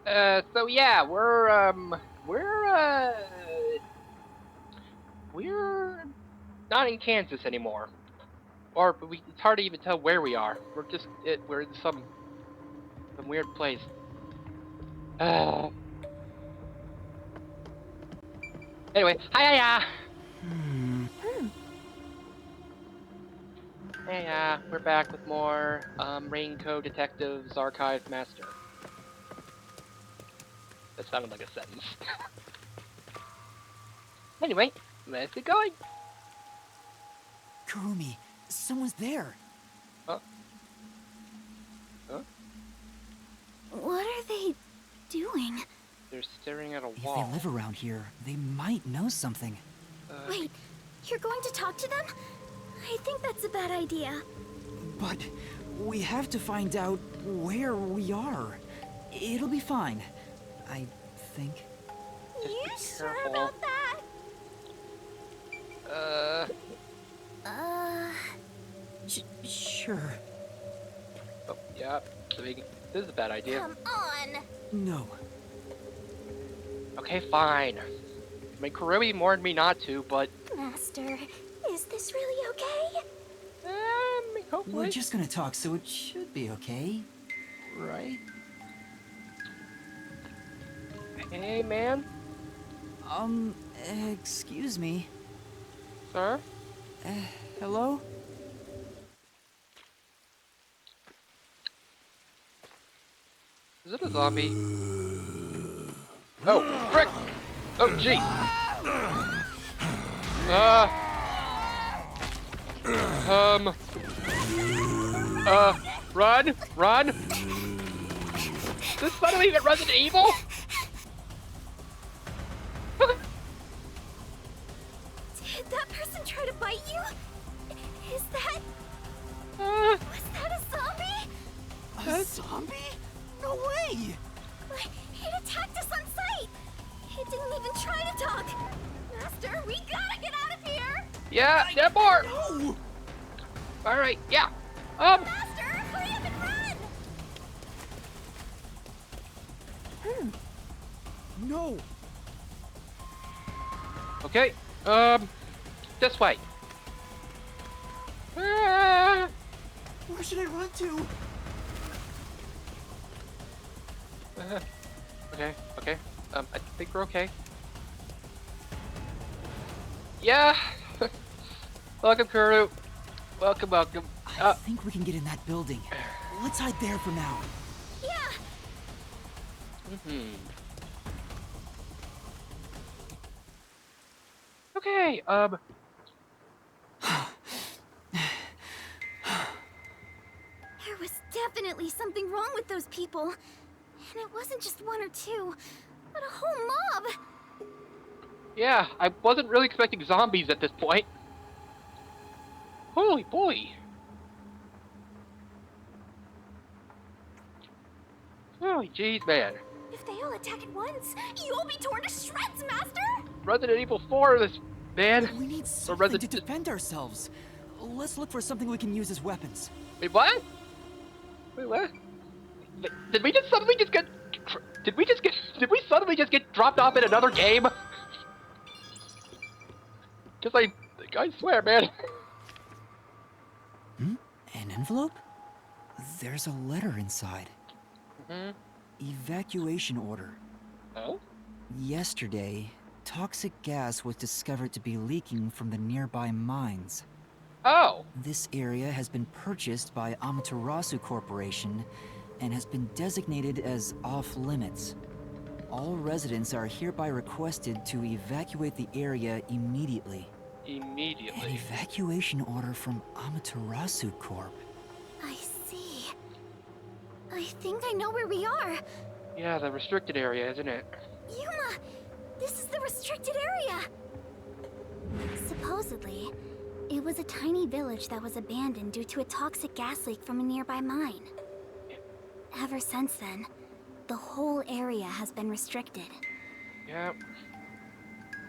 So yeah, we're not in Kansas anymore. Or it's hard to even tell where we are. We're in some weird place. Uh, anyway, hi. Hmm. Hey, we're back with more Raincoat Detectives Archive Master. That sounded like a sentence. Anyway, let's get going. Kurumi, someone's there. Huh? Huh? What are they doing? They're staring at a If they live wall. around here, they might know something. Wait, you're going to talk to them? I think that's a bad idea. But we have to find out where we are. It'll be fine, I think. Just You be sure careful. about that? Uh, Uh... Sure. oh, yeah. This is a bad idea. Come on! No. Okay, fine. I mean, Kurumi warned me not to, but Master, is this really okay? hopefully. We're just gonna talk, so it should be okay. Right? Hey, man, Excuse me. sir. Hello? Is it a zombie? Oh, frick! Oh, jeez. Um. Run! This suddenly even Resident Evil? Did that person try to bite you? Is that... Uh, Was that a zombie? A zombie? No way! It attacked us on sight! It didn't even try to talk! Master, we gotta get out of here! yeah, more! No! Alright, yeah. Master, hurry up and run! No! Okay, this way. Where should I run to? Okay. I think we're okay. Yeah! Welcome, Kuru. Welcome. I think we can get in that building. Let's hide there for now. Yeah! Okay, There was definitely something wrong with those people. And it wasn't just one or two, but a whole mob! yeah, I wasn't really expecting zombies at this point. Holy boy. Holy jeez, man. If they all attack at once, you'll be torn to shreds, Master! Resident Evil 4, this man. We need Or something to defend ourselves. Let's look for something we can use as weapons. Wait, what? Wait, what? Did we suddenly just get dropped off in another game? Cause I swear, man. An envelope? There's a letter inside. Evacuation order. Oh? Yesterday, toxic gas was discovered to be leaking from the nearby mines. Oh. This area has been purchased by Amaterasu Corporation and has been designated as off-limits. All residents are hereby requested to evacuate the area immediately. An Immediately. evacuation order from Amaterasu Corp. I see. I think I know where we are. Yeah, the restricted area, isn't it? Yuma! This is the restricted area! Supposedly, it was a tiny village that was abandoned due to a toxic gas leak from a nearby mine. Ever since then, the whole area has been restricted. Yeah.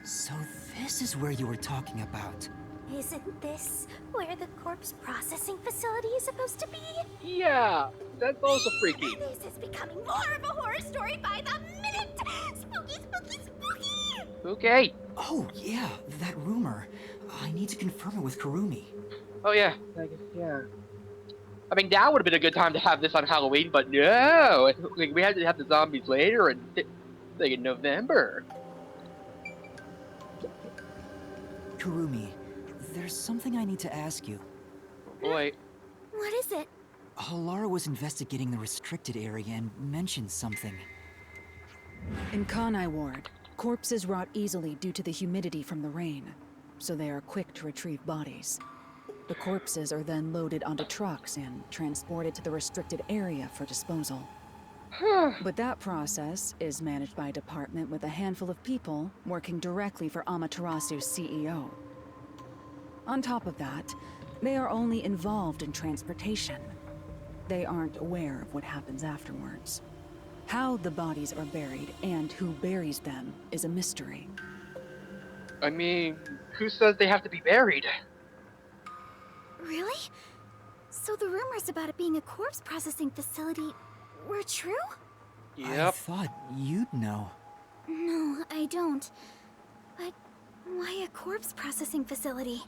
So this is where you were talking about. Isn't this where the corpse processing facility is supposed to be? Yeah. That's also freaky. This is becoming more of a horror story by the minute! Spooky, spooky, spooky! Okay. Oh, yeah, that rumor. I need to confirm it with Kurumi. Oh yeah. I guess, yeah. I mean, that would have been a good time to have this on Halloween, but no. Like, we had to have the zombies later and like in November. Kurumi, there's something I need to ask you. Boy. What is it? Halara was investigating the restricted area and mentioned something. In Kanai Ward, corpses rot easily due to the humidity from the rain, so they are quick to retrieve bodies. The corpses are then loaded onto trucks and transported to the restricted area for disposal. But that process is managed by a department with a handful of people working directly for Amaterasu's CEO. On top of that, they are only involved in transportation. They aren't aware of what happens afterwards. How the bodies are buried and who buries them is a mystery. I mean, who says they have to be buried? Really? So the rumors about it being a corpse processing facility were true? I Yep. thought you'd know. No, I don't. But why a corpse processing facility?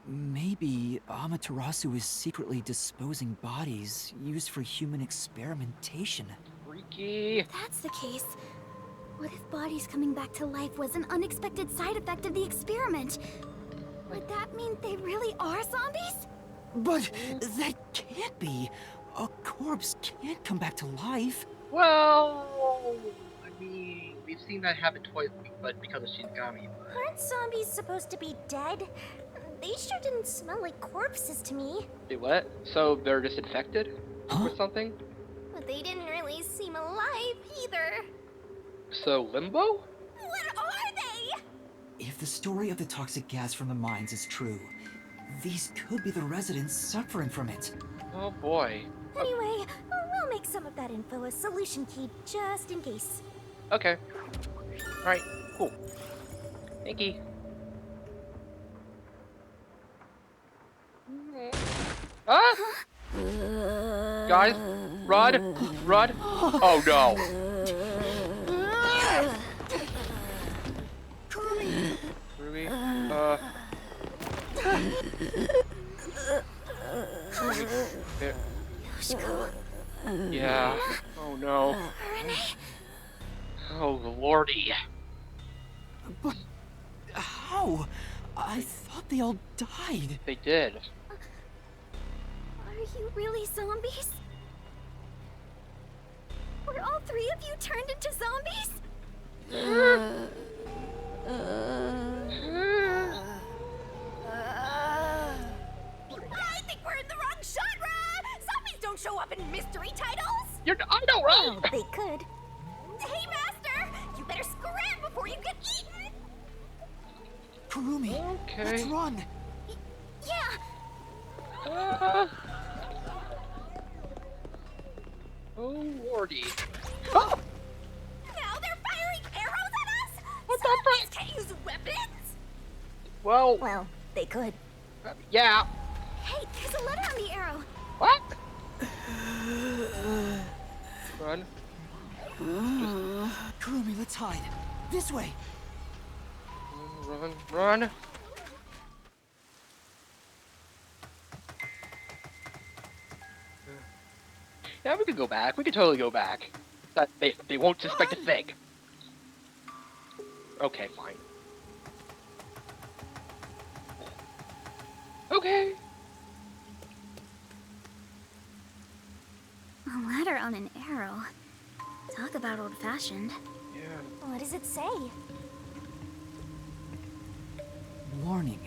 Maybe Amaterasu is secretly disposing bodies used for human experimentation. Freaky. If that's the case, what if bodies coming back to life was an unexpected side effect of the experiment? Would that mean they really are zombies? But that can't be. A corpse can't come back to life. Well, I mean, we've seen that happen twice, but because of Shinigami. Aren't zombies supposed to be dead? They sure didn't smell like corpses to me. Wait, what? So they're just infected Huh? with something? But they didn't really seem alive either. So limbo? What are they? If the story of the toxic gas from the mines is true, these could be the residents suffering from it. Oh boy. Anyway, we'll make some of that info a solution key just in case. Okay. Alright, cool. Thank you. Ah! Guys, run! Run! Oh no! Ruby? There. Yeah. Oh no. Oh lordy. But how? I thought they all died. They did. Are you really zombies? Were all three of you turned into zombies? I think we're in the wrong genre! Zombies don't show up in mystery titles! I know, right? Well, they could. Hey, Master! You better scram before you get eaten! Kurumi, Okay. let's run. Yeah! Ah. Oh lordy. Oh! Now they're firing arrows at us? What the Zombies can't use weapons? Well, Well, they could. yeah. Hey, there's a letter on the arrow. What? Run. Kurumi, let's hide. This way. Run, run. Yeah, we could go back. We could totally go back. That they won't suspect a thing. Okay, fine. Okay. A letter on an arrow. Talk about old-fashioned. Yeah. What does it say? Warning.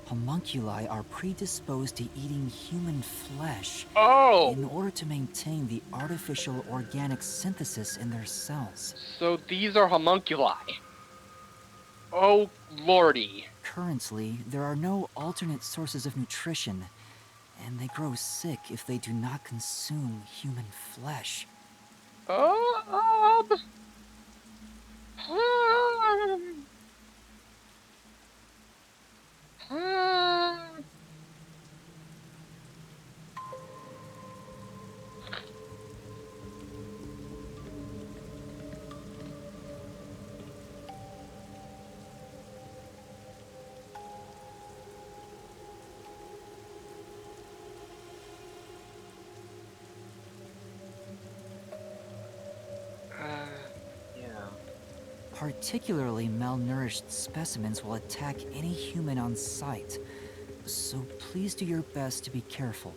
Homunculi are predisposed to eating human flesh Oh, in order to maintain the artificial organic synthesis in their cells. so these are homunculi. Oh lordy. Currently, there are no alternate sources of nutrition, and they grow sick if they do not consume human flesh. Oh, particularly malnourished specimens will attack any human on sight. So please do your best to be careful.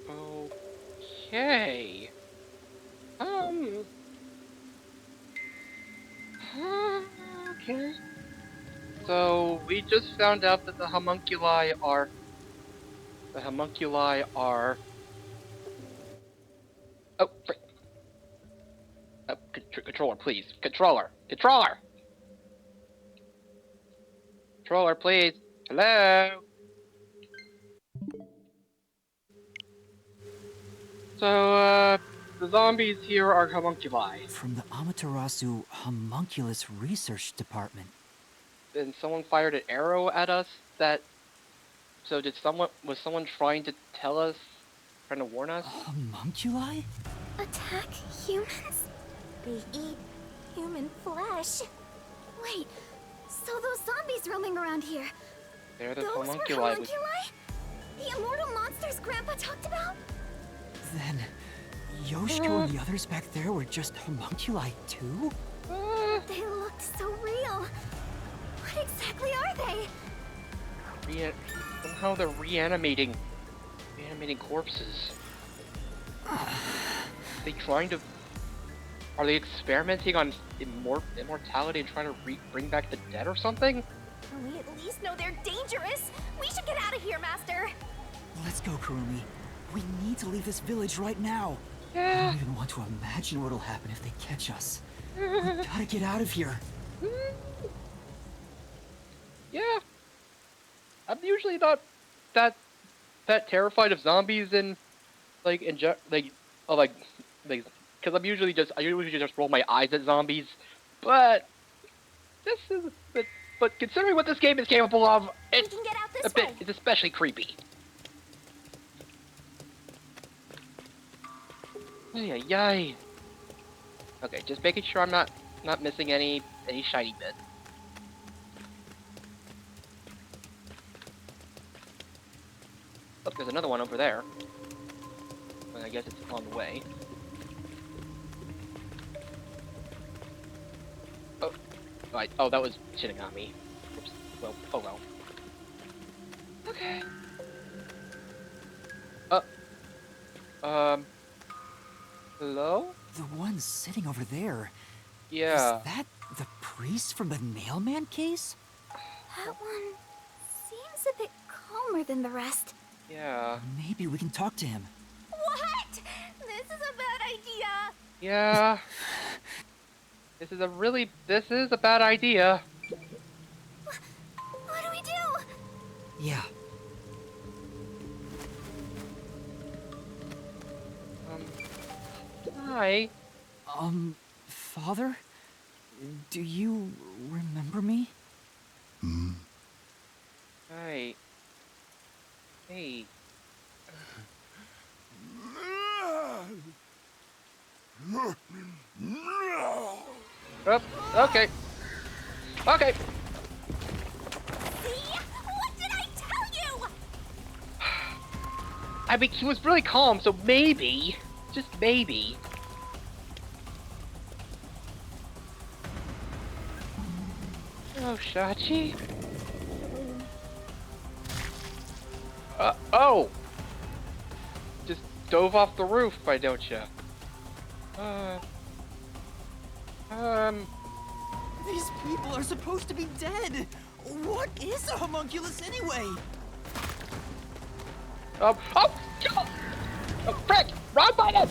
Okay. Okay. So we just found out that the homunculi are. Oh, controller, please. Controller, please. Hello. So, the zombies here are homunculi. From the Amaterasu Homunculus Research Department. And someone fired an arrow at us that... So was someone trying to tell us? Trying to warn us? Homunculi? Attack humans? They eat human flesh. Wait, so those zombies roaming around here, They're the those were homunculi. homunculi? The immortal monsters Grandpa talked about? Then, Yoshiko and the others back there were just homunculi too? They looked so real. What exactly are they? Somehow they're reanimating corpses. Are they experimenting on immortality and trying to bring back the dead or something? We at least know they're dangerous. We should get out of here, Master. Let's go, Kurumi. We need to leave this village right now. I Yeah. don't even want to imagine what'll happen if they catch us. We gotta get out of here. Yeah. I'm usually not that terrified of zombies and because I usually just roll my eyes at zombies, but but considering what this game is capable of, We can get out this way. it's especially creepy. Ay, ay, ay. Okay, just making sure I'm not missing any shiny bits. Oh, there's another one over there. Well, I guess it's on the way. Oh, right. Oh, that was Shinigami. Oops. Well, oh well. Okay. Hello? The one sitting over there. Yeah. Is that the priest from the Nailman case? That one seems a bit calmer than the rest. Yeah. Maybe we can talk to him. What? This is a bad idea. Yeah. This is a bad idea. What do we do? Yeah. Hi. Father? Do you remember me? Hi. Hey. Oh, okay. Okay. See? What did I tell you? I mean, he was really calm, so maybe, just maybe. Oh, Shachi. Oh! Just dove off the roof, why don't you? These people are supposed to be dead. What is a homunculus anyway? Oh! Oh, frick! Wrong button!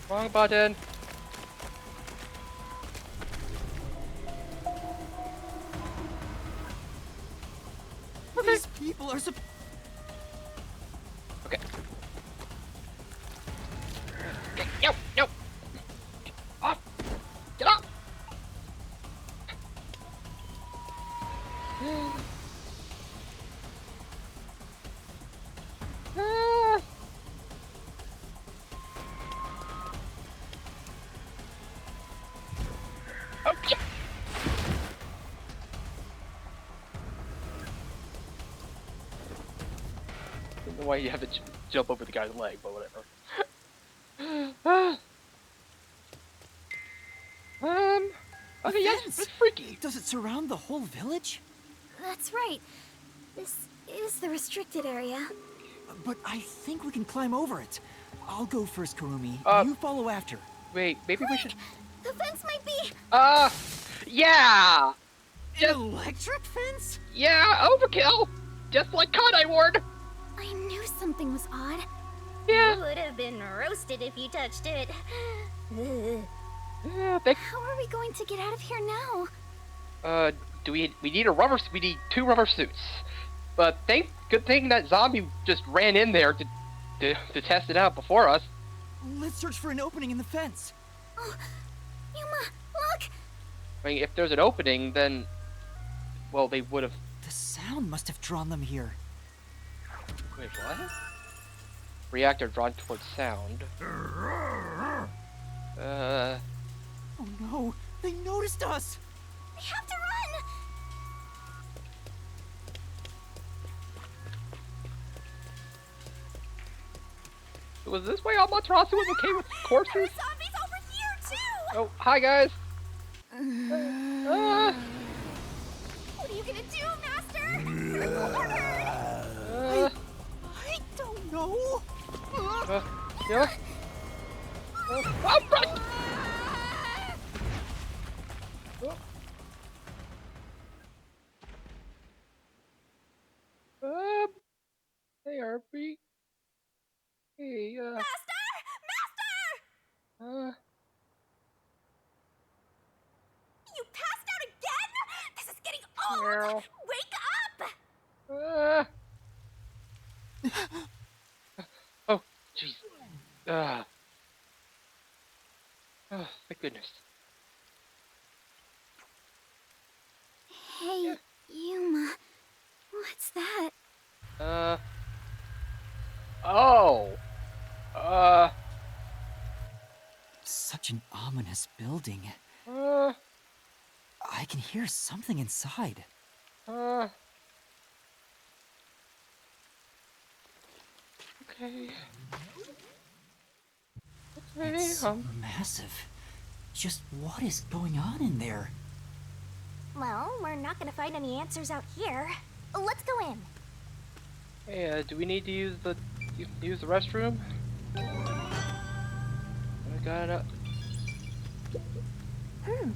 Wrong button. These people are supposed. Okay. Okay, no, no! Get off! Get off! Ah. Oh, yeah. why you have to jump over the guy's leg, but whatever. Okay, yes, Fence! it's freaky. Does it surround the whole village? That's right. This is the restricted area. But I think we can climb over it. I'll go first, Kurumi. You follow after. Wait, maybe we should. The fence might be... Yeah! An electric fence? Yeah, overkill! Just like Kanai Ward! I knew something was odd. Yeah. You would have been roasted if you touched it. Ugh. Yeah, How are we going to get out of here now? we need we need 2 rubber suits. But good thing that zombie just ran in there to test it out before us. Let's search for an opening in the fence. Oh, Yuma, look! I mean, if there's an opening, then, well, they would have. The sound must have drawn them here. Wait, what? Reactor drawn towards sound. Oh no, they noticed us! We have to run! Was this way Amaterasu was okay with corpses? There are zombies over here, too! Oh, hi guys! What are you gonna do, Master? The order! I don't know. Yeah? Oh, run! Hey, RP. Hey, Master! Master! You passed out again? This is getting old! Meow. Wake up! Oh, jeez. Oh, thank goodness. Hey, Yuma. What's that? Oh! Such an ominous building. Uh, I can hear something inside. Okay. Okay, It's massive. Just what is going on in there? Well, we're not gonna find any answers out here. Let's go in. Hey, do we need to use the restroom? I gotta. Hmm?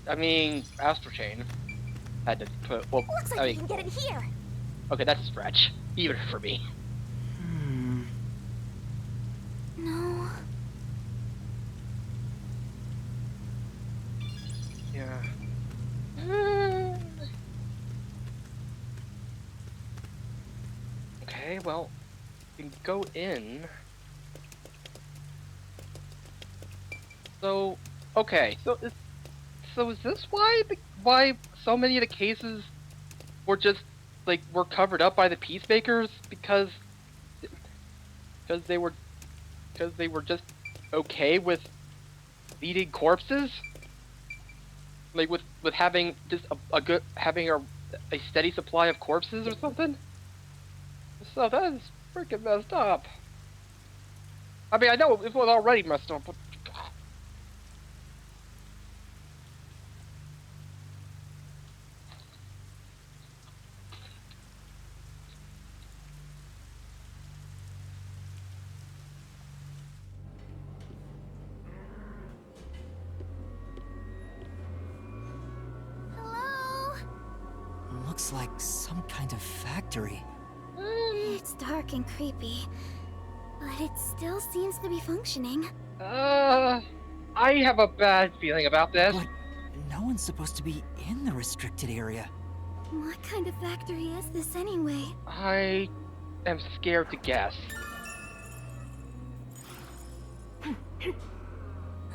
I mean, Astral Chain had to put. Well, Looks like I we mean, can get in here. okay, that's a stretch, even for me. No. Yeah. Okay, well, we can go in. So, okay, so is this why so many of the cases were just were covered up by the peacemakers because they were just okay with eating corpses? Like with having just having a steady supply of corpses or something? So that is freaking messed up. I mean, I know it was already messed up, but Hello? Looks like some kind of factory. It's dark and creepy, but it still seems to be functioning. I have a bad feeling about this. But no one's supposed to be in the restricted area. What kind of factory is this anyway? I am scared to guess.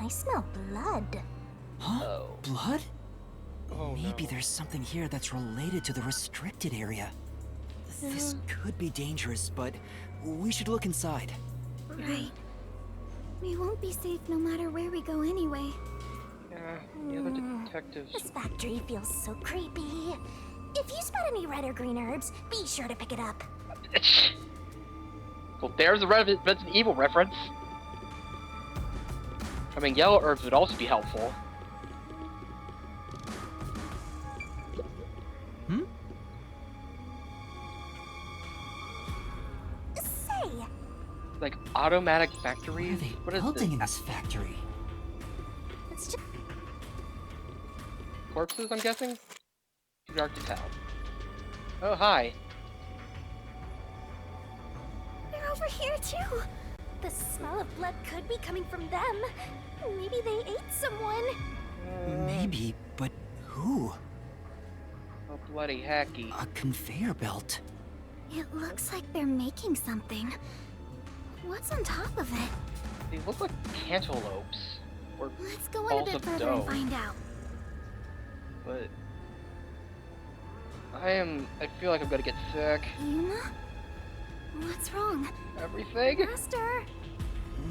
I smell blood. Huh? Oh. Blood? Oh Maybe no. there's something here that's related to the restricted area. This could be dangerous, but we should look inside. Right. We won't be safe no matter where we go anyway. Yeah, The other detectives. This factory feels so creepy. If you spot any red or green herbs, be sure to pick it up. Well, there's a Resident Evil reference. I mean, yellow herbs would also be helpful. Hmm? Say, Like automatic What factories? are they What is building in this? this factory? it's just Corpses, I'm guessing? Too dark to tell. Oh, hi. they're over here too. The smell of blood could be coming from them. Maybe they ate someone. Maybe, but who? Oh, bloody hacky. A conveyor belt. It looks like they're making something. What's on top of it? They look like cantaloupes. Or, Let's go in a balls bit of further dough. and find out. but... I feel like I'm gonna get sick. Yuma? What's wrong? Everything? Master?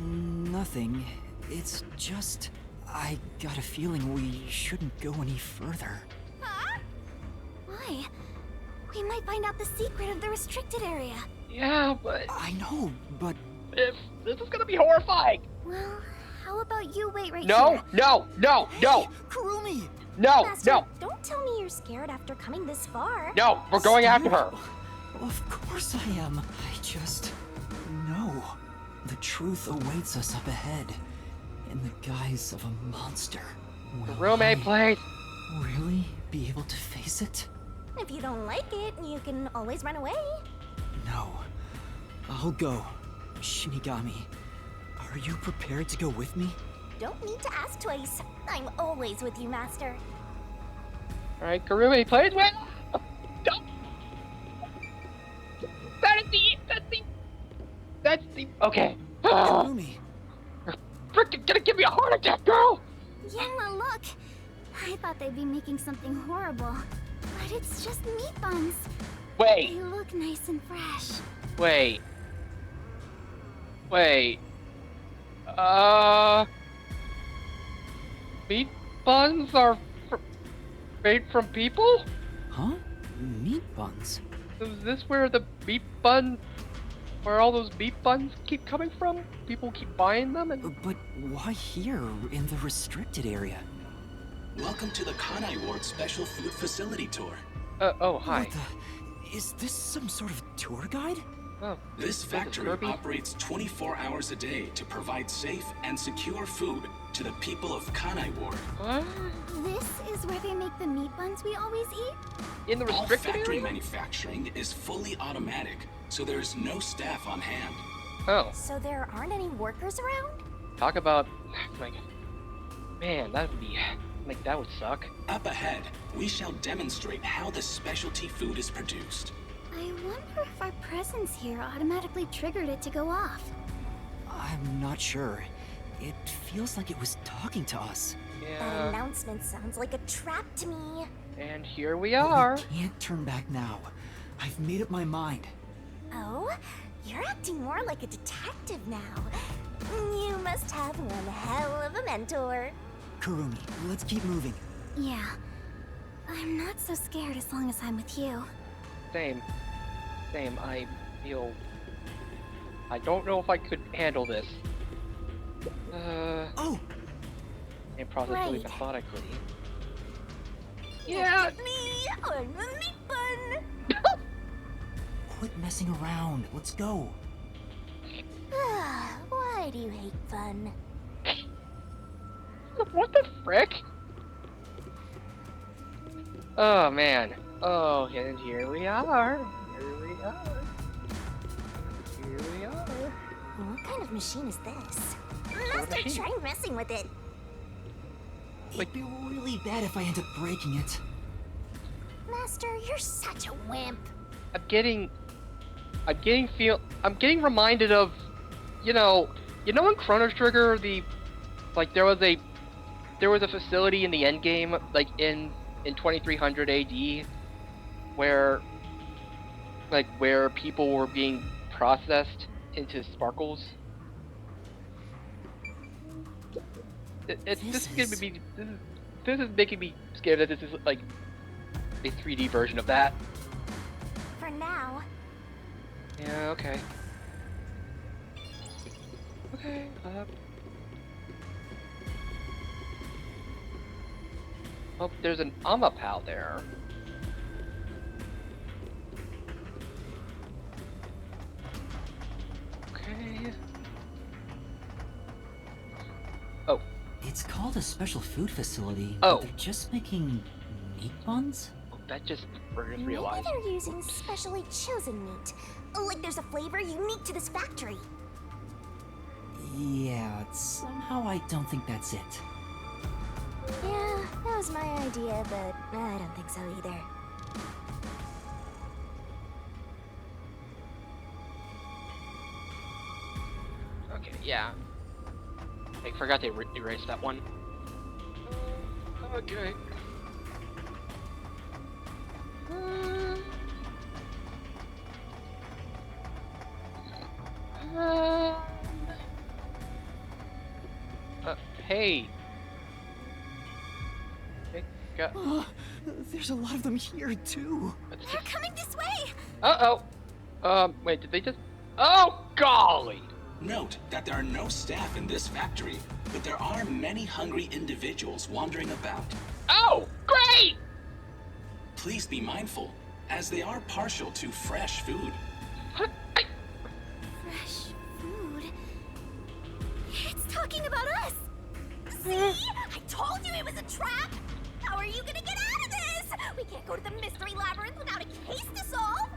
Nothing. It's just... I got a feeling we shouldn't go any further. Huh? Why? We might find out the secret of the restricted area. Yeah, but I know, but if this is gonna be horrifying. Well, how about you wait right No, here? no, no, no, Kurumi! no, Master, no, don't tell me you're scared after coming this far. no, we're going after her. Of course I am. I just know the truth awaits us up ahead in the guise of a monster. Will Roommate, I please. really be able to face it? If you don't like it, you can always run away. No. I'll go. Shinigami, are you prepared to go with me? Don't need to ask twice. I'm always with you, Master. Alright, Karumi, please win! Don't! That's the, okay. Kurumi! Freaking gonna give me a heart attack, girl! Yuma, look! I thought they'd be making something horrible. But it's just meat buns. They Wait, look nice and fresh. wait. Wait. Meat buns are made from people? Huh? Meat buns? Is this where the meat bun, where all those meat buns keep coming from? People keep buying them and... But why here, in the restricted area? Welcome to the Kanai Ward Special Food Facility Tour. oh, hi. What the... Is this some sort of tour guide? Oh, This factory Kirby? operates 24 hours a day to provide safe and secure food to the people of Kanai Ward. what? This is where they make the meat buns we always eat? In the All restricted factory area? manufacturing is fully automatic, so there's no staff on hand. Oh, So there aren't any workers around? talk about, like, man, that would be, like, that would suck. Up ahead, we shall demonstrate how the specialty food is produced. I wonder if our presence here automatically triggered it to go off. I'm not sure. It feels like it was talking to us. That Yeah, announcement sounds like a trap to me. and here we But are. we can't turn back now. I've made up my mind. Oh? You're acting more like a detective now. You must have one hell of a mentor. Kurumi, let's keep moving. Yeah. I'm not so scared as long as I'm with you. Same. Same, I feel... I don't know if I could handle this. Oh! And process really Right. methodically. Yeah. Yeah! Me, I'm the meat bun. Quit messing around. Let's go. Why do you hate fun? What the frick? Oh man. Oh, and here we are. Here we are. Here we are. What kind of machine is this? of Master, machine? try messing with it. It'd be really bad if I end up breaking it. Master, you're such a wimp. I'm getting reminded of, you know in Chrono Trigger, there was a facility in the end game, like in 2300 AD, where people were being processed into sparkles. It's This this is gonna is- be this is making me scared that this is like a 3D version of that. For now. Yeah. Okay. Okay. Oh, there's an Amapal there. Okay. Oh, It's called a special food facility. Oh. But they're just making meat buns? that just Maybe realized. they're using specially chosen meat. Like there's a flavor unique to this factory. Yeah, somehow I don't think that's it. Yeah, that was my idea, but I don't think so either. Okay, yeah. I forgot to erase that one. Okay. Hey. Hey, got. There's a lot of them here, too. They're coming this way! Uh oh. Wait, did they just? Oh, golly! Note that there are no staff in this factory, but there are many hungry individuals wandering about. Oh, great! Please be mindful, as they are partial to fresh food. Fresh food. It's talking about us! See? I told you it was a trap! How are you gonna get out of this? We can't go to the mystery labyrinth without a case to solve!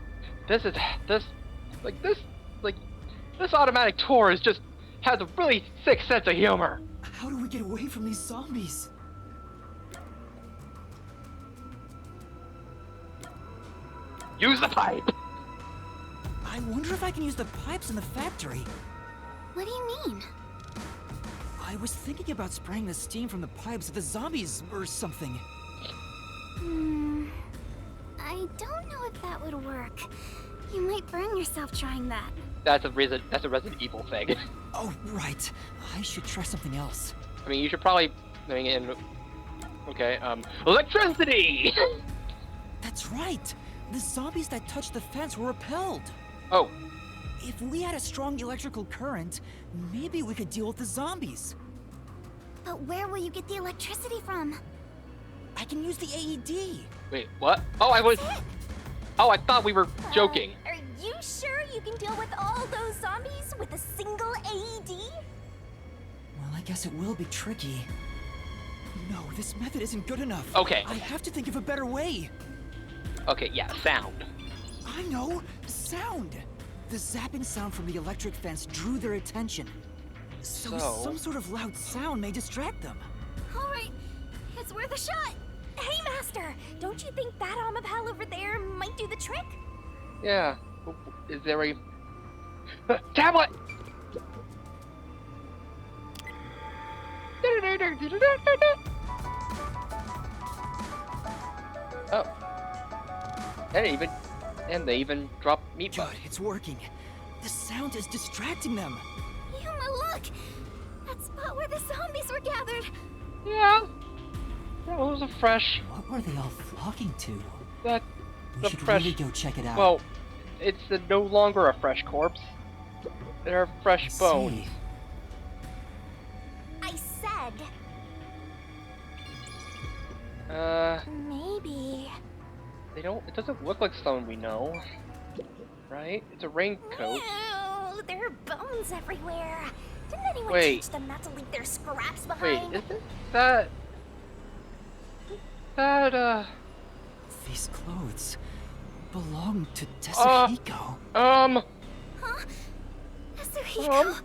This automatic tour is just has a really sick sense of humor. How do we get away from these zombies? Use the pipe. I wonder if I can use the pipes in the factory. What do you mean? I was thinking about spraying the steam from the pipes at the zombies or something. I don't know if that would work. You might burn yourself trying that. That's a Resident Evil thing. Oh, right. I should try something else. I mean, you should probably bring in. Okay. Electricity. That's right. The zombies that touched the fence were repelled. Oh, If we had a strong electrical current, maybe we could deal with the zombies. But where will you get the electricity from? I can use the AED. wait, what? Oh, I thought we were joking. Are you sure you can deal with all those zombies with a single AED? Well, I guess it will be tricky. No, this method isn't good enough. Okay. I have to think of a better way. Okay, yeah, sound. I know! Sound! The zapping sound from the electric fence drew their attention. So some sort of loud sound may distract them. All right, it's worth a shot. Hey, Master, don't you think that Amapal over there might do the trick? Yeah. Is there a tablet? Oh. And they even drop meat Good, buns. it's working. The sound is distracting them. Yuma, look! That spot where the zombies were gathered. Yeah. That was a fresh. What were they all flocking to? That. We The should fresh. really go check it out. Well, it's no longer a fresh corpse. They're I fresh bones. see. I said, maybe. They don't. It doesn't look like someone we know, right? It's a raincoat. Ew, there are bones everywhere. Didn't anyone Wait. teach them not to leave their scraps Wait, behind? isn't that? That These clothes belong to Uh, Tetsuhiko. Huh? Yasuhiko?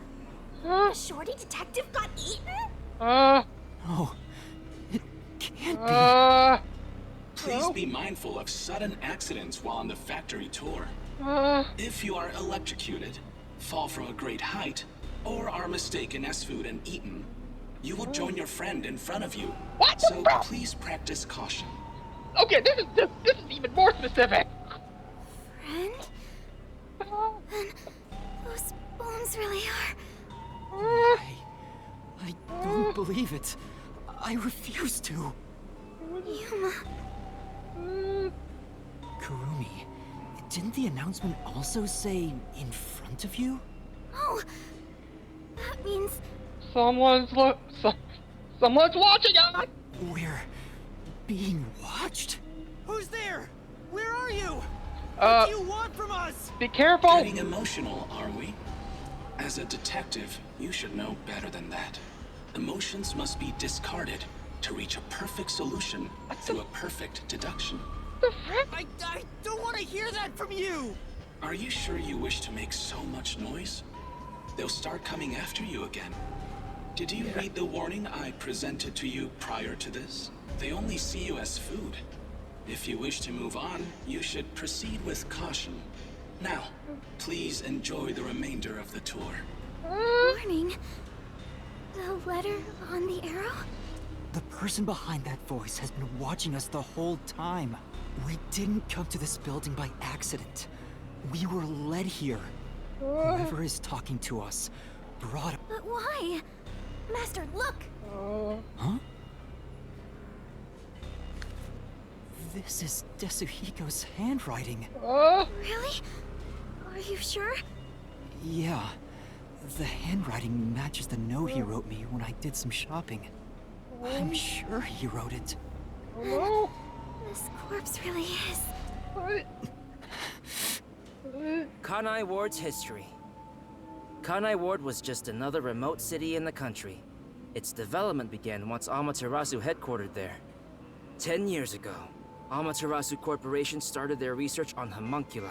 Huh? The shorty detective got eaten? No, it can't be. Please be mindful of sudden accidents while on the factory tour. If you are electrocuted, fall from a great height, or are mistaken as food and eaten, you will join your friend in front of you. What the So fuck? please practice caution. Okay, this is even more specific. Friend? Then those bones really are. I I don't believe it. I refuse to. Yuma. Kurumi, didn't the announcement also say in front of you? Oh, that means Someone's watching us! We're being watched? Who's there? Where are you? Uh, What do you want from us? be careful! Getting emotional, are we? As a detective, you should know better than that. Emotions must be discarded to reach a perfect solution through a perfect deduction. I don't want to hear that from you! Are you sure you wish to make so much noise? They'll start coming after you again. Did you read the warning I presented to you prior to this? They only see you as food. If you wish to move on, you should proceed with caution. Now, please enjoy the remainder of the tour. warning. The letter on the arrow? The person behind that voice has been watching us the whole time. We didn't come to this building by accident. We were led here. Whoever is talking to us brought... But why? Master, look! Huh? This is Desuhiko's handwriting. Really? Are you sure? Yeah. The handwriting matches the note he wrote me when I did some shopping. I'm sure he wrote it. Oh, This corpse really is. what? Kanai Ward's history. Kanai Ward was just another remote city in the country. Its development began once Amaterasu headquartered there. 10 years ago, Amaterasu Corporation started their research on homunculi.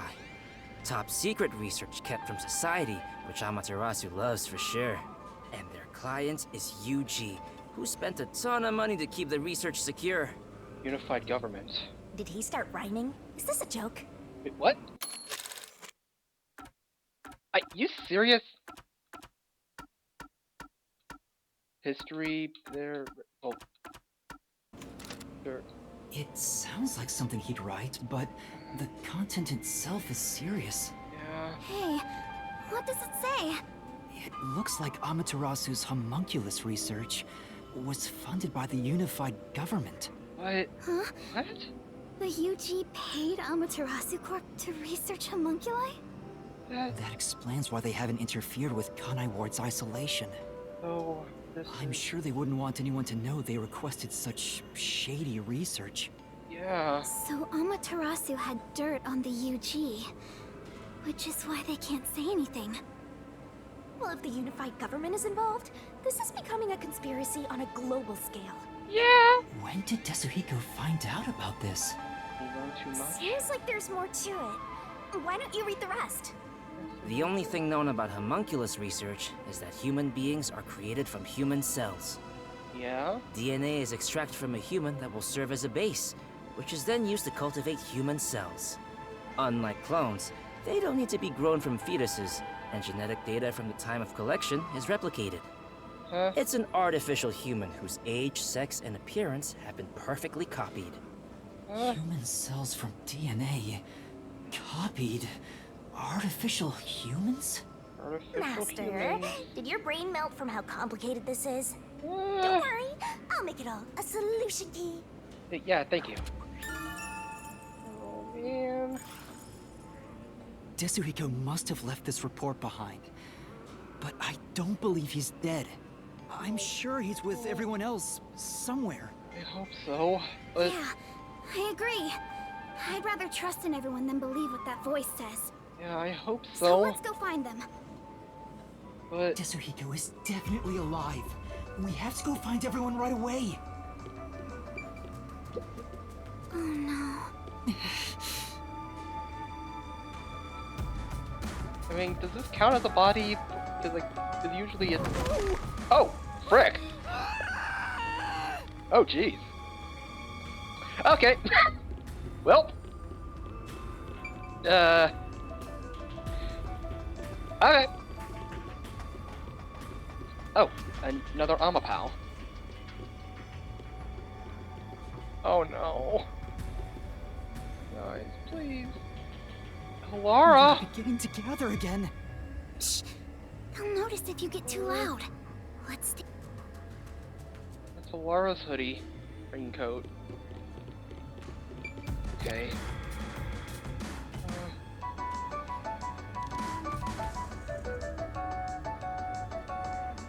Top secret research kept from society, which Amaterasu loves for sure. And their client is UG, who spent a ton of money to keep the research secure. Unified government. Did he start rhyming? Is this a joke? Wait, what? You serious? History, there... Oh. There... It sounds like something he'd write, but the content itself is serious. Yeah... Hey, what does it say? It looks like Amaterasu's homunculus research was funded by the unified government. What? Huh? What? The UG paid Amaterasu Corp to research homunculi? That explains why they haven't interfered with Kanai Ward's isolation. So... this I'm is- sure they wouldn't want anyone to know they requested such shady research. Yeah... So Amaterasu had dirt on the UG, which is why they can't say anything. Well, if the unified government is involved, this is becoming a conspiracy on a global scale. Yeah! When did Desuhiko find out about this? You know too much? Seems like there's more to it. Why don't you read the rest? The only thing known about homunculus research is that human beings are created from human cells. Yeah? DNA is extracted from a human that will serve as a base, which is then used to cultivate human cells. Unlike clones, they don't need to be grown from fetuses, and genetic data from the time of collection is replicated. Huh? It's an artificial human whose age, sex, and appearance have been perfectly copied. Human cells from DNA. Copied. Artificial humans? Artificial Master, humans. did your brain melt from how complicated this is? Uh, Don't worry, I'll make it all a solution key. yeah, thank you. Oh, man... Desuhiko must have left this report behind. But I don't believe he's dead. I'm sure he's with everyone else, somewhere. I hope so, but... Yeah, I agree. I'd rather trust in everyone than believe what that voice says. Yeah, I hope So so, let's go find them. but... Desuhiko is definitely alive. We have to go find everyone right away. Oh no. I mean, does this count as a body? Because, like, cause usually it's... Oh, frick! Oh, jeez. Okay. Well. Okay. Oh, another Amapal. Oh no. Guys, please. Lara! We're getting together again. Shh. They'll notice if you get too loud. Let's stay. Solara's hoodie, raincoat. Okay.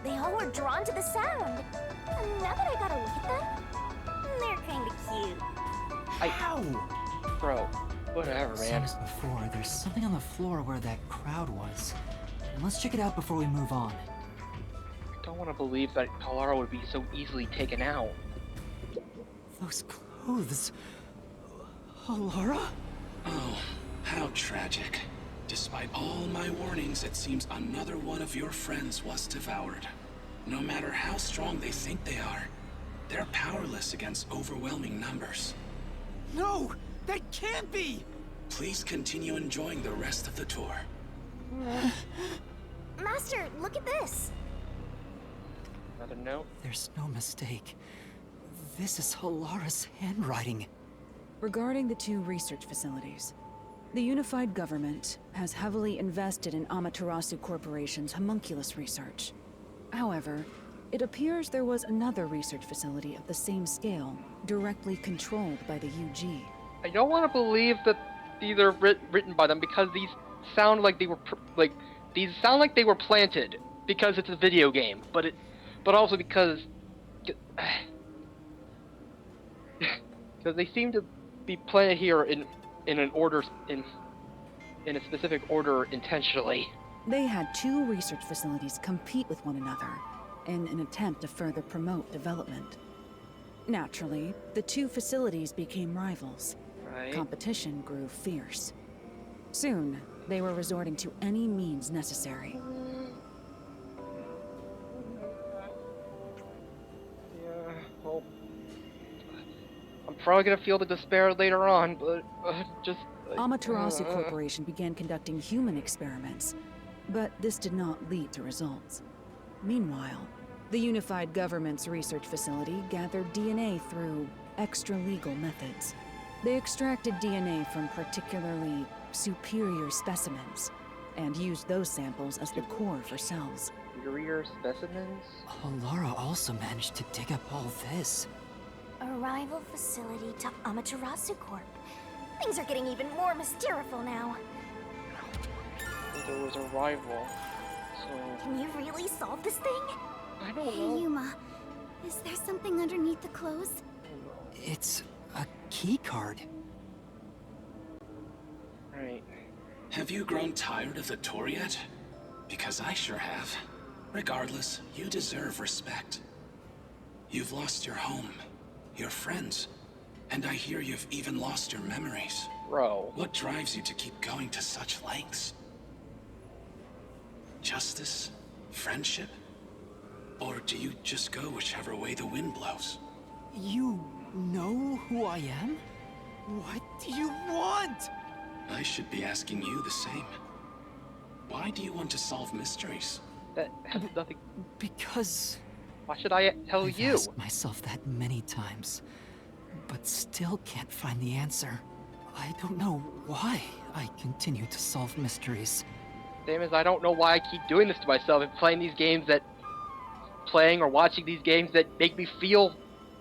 They all were drawn to the sound. And now that I gotta look at them, they're kinda cute. How? Bro, whatever, Same man. as before, there's something on the floor where that crowd was. And let's check it out before we move on. I don't want to believe that Solara would be so easily taken out. Those clothes... Alara? Oh, how tragic. Despite all my warnings, it seems another one of your friends was devoured. No matter how strong they think they are, they're powerless against overwhelming numbers. No! That can't be! Please continue enjoying the rest of the tour. Master, look at this. Another note. There's no mistake. This is Alara's handwriting. Regarding the two research facilities, the unified government has heavily invested in Amaterasu Corporation's homunculus research. However, it appears there was another research facility of the same scale, directly controlled by the UG. I don't want to believe that these are written by them because these sound like they were these sound like they were planted because it's a video game, but also because they seem to be planted here in an order in a specific order intentionally. They had two research facilities compete with one another in an attempt to further promote development. Naturally, the two facilities became rivals. Right. Competition grew fierce. Soon, they were resorting to any means necessary. Yeah. Well, I'm probably gonna feel the despair later on, but just. Amaterasu Corporation began conducting human experiments, but this did not lead to results. Meanwhile, the unified government's research facility gathered DNA through extra-legal methods. They extracted DNA from particularly superior specimens and used those samples as the core for cells. Superior specimens? Alara also managed to dig up all this. A rival facility to Amaterasu Corp. Things are getting even more mysterious now. There was a rival, so Can you really solve this thing? I don't Hey, know. Yuma. Is there something underneath the clothes? It's a key card. Right. Have you grown tired of the tour yet? Because I sure have. Regardless, you deserve respect. You've lost your home, your friends, and I hear you've even lost your memories. Bro. What drives you to keep going to such lengths? Justice? Friendship? Or do you just go whichever way the wind blows? You know who I am? What do you want? I should be asking you the same. Why do you want to solve mysteries? That has nothing. Because Why should I tell I've you? asked myself that many times, but still can't find the answer. I don't know why I continue to solve mysteries. Same as I don't know why I keep doing this to myself and playing these games that. Playing or watching these games that make me feel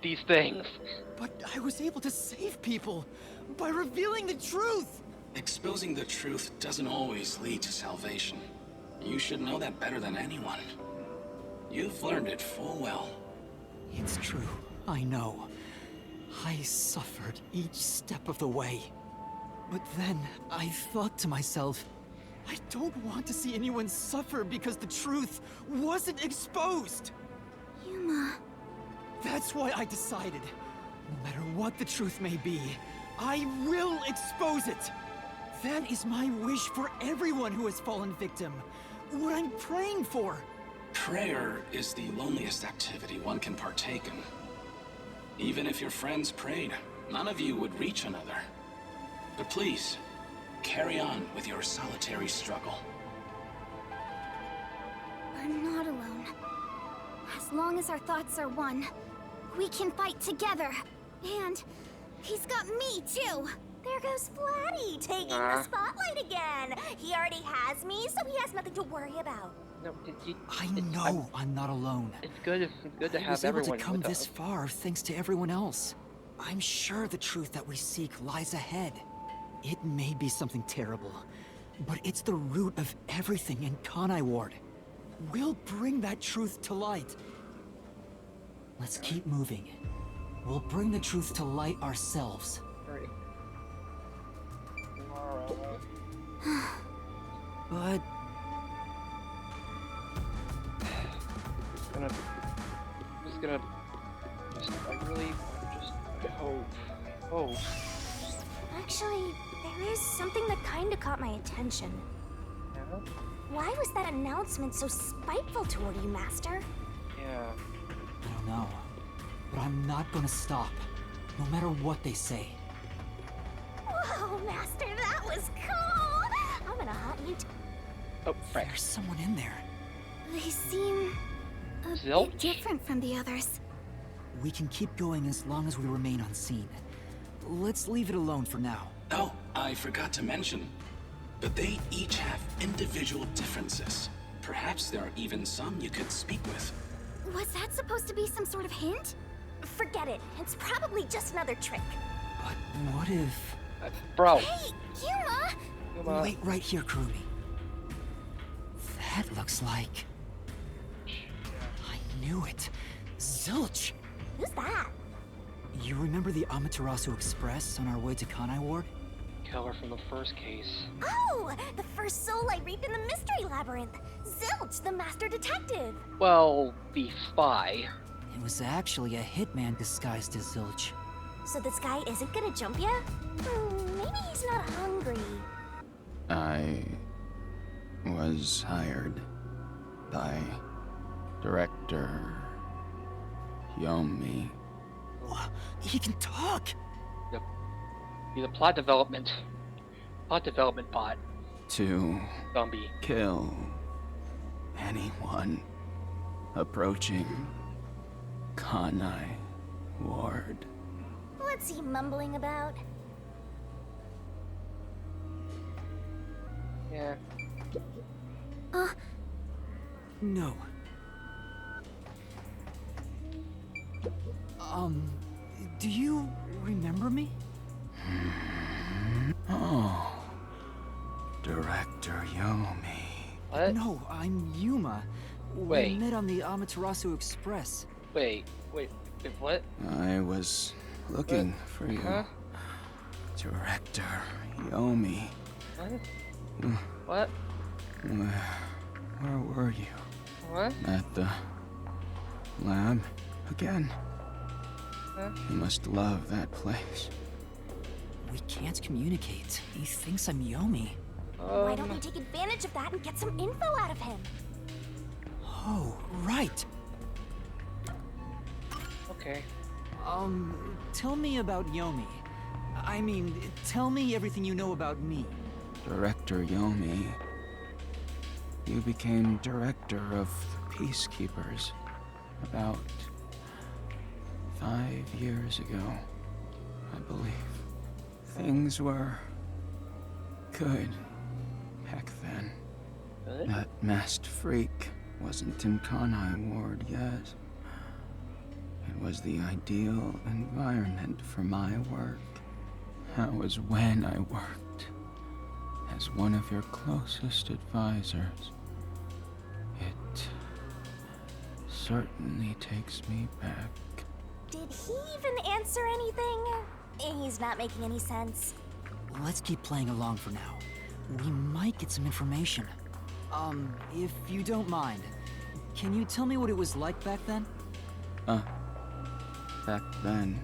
these things. But I was able to save people by revealing the truth. Exposing the truth doesn't always lead to salvation. You should know that better than anyone. You've learned it full well. It's true, I know. I suffered each step of the way. But then I thought to myself, I don't want to see anyone suffer because the truth wasn't exposed. Yuma. That's why I decided, no matter what the truth may be, I will expose it. That is my wish for everyone who has fallen victim. What I'm praying for. Prayer is the loneliest activity one can partake in. Even if your friends prayed, none of you would reach another. But please, carry on with your solitary struggle. I'm not alone. As long as our thoughts are one, we can fight together. And he's got me too. There goes Flatty, taking the spotlight again. He already has me, so he has nothing to worry about. No, I know I'm not alone. it's good. It's good to I have was able to everyone come with this us. far thanks to everyone else. I'm sure the truth that we seek lies ahead. It may be something terrible, but it's the root of everything in Kanai Ward. We'll bring that truth to light. Let's keep moving. We'll bring the truth to light ourselves. Right. But I really just hope. Actually, there is something that kinda caught my attention. Yeah? Why was that announcement so spiteful toward you, Master? Yeah. I don't know. But I'm not gonna stop, no matter what they say. Whoa, Master, that was cool! I'm gonna hunt you Oh, right. There's someone in there. They seem a Zilch? bit different from the others. We can keep going as long as we remain unseen. Let's leave it alone for now. Oh, I forgot to mention, but they each have individual differences. Perhaps there are even some you could speak with. Was that supposed to be some sort of hint? Forget it. It's probably just another trick. But what if... Bro. Hey, Yuma! Come on. Wait right here, Kurumi. That looks like... I knew it. Zilch! Who's that? You remember the Amaterasu Express on our way to Kanai Ward? Killer from the first case. Oh, the first soul I reaped in the Mystery Labyrinth. Zilch, the Master Detective. Well, the spy. It was actually a hitman disguised as Zilch. So this guy isn't gonna jump ya? Maybe he's not hungry. I was hired by Director Yomi. He can talk! He's a plot development bot. To Zombie. kill anyone approaching Kanai Ward. What's he mumbling about? Yeah. No. Do you remember me? Oh, Director Yomi. What? No, I'm Yuma. Wait. We met on the Amaterasu Express. Wait, what? I was looking for you. Huh? Director Yomi. What? Where were you? What? At the lab again? Huh? You must love that place. We can't communicate. He thinks I'm Yomi. Why don't we take advantage of that and get some info out of him? Oh, right. Okay. Tell me about Yomi. I mean, tell me everything you know about me. Director Yomi. You became director of the Peacekeepers about 5 years ago, I believe. Things were good back then. Good? That masked freak wasn't in Kanai Ward yet. It was the ideal environment for my work. That was when I worked as one of your closest advisors. It certainly takes me back. Did he even answer anything? He's not making any sense. Let's keep playing along for now. We might get some information. If you don't mind, can you tell me what it was like back then? Back then,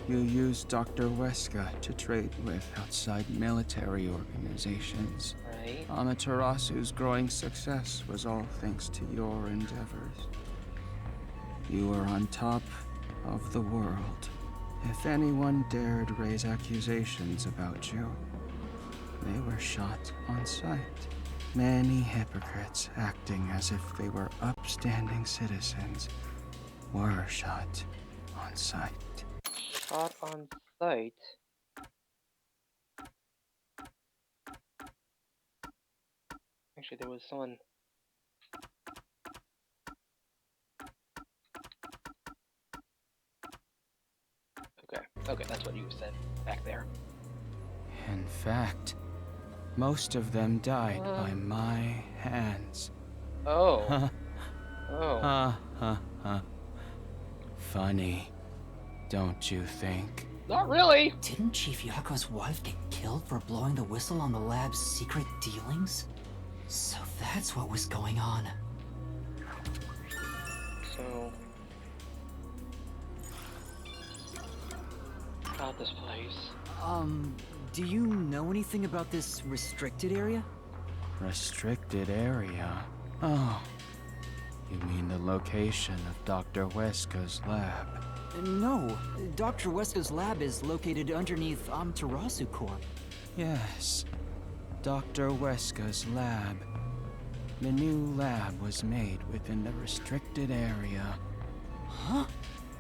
you used Dr. Weska to trade with outside military organizations. Right. Amaterasu's growing success was all thanks to your endeavors. You were on top of the world. If anyone dared raise accusations about you, they were shot on sight. Many hypocrites acting as if they were upstanding citizens were shot on sight. Shot on sight. Actually, there was someone back there. In fact, most of them died by my hands. Oh. Oh. Ha ha ha. Funny, don't you think? Not really. Didn't Chief Yako's wife get killed for blowing the whistle on the lab's secret dealings? So that's what was going on. So. About this place. Do you know anything about this restricted area? Restricted area? Oh. You mean the location of Dr. Weska's lab? No, Dr. Weska's lab is located underneath Amaterasu Corp. Yes. Dr. Weska's lab. The new lab was made within the restricted area. Huh?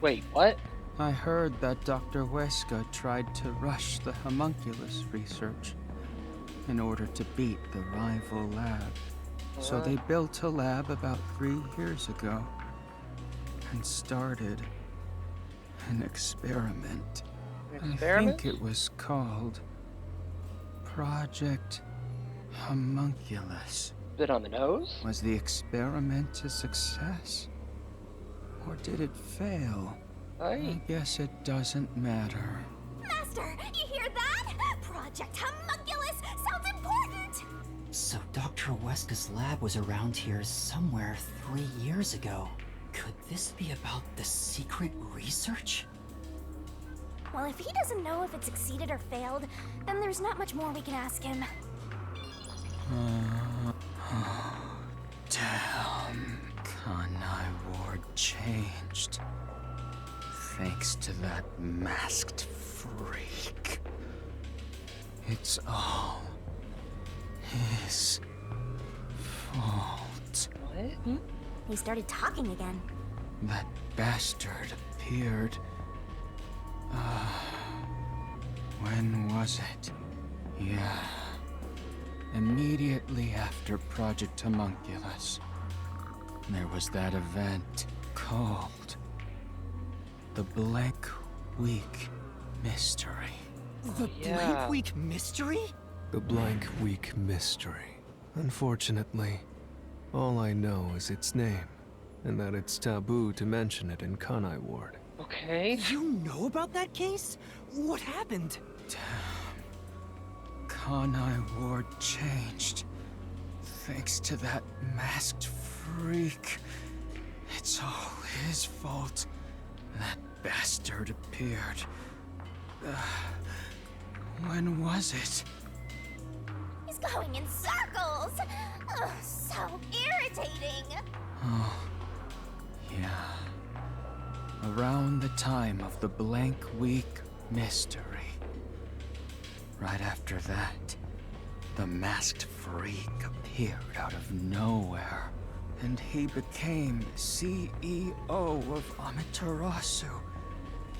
Wait, what? I heard that Dr. Weska tried to rush the homunculus research in order to beat the rival lab. So they built a lab about 3 years ago and started an experiment. Experiment? I think it was called Project Homunculus. Bit on the nose? Was the experiment a success? Or did it fail? I guess it doesn't matter. Master, you hear that? Project Homunculus sounds important! So Dr. Weska's lab was around here somewhere 3 years ago. Could this be about the secret research? Well, if he doesn't know if it succeeded or failed, then there's not much more we can ask him. Damn. Kanai Ward changed. Thanks to that masked freak. It's all his fault. What? He started talking again. That bastard appeared. When was it? Yeah. Immediately after Project Homunculus. There was that event called the Blank Week Mystery. The Blank Week Mystery? The Blank Week Mystery. Unfortunately, all I know is its name, and that it's taboo to mention it in Kanai Ward. Okay. You know about that case? What happened? Kanai Ward changed. Thanks to that masked freak. It's all his fault. That bastard appeared. When was it? He's going in circles! Ugh, so irritating! Oh, yeah. Around the time of the Blank Week Mystery. Right after that, the masked freak appeared out of nowhere. And he became CEO of Amaterasu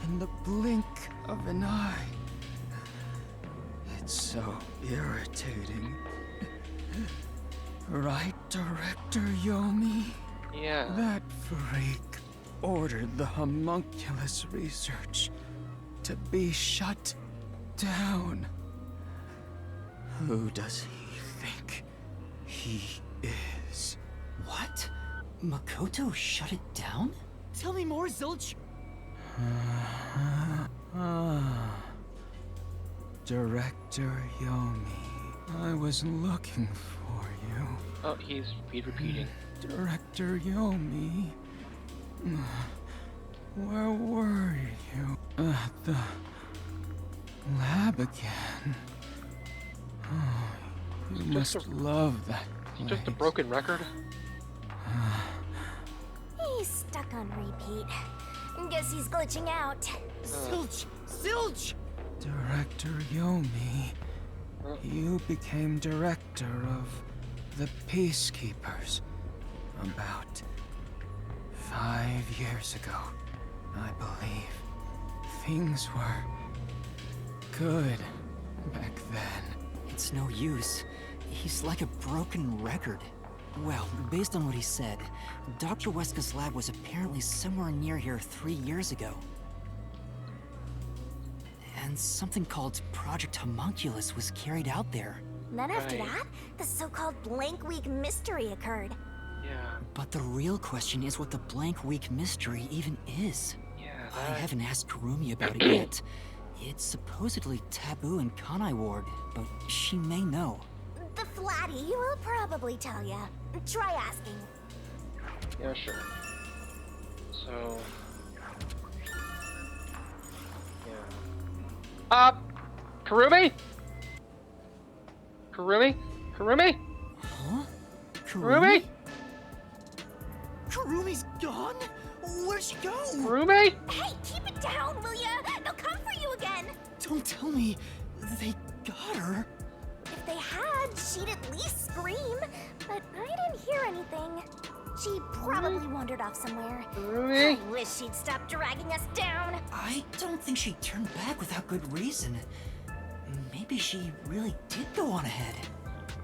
in the blink of an eye. It's so irritating. Right, Director Yomi? Yeah. That freak ordered the homunculus research to be shut down. Who does he think he is? What? Makoto shut it down? Tell me more, Zilch. Director Yomi, I was looking for you. Oh, he's repeating. Director Yomi, where were you? At the lab again. Oh, you must love that place. Just a broken record? He's stuck on repeat. Guess he's glitching out. Zilch! Zilch! Director Yomi, you became director of the Peacekeepers about 5 years ago, I believe. Things were good back then. It's no use. He's like a broken record. Well, based on what he said, Dr. Weska's lab was apparently somewhere near here 3 years ago. And something called Project Homunculus was carried out there. Then after Right. that, the so-called Blank Week mystery occurred. Yeah. But the real question is what the Blank Week mystery even is. Yeah. I haven't asked Kurumi about it yet. It's supposedly taboo in Kanai Ward, but she may know. The Flatty will probably tell ya. Try asking. Yeah, sure. So. Yeah. Kurumi? Kurumi? Kurumi? Huh? Kurumi? Kurumi's gone? Where'd she go? Kurumi? Hey, keep it down, will ya? They'll come for you again. Don't tell me they got her. If they had, she'd at least scream. But I didn't hear anything. She probably wandered off somewhere. Kurumi? I wish she'd stop dragging us down. I don't think she turned back without good reason. Maybe she really did go on ahead.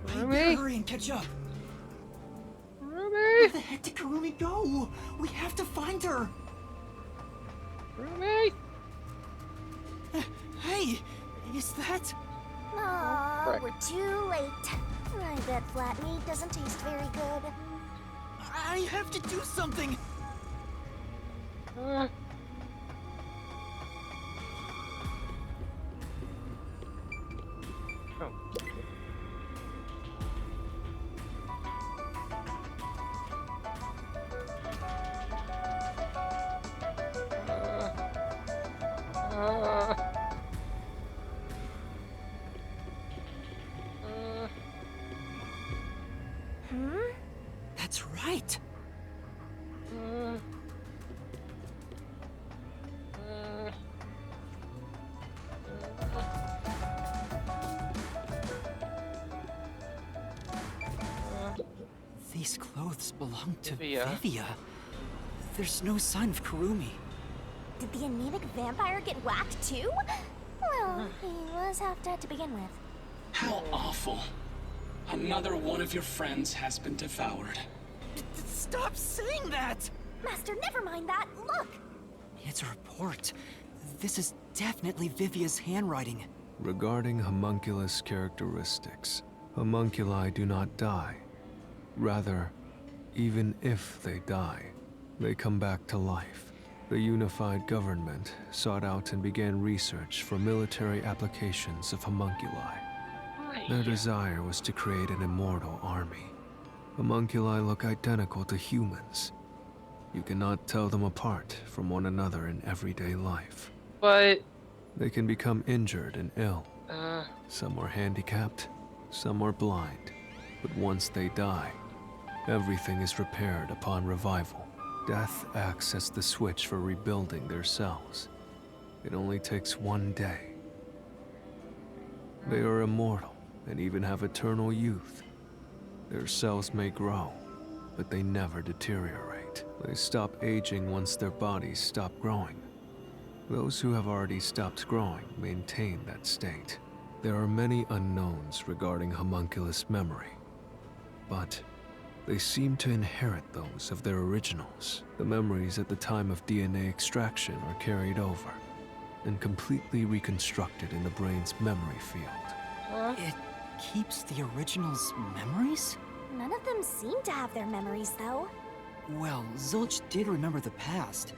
I better Kurumi? hurry and catch up. Where Kurumi? the heck did Kurumi go? We have to find her. Kurumi? Hey, is that? Aw, Correct. we're too late. I bet flat meat doesn't taste very good. I have to do something. Uh. Oh. Hmm? That's right. These clothes belong to Vivia. Vivia. There's no sign of Kurumi. Did the anemic vampire get whacked too? Well, he was half dead to begin with. How awful. Another one of your friends has been devoured. Stop saying that! Master, never mind that. Look! It's a report. This is definitely Vivia's handwriting. Regarding homunculus characteristics, homunculi do not die. Rather, even if they die, they come back to life. The unified government sought out and began research for military applications of homunculi. Their desire was to create an immortal army. Homunculi look identical to humans. You cannot tell them apart from one another in everyday life. But, They can become injured and ill. uh, Some are handicapped, some are blind. But once they die, everything is repaired upon revival. Death acts as the switch for rebuilding their cells. It only takes one day. They are immortal and even have eternal youth. Their cells may grow, but they never deteriorate. They stop aging once their bodies stop growing. Those who have already stopped growing maintain that state. There are many unknowns regarding homunculus memory, but they seem to inherit those of their originals. The memories at the time of DNA extraction are carried over and completely reconstructed in the brain's memory field. It keeps the original's memories? None of them seem to have their memories, though. Well, Zilch did remember the past.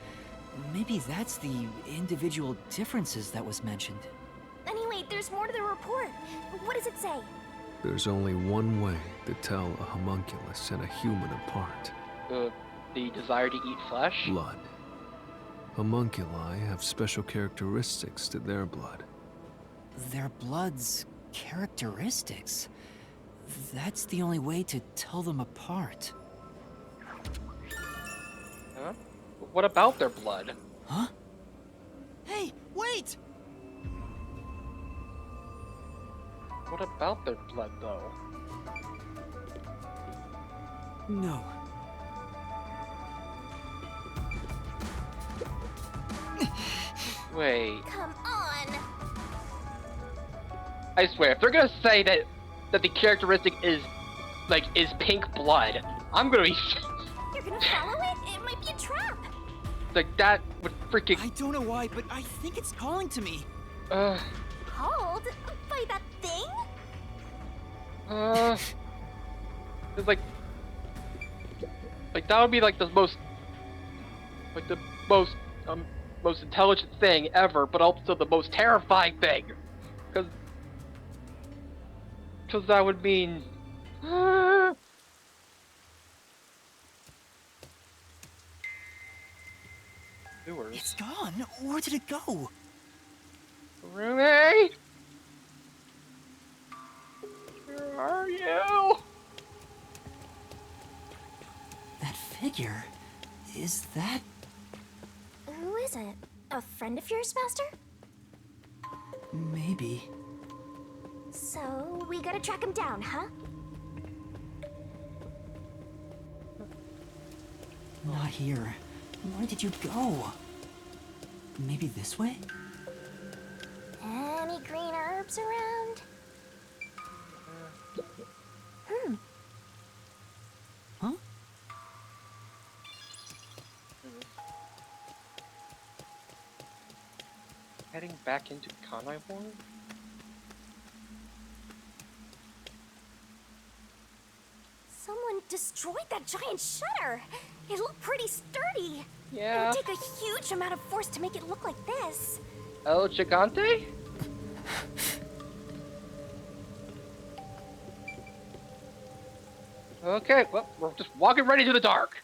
Maybe that's the individual differences that was mentioned. Anyway, there's more to the report. What does it say? There's only one way to tell a homunculus and a human apart. the desire to eat flesh? Blood. Homunculi have special characteristics to their blood. Their blood's characteristics. That's the only way to tell them apart. Huh? What about their blood? Huh? Hey, wait! What about their blood, though? No. Wait, Come on! I swear, if they're gonna say that the characteristic is pink blood, I'm gonna be You're gonna follow it? It might be a trap! like that would freaking. I don't know why, but I think it's calling to me. Called? By that thing? It's like that would be like the most most intelligent thing ever, but also the most terrifying thing, because that would mean sewers. It's gone. Where did it go? Rumi, where are you? That figure, is that... Who is it? A friend of yours, Master? maybe. So, we gotta track him down, huh? Not here. Where did you go? Maybe this way? Any green herbs around? Huh? Heading back into Kanai Ward? Someone destroyed that giant shutter! It looked pretty sturdy! Yeah. It would take a huge amount of force to make it look like this. El Gigante? Okay, well, we're just walking right into the dark.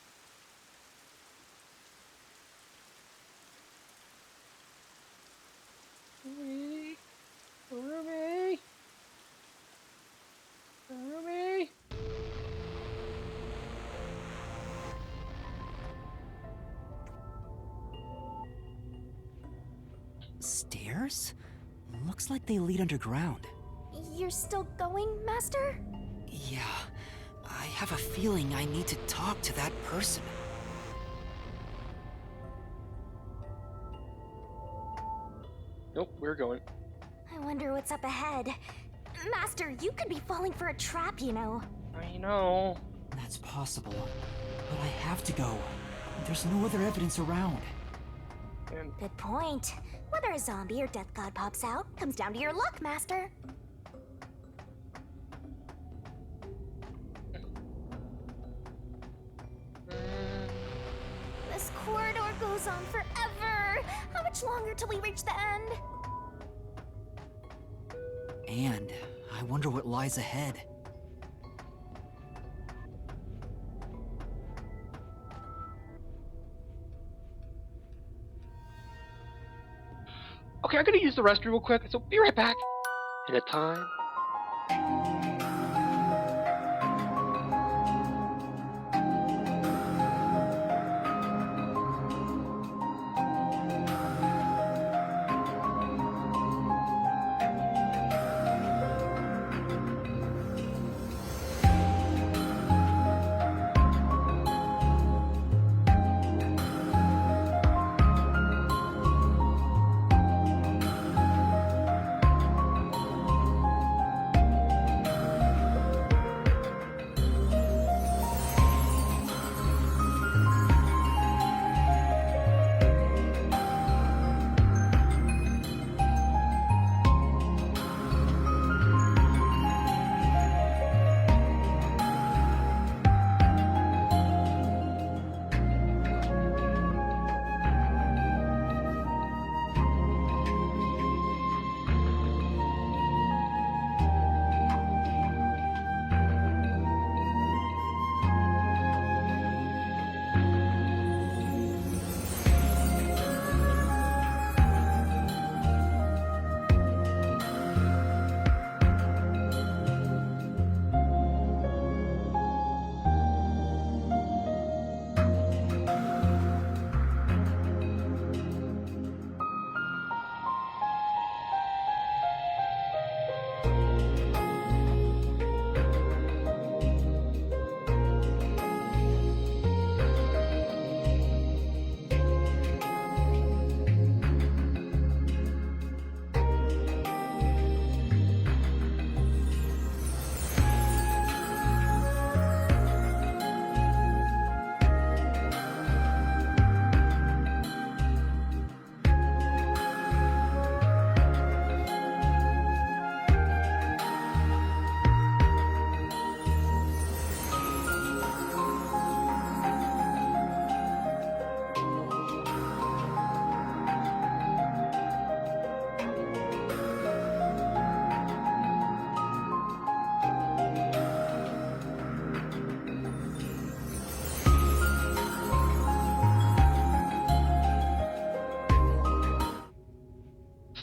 Rumi? Rumi? Rumi? Stairs? Looks like they lead underground. You're still going, Master? Yeah, I have a feeling I need to talk to that person. Nope, we're going. I wonder what's up ahead. Master, you could be falling for a trap, you know. I know. That's possible, but I have to go. There's no other evidence around. And Good point. Whether a zombie or death god pops out comes down to your luck, Master. This corridor goes on forever. How much longer till we reach the end? And I wonder what lies ahead. okay, I'm gonna use the restroom real quick, so be right back. In a time.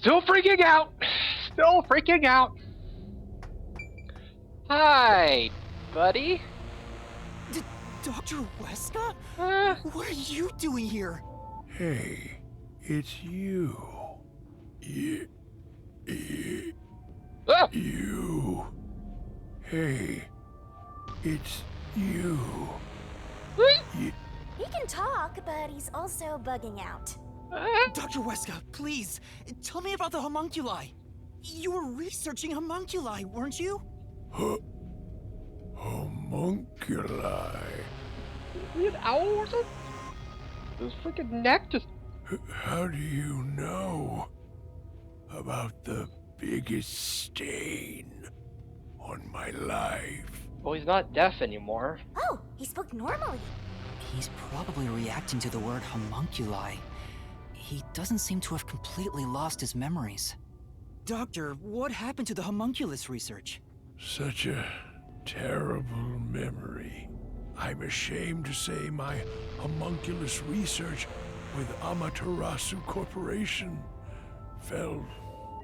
Still freaking out. Still freaking out. Hi, buddy. Dr. Weska? Uh, What are you doing here? Hey, it's you. ah! You. Hey, it's you. He can talk, but he's also bugging out. Dr. Weska, please, tell me about the homunculi. You were researching homunculi, weren't you? Homunculi. An owl or something? His freaking neck just. How do you know about the biggest stain on my life? Well, he's not deaf anymore. Oh, he spoke normally. He's probably reacting to the word homunculi. He doesn't seem to have completely lost his memories. Doctor, what happened to the homunculus research? Such a terrible memory. I'm ashamed to say my homunculus research with Amaterasu Corporation fell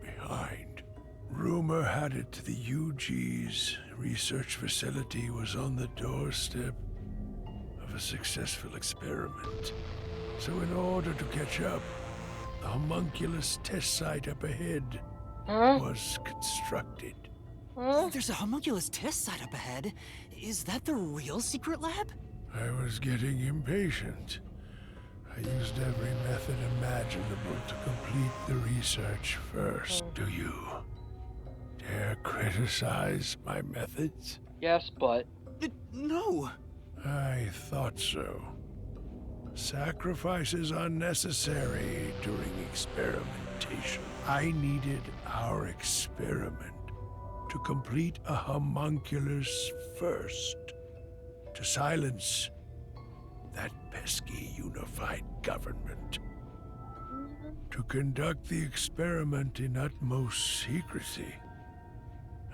behind. Rumor had it the UG's research facility was on the doorstep of a successful experiment. So in order to catch up, the homunculus test site up ahead was constructed. There's a homunculus test site up ahead. Is that the real secret lab? I was getting impatient. I used every method imaginable to complete the research first. Do you dare criticize my methods? Yes, but. No. I thought so. Sacrifices are necessary during experimentation. I needed our experiment to complete a homunculus first, to silence that pesky unified government, to conduct the experiment in utmost secrecy.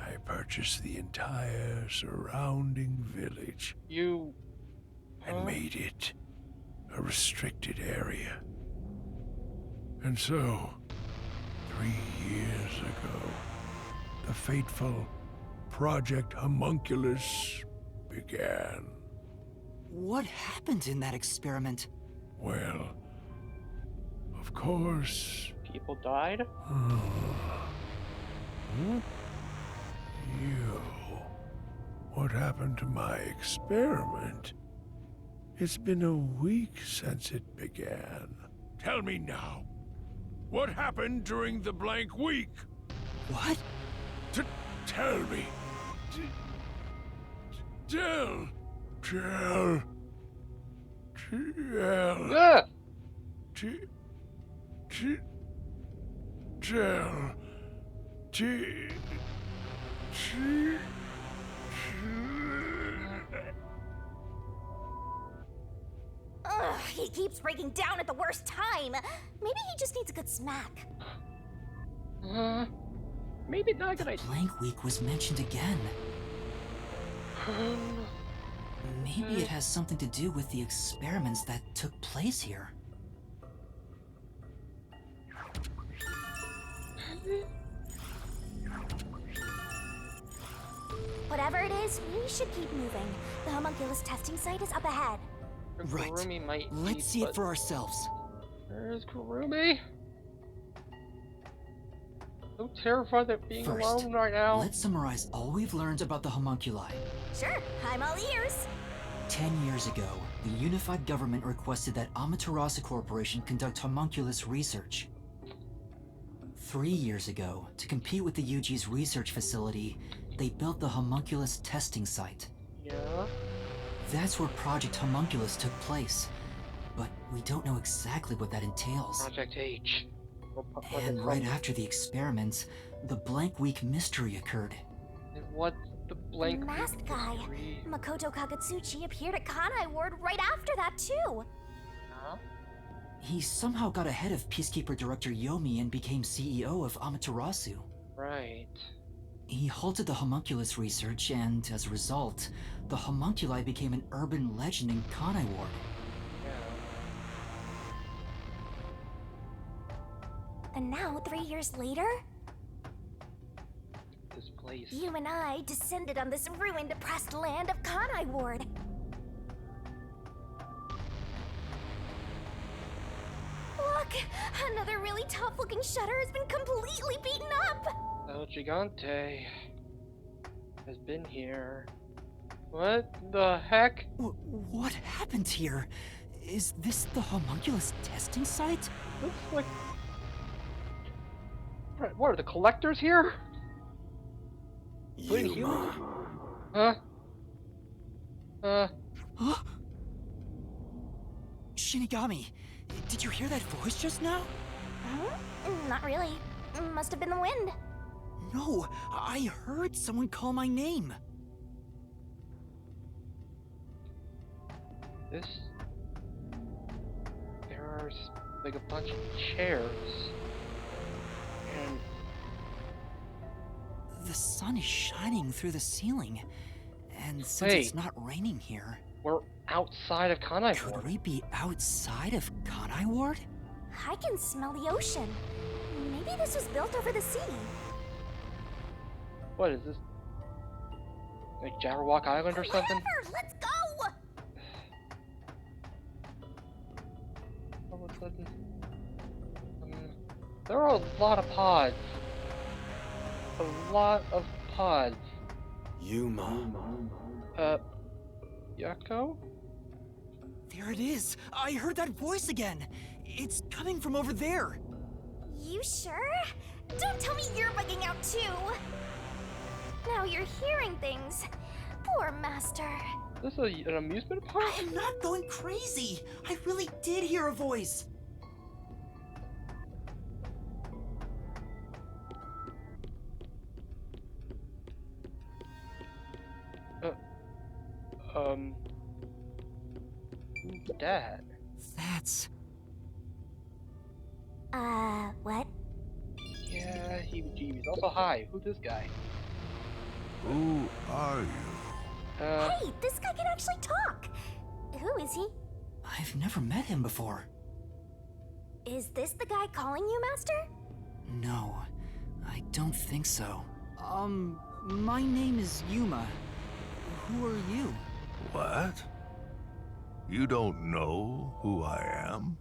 I purchased the entire surrounding village and made it a restricted area. And so, 3 years ago, the fateful Project Homunculus began. What happened in that experiment? Well, of course, People died? you. What happened to my experiment? It's been a week since it began. Tell me now, what happened during the blank week? What? Tell me. Tell. Ah! Ugh, he keeps breaking down at the worst time. Maybe he just needs a good smack. Maybe not a good idea. Blank Week was mentioned again. Maybe it has something to do with the experiments that took place here. Whatever it is, we should keep moving. The homunculus testing site is up ahead. Right. Kurumi might Let's see it for ourselves. Where's Kurumi? So terrified of being First, alone right now. let's summarize all we've learned about the homunculi. Sure, I'm all ears. 10 years ago, the unified government requested that Amaterasu Corporation conduct homunculus research. 3 years ago, to compete with the UG's research facility, they built the homunculus testing site. Yeah. That's where Project Homunculus took place, but we don't know exactly what that entails. Project H. And right after the experiments, the Blank Week mystery occurred. And what's the blank Masked guy. mystery? Makoto Kagetsuchi appeared at Kanai Ward right after that, too. Huh? He somehow got ahead of Peacekeeper Director Yomi and became CEO of Amaterasu. Right. He halted the homunculus research, and as a result, the homunculi became an urban legend in Kanai Ward. Yeah. And now, 3 years later, This place. you and I descended on this ruined, oppressed land of Kanai Ward. Look! Another really tough-looking shutter has been completely beaten up! El Gigante has been here. What the heck? What happened here? Is this the homunculus testing site? Looks like. What are the collectors here? Putting humans? Huh? Huh? Shinigami, did you hear that voice just now? Huh? Not really. Must have been the wind. No, I heard someone call my name. This. There are like a bunch of chairs. And The sun is shining through the ceiling. And since Hey. it's not raining here, we're outside of Kanai could Ward. we be outside of Kanai Ward? I can smell the ocean. Maybe this was built over the sea. What is this? Like Jabberwock Island or something? Whatever, let's go! All of a sudden. There are a lot of pods. A lot of pods. Yuma. Yako? There it is! I heard that voice again! It's coming from over there! You sure? Don't tell me you're bugging out too! Now you're hearing things. Poor Master. This is an amusement park? I am not going crazy! I really did hear a voice! Who's that? That's... What? Yeah, heebie-jeebies. Also, hi, who's this guy? Who are you? Hey, this guy can actually talk! Who is he? I've never met him before. Is this the guy calling you, Master? No, I don't think so. My name is Yuma. Who are you? What? You don't know who I am?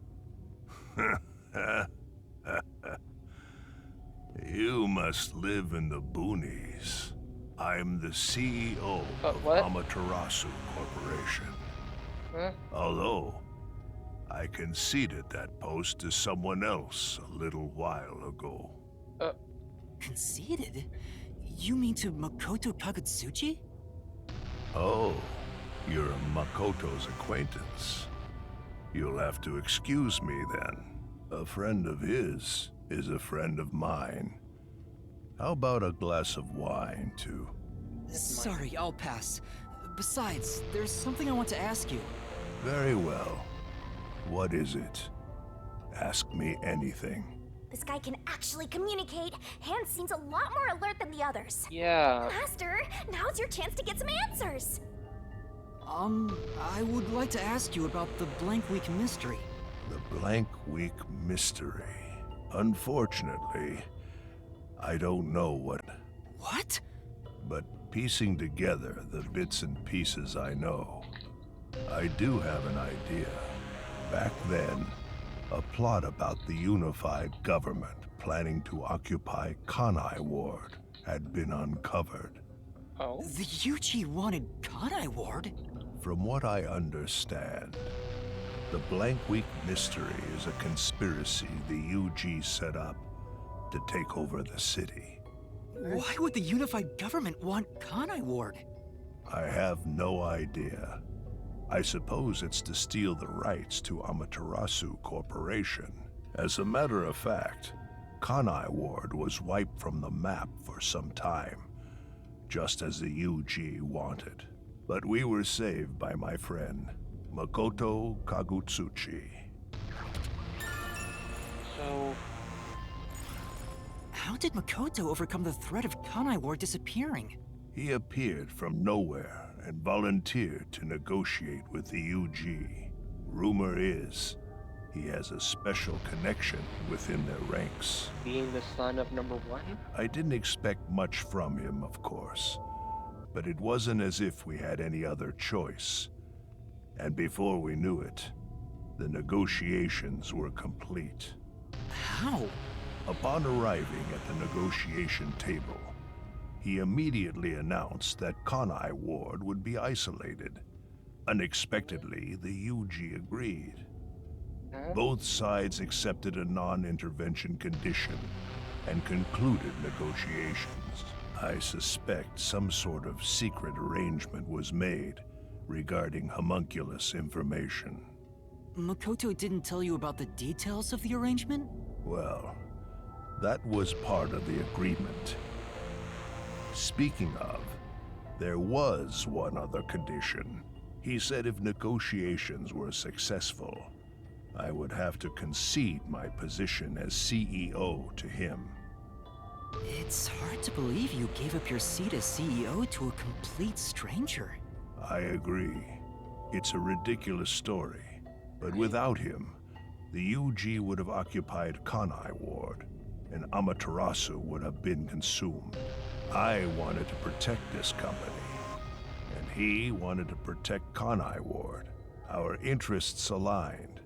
You must live in the boonies. I'm the CEO of what? Amaterasu Corporation. Huh? Although, I conceded that post to someone else a little while ago. Conceded? You mean to Makoto Kagutsuchi? Oh, you're Makoto's acquaintance. You'll have to excuse me then. A friend of his is a friend of mine. How about a glass of wine, too? Sorry, I'll pass. Besides, there's something I want to ask you. Very well. What is it? Ask me anything. This guy can actually communicate, and seems a lot more alert than the others. Yeah. Master, now's your chance to get some answers! I would like to ask you about the Blank Week mystery. The Blank Week mystery. Unfortunately, I don't know what... What? But piecing together the bits and pieces I know, I do have an idea. Back then, a plot about the unified government planning to occupy Kanai Ward had been uncovered. Oh? The UG wanted Kanai Ward? From what I understand, the Blank Week mystery is a conspiracy the UG set up to take over the city. Why would the unified government want Kanai Ward? I have no idea. I suppose it's to steal the rights to Amaterasu Corporation. As a matter of fact, Kanai Ward was wiped from the map for some time, just as the UG wanted. But we were saved by my friend, Makoto Kagutsuchi. So, How did Makoto overcome the threat of Kanai Ward disappearing? He appeared from nowhere and volunteered to negotiate with the UG. Rumor is, He has a special connection within their ranks. Being the son of number one? I didn't expect much from him, of course, but it wasn't as if we had any other choice. And before we knew it, the negotiations were complete. How? Upon arriving at the negotiation table, he immediately announced that Kanai Ward would be isolated. Unexpectedly, the UG agreed. Huh? Both sides accepted a non-intervention condition and concluded negotiations. I suspect some sort of secret arrangement was made regarding homunculus information. Makoto didn't tell you about the details of the arrangement? Well, that was part of the agreement. Speaking of, there was one other condition. He said if negotiations were successful, I would have to concede my position as CEO to him. It's hard to believe you gave up your seat as CEO to a complete stranger. I agree. It's a ridiculous story, but without him, the UG would have occupied Kanai Ward, and Amaterasu would have been consumed. I wanted to protect this company, and he wanted to protect Kanai Ward. Our interests aligned,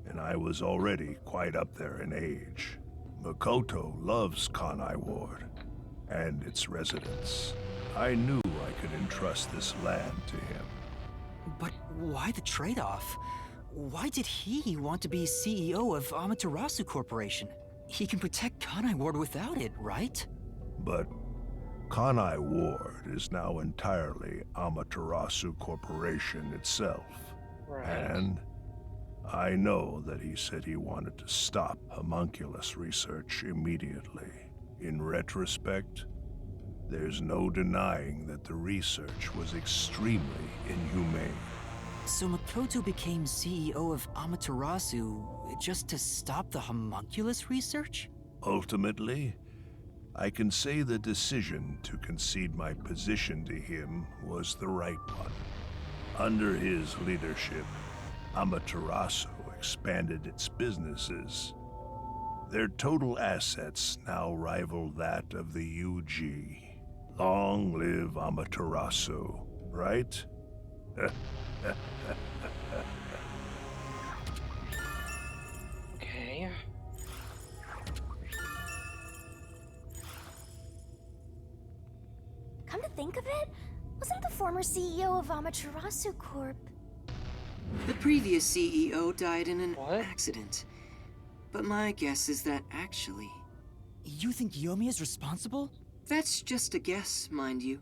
and I was already quite up there in age. Makoto loves Kanai Ward and its residents. I knew I could entrust this land to him. But why the trade-off? Why did he want to be CEO of Amaterasu Corporation? He can protect Kanai Ward without it, right? But Kanai Ward is now entirely Amaterasu Corporation itself. Right. And I know that he said he wanted to stop homunculus research immediately. In retrospect, there's no denying that the research was extremely inhumane. So Makoto became CEO of Amaterasu just to stop the homunculus research? Ultimately, I can say the decision to concede my position to him was the right one. Under his leadership, Amaterasu expanded its businesses. Their total assets now rival that of the UG. Long live Amaterasu, right? Okay. Come to think of it, wasn't the former CEO of Amaterasu Corp? The previous CEO died in an What? accident. But my guess is that actually... You think Yomi is responsible? That's just a guess, mind you.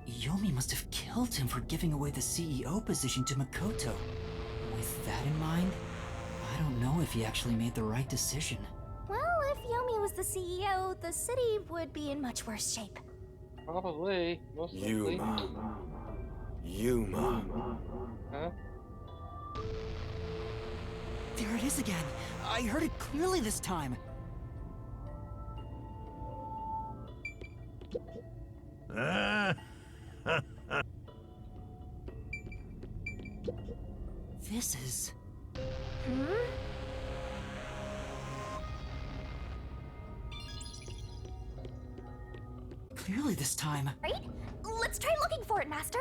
Yomi must have killed him for giving away the CEO position to Makoto. With that in mind, I don't know if he actually made the right decision. Well, if Yomi was the CEO, the city would be in much worse shape. Probably. Most likely. Yuma. Huh? There it is again! I heard it clearly this time! This is... Clearly this time. Right? Let's try looking for it, Master.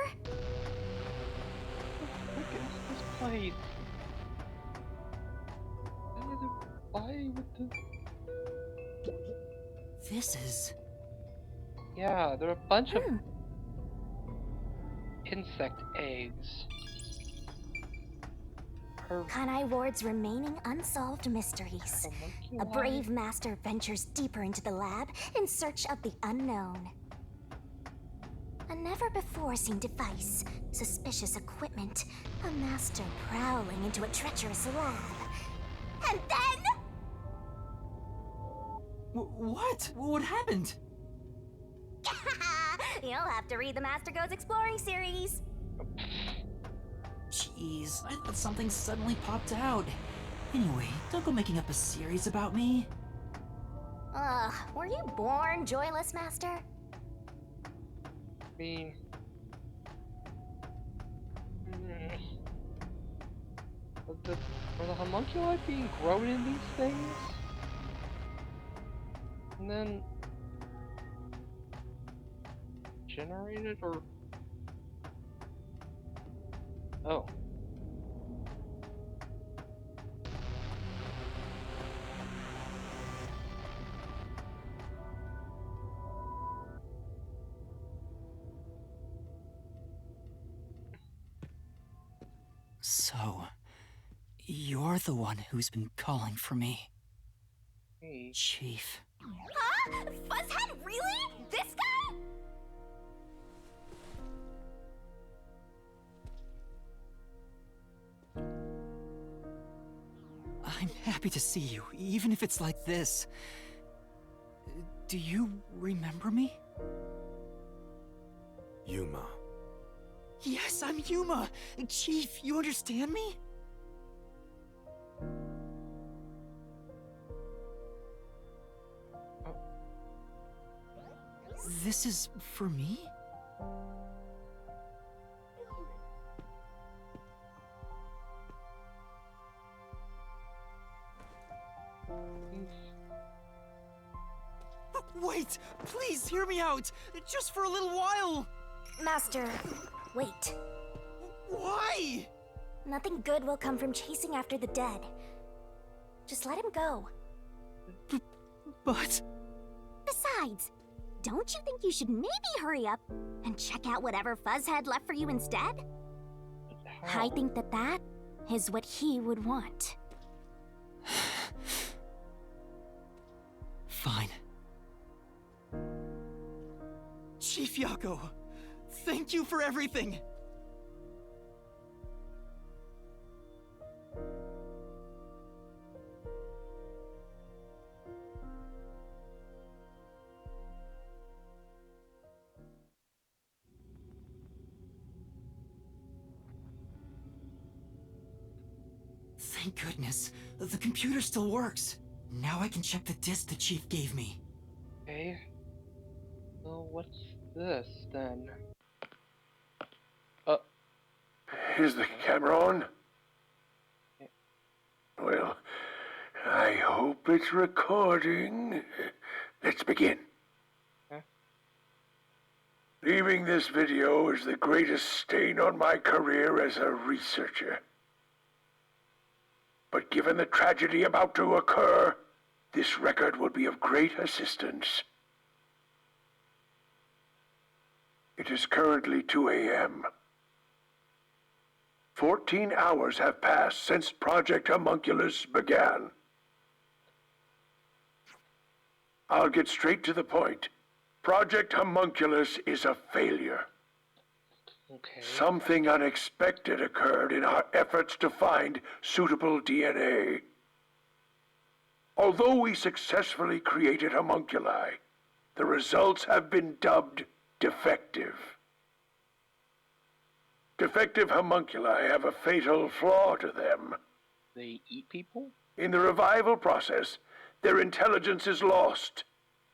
Look at this place. Why would the... This is... Yeah, there are a bunch of insect eggs. Kanai Ward's remaining unsolved mysteries. A brave master ventures deeper into the lab in search of the unknown. A never-before-seen device, suspicious equipment, a master prowling into a treacherous lab. And then... What? What happened? You'll have to read the Master Goes Exploring series. Jeez, I thought something suddenly popped out. Anyway, don't go making up a series about me. Ugh, were you born joyless, Master? I mean... Are the homunculi being grown in these things? And then generated, or oh. So, you're the one who's been calling for me. Hey. Chief. Huh? Fuzzhead, really? This guy? I'm happy to see you, even if it's like this. Do you remember me? Yuma. Yes, I'm Yuma! Chief, you understand me? This is for me? Wait! Please hear me out! Just for a little while! Master, wait. Why? Nothing good will come from chasing after the dead. Just let him go. But... Besides, don't you think you should maybe hurry up and check out whatever Fuzzhead left for you instead? I think that is what he would want. Fine. Chief Yako, thank you for everything! Thank goodness. The computer still works. Now I can check the disk the Chief gave me. Okay. So what's this then? Is the camera on? Well, I hope it's recording. Let's begin. Huh? Leaving this video is the greatest stain on my career as a researcher. But given the tragedy about to occur, this record will be of great assistance. It is currently 2 a.m. 14 hours have passed since Project Homunculus began. I'll get straight to the point. Project Homunculus is a failure. Okay. Something unexpected occurred in our efforts to find suitable DNA. Although we successfully created homunculi, the results have been dubbed defective. Defective homunculi have a fatal flaw to them. They eat people? In the revival process, their intelligence is lost.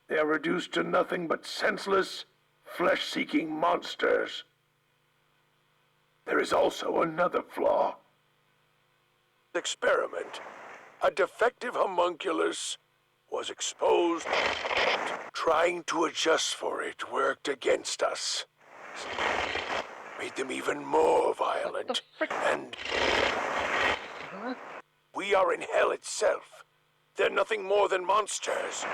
They are reduced to nothing but senseless, flesh-seeking monsters. There is also another flaw. Experiment. A defective homunculus was exposed. Trying to adjust for it worked against us. Made them even more violent. And we are in hell itself. They're nothing more than monsters.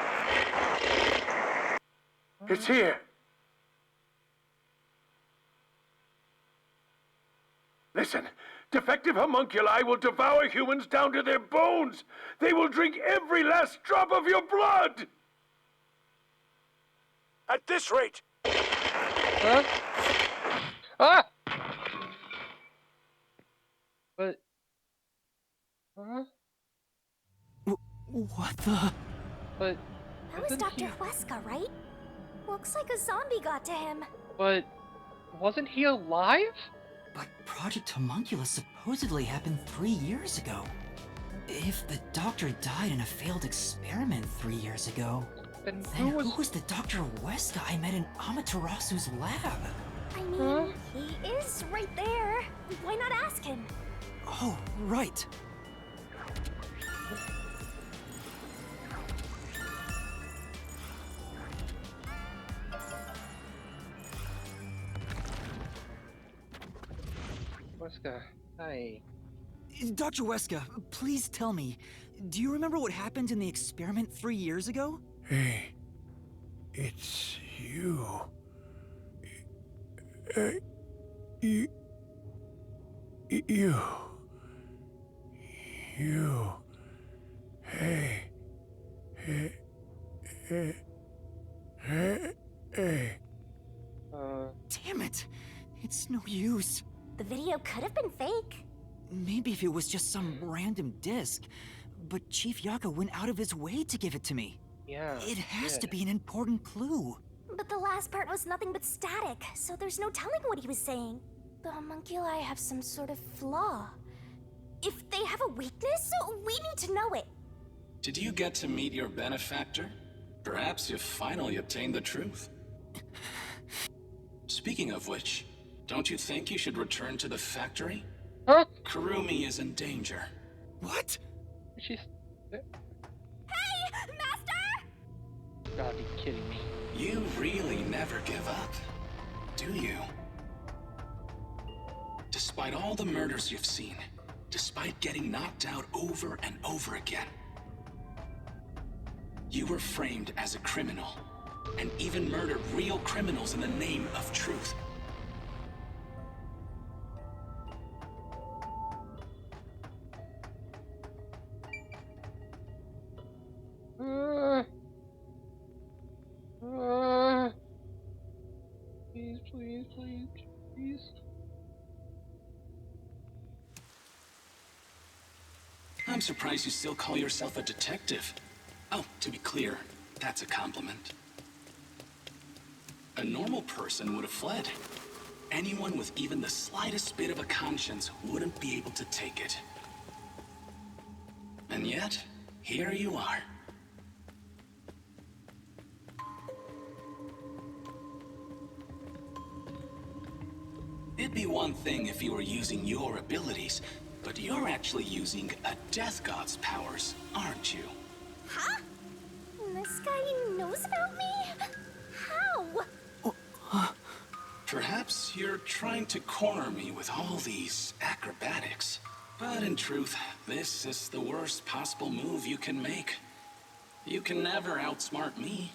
It's here. Listen, defective homunculi will devour humans down to their bones. They will drink every last drop of your blood. At this rate. Huh? Ah! But... Huh? What the... But... That was Dr. Huesca, right? Looks like a zombie got to him. But... wasn't he alive? But Project Homunculus supposedly happened 3 years ago. If the doctor died in a failed experiment 3 years ago, then who was the Dr. Huesca I met in Amaterasu's lab? I mean, he is right there. Why not ask him? Oh, right. Wesker, hi. Dr. Weska, please tell me, do you remember what happened in the experiment 3 years ago? Hey, it's you. You. You. Hey. Hey. Damn it! It's no use. The video could have been fake. Maybe if it was just some random disc, but Chief Yaka went out of his way to give it to me. Yeah. It has to be an important clue. But the last part was nothing but static, so there's no telling what he was saying. The homunculi have some sort of flaw. If they have a weakness, we need to know it. Did you get to meet your benefactor? Perhaps you've finally obtained the truth. Speaking of which, don't you think you should return to the factory? Huh? Kurumi is in danger. What? She's. Hey, Master! You gotta be kidding me. You really never give up, do you? Despite all the murders you've seen, despite getting knocked out over and over again, you were framed as a criminal, and even murdered real criminals in the name of truth. Please. I'm surprised you still call yourself a detective. Oh, to be clear, that's a compliment. A normal person would have fled. Anyone with even the slightest bit of a conscience wouldn't be able to take it. And yet, here you are. It'd be one thing if you were using your abilities, but you're actually using a Death God's powers, aren't you? Huh? This guy knows about me? How? Perhaps you're trying to corner me with all these acrobatics. But in truth, this is the worst possible move you can make. You can never outsmart me.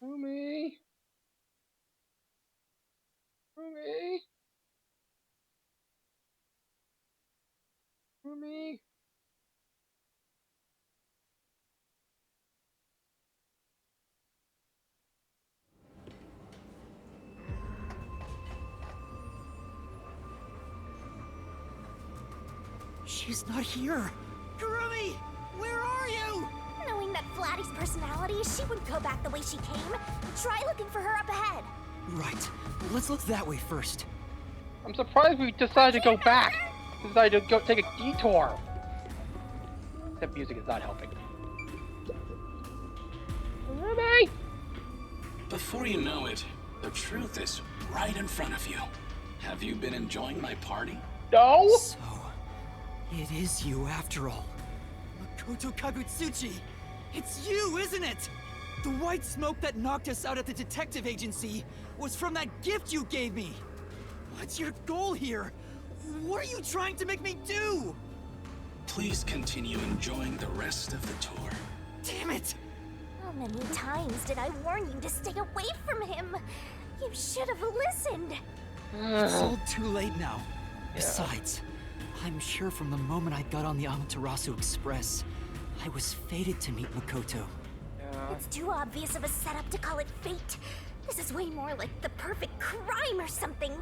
Rumi. Rumi. Rumi. She's not here. Kurumi, where are you? Knowing that Flatty's personality, she wouldn't go back the way she came. Try looking for her up ahead. Right. Let's look that way first. I'm surprised we decided to go back. Decided to go take a detour. That music is not helping. Rumi! Before you know it, the truth is right in front of you. Have you been enjoying my party? No! So, it is you after all. Makoto Kagutsuchi! It's you, isn't it? The white smoke that knocked us out at the detective agency was from that gift you gave me! What's your goal here? What are you trying to make me do? Please continue enjoying the rest of the tour. Damn it! How many times did I warn you to stay away from him? You should have listened. It's all too late now. Besides, I'm sure from the moment I got on the Amaterasu Express, I was fated to meet Makoto. It's too obvious of a setup to call it fate. This is way more like the perfect crime or something.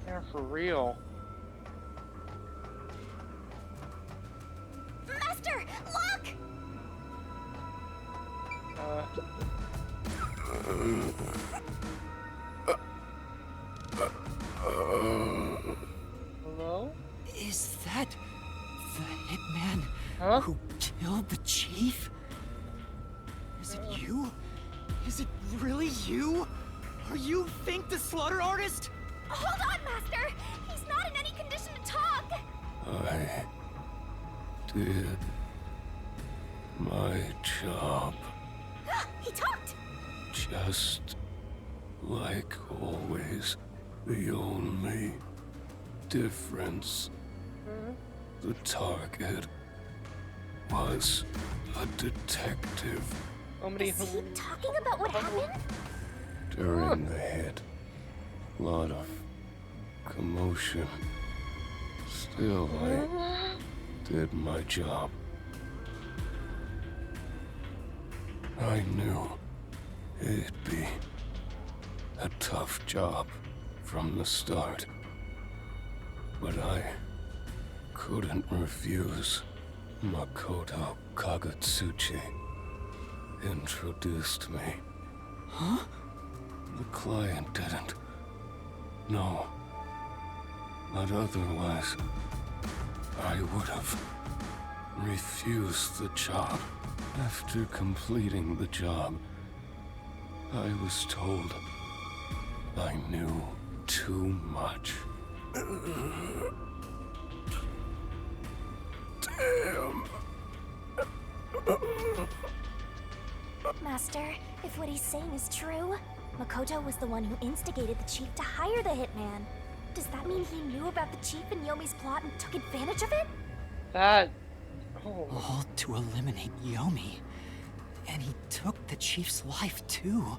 Yeah, for real. Master, look! Hello? Is that Huh? Who killed the chief? Is it you? Is it really you? Are you Fink the Slaughter Artist? Hold on, Master! He's not in any condition to talk! I did my job. He talked! Just like always, the only difference, the target was a detective. Is he talking about what happened? During the hit, lot of commotion. Still, I did my job. I knew it'd be a tough job from the start, but I couldn't refuse. Makoto Kagutsuchi introduced me. Huh? The client didn't. No. But otherwise, I would have refused the job. After completing the job, I was told I knew too much. Damn. Master, if what he's saying is true, Makoto was the one who instigated the chief to hire the hitman. Does that mean he knew about the chief and Yomi's plot and took advantage of it? That... Oh. All to eliminate Yomi. And he took the chief's life too.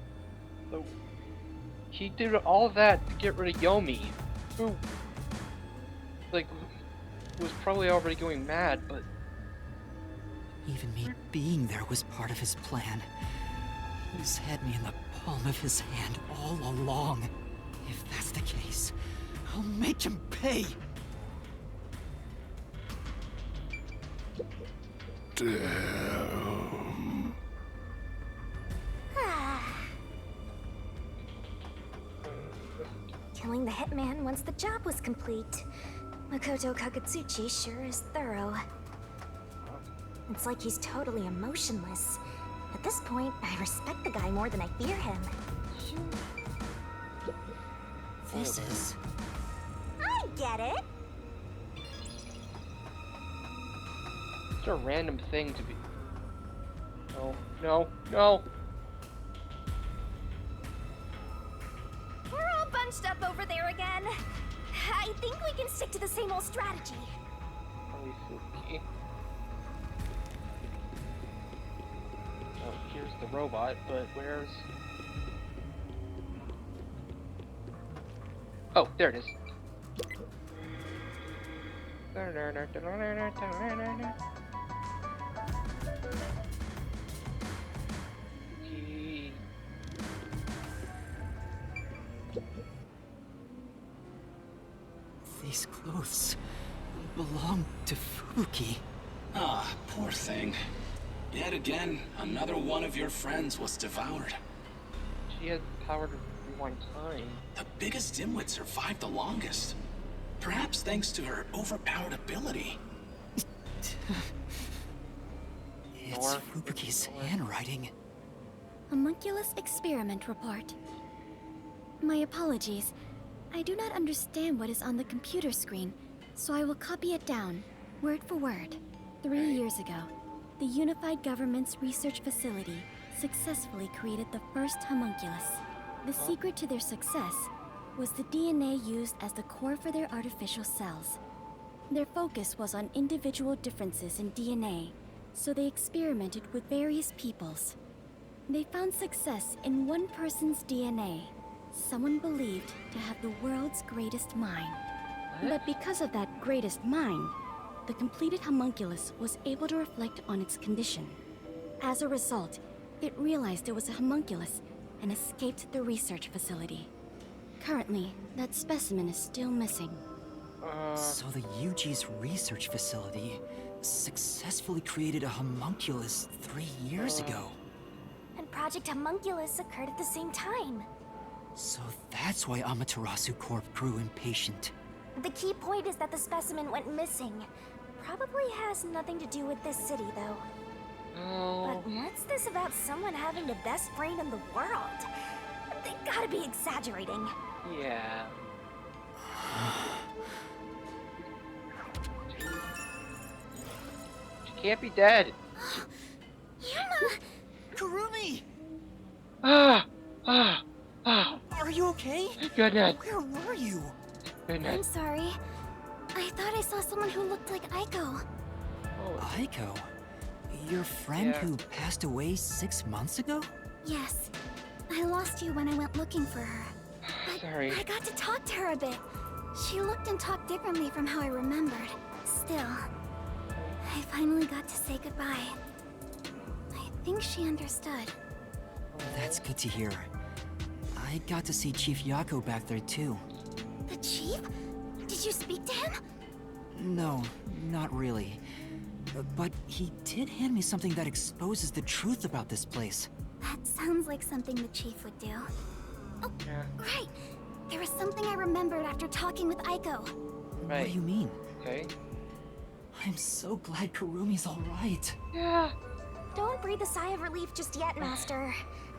So he did all that to get rid of Yomi, who, like, was probably already going mad, but... Even me being there was part of his plan. He's had me in the palm of his hand all along. If that's the case, I'll make him pay! Damn. Killing the hitman once the job was complete. Makoto Kagutsuchi sure is thorough. It's like he's totally emotionless. At this point, I respect the guy more than I fear him. this is... I get it! It's a random thing to be... No, no, no! We're all bunched up over there again. I think we can stick to the same old strategy. Probably Fuki. Oh, here's the robot, but where's... Oh, there it is. Fuki. These clothes belong to Fubuki. Ah, poor thing. Yet again, another one of your friends was devoured. She has the power to rewind time. The biggest dimwit survived the longest. Perhaps thanks to her overpowered ability. It's Fubuki's handwriting. Homunculus experiment report. My apologies. I do not understand what is on the computer screen, so I will copy it down, word for word. 3 years ago, the Unified Government's research facility successfully created the first homunculus. The secret to their success was the DNA used as the core for their artificial cells. Their focus was on individual differences in DNA, so they experimented with various peoples. They found success in one person's DNA, someone believed to have the world's greatest mind. But because of that greatest mind, the completed homunculus was able to reflect on its condition. As a result, it realized it was a homunculus and escaped the research facility. Currently, that specimen is still missing. So the UG's research facility successfully created a homunculus 3 years ago. And Project Homunculus occurred at the same time. So that's why Amaterasu Corp grew impatient. The key point is that the specimen went missing. probably has nothing to do with this city, though. Oh. But what's this about someone having the best brain in the world? They gotta be exaggerating. Yeah. She can't be dead. Yuma! Kurumi! Ah! Are you okay? Goodness. Where were you? I'm Goodness. sorry. I thought I saw someone who looked like Aiko. Oh, Aiko? Your friend Yeah. who passed away 6 months ago? Yes. I lost you when I went looking for her. But sorry. I got to talk to her a bit. She looked and talked differently from how I remembered. Still, I finally got to say goodbye. I think she understood. That's good to hear. I got to see Chief Yako back there too. The chief? Did you speak to him? No, not really. But he did hand me something that exposes the truth about this place. That sounds like something the chief would do. Oh, Yeah. right. There was something I remembered after talking with Aiko. What Right. do you mean? Okay. I'm so glad Kurumi's alright. Yeah. Don't breathe a sigh of relief just yet, Master.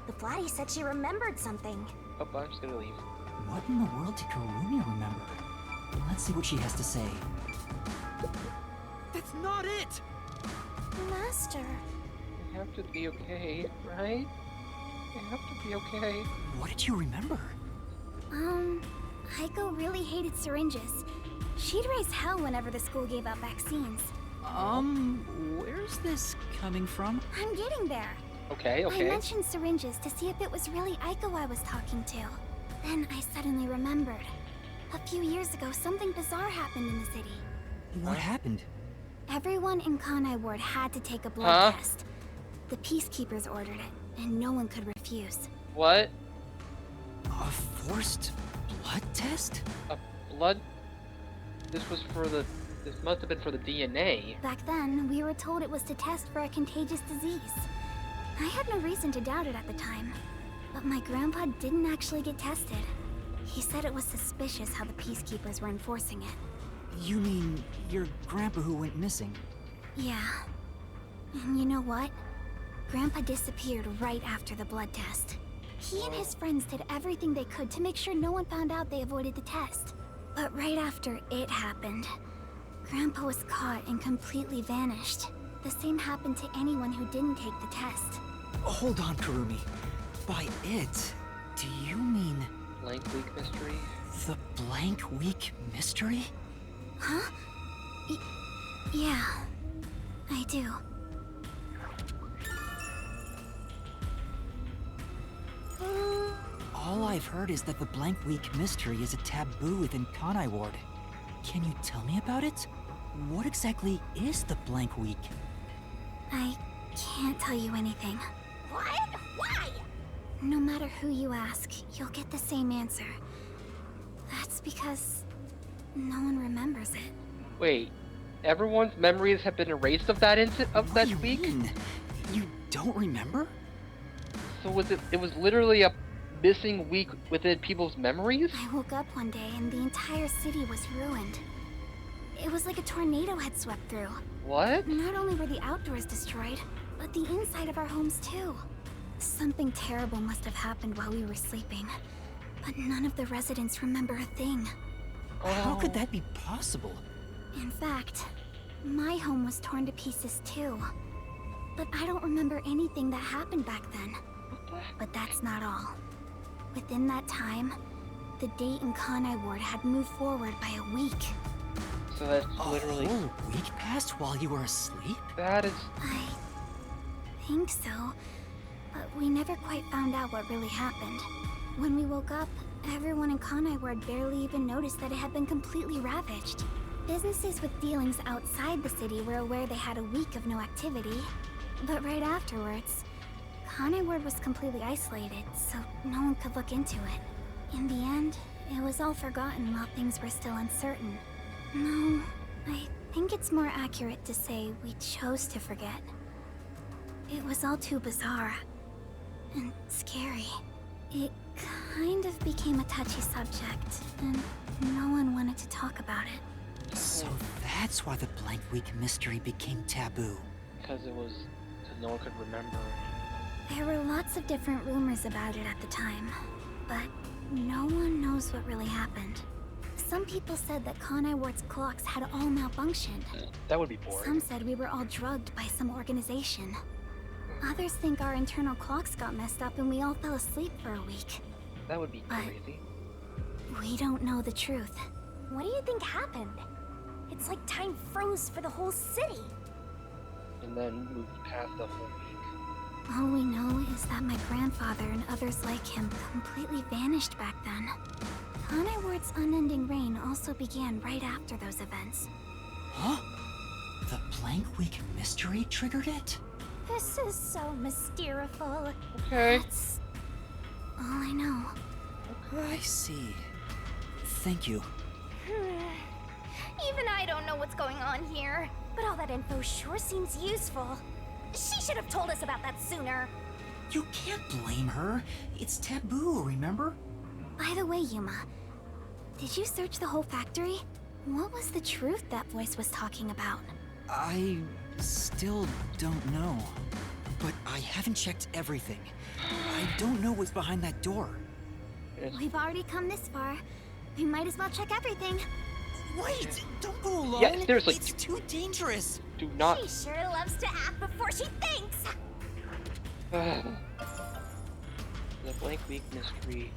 The Flatty said she remembered something. Oh, I'm just gonna leave. What in the world did Kurumi remember? Let's see what she has to say. That's not it! Master. You have to be okay, right? You have to be okay. What did you remember? Aiko really hated syringes. She'd raise hell whenever the school gave out vaccines. Where's this coming from? I'm getting there. Okay, I okay. mentioned syringes to see if it was really Aiko I was talking to. Then I suddenly remembered. A few years ago, something bizarre happened in the city. What happened? Everyone in Kanai Ward had to take a blood Huh? test. The Peacekeepers ordered it, and no one could refuse. What? A forced blood test? A blood? This was for the. This must have been for the DNA. Back then, we were told it was to test for a contagious disease. I had no reason to doubt it at the time. But my grandpa didn't actually get tested. He said it was suspicious how the Peacekeepers were enforcing it. You mean your grandpa who went missing? Yeah. And you know what? Grandpa disappeared right after the blood test. He and his friends did everything they could to make sure no one found out they avoided the test. But right after it happened, Grandpa was caught and completely vanished. The same happened to anyone who didn't take the test. Hold on, Kurumi. By it, do you mean Blank Week Mystery? the Blank Week Mystery? Huh? Yeah, I do. All I've heard is that the Blank Week Mystery is a taboo within Kanai Ward. Can you tell me about it? What exactly is the Blank Week? I can't tell you anything. What? Why? No matter who you ask, you'll get the same answer. That's because no one remembers it. Wait, everyone's memories have been erased of that What that do you week? mean? You don't remember? So was it? It was literally a missing week within people's memories? I woke up one day and the entire city was ruined. It was like a tornado had swept through. What? Not only were the outdoors destroyed, but the inside of our homes too. Something terrible must have happened while we were sleeping. But none of the residents remember a thing. How could that be possible? In fact, my home was torn to pieces too. But I don't remember anything that happened back then. But that's not all. Within that time, the date in Kanai Ward had moved forward by a week. So that's literally. A whole week passed while you were asleep? That is. I think so, but we never quite found out what really happened. When we woke up, everyone in Kanai Ward barely even noticed that it had been completely ravaged. Businesses with dealings outside the city were aware they had a week of no activity, but right afterwards, Kanai Ward was completely isolated, so no one could look into it. In the end, it was all forgotten while things were still uncertain. No, I think it's more accurate to say we chose to forget. It was all too bizarre and scary. It kind of became a touchy subject, and no one wanted to talk about it. So that's why the Blank Week mystery became taboo. Because no one could remember. There were lots of different rumors about it at the time, but no one knows what really happened. Some people said that Conai Ward's clocks had all malfunctioned. That would be boring. Some said we were all drugged by some organization. Others think our internal clocks got messed up and we all fell asleep for a week. That would be But crazy. we don't know the truth. What do you think happened? It's like time froze for the whole city. And then moved past the whole week. All we know is that my grandfather and others like him completely vanished back then. Conai Ward's unending reign also began right after those events. Huh? The Blank Week mystery triggered it? This is so mysteriful. Okay. That's all I know. I see. Thank you. Even I don't know what's going on here. But all that info sure seems useful. She should have told us about that sooner. You can't blame her. It's taboo, remember? By the way, Yuma, did you search the whole factory? What was the truth that voice was talking about? I still don't know. But I haven't checked everything. I don't know what's behind that door. We've already come this far. We might as well check everything. Wait! Don't go alone! Yeah, seriously. It's too dangerous! Do not. She sure loves to act before she thinks. The Blank Week mystery.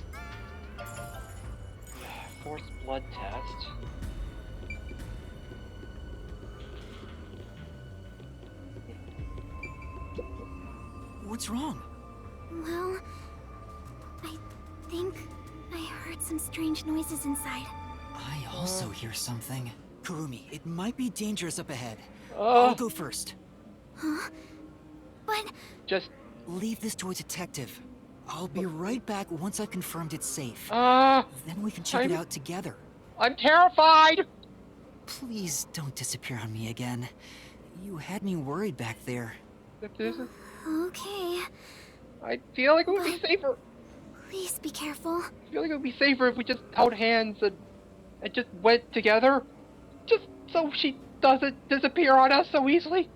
Forced blood test. What's wrong? Well, I think I heard some strange noises inside. I also hear something. Kurumi, it might be dangerous up ahead. Oh. I'll go first. Huh? But... Just... Leave this to a detective. I'll be right back once I've confirmed it's safe. Then we can check it out together. I'm terrified! Please don't disappear on me again. You had me worried back there. Okay. I feel like it would be safer. Please be careful. I feel like it would be safer if we just held hands and just went together. Just so she doesn't disappear on us so easily.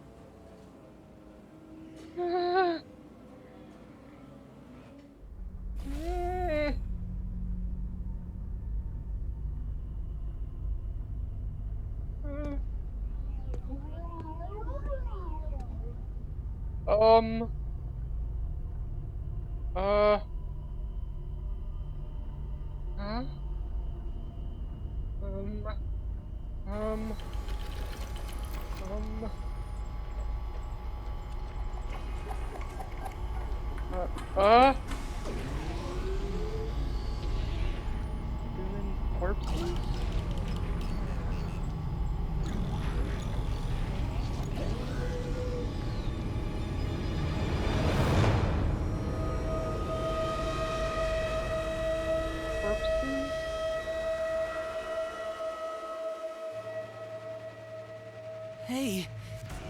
Human corpses? Corpses? Hey,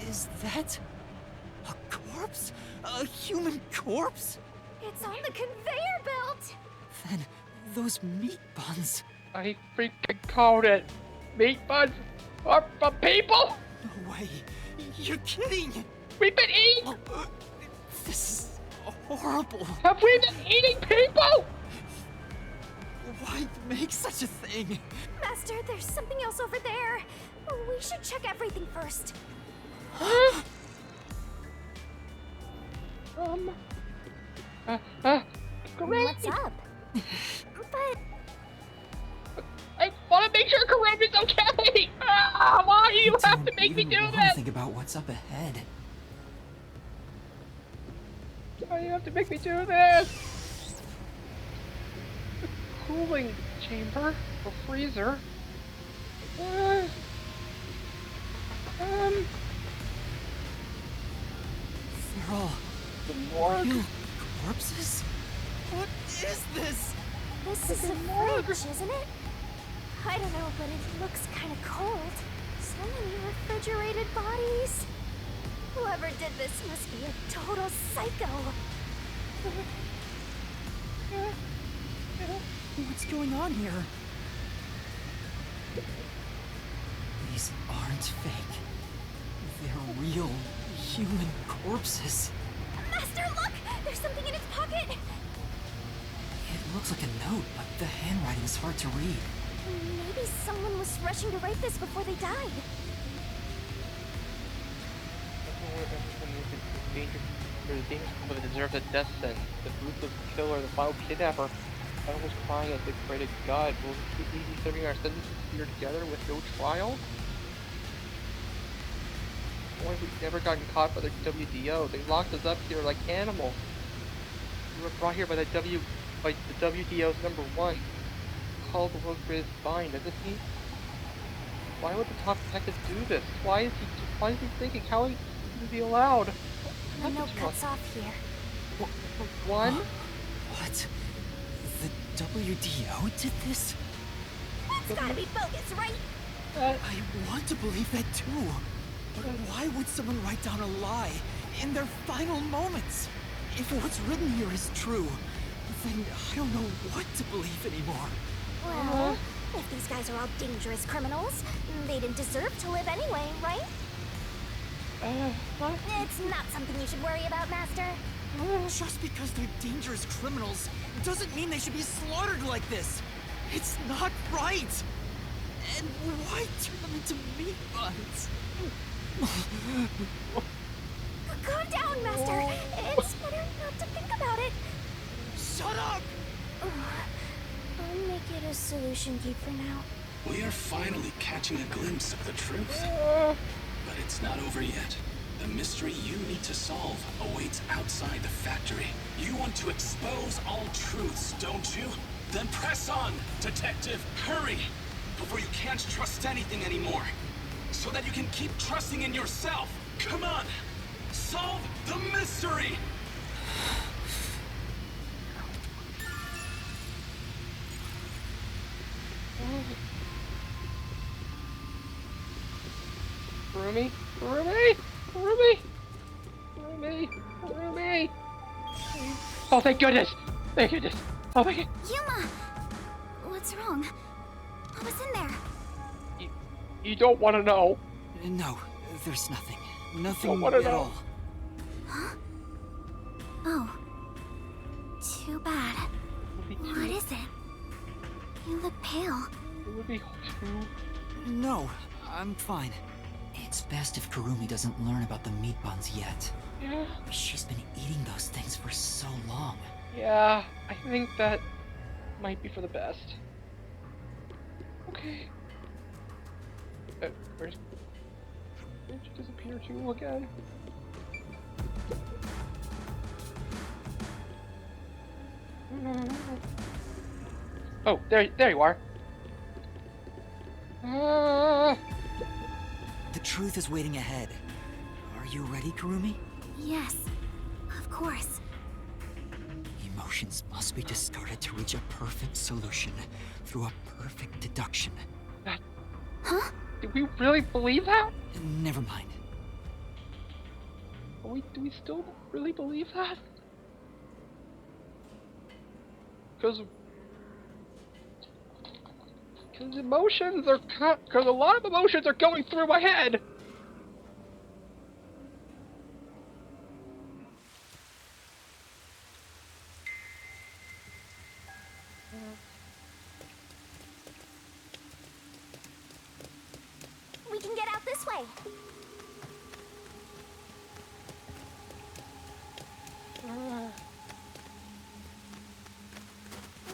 is that a corpse? A human corpse? It's on the conveyor belt. Then those meat buns. I freaking called it. Meat buns are for people? No way. You're kidding. We've been eating. This is horrible. Have we been eating people? Why make such a thing? Master, there's something else over there. We should check everything first. What's up? But I want to make sure Kuromi's okay. Why do you have to make me do this? Think about what's up ahead. Why do you have to make me do this? The cooling chamber or freezer. They're all real corpses? What is this? this is a fridge, isn't it? I don't know, but it looks kind of cold. So many refrigerated bodies. Whoever did this must be a total psycho. What's going on here? aren't fake. They're real, human corpses. Master, look! There's something in its pocket! It looks like a note, but the handwriting is hard to read. Maybe someone was rushing to write this before they died. There's a dangerous couple that deserves a death sentence. The ruthless killer, the final kidnapper. I was crying as they pray to God. Will we be serving our sentences here together with no trial? Why have we never gotten caught by the WDO? They locked us up here like animals. We were brought here by the WDO's #1. Called the world's greatest spine, doesn't he? Why would the top detective do this? Why is he thinking? How would he be allowed? The note cuts off here. One? What? The WDO did this? That's gotta be bogus, right? I want to believe that too. But why would someone write down a lie in their final moments? If what's written here is true, then I don't know what to believe anymore. Well, if these guys are all dangerous criminals, they didn't deserve to live anyway, right? It's not something you should worry about, Master. Just because they're dangerous criminals doesn't mean they should be slaughtered like this. It's not right. And why turn them into meat buns? Calm down, Master. It's better not to think about it. Shut up! I'll make it a solution key for now. We are finally catching a glimpse of the truth. But it's not over yet. The mystery you need to solve awaits outside the factory. You want to expose all truths, don't you? Then press on, detective. Hurry! Before you can't trust anything anymore. So that you can keep trusting in yourself. Come on! Solve the mystery! Kurumi? Kurumi? Kurumi? Kurumi? Kurumi? Oh, thank goodness! Thank goodness! Oh my god! Yuma! What's wrong? What was in there? You don't want to know. No, there's nothing. Nothing Don't wanna at know. all. Huh? Oh. Too bad. What is it? You look pale. It would be too... No, I'm fine. It's best if Kurumi doesn't learn about the meat buns yet. Yeah. She's been eating those things for so long. Yeah, I think that might be for the best. Okay. Where'd you disappear to again? Oh, there you are. The truth is waiting ahead. Are you ready, Kurumi? Yes, of course. Emotions must be discarded to reach a perfect solution through a perfect deduction. Huh? Do we really believe that? Never mind. Do we still really believe that? Because emotions are because a lot of emotions are going through my head. We can get out this way.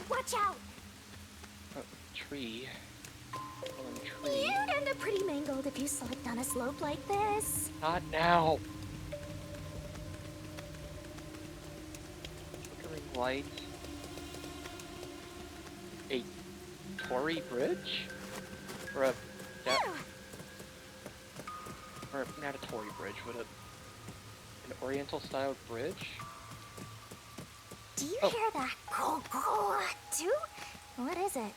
Watch out! Tree. You'd end up pretty mangled if you slipped on a slope like this. Not now. Flickering light. A Torii bridge? Or a... or not a Torii bridge, but an Oriental style bridge? Do you hear that? Too? What is it?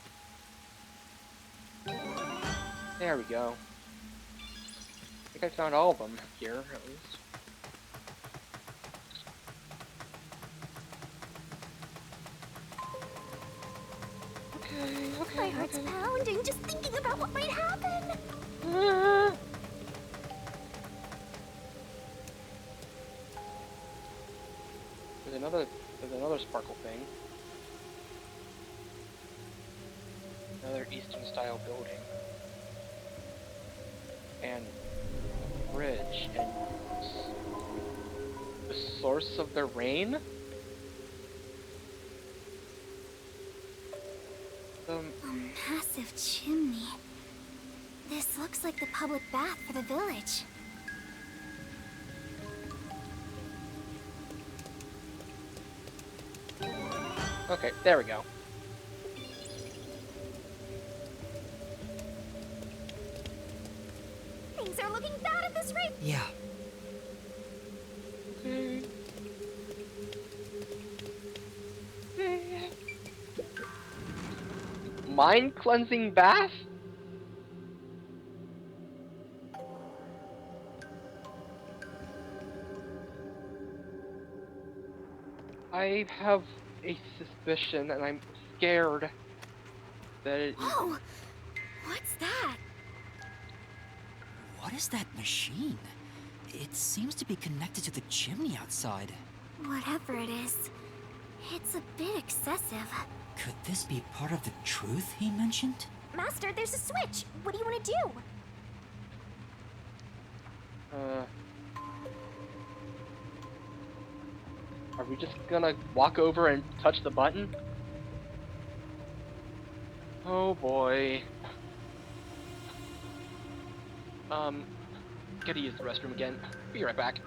There we go. I think I found all of them here, at least. Okay. My heart's pounding just thinking about what might happen. there's another sparkle thing. Another Eastern style building. And bridge and the source of the rain? A massive chimney. This looks like the public bath for the village. Okay, there we go. Things are looking bad at this rate. Yeah. Mind cleansing bath? I have a suspicion, and I'm scared that it. Whoa! What's that? What is that machine? It seems to be connected to the chimney outside. Whatever it is, it's a bit excessive. Could this be part of the truth he mentioned? Master, there's a switch. What do you want to do? Are we just gonna walk over and touch the button? Oh boy. Gotta use the restroom again. Be right back.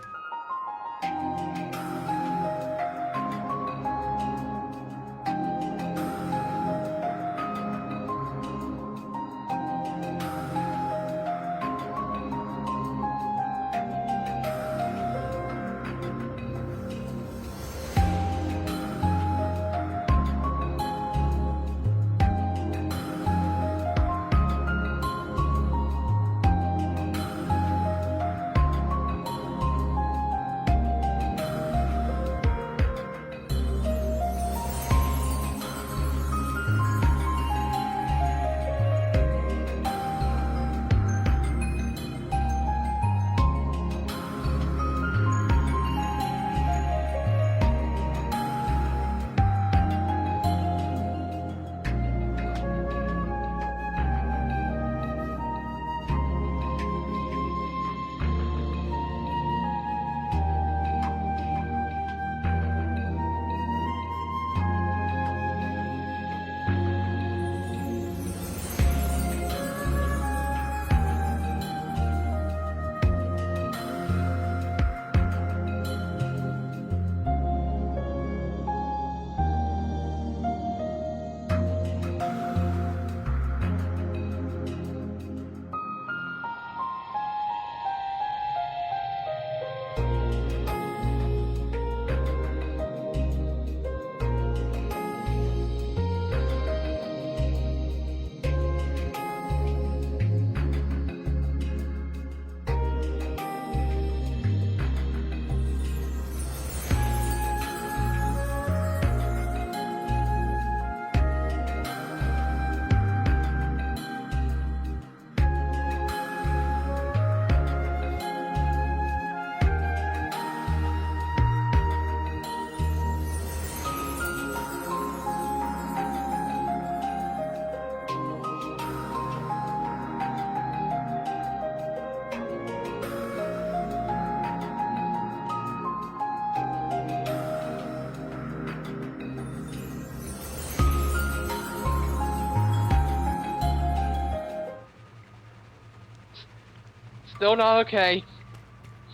Still not okay.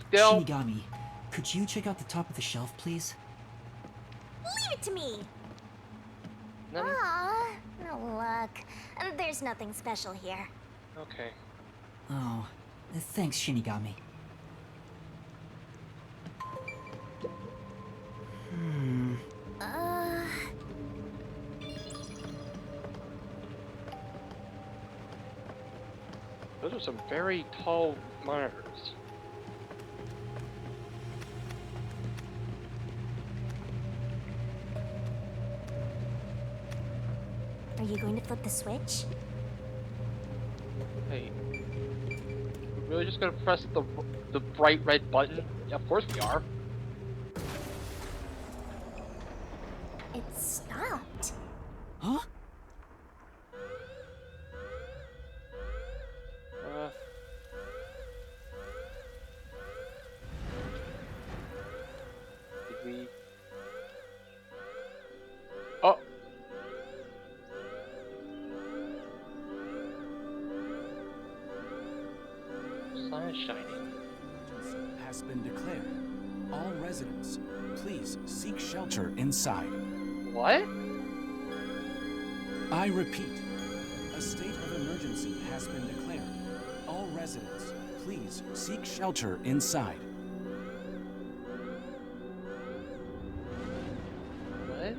Still. Shinigami, could you check out the top of the shelf, please? Leave it to me! None? Aw, no luck. There's nothing special here. Okay. Oh, thanks, Shinigami. Those are some very tall monitors. Are you going to flip the switch? Hey, we're really just gonna press the bright red button? Yeah, of course we are. sun is shining. Has been declared. All residents, please seek shelter inside. What? I repeat, a state of emergency has been declared. All residents, please seek shelter inside. What?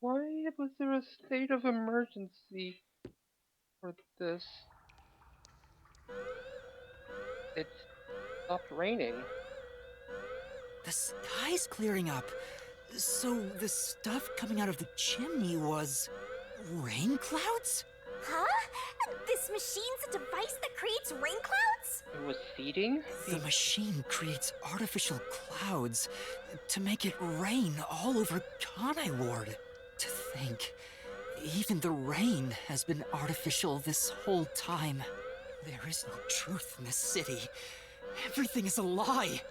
Why was there a state of emergency for this? It stopped raining. The sky's clearing up. So the stuff coming out of the chimney was rain clouds? Huh? This machine's a device that creates rain clouds? It was seeding? The machine creates artificial clouds to make it rain all over Kanai Ward. To think, even the rain has been artificial this whole time. There is no truth in this city. Everything is a lie.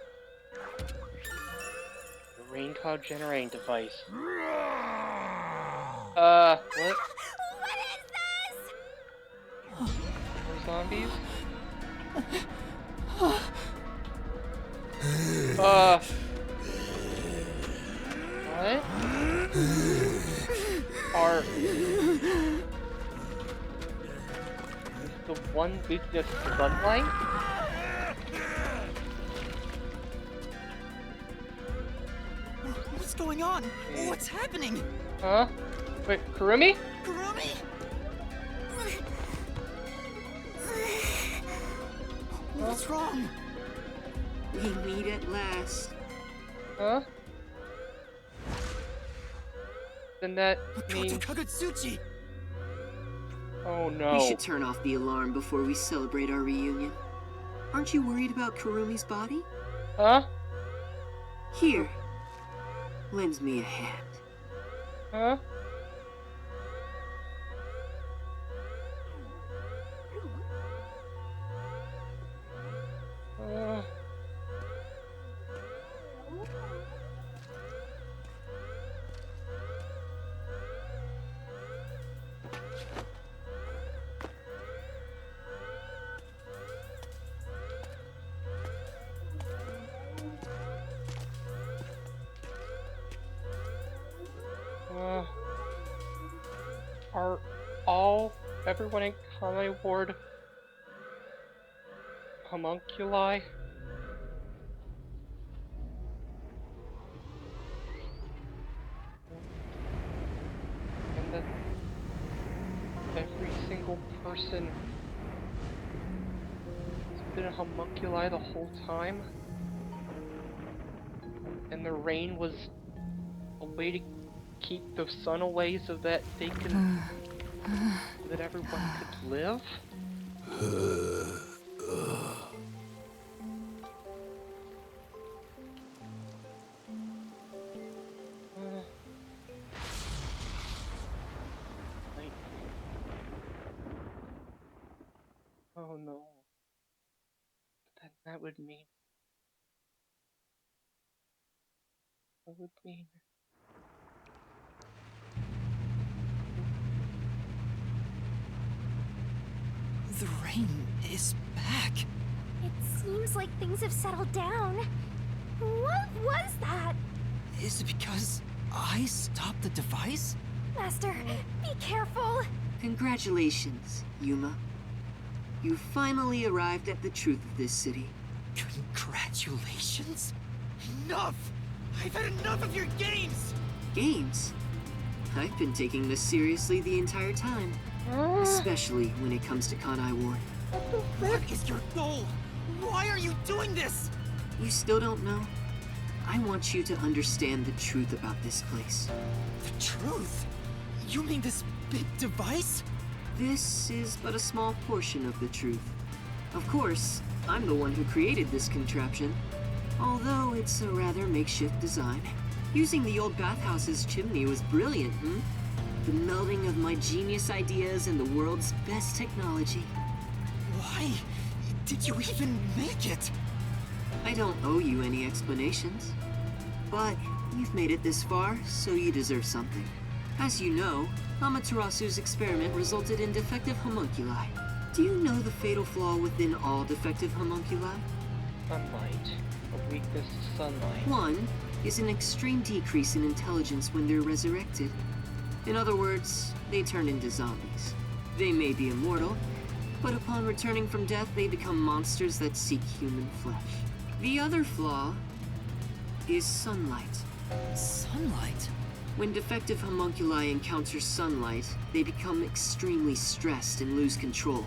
The rain cloud generating device. What? What is this? More zombies? What? Is the one weakness sunlight? What's going on? What's happening? Huh? Wait, Kurumi? Kurumi? What's wrong? We meet at last. Huh? Then that means... Kagutsuchi! Oh no. We should turn off the alarm before we celebrate our reunion. Aren't you worried about Kurumi's body? Huh? Here. Lend me a hand. Huh? Are everyone in Kanai Ward homunculi? And that every single person has been a homunculi the whole time? And the rain was a way to keep the sun away so that they can... so that everyone could live? Oh no. That would mean... That would mean... The rain is back. It seems like things have settled down. What was that? Is it because I stopped the device? Master, be careful. Congratulations, Yuma. You finally arrived at the truth of this city. Congratulations? Enough! I've had enough of your games! Games? I've been taking this seriously the entire time. Especially when it comes to Kanai Ward. What is your goal? Why are you doing this? You still don't know? I want you to understand the truth about this place. The truth? You mean this big device? This is but a small portion of the truth. Of course, I'm the one who created this contraption. Although it's a rather makeshift design. Using the old bathhouse's chimney was brilliant, The melding of my genius ideas and the world's best technology. Why did you even make it? I don't owe you any explanations. But you've made it this far, so you deserve something. As you know, Amaterasu's experiment resulted in defective homunculi. Do you know the fatal flaw within all defective homunculi? Sunlight. A weakness to sunlight. One is an extreme decrease in intelligence when they're resurrected. In other words, they turn into zombies. They may be immortal, but upon returning from death, they become monsters that seek human flesh. The other flaw is sunlight. Sunlight? When defective homunculi encounter sunlight, they become extremely stressed and lose control.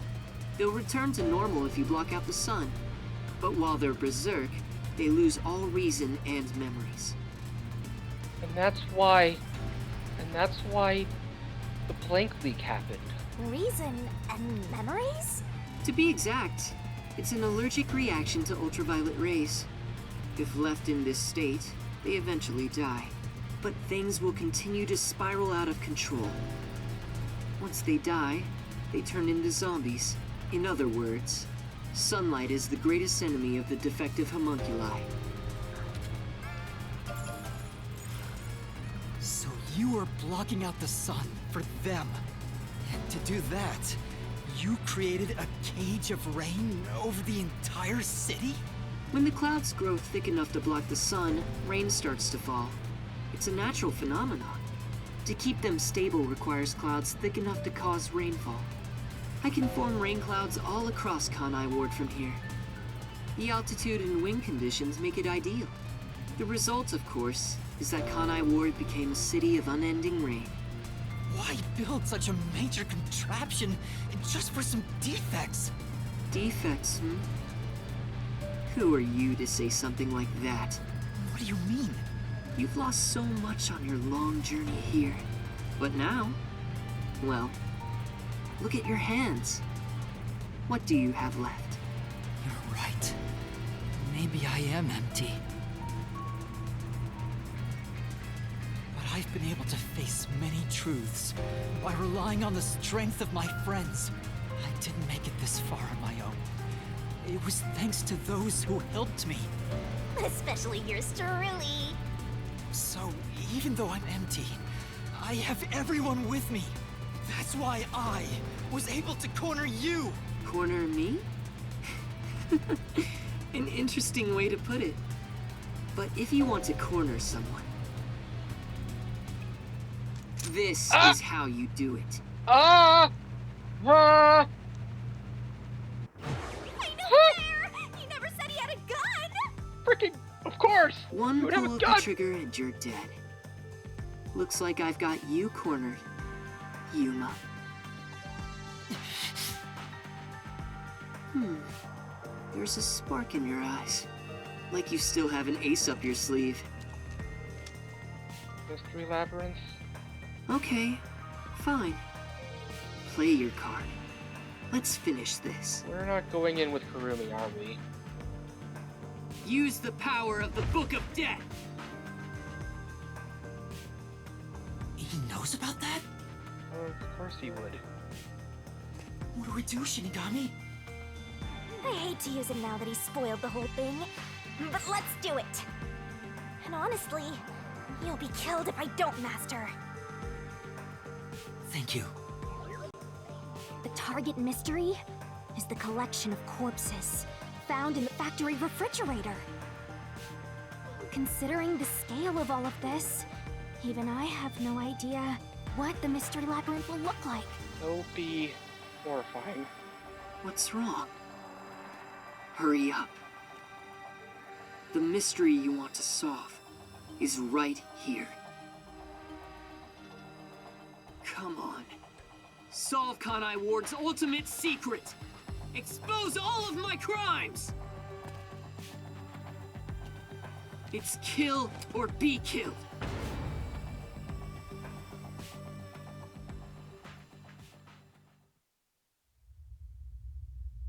They'll return to normal if you block out the sun. But while they're berserk, they lose all reason and memories. And that's why the Planck leak happened. Reason and memories? To be exact, it's an allergic reaction to ultraviolet rays. If left in this state, they eventually die. But things will continue to spiral out of control. Once they die, they turn into zombies. In other words, sunlight is the greatest enemy of the defective homunculi. So you were blocking out the sun for them. And to do that, you created a cage of rain over the entire city? When the clouds grow thick enough to block the sun, rain starts to fall. It's a natural phenomenon. To keep them stable requires clouds thick enough to cause rainfall. I can form rain clouds all across Kanai Ward from here. The altitude and wind conditions make it ideal. The result, of course, is that Kanai Ward became a city of unending rain. Why build such a major contraption just for some defects? Defects, hmm? Who are you to say something like that? What do you mean? You've lost so much on your long journey here. But now, well, look at your hands. What do you have left? You're right. Maybe I am empty. But I've been able to face many truths by relying on the strength of my friends. I didn't make it this far on my own. It was thanks to those who helped me. Especially yours truly. So, even though I'm empty, I have everyone with me. That's why I was able to corner you. Corner me? An interesting way to put it. But if you want to corner someone, this is how you do it. I know Claire! He never said he had a gun! Freaking, of course! One Who'd have pull a of the gun? trigger and you're dead. Looks like I've got you cornered, Yuma. There's a spark in your eyes. Like you still have an ace up your sleeve. Mystery Labyrinth? Okay, fine. Play your card. Let's finish this. We're not going in with Kurumi, are we? Use the power of the Book of Death! He knows about that? Of course he would. What do we do, Shinigami? I hate to use him now that he's spoiled the whole thing, but let's do it. And honestly, you'll be killed if I don't, Master. Thank you. The target mystery is the collection of corpses found in the factory refrigerator. Considering the scale of all of this, even I have no idea what the Mystery Labyrinth will look like. That'll be horrifying. What's wrong? Hurry up. The mystery you want to solve is right here. Come on. Solve Kanai Ward's ultimate secret! Expose all of my crimes! It's kill or be killed.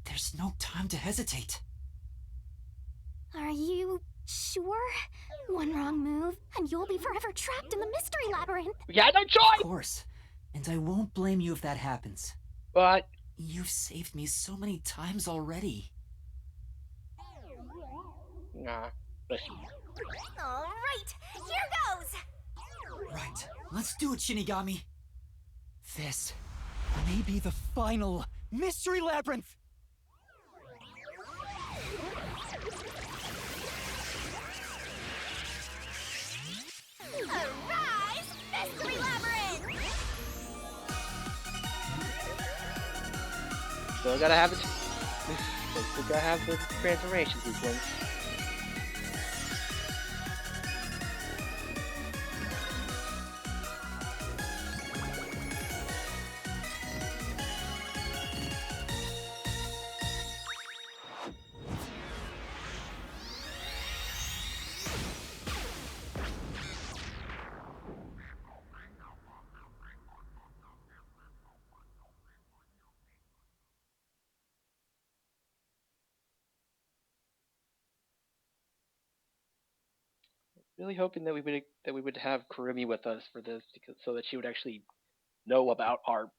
There's no time to hesitate. Are you sure? One wrong move, and you'll be forever trapped in the Mystery Labyrinth. We had no choice! Of course. And I won't blame you if that happens. But You've saved me so many times already. nah, listen. All right, here goes. Right, let's do it, Shinigami. This may be the final Mystery Labyrinth! Arise, Mystery Labyrinth! Still gotta have it. Still gotta have the transformation sequence. Really hoping that we would have Kurumi with us for this, because so that she would actually know about our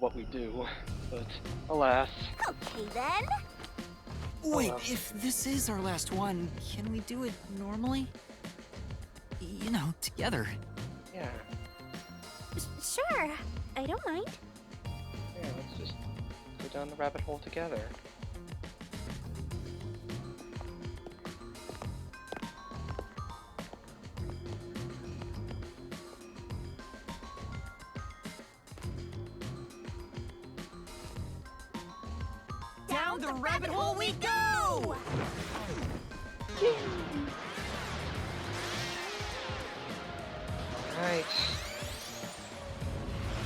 what we do. But alas. Okay then. Wait, if this is our last one, can we do it normally? You know, together. Yeah. Sure, I don't mind. Yeah, let's just go down the rabbit hole together. Down the rabbit hole we go! Alright.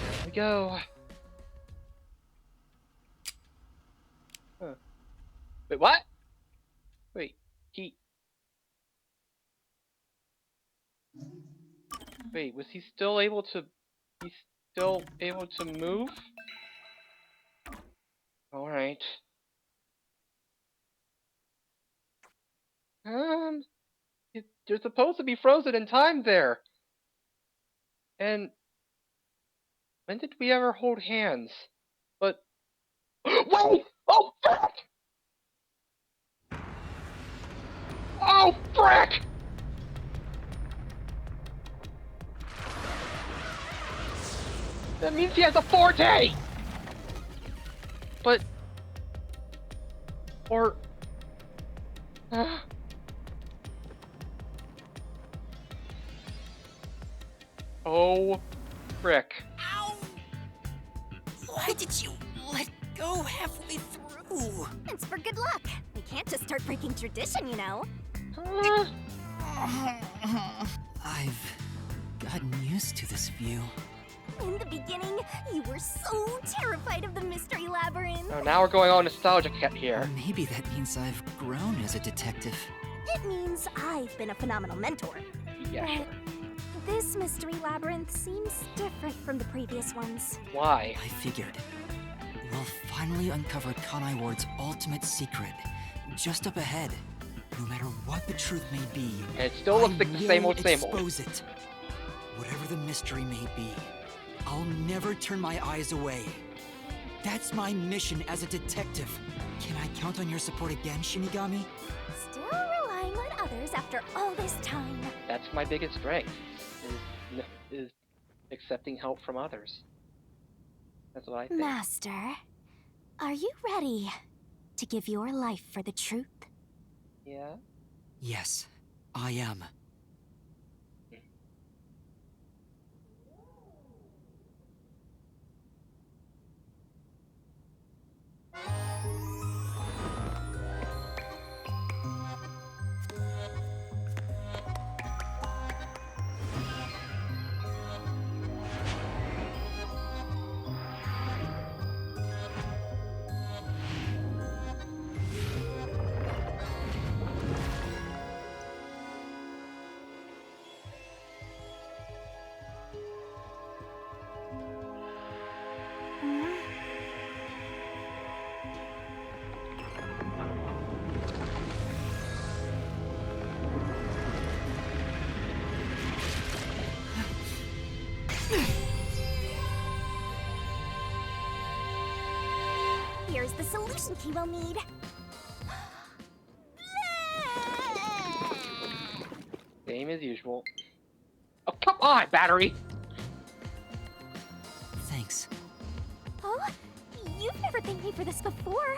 There we go. Huh. Wait, what? Wait, Wait, was he still able to... He's still able to move? Alright. You're supposed to be frozen in time there. And when did we ever hold hands? But wait! Oh frick! Oh frick! That means he has a forte. But or oh, frick. Ow! Why did you let go halfway through? It's for good luck. We can't just start breaking tradition, you know. I've gotten used to this view. In the beginning, you were so terrified of the Mystery Labyrinth. Oh, now we're going on nostalgia cat here. Or maybe that means I've grown as a detective. It means I've been a phenomenal mentor. Yeah, sure. This Mystery Labyrinth seems different from the previous ones. Why? I figured. We'll finally uncover Kanai Ward's ultimate secret, just up ahead. No matter what the truth may be, And it still looks like the same old, same old. Expose it. Whatever the mystery may be, I'll never turn my eyes away. That's my mission as a detective. Can I count on your support again, Shinigami? Still relying on others after all this time. That's my biggest strength. Is accepting help from others. That's what I think. Master, are you ready to give your life for the truth? Yeah? Yes, I am. solution key we'll need. Same as usual. Oh, come on, battery! Thanks. Oh, you've never thanked me for this before.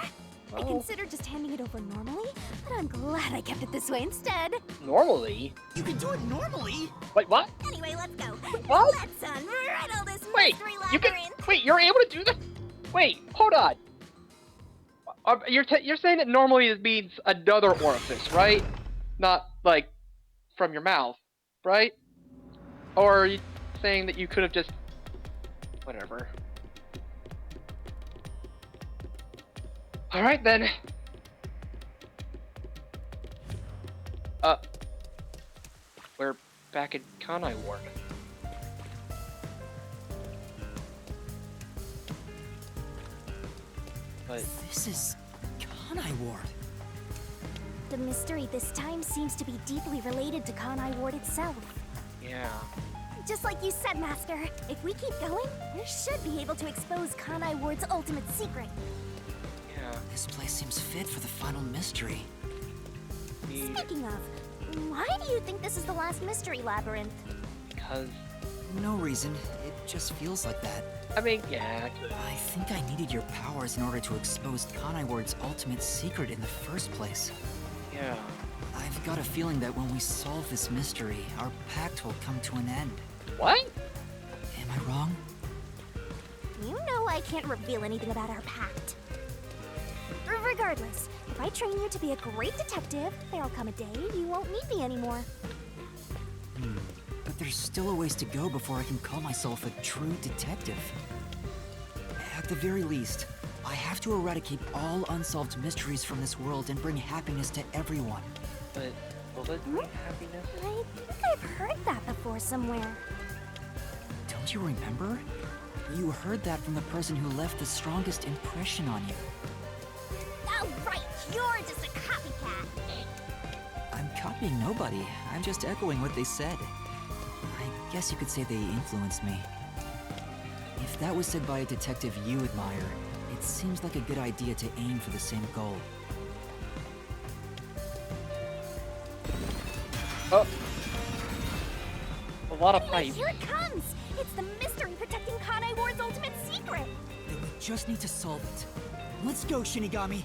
I Oh. considered just handing it over normally, but I'm glad I kept it this way instead. Normally? You can do it normally! Wait, what? Anyway, let's go. What? Let's unriddle this Wait, mystery you can. labyrinth. Wait, you're able to do that? Wait, hold on. You're saying that normally it means another orifice, right? Not like from your mouth, right? Or are you saying that you could have just whatever? All right then. We're back in Kanai Ward. But This is Kanai Ward. The mystery this time seems to be deeply related to Kanai Ward itself. yeah. Just like you said, Master, if we keep going, we should be able to expose Kanai Ward's ultimate secret. Yeah. This place seems fit for the final mystery. Speaking of, why do you think this is the last mystery labyrinth? Because No reason. It just feels like that. I mean, yeah. I think I needed your powers in order to expose Kanai Ward's ultimate secret in the first place. Yeah. I've got a feeling that when we solve this mystery, our pact will come to an end. What? Am I wrong? You know I can't reveal anything about our pact. Regardless, if I train you to be a great detective, there'll come a day you won't need me anymore. But there's still a ways to go before I can call myself a true detective. At the very least, I have to eradicate all unsolved mysteries from this world and bring happiness to everyone. But will it bring happiness? I think I've heard that before somewhere. Don't you remember? You heard that from the person who left the strongest impression on you. Oh, right, you're just a copycat. I'm copying nobody. I'm just echoing what they said. I guess you could say they influenced me. If that was said by a detective you admire, it seems like a good idea to aim for the same goal. Oh. A lot of Anyway, pipes. here it comes! It's the mystery protecting Kanai Ward's ultimate secret! Then we just need to solve it. Let's go, Shinigami!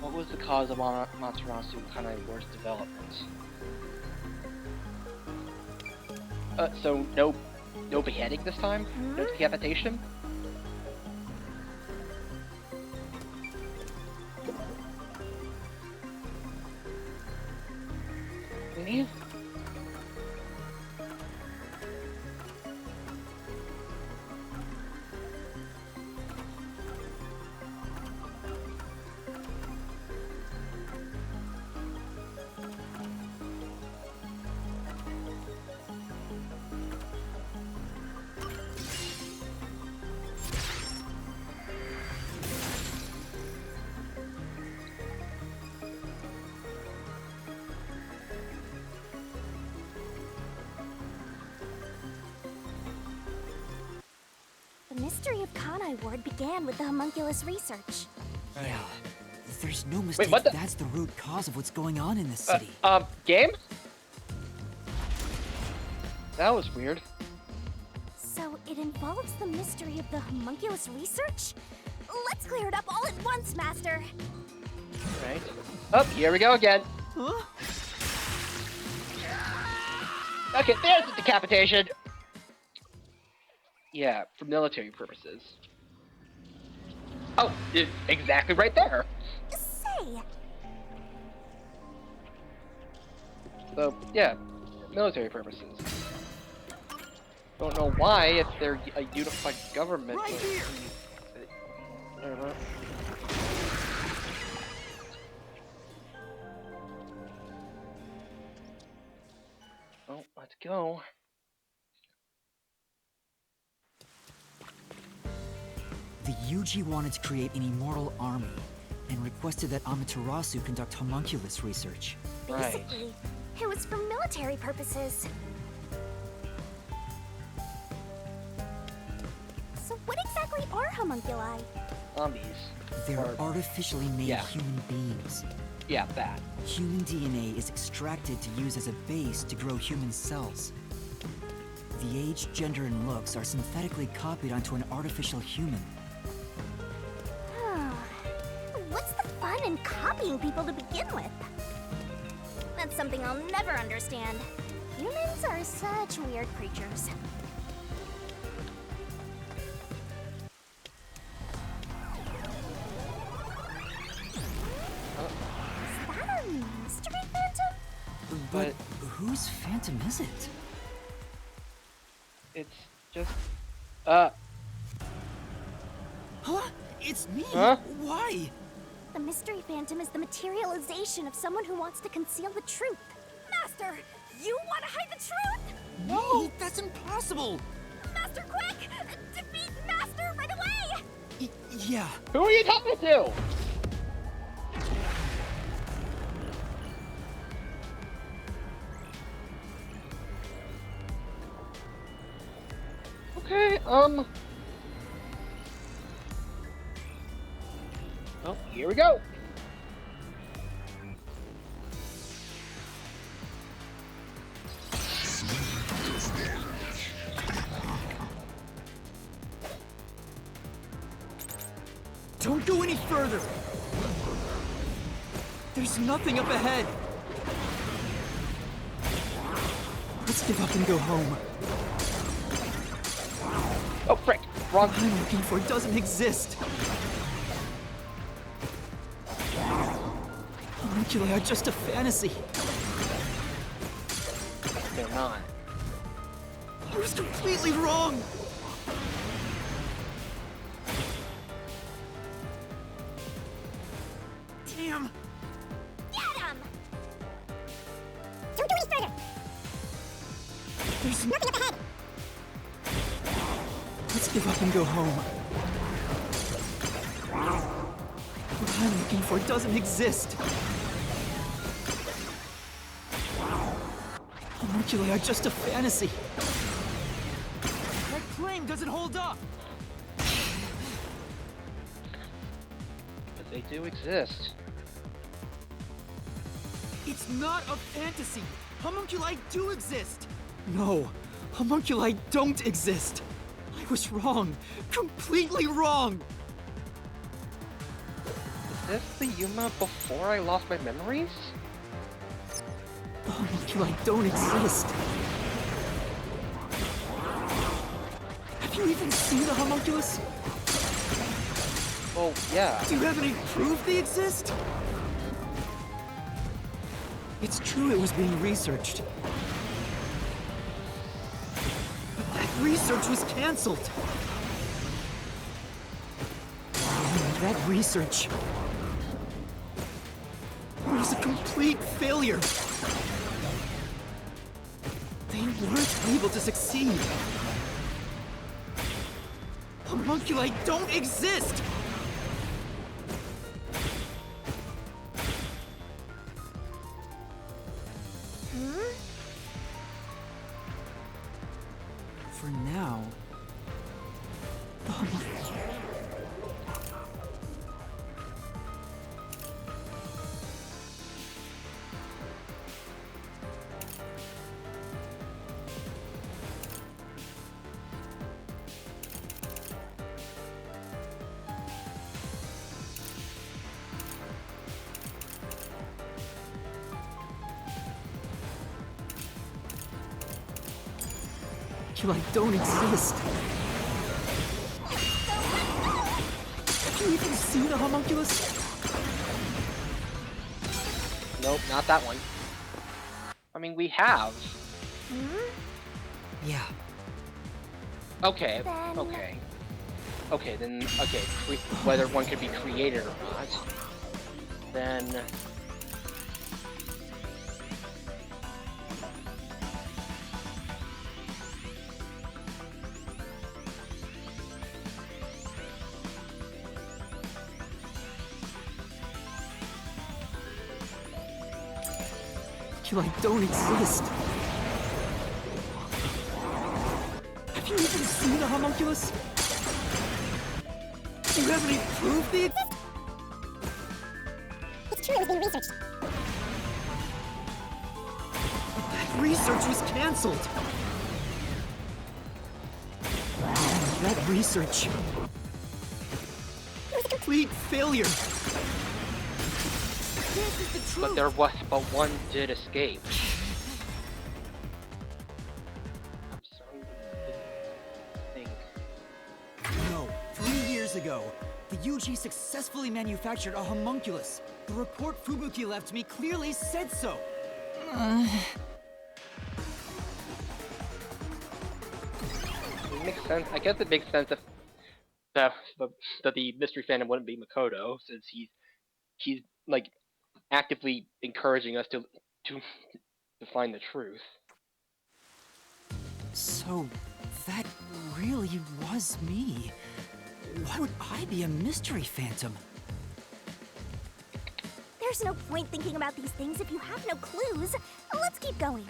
What was the cause of Amaterasu Kanai Ward's development? So no beheading this time? No decapitation? Really? The mystery of Kanai Ward began with the homunculus research. Yeah. There's no mistake. what the- That's the root cause of what's going on in this city. Game? That was weird. So it involves the mystery of the homunculus research? Let's clear it up all at once, Master! Right. Oh, here we go again. Huh? Okay, there's the decapitation. Yeah, for military purposes. Oh, it's exactly right there. Say! So, yeah, military purposes. Don't know why, if they're a unified government. Right but- here. Whatever. Oh, let's go. The Yuji wanted to create an immortal army and requested that Amaterasu conduct homunculus research. Right. Basically, it was for military purposes. So what exactly are homunculi? Zombies. They're Or- artificially made yeah. human beings. Yeah, that. Human DNA is extracted to use as a base to grow human cells. The age, gender, and looks are synthetically copied onto an artificial human. What's the fun in copying people to begin with? That's something I'll never understand. Humans are such weird creatures. Is that a mystery phantom? But whose phantom is it? It's just. Huh? It's me? Huh? Why? The mystery phantom is the materialization of someone who wants to conceal the truth. Master, you want to hide the truth? No, that's impossible! Master, quick! Defeat Master right away! Yeah. Who are you talking to? Okay, Oh, here we go. Don't go any further! There's nothing up ahead! Let's give up and go home. Oh, frick. Wrong. What I'm looking for doesn't exist. Homunculi are just a fantasy. They're not. I was completely wrong! Damn! Get him! Don't go any further! There's Nothing up ahead! Let's give up and go home. What I'm looking for doesn't exist. Homunculi are just a fantasy. That claim doesn't hold up! But they do exist. It's not a fantasy! Homunculi do exist! No, homunculi don't exist! I was wrong! Completely wrong! Is this the Yuma before I lost my memories? The homunculi don't exist! Have you even seen the homunculus? Well, yeah. Do you have any proof they exist? It's true it was being researched. But that research was cancelled. And that research was a complete failure. They weren't able to succeed. Homunculi don't exist! For now, the homunculi don't exist. Have you even seen a homunculus? Nope, not that one. I mean, we have. Yeah. Okay, Then- okay. Okay, then, okay, whether one could be created or not, then... Homunculi don't exist. Have you even seen a homunculus? You have any proof the It's true, it was being researched. That research was cancelled. That research was a complete failure. This is the truth. But there was, but one did escape. I'm sorry, I didn't think. No, 3 years ago, the UG successfully manufactured a homunculus. The report Fubuki left me clearly said so. It makes sense. I guess it makes sense if that the mystery fandom wouldn't be Makoto, since he's like actively encouraging us to find the truth. So, that really was me. Why would I be a mystery phantom? There's no point thinking about these things if you have no clues. Let's keep going.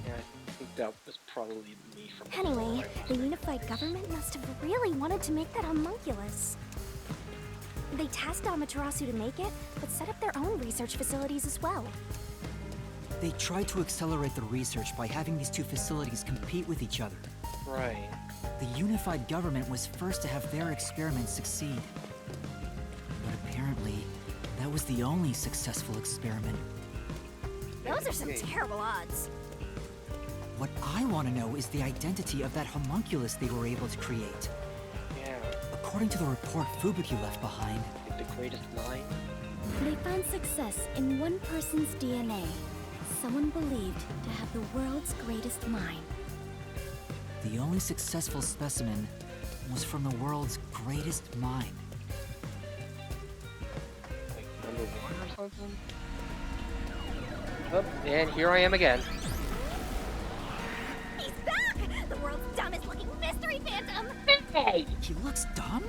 Yeah, I think that was probably me from Anyway, the unified government must have really wanted to make that homunculus. They tasked Amaterasu to make it, but set up their own research facilities as well. They tried to accelerate the research by having these two facilities compete with each other. Right. The unified government was first to have their experiments succeed. But apparently, that was the only successful experiment. Those are some terrible odds. What I want to know is the identity of that homunculus they were able to create. Yeah. According to the report Fubuki left behind, The greatest mind. They found success in one person's DNA. Someone believed to have the world's greatest mind. the only successful specimen was from the world's greatest mind. Like number 1 or something? Oh, and here I am again. He's back! The world's dumbest looking mystery phantom! Hey! He looks dumb?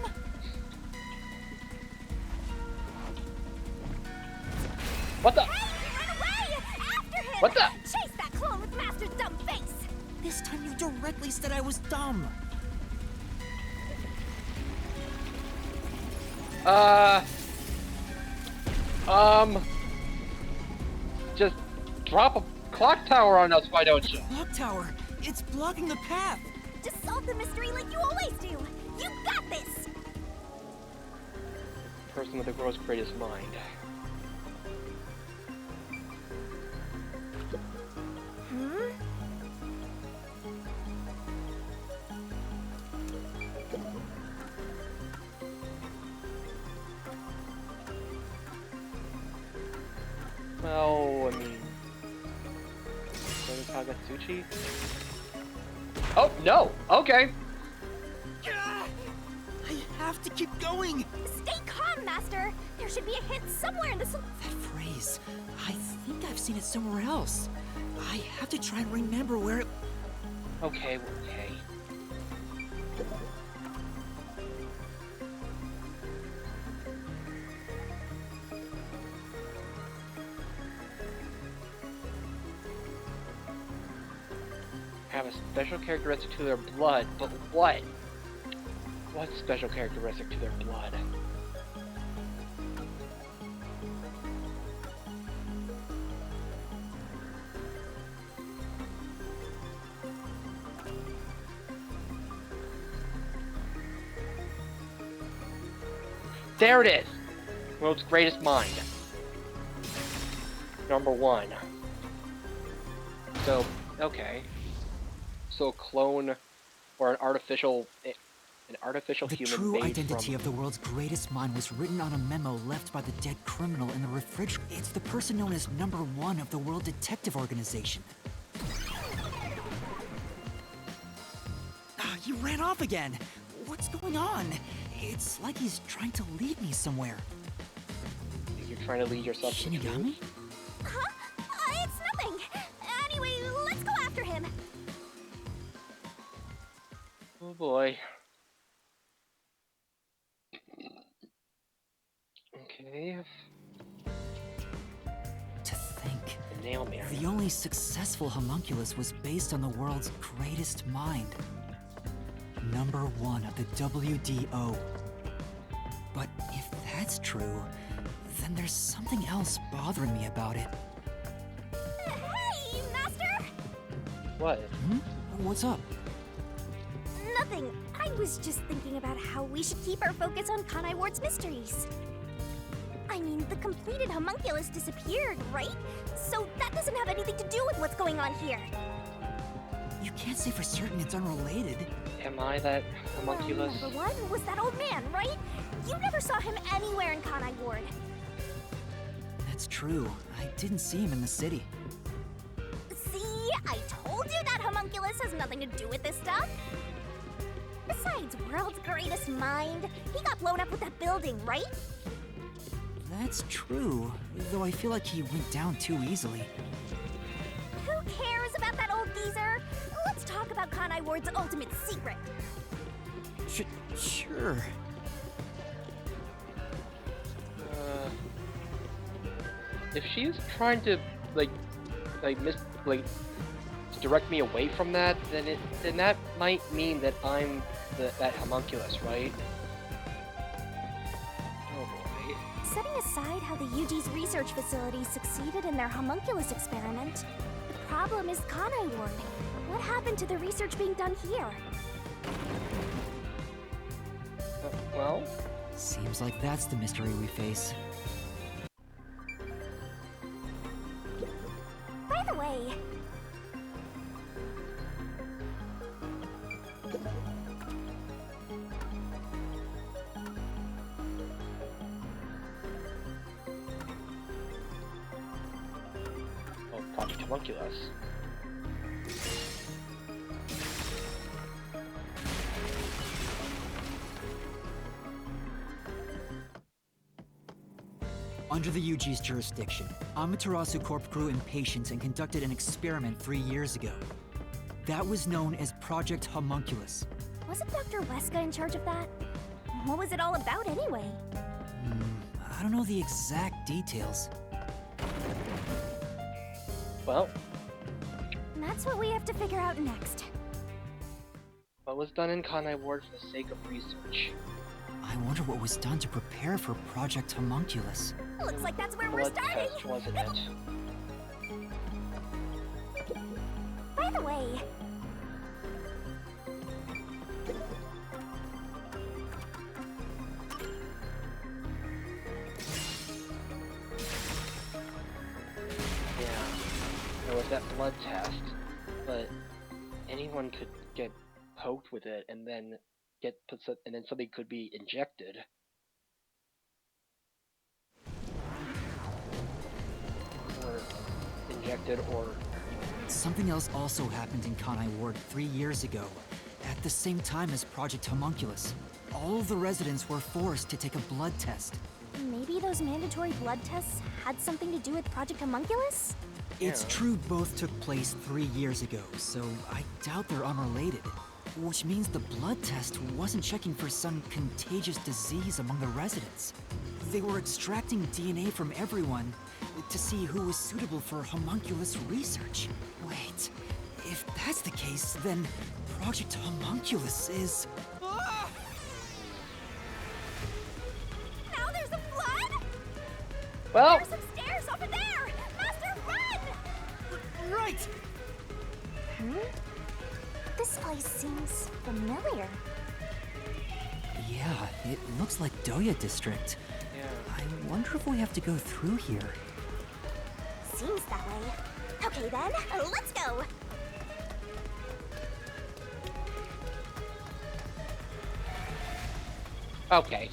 What the? Hey! Run away! After him! What the? Chase that clone with Master's dumb face! This time you directly said I was dumb. Just drop a clock tower on us, why don't you? Clock tower! It's blocking the path! Just solve the mystery like you always do! You got this! Person with the world's greatest mind. Hmm? Well, I mean... Tagatsuchi? Oh, no! Okay! I have to keep going! Stay calm, Master! There should be a hint somewhere in this... That phrase, I think I've seen it somewhere else. I have to try and remember where it... Okay, okay. Have a special characteristic to their blood, but what? What special characteristic to their blood? There it is! World's greatest mind. Number 1. So, okay. So a clone or an artificial The human true made identity from... of the world's greatest mind was written on a memo left by the dead criminal in the refrigerator. It's the person known as Number 1 of the World Detective Organization. Ah, he ran off again! What's going on? It's like he's trying to lead me somewhere. You're trying to lead yourself to the truth? Shinigami? Huh? It's nothing! Anyway, let's go after him! Oh boy. Okay. To think, Nail me. the only successful homunculus was based on the world's greatest mind. #1 of the WDO. But if that's true, then there's something else bothering me about it. Hey, Master! What? What's up? Nothing. I was just thinking about how we should keep our focus on Kanai Ward's mysteries. I mean, the completed homunculus disappeared, right? So that doesn't have anything to do with what's going on here. You can't say for certain it's unrelated. Am I that homunculus? Well, number one was that old man, right? You never saw him anywhere in Kanai Ward. That's true. I didn't see him in the city. See? I told you that homunculus has nothing to do with this stuff. Besides, world's greatest mind. He got blown up with that building, right? That's true, though I feel like he went down too easily. Who cares about that old geezer? Let's talk about Kanai Ward's ultimate secret. Sure. If she's trying to to direct me away from that, then that might mean that I'm that homunculus, right? Oh boy. Setting aside how the UG's research facility succeeded in their homunculus experiment, the problem is Kanai Ward. What happened to the research being done here? Well? Seems like that's the mystery we face. By the way... Oh, Project Homunculus. Under the UG's jurisdiction, Amaterasu Corp grew impatient and conducted an experiment 3 years ago. That was known as Project Homunculus. Wasn't Dr. Weska in charge of that? What was it all about anyway? I don't know the exact details. Well, That's what we have to figure out next. what was done in Kanai Ward for the sake of research? I wonder what was done to prepare for Project Homunculus. Looks like that's where we're Blood starting. test, wasn't it? By the way, Yeah, there was that blood test, but anyone could get poked with it and then and then something could be injected. Or Something else also happened in Kanai Ward 3 years ago, at the same time as Project Homunculus. All of the residents were forced to take a blood test. maybe those mandatory blood tests had something to do with Project Homunculus? It's true both took place 3 years ago, so I doubt they're unrelated. Which means the blood test wasn't checking for some contagious disease among the residents. They were extracting DNA from everyone to see who was suitable for homunculus research. Wait, if that's the case, then Project Homunculus is... Now there's a flood? well, There's some stairs over there! Master, run! Right! This place seems familiar. Yeah, it looks like Doya District. yeah. I wonder if we have to go through here. Seems that way. Okay then, let's go! Okay.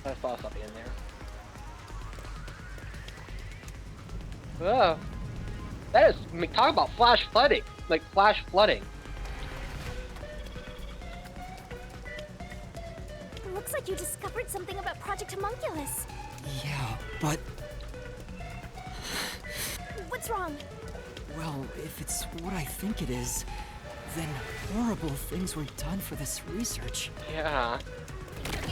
I saw something in there. That is, talk about flash flooding. Like, flash flooding. Looks like you discovered something about Project Homunculus. Yeah, but... What's wrong? Well, if it's what I think it is, then horrible things were done for this research. Yeah.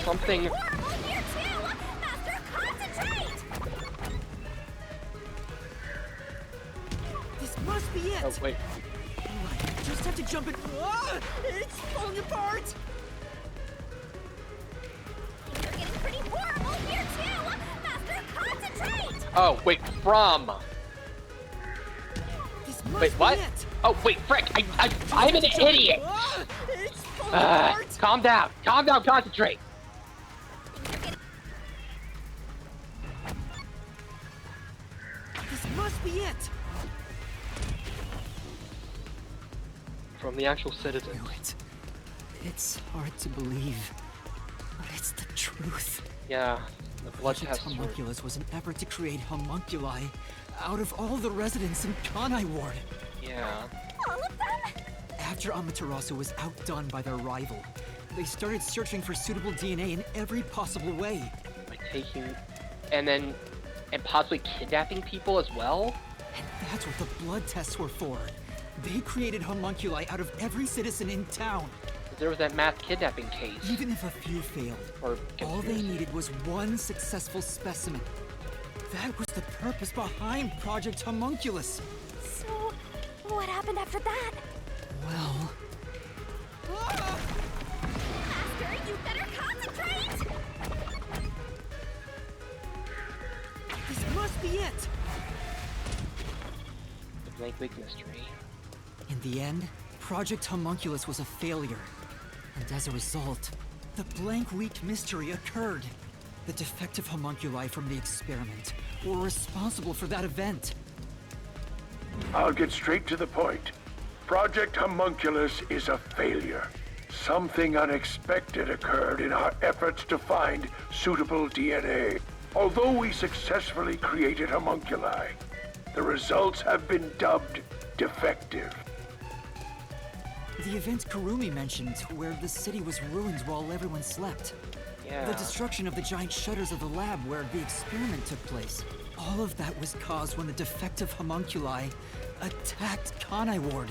Something. Horrible here too! Master, concentrate! This must be it! Oh wait. I just have to jump in. Ah! It's falling apart! You're getting pretty horrible here too! Master, concentrate! Oh wait, from. This must Wait, what? be it! Oh wait, frick! I'm an idiot. Ah! It's falling apart! Calm down. Calm down. Concentrate. This must be it! From the actual citizen. Knew it. It's hard to believe, but it's the truth. Yeah. The blood Project test. Homunculus was an effort to create homunculi out of all the residents in Kanai Ward. Yeah. All of them? After Amaterasu was outdone by their rival, they started searching for suitable DNA in every possible way. By taking, and possibly kidnapping people as well. And that's what the blood tests were for. They created homunculi out of every citizen in town. There was that mass kidnapping case. Even if a few failed, Or all they needed was one successful specimen. That was the purpose behind Project Homunculus. So, what happened after that? Well, Master, you better concentrate! This must be it! The Blank Week mystery. in the end, Project Homunculus was a failure. And as a result, the Blank Week mystery occurred. The defective homunculi from the experiment were responsible for that event. I'll get straight to the point. Project Homunculus is a failure. Something unexpected occurred in our efforts to find suitable DNA. Although we successfully created homunculi, the results have been dubbed defective. The event Kurumi mentioned, where the city was ruined while everyone slept. Yeah. The destruction of the giant shutters of the lab where the experiment took place. All of that was caused when the defective homunculi attacked Kanai Ward.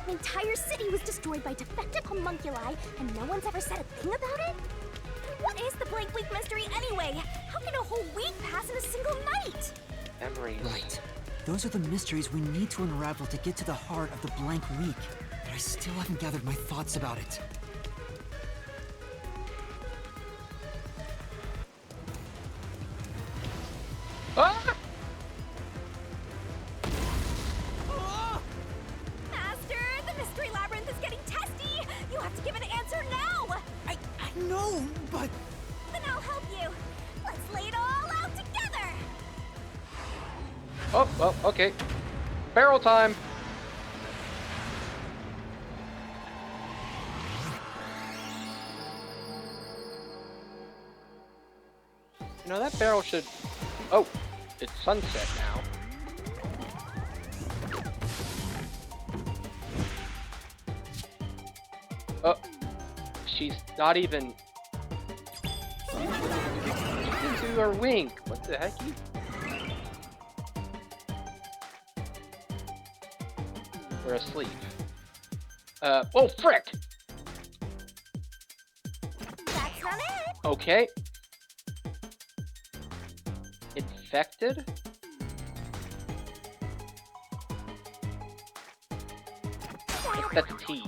An entire city was destroyed by defective homunculi, and no one's ever said a thing about it? And what is the Blank Week mystery anyway? How can a whole week pass in a single night? Memories. Right. Those are the mysteries we need to unravel to get to the heart of the Blank Week. But I still haven't gathered my thoughts about it. Ah! Master, the mystery labyrinth is getting testy! You have to give an answer now! I know, but... Then I'll help you. Let's lay it all out together! Oh, well, okay. Barrel time. You know, that barrel should... Oh, it's sunset now. Oh, she's not even... Into her wink. What the heck? We're asleep. Oh, frick! That's not it! Okay. Infected? I think that's T.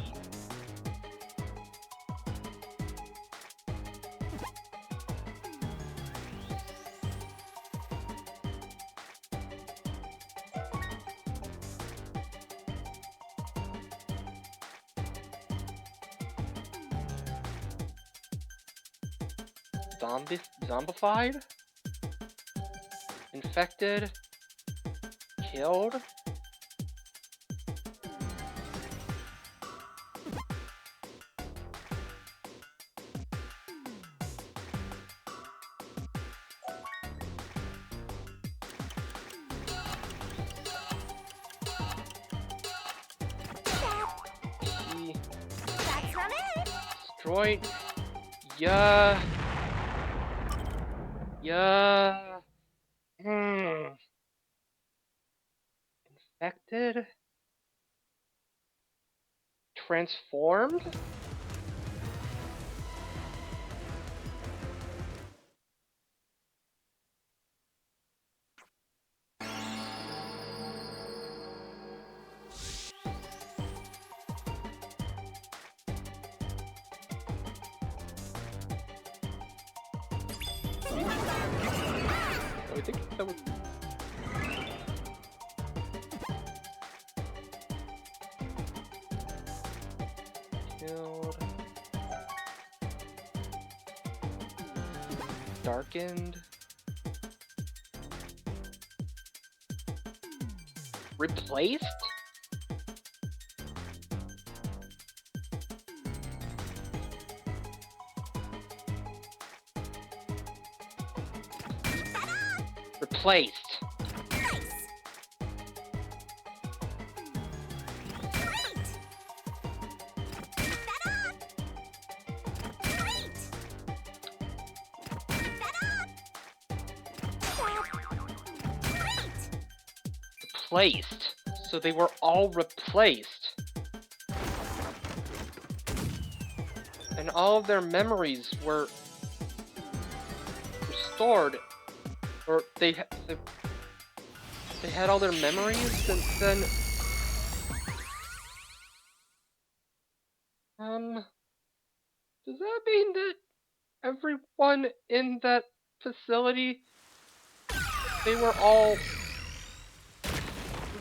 Zombified? Infected? Killed? That's not it! Destroyed? Yeah. Yeah. Infected? transformed? I think that was... Killed. Darkened. Replaced? Replaced. Replaced. So they were all replaced. And all of their memories were restored. Or they had all their memories, and then does that mean that everyone in that facility, they were all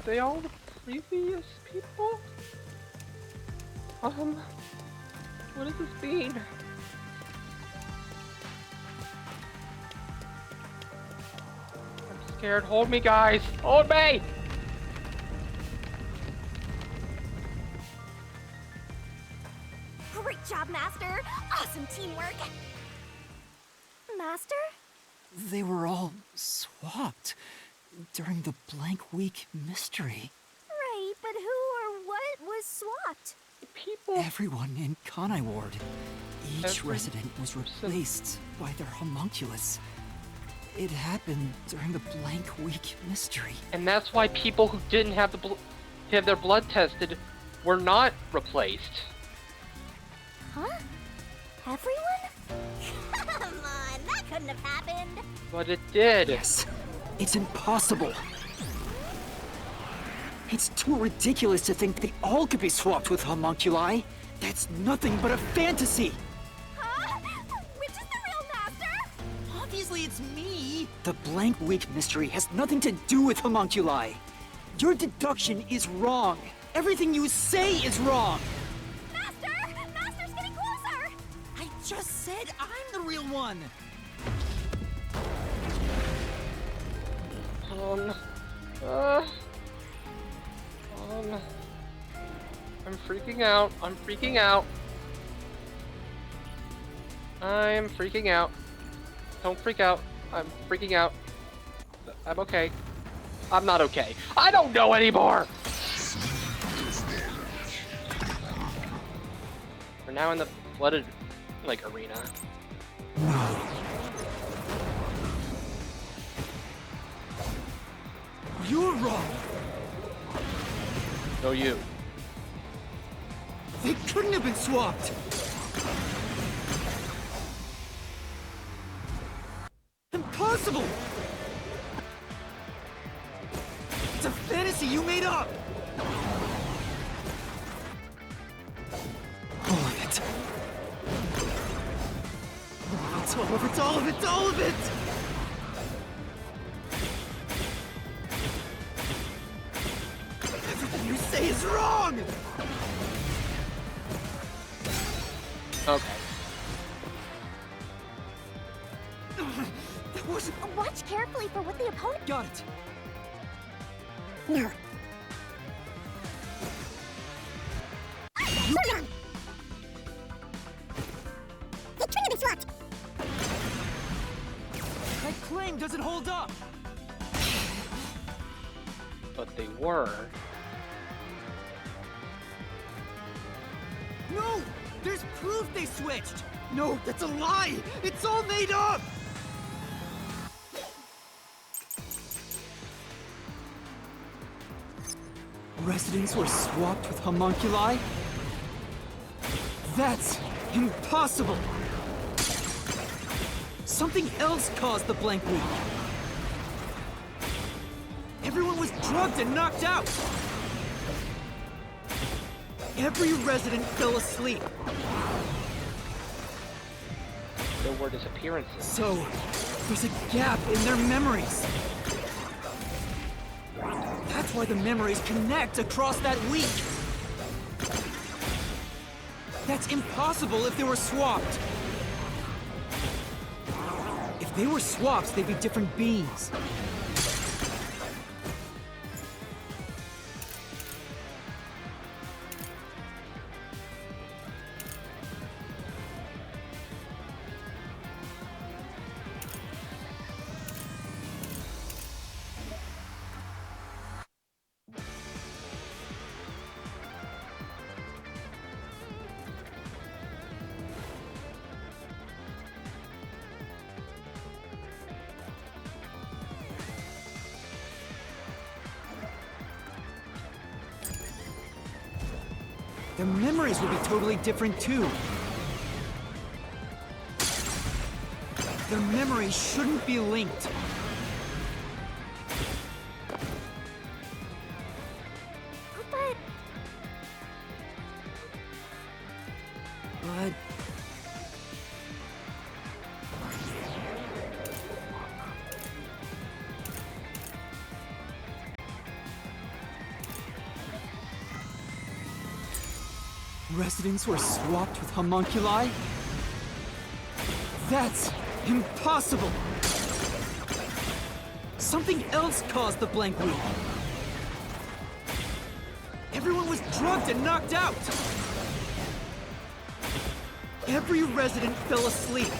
the previous people? What does this mean? Scared. Hold me, guys. Hold me! Great job, Master! Awesome teamwork! Master? They were all swapped during the Blank Week mystery. Right, but who or what was swapped? People. Everyone in Kanai Ward. Each resident was replaced by their homunculus. It happened during the Blank Week mystery. And that's why people who didn't have have their blood tested were not replaced. Huh? Everyone? Come on, that couldn't have happened. But it did. Yes. It's impossible. It's too ridiculous to think they all could be swapped with homunculi. That's nothing but a fantasy. Huh? Which is the real Master? Obviously it's me! The Blank Week mystery has nothing to do with homunculi. Your deduction is wrong. Everything you say is wrong. Master! Master's getting closer! I just said I'm the real one! I'm freaking out. I'm freaking out. I'm freaking out. Don't freak out. I'm freaking out. I'm okay. I'm not okay. I don't know anymore! We're now in the flooded, arena. You're wrong! No, you. They couldn't have been swapped! Impossible! It's a fantasy you made up! All of it. It's all of it, all of it, all of it! Everything you say is wrong! Okay. That wasn't... Watch carefully for what the opponent... Got it. No. They couldn't have been swapped. That claim doesn't hold up! But they were. No! There's proof they switched! No, that's a lie! It's all made up! Residents were swapped with homunculi? That's impossible! Something else caused the blank week. Everyone was drugged and knocked out. Every resident fell asleep. There were disappearances. So, there's a gap in their memories. That's why the memories connect across that week. That's impossible if they were swapped. If they were swaps, they'd be different beings. Their memories will be totally different too. Their memories shouldn't be linked. But... Residents were swapped with homunculi? That's impossible! Something else caused the blank week. Everyone was drugged and knocked out! Every resident fell asleep.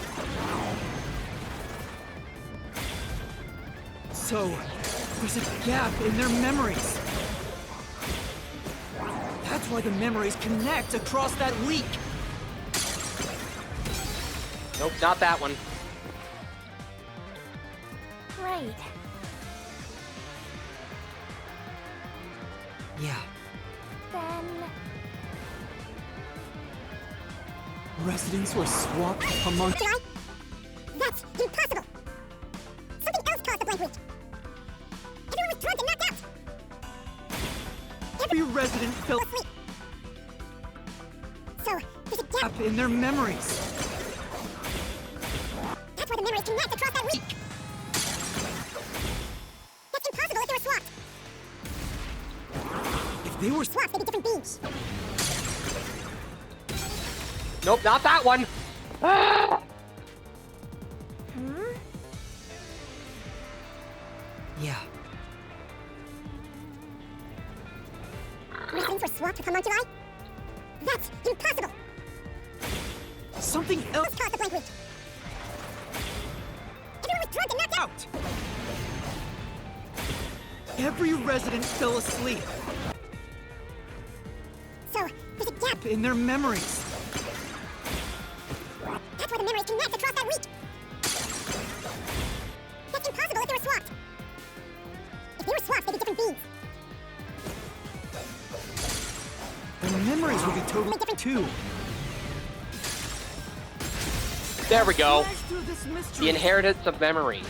So, there's a gap in their memories. That's why the memories connect across that week. Nope, not that one. Right. Yeah. Then... Residents were swapped with homunculi. That's impossible! Something else caused the blank week. Everyone was drugged and knocked out! Every resident fell asleep. So, there's a gap in their memories. That's why the memories connect across that week. That's impossible if they were swapped. If they were swapped, they'd be different beings. Nope, not that one. Yeah. Residents were swapped with homunculi? That's impossible! Something else caused the blank week. Everyone was drugged and knocked out! Every resident fell asleep. So, there's a gap in their memories. That's why the memories connect across that week. That's impossible if they were swapped. If they were swapped, they'd be different beings. Their memories will be totally different too. There we go. The inheritance of memory.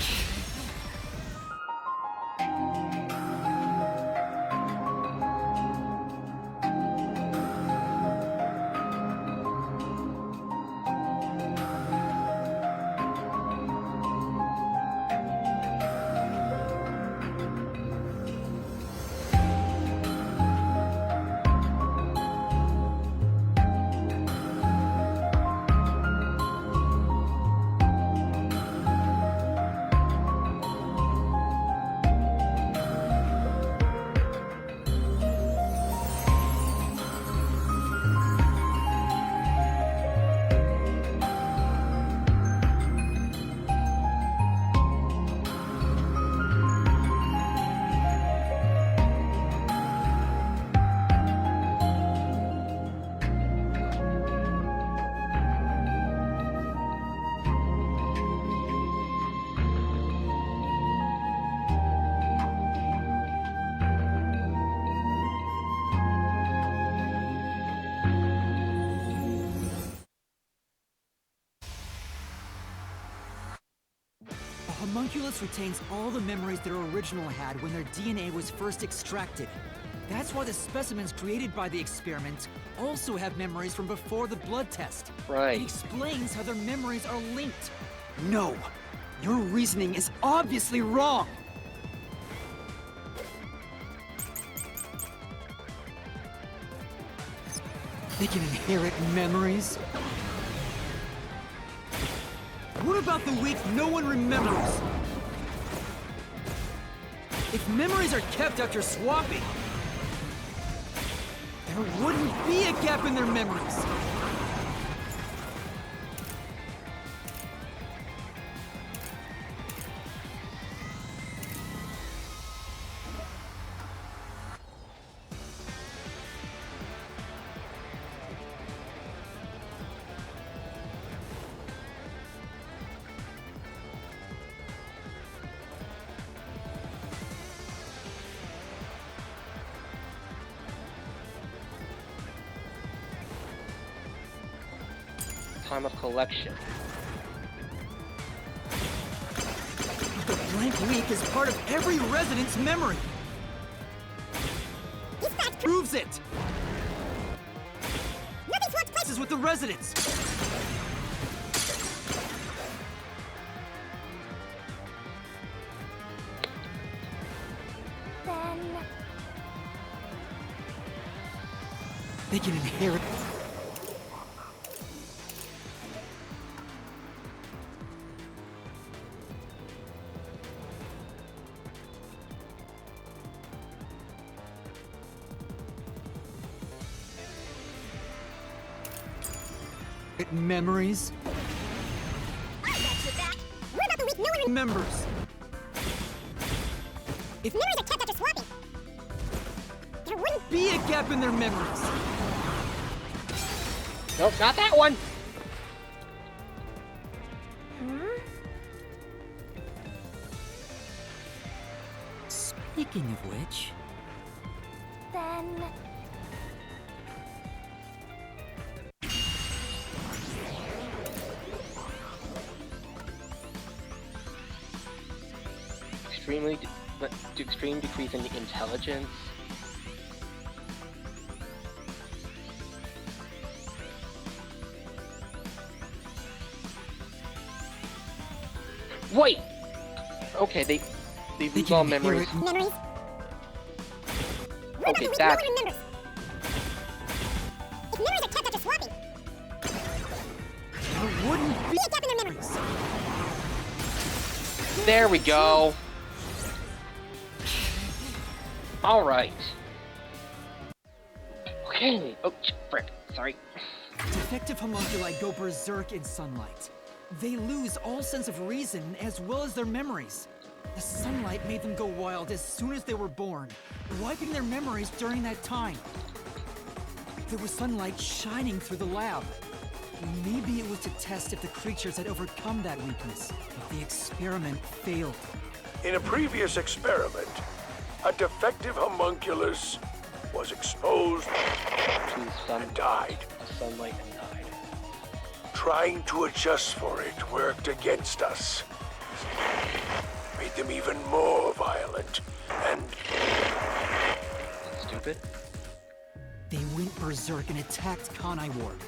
homunculus retains all the memories their original had when their DNA was first extracted. That's why the specimens created by the experiment also have memories from before the blood test. Right. It explains how their memories are linked. No! Your reasoning is obviously wrong! They can inherit memories? What about the week no one remembers? If memories are kept after swapping, there wouldn't be a gap in their memories. Time of collection. The blank week is part of every resident's memory. Proves it. This is with the residents. Then They can inherit. Memories? I bet you that. What about the week no one Remembers. If memories are kept after swapping, there wouldn't be a gap in their memories. Nope, not that one. Speaking of which, then extreme decrease in intelligence. Wait. Okay, they lose all memories. memories. Okay, that. No one remembers. If memories are kept after swapping, There wouldn't be a gap in their memories. There we go. All right. Okay. Oh, frick. Sorry. Defective homunculi go berserk in sunlight. They lose all sense of reason as well as their memories. The sunlight made them go wild as soon as they were born, wiping their memories during that time. There was sunlight shining through the lab. Maybe it was to test if the creatures had overcome that weakness, but the experiment failed. In a previous experiment, a defective homunculus was exposed and died. Sunlight and died. Trying to adjust for it worked against us. Made them even more violent and stupid. They went berserk and attacked Kanai Ward.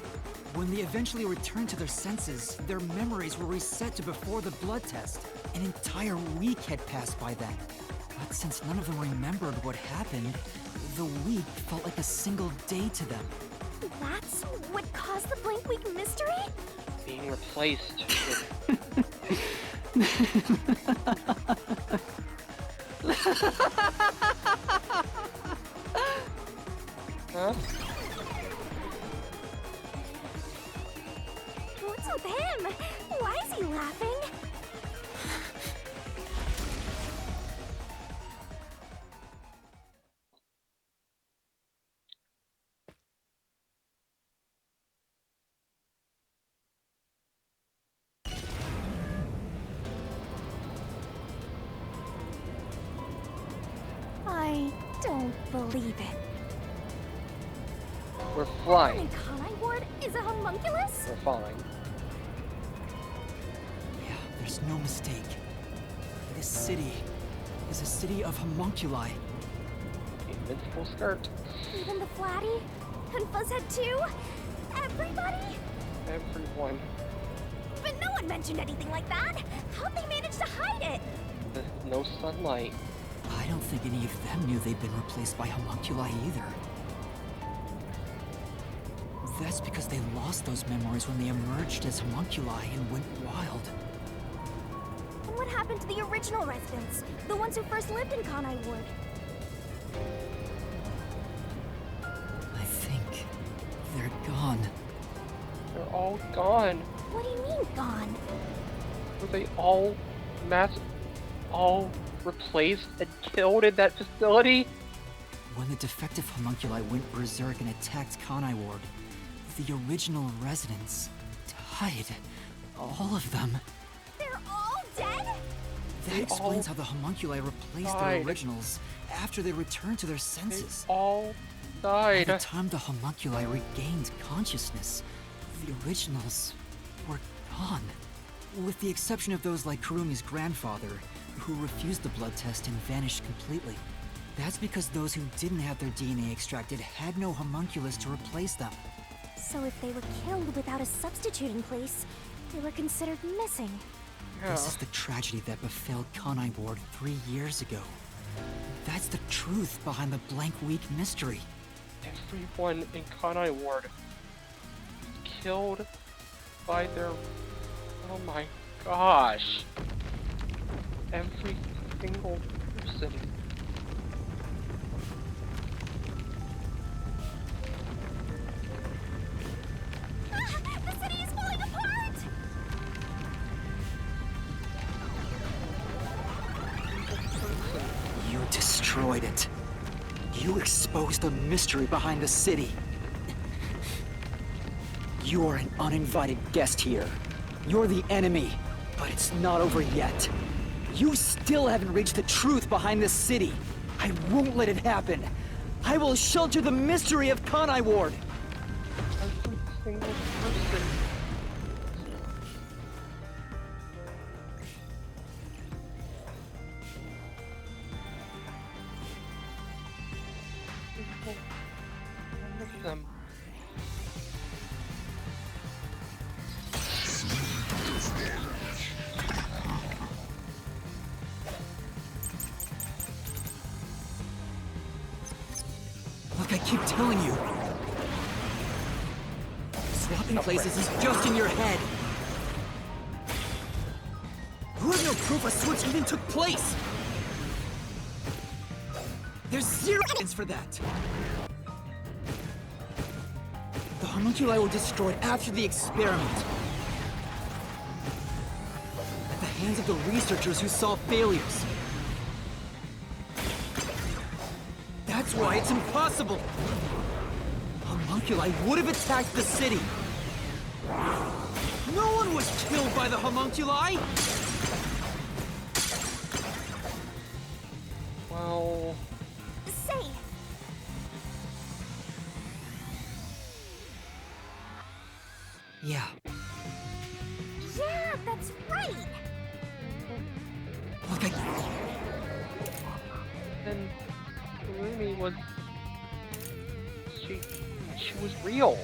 When they eventually returned to their senses, their memories were reset to before the blood test. An entire week had passed by then. But since none of them remembered what happened, the week felt like a single day to them. that's what caused the blank week mystery? Being replaced Huh? What's with him? Why is he laughing? I don't believe it. We're flying. And Kanai Ward is a homunculus? We're flying. Yeah, there's no mistake. This city is a city of homunculi. Invincible skirt. Even the Flatty? And Fuzzhead too? Everybody? Everyone. But no one mentioned anything like that! How'd they manage to hide it? There's no sunlight. I don't think any of them knew they'd been replaced by homunculi either. That's because they lost those memories when they emerged as homunculi and went wild. And what happened to the original residents? The ones who first lived in Kanai Ward? I think they're gone. They're all gone. What do you mean, gone? Were they all all replaced and killed in that facility? When the defective homunculi went berserk and attacked Kanai Ward, the original residents died. All of them. They're all dead? That explains how the homunculi replaced their originals after they returned to their senses. They all died. By the time the homunculi regained consciousness, the originals were gone. With the exception of those like Kurumi's grandfather, who refused the blood test and vanished completely. That's because those who didn't have their DNA extracted had no homunculus to replace them. So if they were killed without a substitute in place, they were considered missing. This is the tragedy that befell Kanai Ward 3 years ago. That's the truth behind the Blank Week mystery. Everyone in Kanai Ward was killed by their... Oh my gosh. Every single person. The city is falling apart! You destroyed it. You exposed the mystery behind the city. You are an uninvited guest here. You're the enemy, but it's not over yet. You still haven't reached the truth behind this city. I won't let it happen. I will shelter the mystery of Kanai Ward. Every single person. One of them. Look, I keep telling you. Swapping places is just in your head. You have no proof a switch even took place. There's zero evidence for that. The homunculi were destroyed after the experiment. At the hands of the researchers who saw failures. That's why it's impossible! Homunculi would have attacked the city! No one was killed by the homunculi! Well... Say! Yeah. Yeah, that's right! Look, Then... Kurumi was... She was real.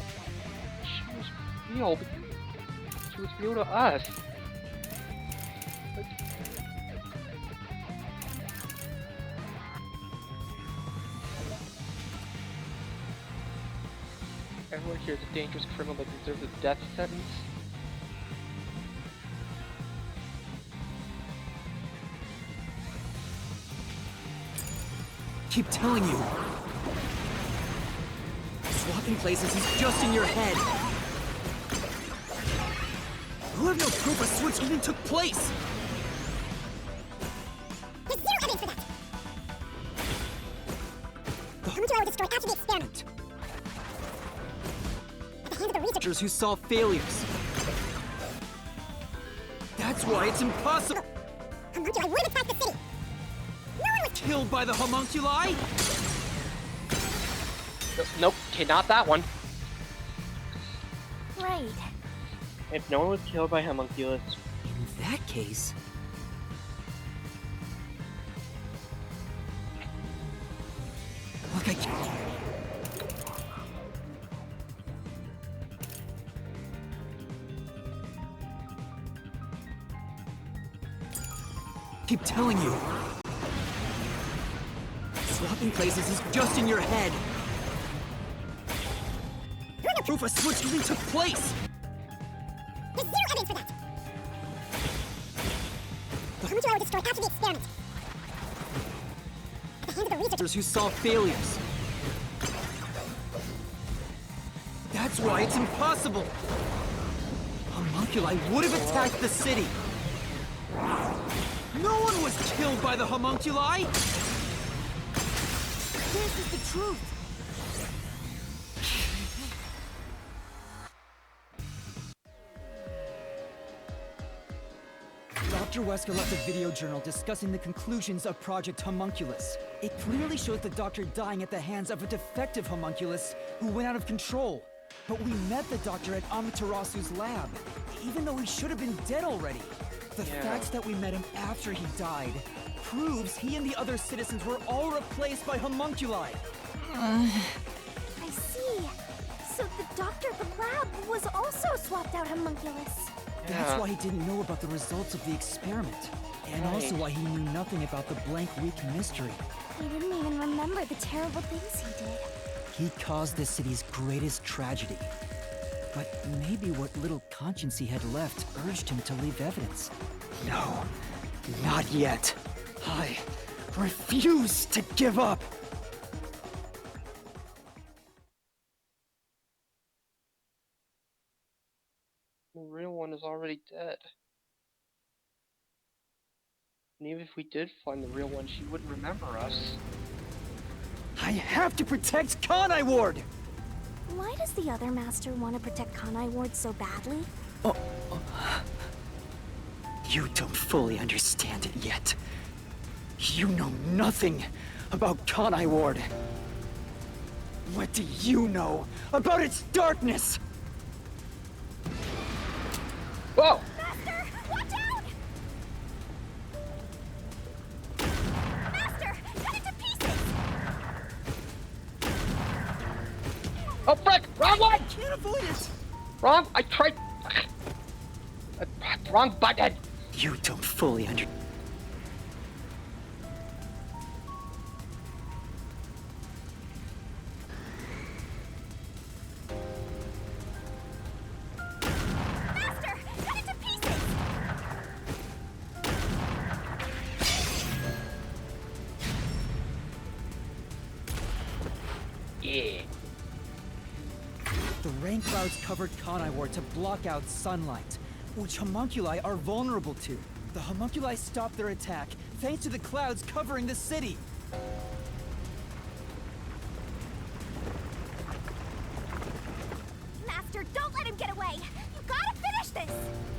She was real. She was real to us. But... Everyone here is a dangerous criminal that deserves a death sentence. keep telling you. Swapping places is just in your head. You have no proof a switch even took place. There's zero evidence for that. The homunculi were destroyed after the experiment. At the hands of the researchers Who saw failures. That's why it's impossible. Homunculi would have attacked the city. No one was Killed by the homunculi? Nope, okay, not that one. Right. If no one was killed by homunculus, In that case, keep telling you. Swapping places is just in your head. Proof a switch really took place! There's zero evidence for that! The Homunculi were destroyed after the experiment. At the hands of the researchers Who saw failures. That's why it's impossible! Homunculi would have attacked the city! No one was killed by the homunculi! This is the truth! Dr. Wesker left a video journal discussing the conclusions of Project Homunculus. It clearly shows the Doctor dying at the hands of a defective homunculus who went out of control. But we met the Doctor at Amaterasu's lab, even though he should have been dead already. The fact that we met him after he died proves he and the other citizens were all replaced by homunculi. I see. So the doctor at the lab was also swapped out homunculus. That's why he didn't know about the results of the experiment. And also why he knew nothing about the blank week mystery. He didn't even remember the terrible things he did. He caused the city's greatest tragedy. But maybe what little conscience he had left urged him to leave evidence. No, not yet. I refuse to give up. The real one is already dead. And even if we did find the real one, she wouldn't remember us. I have to protect Kanai Ward! Why does the other master want to protect Kanai Ward so badly? You don't fully understand it yet. You know nothing about Kanai Ward. What do you know about its darkness? Whoa! Master, watch out! Master, cut it to pieces! Oh frick! Wrong one! I can't avoid it! Wrong! I tried... Wrong button! You don't fully understand. Master, cut it to pieces! Yeah. The rain clouds covered Kanai Ward to block out sunlight, which homunculi are vulnerable to. The homunculi stopped their attack thanks to the clouds covering the city. Master, don't let him get away! You gotta finish this!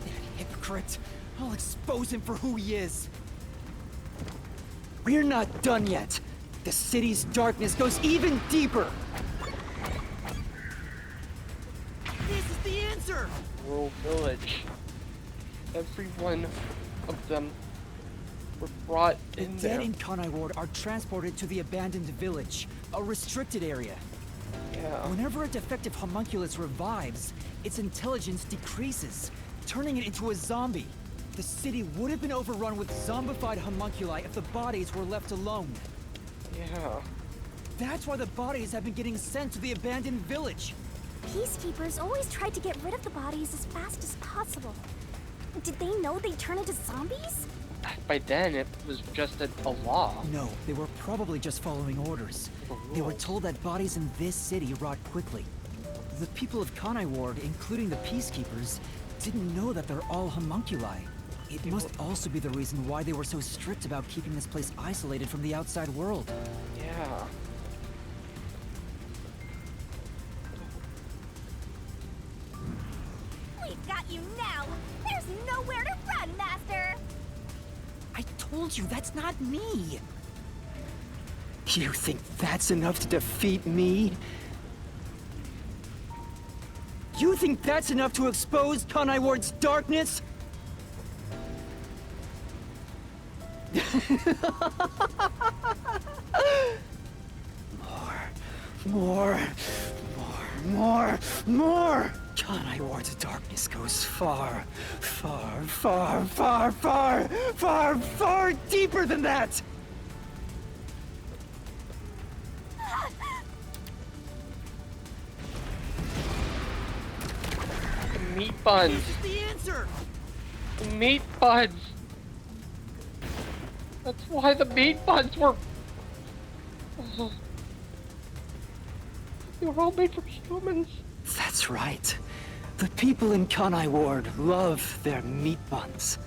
That hypocrite! I'll expose him for who he is. We're not done yet. The city's darkness goes even deeper. This is the answer! Rural village. Every one of them were brought in The there. dead in Kanai Ward are transported to the abandoned village, a restricted area. Yeah. Whenever a defective homunculus revives, its intelligence decreases, turning it into a zombie. The city would have been overrun with zombified homunculi if the bodies were left alone. Yeah. That's why the bodies have been getting sent to the abandoned village. Peacekeepers always tried to get rid of the bodies as fast as possible. Did they know they'd turn into zombies? By then, it was just a law. No, they were probably just following orders. They were told that bodies in this city rot quickly. The people of Kanai Ward, including the Peacekeepers, didn't know that they're all homunculi. It must also be the reason why they were so strict about keeping this place isolated from the outside world. Yeah. We've got you now! There's nowhere to run, Master! I told you, that's not me! You think that's enough to defeat me? You think that's enough to expose Kanai Ward's darkness? More. More! More! Kanai Ward's darkness goes far, far, far, far, far, far, far deeper than that! The meat buns. This is the answer! The meat buns. That's why the meat buns were... Oh. They were all made from humans. That's right. The people in Kanai Ward love their meat buns.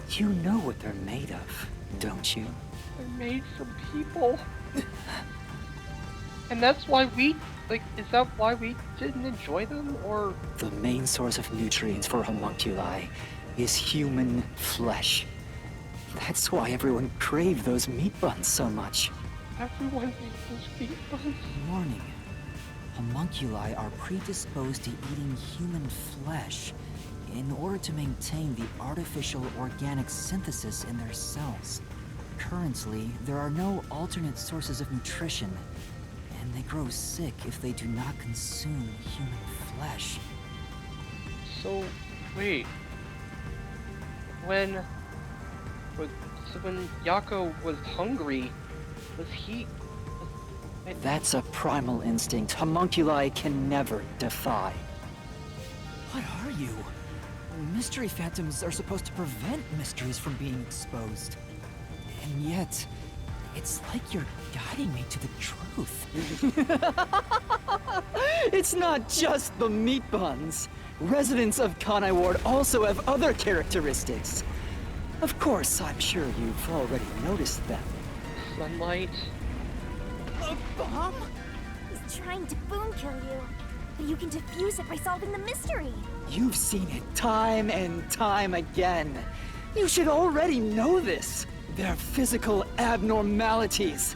You know what they're made of, don't you? They're made from people. And that's why we... Like, is that why we didn't enjoy them, or...? The main source of nutrients for homunculi is human flesh. That's why everyone craved those meat buns so much. Everyone eats those meat buns. Warning. Homunculi are predisposed to eating human flesh in order to maintain the artificial organic synthesis in their cells. Currently, there are no alternate sources of nutrition, and they grow sick if they do not consume human flesh. So, wait. When Yako was hungry, was he... That's a primal instinct homunculi can never defy. What are you? Mystery phantoms are supposed to prevent mysteries from being exposed. And yet, it's like you're guiding me to the truth. It's not just the meat buns. Residents of Kanai Ward also have other characteristics. Of course, I'm sure you've already noticed them. Sunlight. A bomb? He's trying to boom kill you, but you can defuse it by solving the mystery. You've seen it time and time again. You should already know this. They're physical abnormalities.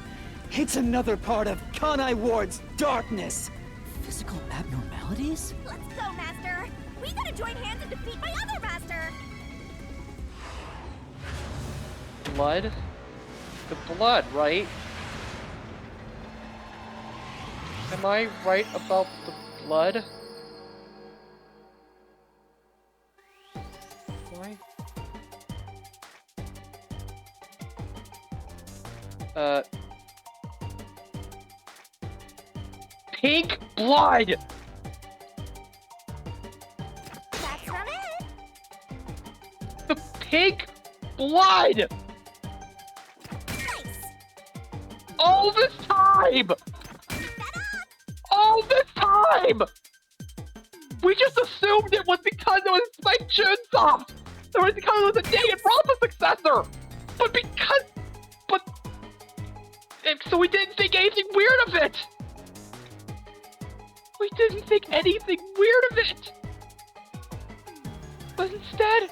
It's another part of Kanai Ward's darkness. Physical abnormalities? Let's go, Master. We gotta join hands and defeat my other master. Blood? The blood, right? Am I right about the blood? Why? Pink blood! That's not it. The pink blood! Nice. All this time! All this time! We just assumed it was because it was Spike Chunsoft! It was because it was a Danganronpa successor! So we didn't think anything weird of it! We didn't think anything weird of it! But instead...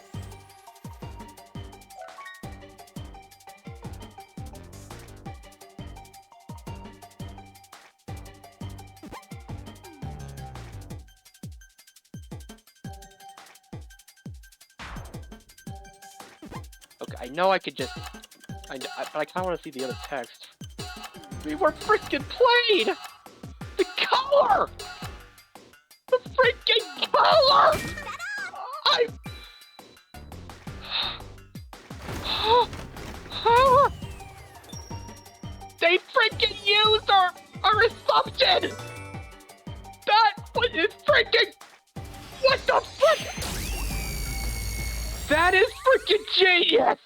Okay, I know I could just... but I kinda wanna see the other text. We were freaking played! The color! The freaking color! They freaking used our assumption! That was freaking... What the frick? That is freaking genius!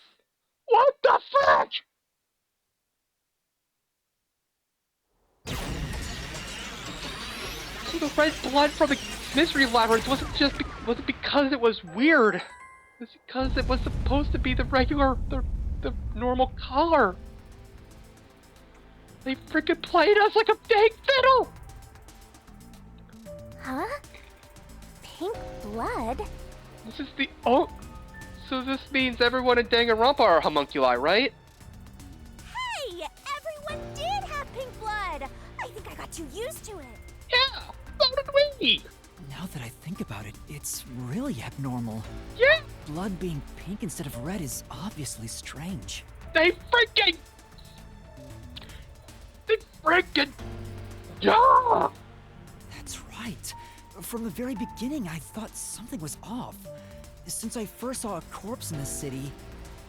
What the frick? So the red blood from the mystery labyrinth wasn't because it was weird. It was because it was supposed to be the regular, the normal color. They freaking played us like a dang fiddle! Huh? Pink blood? This is the so this means everyone in Danganronpa are homunculi, right? Hey! Everyone did have pink blood! I think I got too used to it. Yeah! So did we! Now that I think about it, it's really abnormal. Yeah! Blood being pink instead of red is obviously strange. They freaking... Yeah! That's From the very beginning, I thought something was off. Since I first saw a corpse in the city,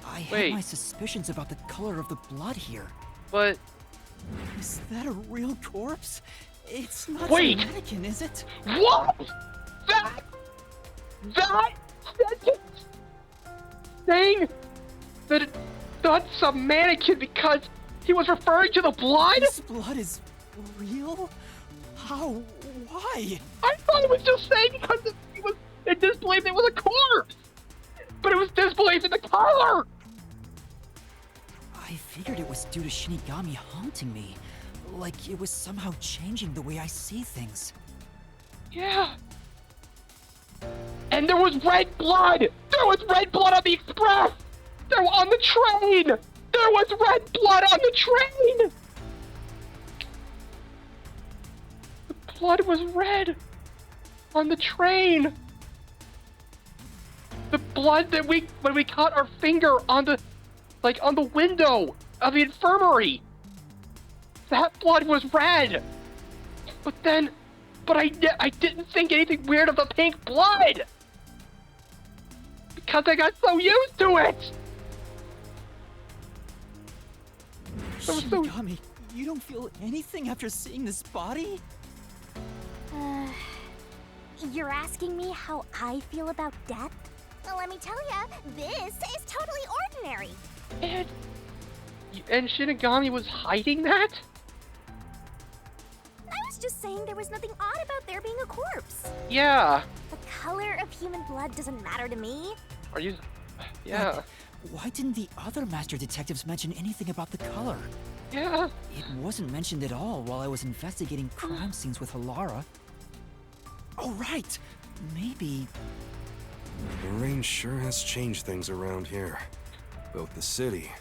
I had my suspicions about the color of the blood here. But... Is that a real corpse? It's not Wait! a mannequin, is it? What? That sentence saying that that's a mannequin because he was referring to the blood? This blood is real? How? Why? I thought it was just saying because it disbelieved it was a corpse! But it was disbelieved in the color! I figured it was due to Shinigami haunting me. Like it was somehow changing the way I see things. Yeah. And there was red blood! There was red blood on the express! There on the train! There was red blood on the train! The blood was red on the train! The blood that when we caught our finger on the window of the infirmary! That blood was red! But I didn't think anything weird of the pink blood! Because I got so used to it! Shinigami, you don't feel anything after seeing this body? You're asking me how I feel about death? Well, let me tell ya, this is totally ordinary. And Shinigami was hiding that? I was just saying there was nothing odd about there being a corpse. Yeah. The color of human blood doesn't matter to me. Are you... Yeah. But why didn't the other master detectives mention anything about the color? Yeah. It wasn't mentioned at all while I was investigating crime scenes with Halara. Oh, right! Maybe... The rain sure has changed things around here. Both the city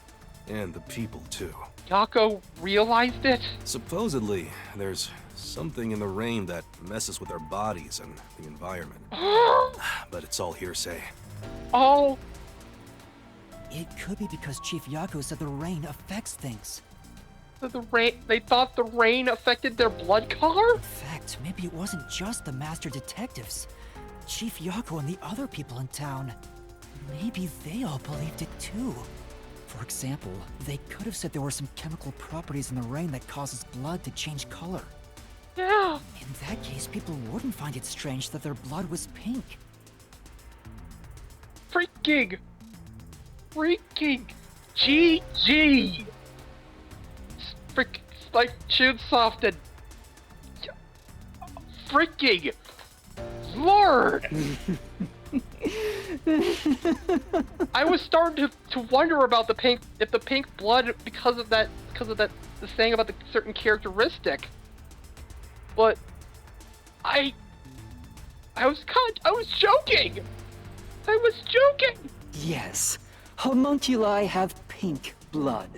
and the people, too. Yako realized it? Supposedly, there's something in the rain that messes with our bodies and the environment. But it's all hearsay. Oh! It could be because Chief Yako said the rain affects things. So they thought the rain affected their blood color? In fact, maybe it wasn't just the master detectives. Chief Yako and the other people in town. Maybe they all believed it too. For example, they could have said there were some chemical properties in the rain that causes blood to change color. Yeah. In that case, people wouldn't find it strange that their blood was pink. Freaking GG! Like Chunsoft and... Freaking... Lord! I was starting to wonder about the pink blood because of that the saying about the certain characteristic. But I was joking! I was joking! Yes, homunculi have pink blood.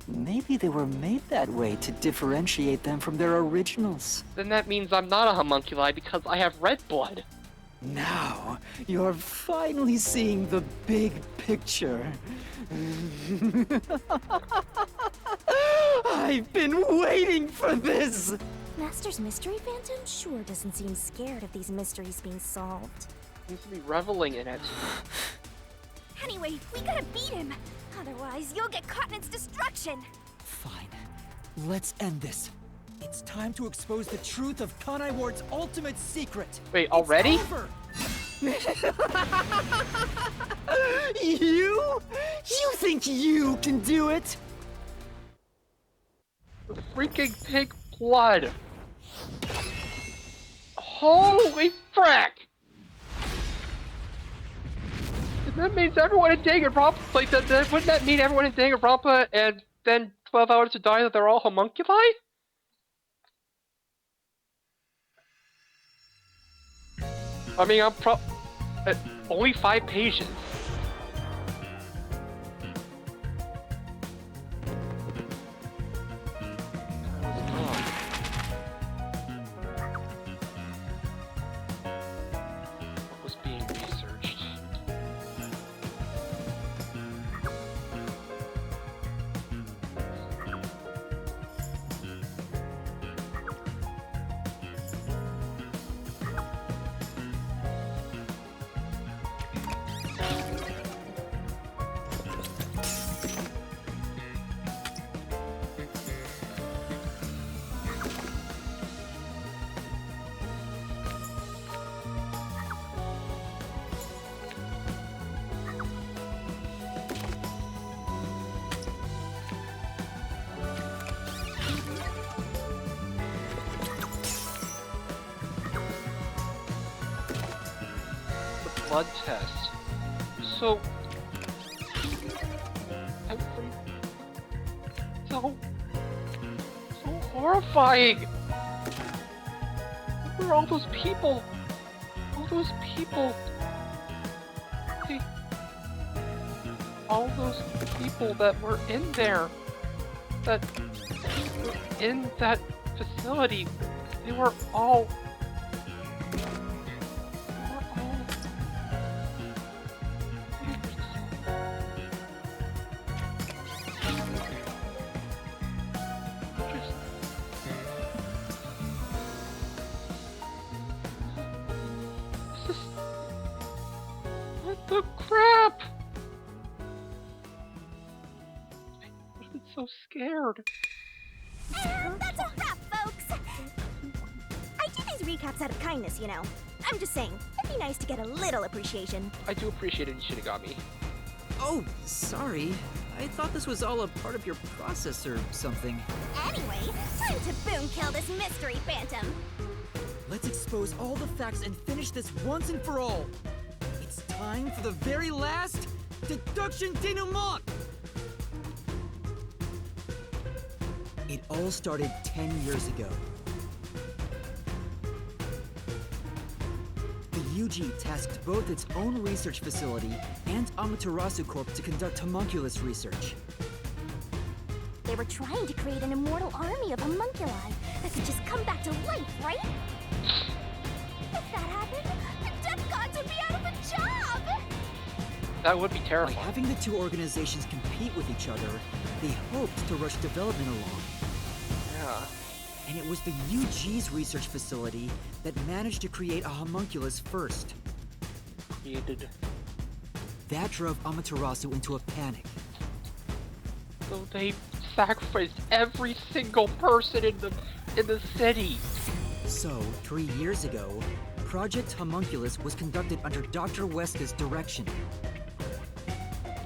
Maybe they were made that way to differentiate them from their originals. Then that means I'm not a homunculi because I have red blood. Now, you're finally seeing the big picture. I've been waiting for this! Master's Mystery Phantom sure doesn't seem scared of these mysteries being solved. Seems to be reveling in it. Anyway, we gotta beat him! Otherwise, you'll get caught in its destruction! Fine. Let's end this. It's time to expose the truth of Kanai Ward's ultimate secret. Wait, already? It's over. You? You think you can do it? The freaking pink blood. Holy frick! That means everyone in Danganronpa, like, wouldn't that mean everyone in Danganronpa and then 12 hours to die that they're all homunculi? I mean, I'm only 5 pages. What was being researched? blood test. So horrifying. Where are all those people? All those people. All those people that were in there, that were in that facility, they were all. What the crap? I'm so scared. That's a wrap, folks! I do these recaps out of kindness, you know. I'm just saying, it'd be nice to get a little appreciation. I do appreciate it, Shinigami. Oh, sorry. I thought this was all a part of your process or something. Anyway, time to boom kill this mystery phantom. Let's expose all the facts and finish this once and for all. It's time for the very last deduction denouement! It all started 10 years ago. The UG tasked both its own research facility and Amaterasu Corp to conduct homunculus research. They were trying to create an immortal army of homunculi that could just come back to life, right? If that happened, the Death Gods would be out of a job! That would be terrifying. By having the two organizations compete with each other, they hoped to rush development along. Yeah. And it was the UG's research facility that managed to create a homunculus first. Created. That drove Amaterasu into a panic. So they sacrificed every single person in the city. So, 3 years ago, Project Homunculus was conducted under Dr. Weska's direction.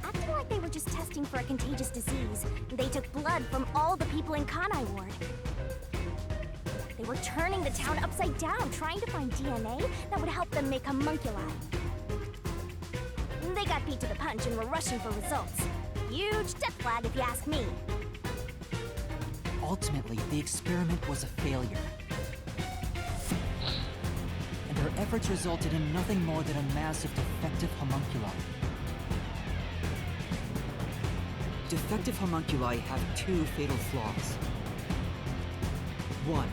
Acting like they were just testing for a contagious disease, they took blood from all the people in Kanai Ward. They were turning the town upside down, trying to find DNA that would help them make homunculi. They got beat to the punch and were rushing for results. Huge death flag, if you ask me. Ultimately, the experiment was a failure. And their efforts resulted in nothing more than a mass of defective homunculi. Defective homunculi have two fatal flaws. One,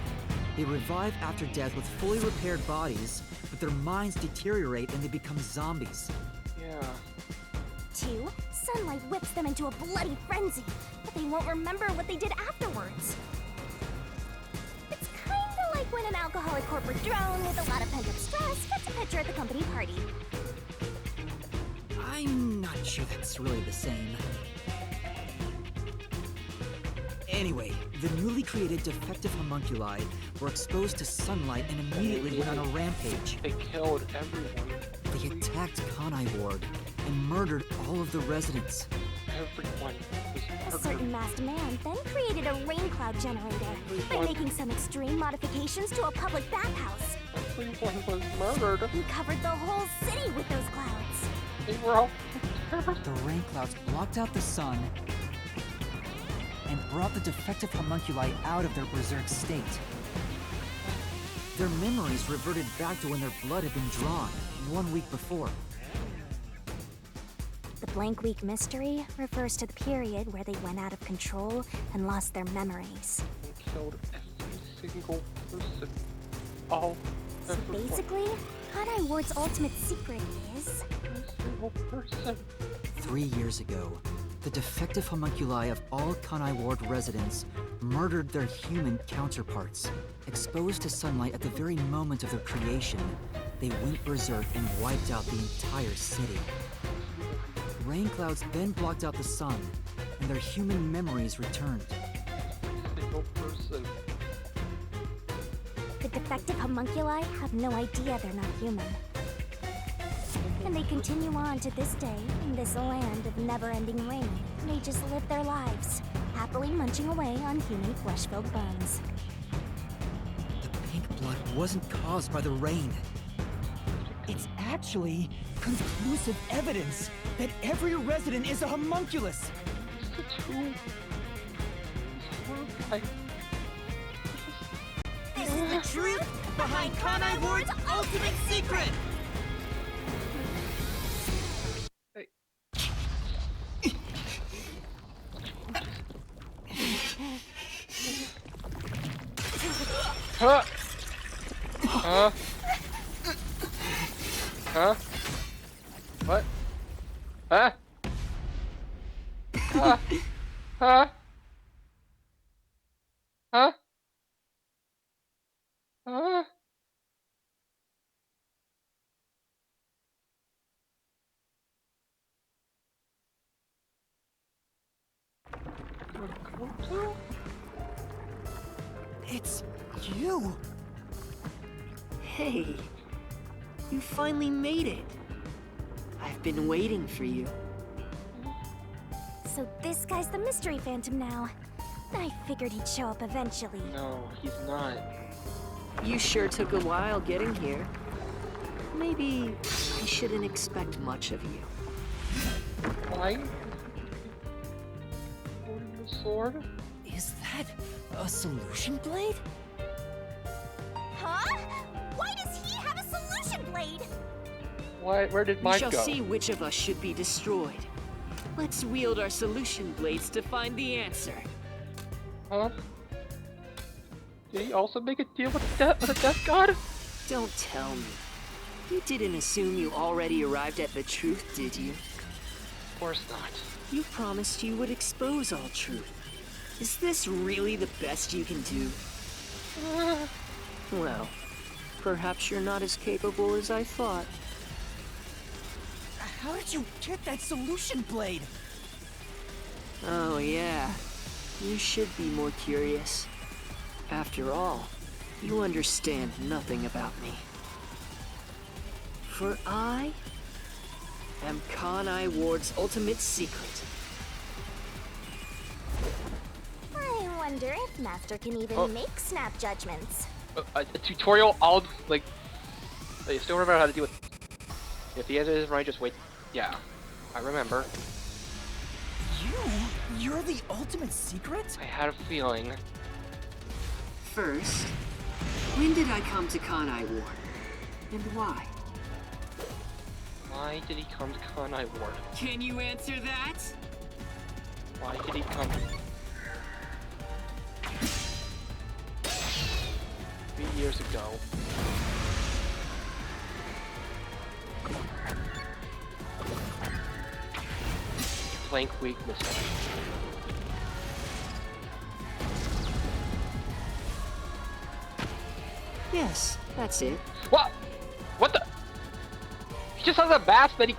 they revive after death with fully repaired bodies, but their minds deteriorate and they become zombies. Yeah. 2, sunlight whips them into a bloody frenzy, but they won't remember what they did afterwards. It's kinda like when an alcoholic corporate drone with a lot of pent-up stress gets a picture at the company party. I'm not sure that's really the same. Anyway, the newly created defective homunculi were exposed to sunlight and immediately went on a rampage. They killed everyone. They attacked Kanai Ward and murdered all of the residents. Everyone was A murdered. certain masked man then created a rain cloud generator by making some extreme modifications to a public bathhouse. Everyone was murdered. He covered the whole city with those clouds. They were all The rain clouds blocked out the sun and brought the defective homunculi out of their berserk state. Their memories reverted back to when their blood had been drawn 1 week before. The blank week mystery refers to the period where they went out of control and lost their memories. They killed every single person. All. So Everyone. basically, Kanai Ward's ultimate secret is... Every single person. 3 years ago, the defective homunculi of all Kanai Ward residents murdered their human counterparts. Exposed to sunlight at the very moment of their creation, they went berserk and wiped out the entire city. Rain clouds then blocked out the sun, and their human memories returned. Every single person. The defective homunculi have no idea they're not human. And they continue on to this day in this land of never-ending rain. They just live their lives, happily munching away on human flesh-filled bones. The pink blood wasn't caused by the rain. It's actually conclusive evidence that every resident is a homunculus. This is the truth behind Kanai Ward's ultimate secret! Huh? Huh? Huh? What? Huh? Huh? Huh? Huh? Huh? It's you. Hey, you finally made it. I've been waiting for you. So this guy's the Mystery Phantom now. I figured he'd show up eventually. No, he's not. You sure took a while getting here. Maybe I shouldn't expect much of you. Why? Holding the sword? Is that a solution blade? Huh? Why does he have a solution blade? Why? Where did mine We shall go? see which of us should be destroyed. Let's wield our solution blades to find the answer. Huh? Did he also make a deal with the Death God? Don't tell me. You didn't assume you already arrived at the truth, did you? Of course not. You promised you would expose all truth. Is this really the best you can do? Well, perhaps you're not as capable as I thought. How did you get that solution blade? Oh yeah, you should be more curious. After all, you understand nothing about me. For I am Kanai Ward's ultimate secret. I wonder if Master can even make snap judgments. A tutorial, I'll, like, I still remember how to do it. If the answer isn't right, just wait. Yeah, I remember. You're the ultimate secret? I had a feeling. First, when did I come to Kanai Ward? And why? Why did he come to Kanai Ward? Can you answer that? Why did he come? 3 years ago. Blank Week Mystery. Yes, that's it. What? What the? He just has a mask that he...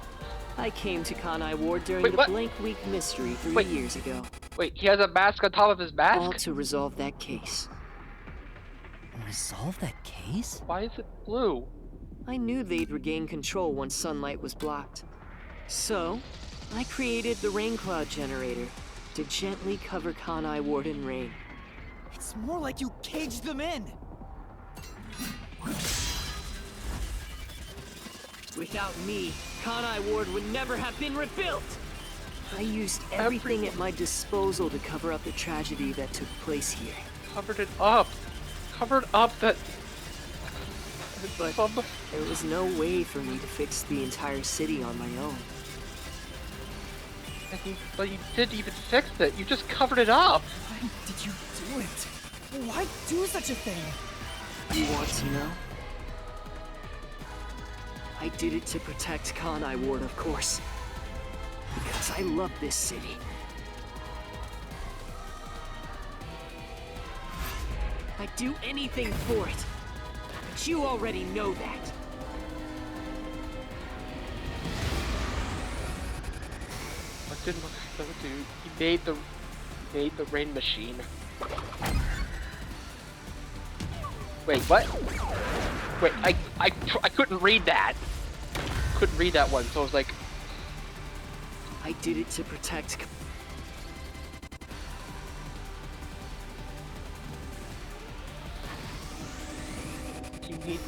I came to Kanai Ward during Wait, the what? Blank Week Mystery 3 years ago. Wait, he has a mask on top of his mask? All to resolve that case. Resolve that case? Why is it blue? I knew they'd regain control once sunlight was blocked. So, I created the rain cloud generator to gently cover Kanai Ward in rain. It's more like you caged them in. Without me, Kanai Ward would never have been rebuilt! I used everything at my disposal to cover up the tragedy that took place here. Covered it up. Covered up that... But there was no way for me to fix the entire city on my own. But you didn't even fix it. You just covered it up. Why did you do it? Why do such a thing? You want to know? I did it to protect Kanai Ward, of course. Because I love this city. I'd do anything for it. But you already know that. What did Mephisto do? He made the rain machine. Wait, what? Wait, I couldn't read that. Couldn't read that one, so I was like... I did it to protect... You need...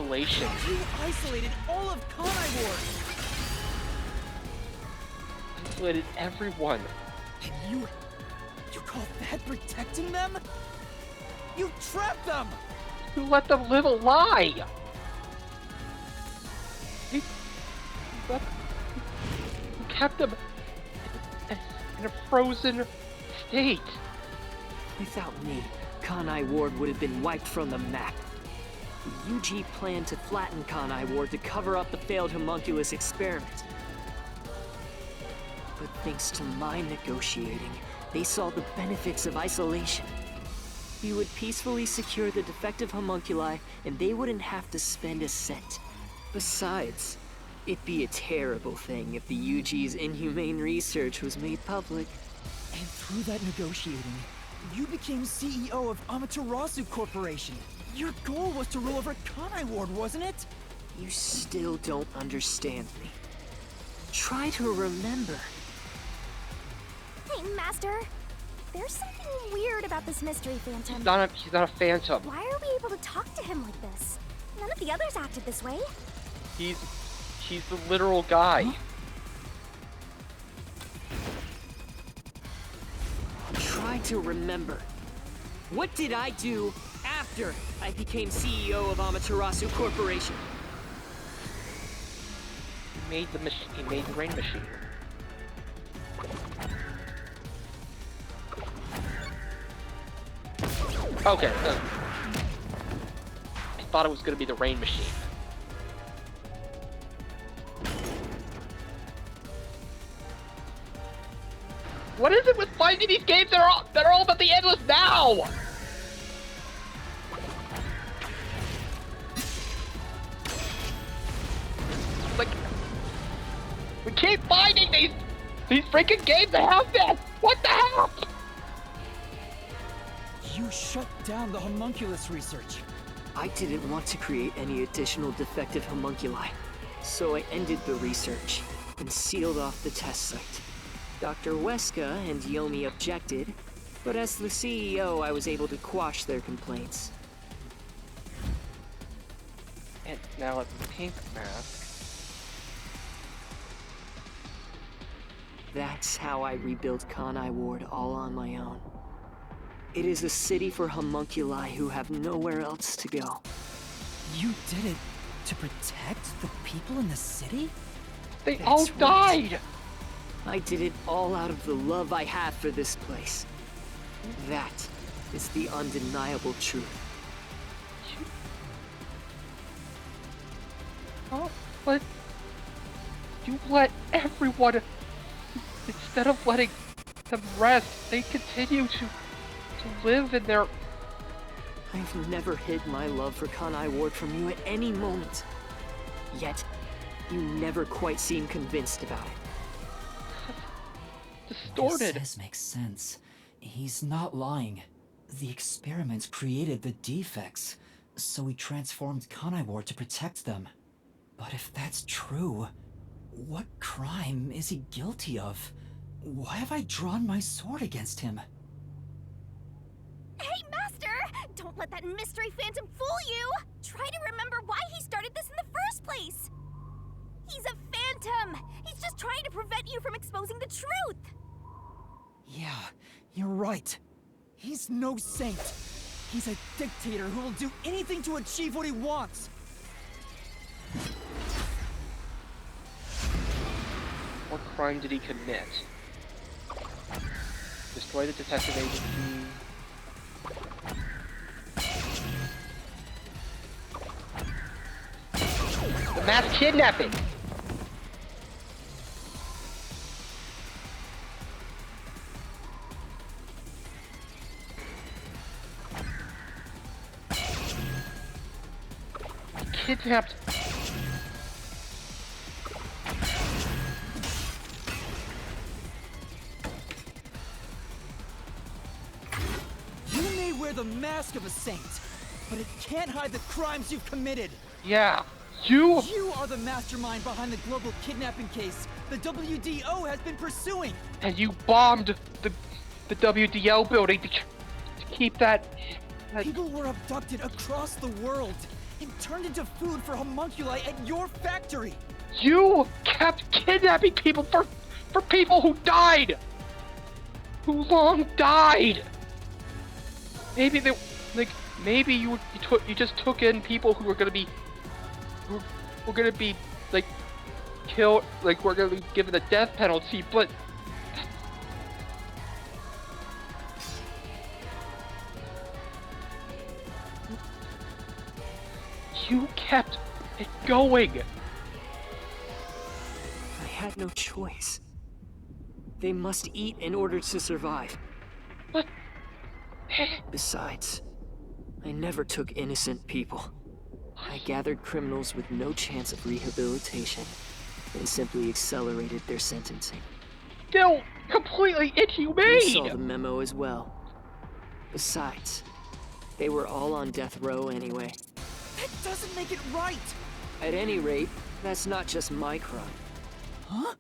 isolation. You isolated all of Kanai Ward! Isolated everyone. And you call that protecting them? You trapped them! You let them live a lie! You kept them in a frozen state. Without me, Kanai Ward would have been wiped from the map. The UG planned to flatten Kanai Ward to cover up the failed homunculus experiment. But thanks to my negotiating, they saw the benefits of isolation. We would peacefully secure the defective homunculi, and they wouldn't have to spend a cent. Besides, it'd be a terrible thing if the UG's inhumane research was made public. And through that negotiating, you became CEO of Amaterasu Corporation. Your goal was to rule over Kanai Ward, wasn't it? You still don't understand me. Try to remember. Hey, Master. There's something weird about this mystery phantom. He's not a phantom. Why are we able to talk to him like this? None of the others acted this way. He's the literal guy. Huh? Try to remember. What did I do after I became CEO of Amaterasu Corporation? He made the machine. He made the rain machine. Okay. I thought it was gonna be the rain machine. What is it with finding these games that are all about the endless now? Like, we keep finding these freaking games that have this. What the hell? You shut down the homunculus research. I didn't want to create any additional defective homunculi, so I ended the research and sealed off the test site. Dr. Weska and Yomi objected, but as the CEO, I was able to quash their complaints. And now it's Pink Mask. That's how I rebuilt Kanai Ward all on my own. It is a city for homunculi who have nowhere else to go. You did it to protect the people in the city? They all died! I did it all out of the love I have for this place. That is the undeniable truth. Oh, but you let everyone, instead of letting them rest, they continue to live in their... I've never hid my love for Kanai Ward from you at any moment. Yet, you never quite seem convinced about it. Distorted. This makes sense. He's not lying. The experiments created the defects, so we transformed Kanai Ward to protect them. But if that's true, what crime is he guilty of? Why have I drawn my sword against him? Hey, Master! Don't let that mystery phantom fool you! Try to remember why he started this in the first place! He's a phantom! He's just trying to prevent you from exposing the truth! Yeah, you're right. He's no saint. He's a dictator who will do anything to achieve what he wants. What crime did he commit? Destroy the detective agency. The mass kidnapping! Kidnapped. You may wear the mask of a saint, but it can't hide the crimes you've committed. Yeah, you are the mastermind behind the global kidnapping case the WDO has been pursuing. And you bombed the WDO building to keep that... People were abducted across the world, and turned into food for homunculi at your factory! You kept kidnapping people for people who died! Who long died! Maybe they, like, maybe you just took in people who were gonna be, like, killed, like, were gonna be given the death penalty, but... You kept it going! I had no choice. They must eat in order to survive. But... Besides, I never took innocent people. I gathered criminals with no chance of rehabilitation and simply accelerated their sentencing. Still completely inhumane! You saw the memo as well. Besides, they were all on death row anyway. That doesn't make it right! At any rate, that's not just my crime. Huh?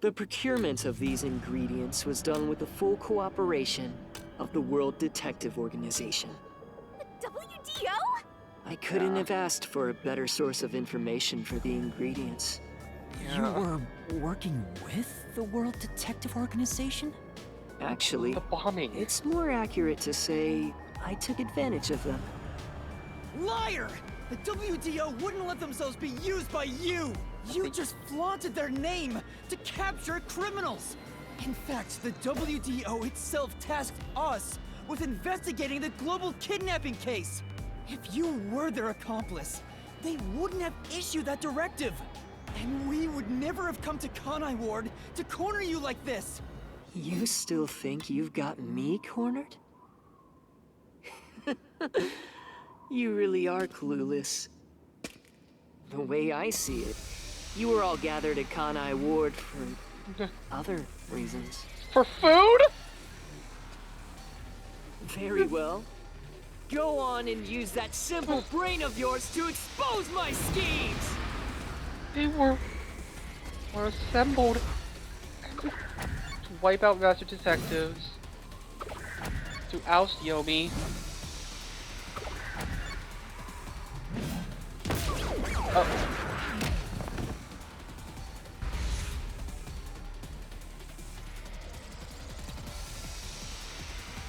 The procurement of these ingredients was done with the full cooperation of the World Detective Organization. The WDO? I couldn't have asked for a better source of information for the ingredients. You were working with the World Detective Organization? Actually, the bombing. It's more accurate to say I took advantage of them. Liar! The WDO wouldn't let themselves be used by you! You just flaunted their name to capture criminals! In fact, the WDO itself tasked us with investigating the global kidnapping case! If you were their accomplice, they wouldn't have issued that directive! And we would never have come to Kanai Ward to corner you like this! You still think you've got me cornered? You really are clueless. The way I see it, you were all gathered at Kanai Ward for other reasons. For food? Very well. Go on and use that simple brain of yours to expose my schemes! They were assembled to wipe out Master Detectives, to oust Yomi. Oh.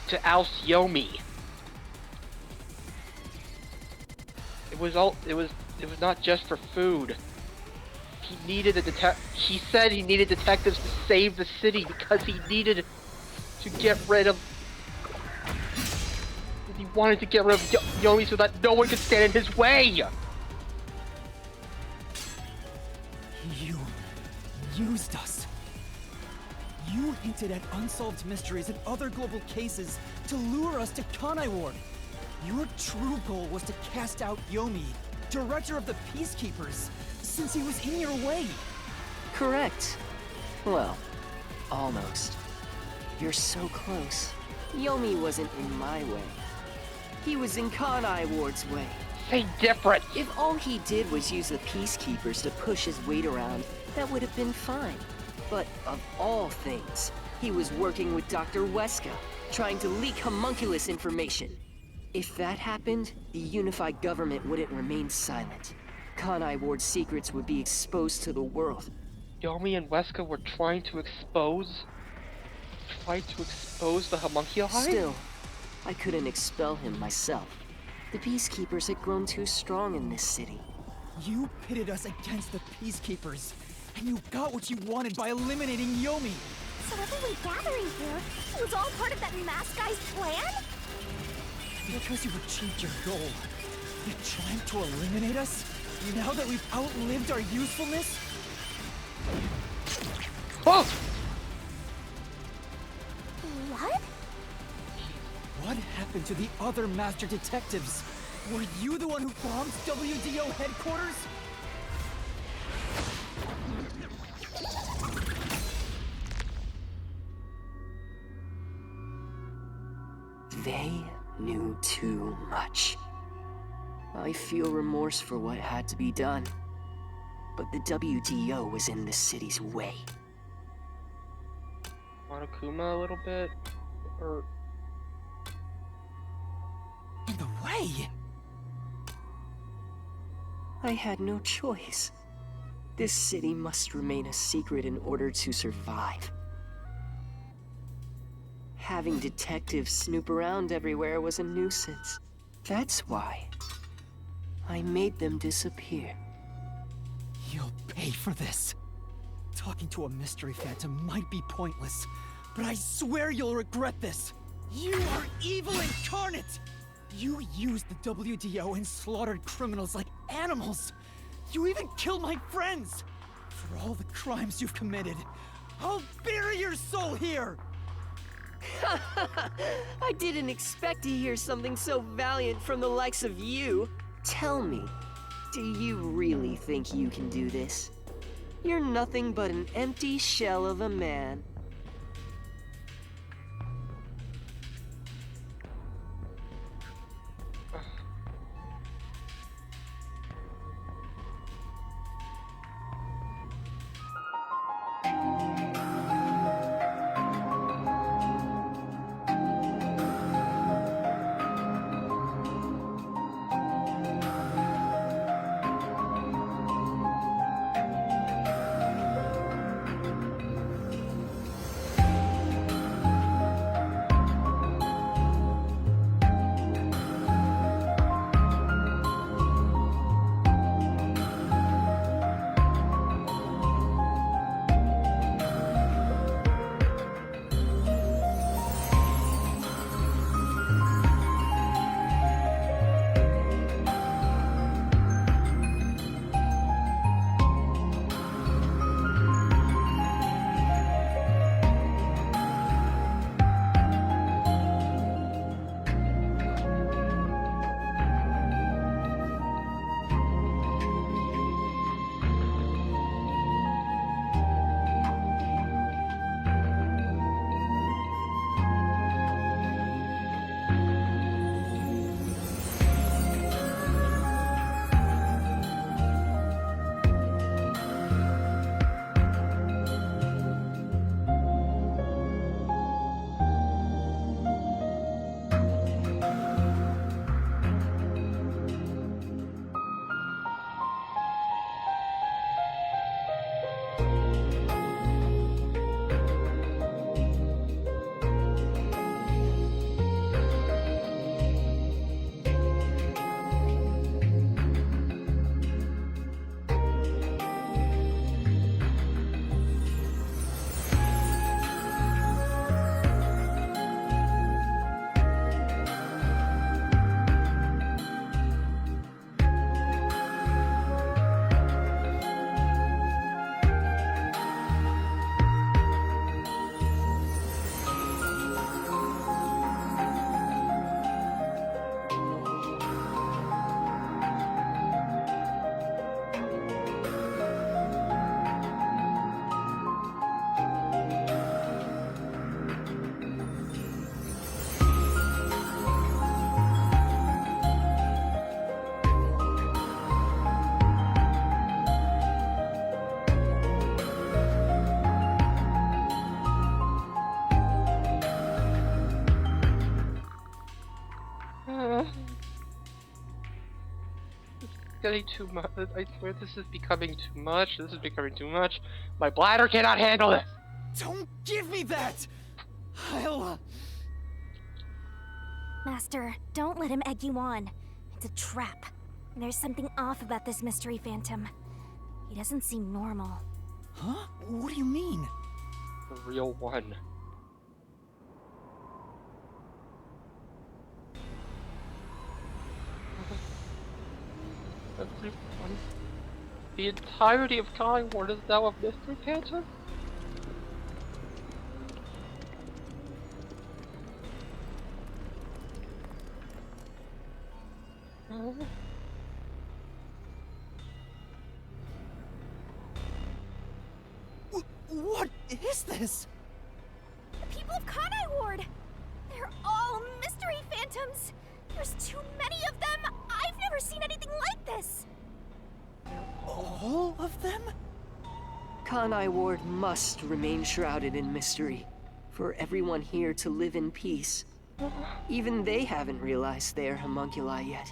To oust Yomi. It was not just for food. He needed he said he needed detectives to save the city because he needed to get rid of... He wanted to get rid of Yomi so that no one could stand in his way! You used us. You hinted at unsolved mysteries and other global cases to lure us to Kanai Ward. Your true goal was to cast out Yomi, director of the Peacekeepers, since he was in your way. Correct. Well, almost. You're so close. Yomi wasn't in my way. He was in Kanai Ward's way. Say different! If all he did was use the Peacekeepers to push his weight around, that would have been fine. But of all things, he was working with Dr. Weska, trying to leak homunculus information. If that happened, the unified government wouldn't remain silent. Kanai Ward's secrets would be exposed to the world. Yomi and Weska were trying to expose the homunculi? Still, I couldn't expel him myself. The Peacekeepers had grown too strong in this city. You pitted us against the Peacekeepers, and you got what you wanted by eliminating Yomi! So everyone gathering here, it was all part of that masked guy's plan? Because you achieved your goal, you're trying to eliminate us? Now that we've outlived our usefulness? Oh! What? What happened to the other Master Detectives? Were you the one who bombed WDO headquarters? They knew too much. I feel remorse for what had to be done. But the WDO was in the city's way. Monokuma a little bit? Or... In the way? I had no choice. This city must remain a secret in order to survive. Having detectives snoop around everywhere was a nuisance. That's why I made them disappear. You'll pay for this. Talking to a mystery phantom might be pointless, but I swear you'll regret this. You are evil incarnate! You used the WDO and slaughtered criminals like animals. You even killed my friends. For all the crimes you've committed, I'll bury your soul here! I didn't expect to hear something so valiant from the likes of you. Tell me, do you really think you can do this? You're nothing but an empty shell of a man. Getting too much. I swear this is becoming too much. This is becoming too much. My bladder cannot handle this. Don't give me that! I'll... Master, don't let him egg you on. It's a trap. There's something off about this mystery phantom. He doesn't seem normal. Huh? What do you mean? The real one. Everyone. The entirety of Collingwood is now a mystery phantom? What is this? The people of Conai Ward! They're all mystery phantoms! There's too many of them! I've never seen anything like this! All of them? Conai Ward must remain shrouded in mystery, for everyone here to live in peace. Even they haven't realized they are homunculi yet.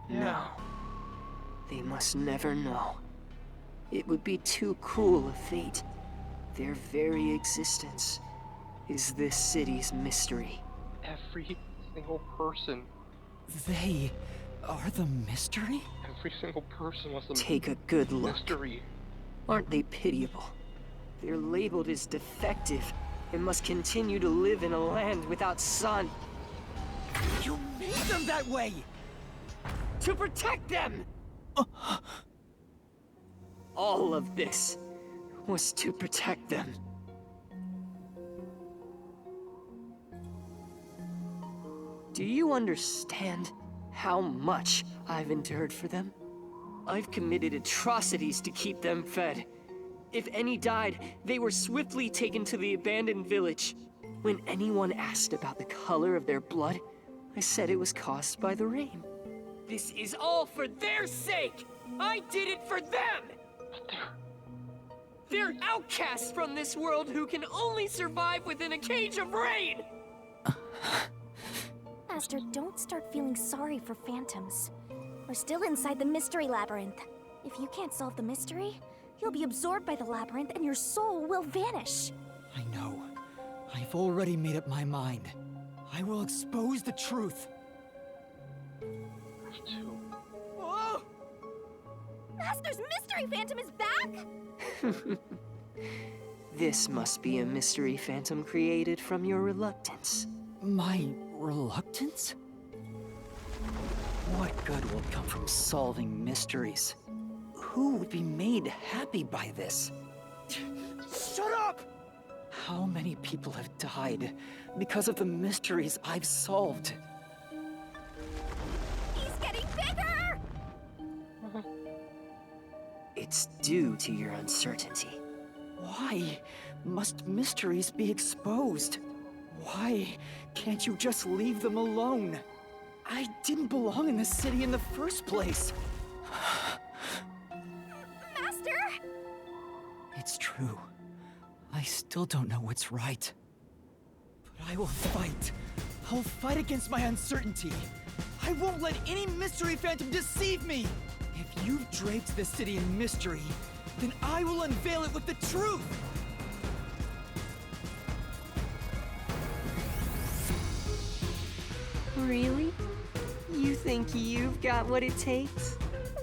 No. They must never know. It would be too cruel a fate. Their very existence is this city's mystery. Every single person. They are the mystery? Every single person was a Take a good look. mystery. Aren't they pitiable? They're labeled as defective and must continue to live in a land without sun. You made them that way! To protect them! All of this was to protect them. Do you understand how much I've endured for them? I've committed atrocities to keep them fed. If any died, they were swiftly taken to the abandoned village. When anyone asked about the color of their blood, I said it was caused by the rain. This is all for their sake! I did it for them! They're outcasts from this world who can only survive within a cage of rain! Master, don't start feeling sorry for phantoms. We're still inside the mystery labyrinth. If you can't solve the mystery, you'll be absorbed by the labyrinth and your soul will vanish. I know. I've already made up my mind. I will expose the truth. Whoa! Master's mystery phantom is back? This must be a mystery phantom created from your reluctance. My reluctance? What good will come from solving mysteries? Who would be made happy by this? Shut up! How many people have died because of the mysteries I've solved? He's getting bigger! It's due to your uncertainty. Why must mysteries be exposed? Why can't you just leave them alone? I didn't belong in this city in the first place. Master! It's true. I still don't know what's right. But I will fight. I'll fight against my uncertainty. I won't let any mystery phantom deceive me. If you've draped this city in mystery, then I will unveil it with the truth. Really? You think you've got what it takes?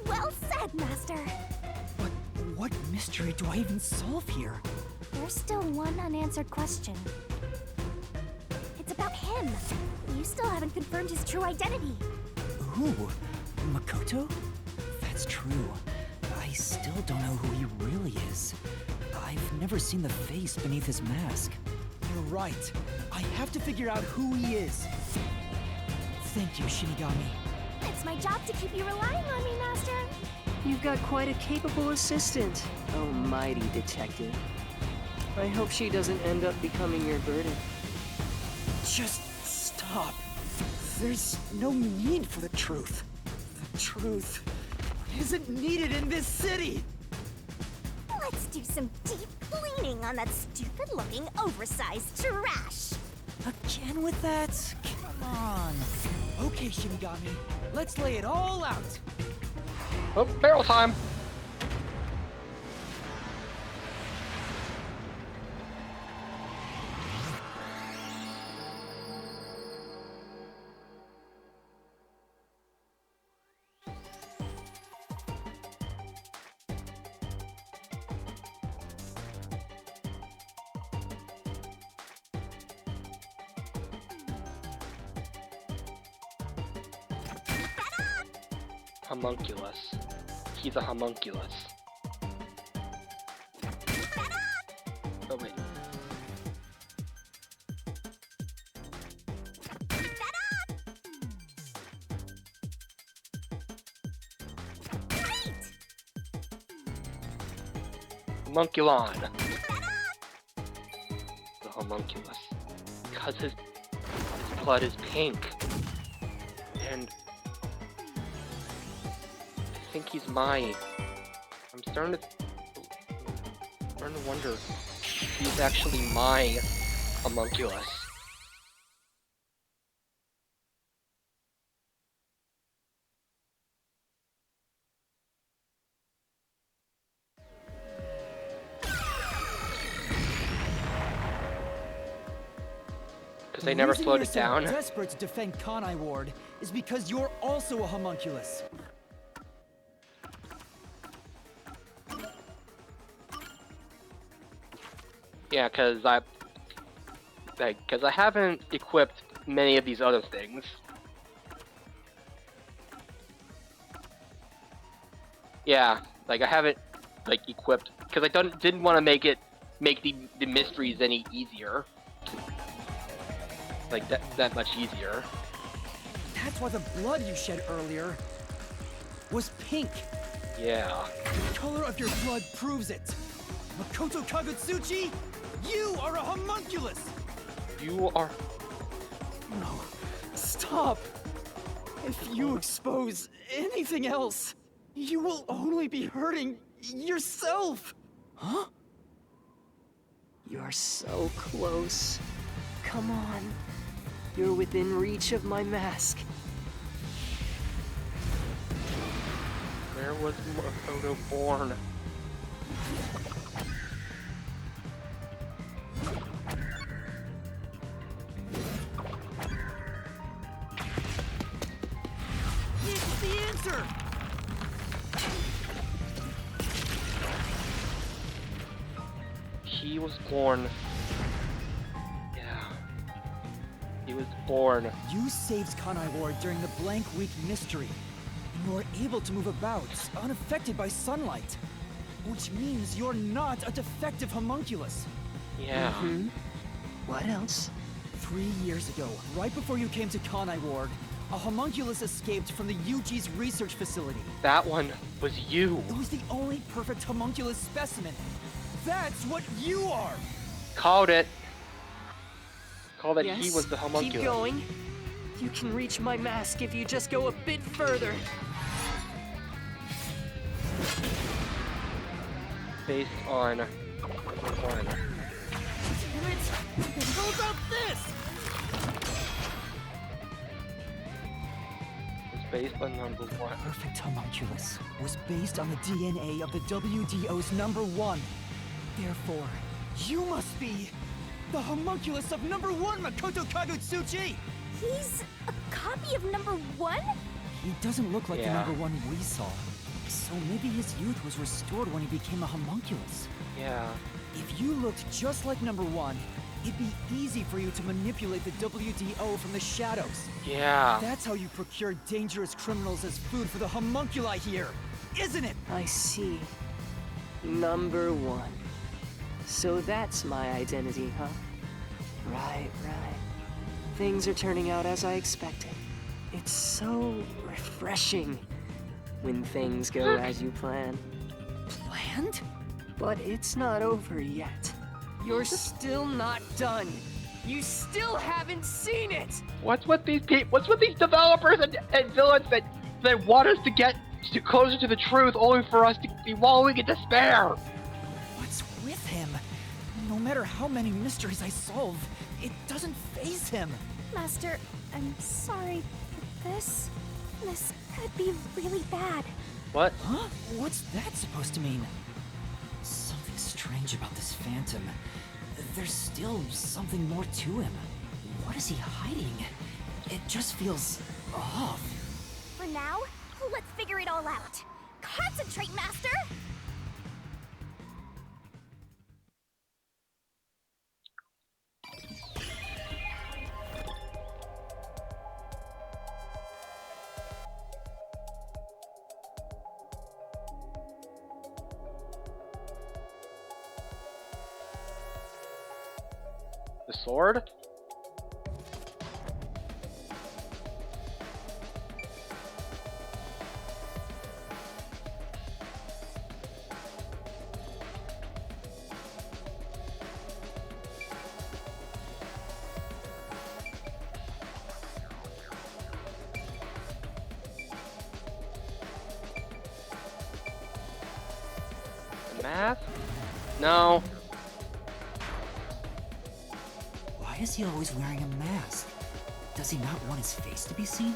Well said, Master. But what mystery do I even solve here? There's still one unanswered question. It's about him. You still haven't confirmed his true identity. Who? Makoto? That's true. I still don't know who he really is. I've never seen the face beneath his mask. You're right. I have to figure out who he is. Thank you, Shinigami. It's my job to keep you relying on me, Master. You've got quite a capable assistant, oh mighty detective. I hope she doesn't end up becoming your burden. Just stop. There's no need for the truth. The truth isn't needed in this city. Let's do some deep cleaning on that stupid-looking, oversized trash. Again with that? Come on. Okay, Shinigami. Let's lay it all out. Oh, barrel time! Homunculus. He's a homunculus. Oh wait. Homunculon. The homunculus. Because his blood is pink. And I think he's my. I'm starting to wonder if he's actually my homunculus. Because they never slowed it The reason down. you're so desperate to defend Kanai Ward is because you're also a homunculus. Yeah, because I haven't equipped many of these other things. Yeah, like I haven't like equipped because I didn't want to make the mysteries any easier. Like that much easier. That's why the blood you shed earlier was pink. Yeah. The color of your blood proves it. Makoto Kagutsuchi, you are a homunculus! You are... No, stop! If you expose anything else, you will only be hurting yourself! Huh? You're so close. Come on. You're within reach of my mask. Where was Makoto born? It's the answer! He was born... Yeah. He was born... You saved Kanai Ward during the Blank Week mystery, and you were able to move about, unaffected by sunlight. Which means you're not a defective homunculus. Yeah. What else? 3 years ago, right before you came to Kanai Ward, a homunculus escaped from the UG's research facility. That one was you. It was the only perfect homunculus specimen. That's what you are! Called it. Called that Yes, he was the homunculus. keep going. You can reach my mask if you just go a bit further. Based on one. Damn it! How about this? It's based on number one. Perfect homunculus was based on the DNA of the WDO's number one. Therefore, you must be the homunculus of number one, Makoto Kagutsuchi! He's a copy of number one? He doesn't look like the Yeah. number one we saw. So maybe his youth was restored when he became a homunculus. Yeah. If you looked just like number one, it'd be easy for you to manipulate the WDO from the shadows. Yeah. That's how you procure dangerous criminals as food for the homunculi here, isn't it? I see. Number one. So that's my identity, huh? Right. Things are turning out as I expected. It's so refreshing when things go as you plan. Planned? But it's not over yet. You're still not done. You still haven't seen it! What's with these people? What's with these developers and villains that want us to get closer to the truth, only for us to be wallowing in despair? What's with him? No matter how many mysteries I solve, it doesn't faze him. Master, I'm sorry, but this could be really bad. What? Huh? What's that supposed to mean? Something strange about this phantom. There's still something more to him. What is he hiding? It just feels off. For now, let's figure it all out. Concentrate, Master! The sword? The mask? No. Why is he always wearing a mask? Does he not want his face to be seen?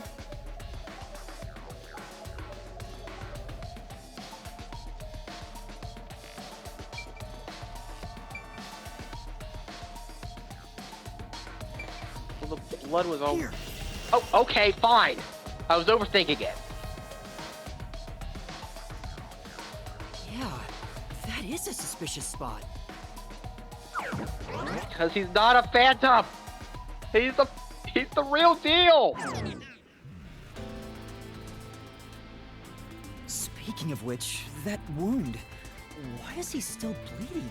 the blood was all... Oh, okay, fine. I was overthinking it. Yeah, that is a suspicious spot. Because he's not a phantom. He's the real deal. Speaking of which, that wound, why is he still bleeding?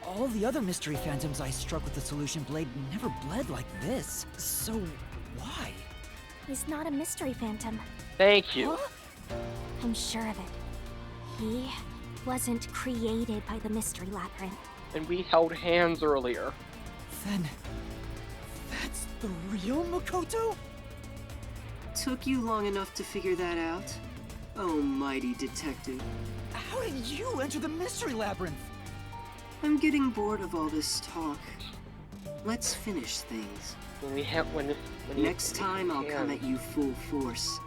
All the other mystery phantoms I struck with the solution blade never bled like this. So, why? He's not a mystery phantom. Thank you. I'm sure of it. He wasn't created by the Mystery Labyrinth. And we held hands earlier. Then, that's the real Makoto? Took you long enough to figure that out? Oh, mighty detective. How did you enter the Mystery Labyrinth? I'm getting bored of all this talk. Let's finish things. Next time, I'll come at you full force.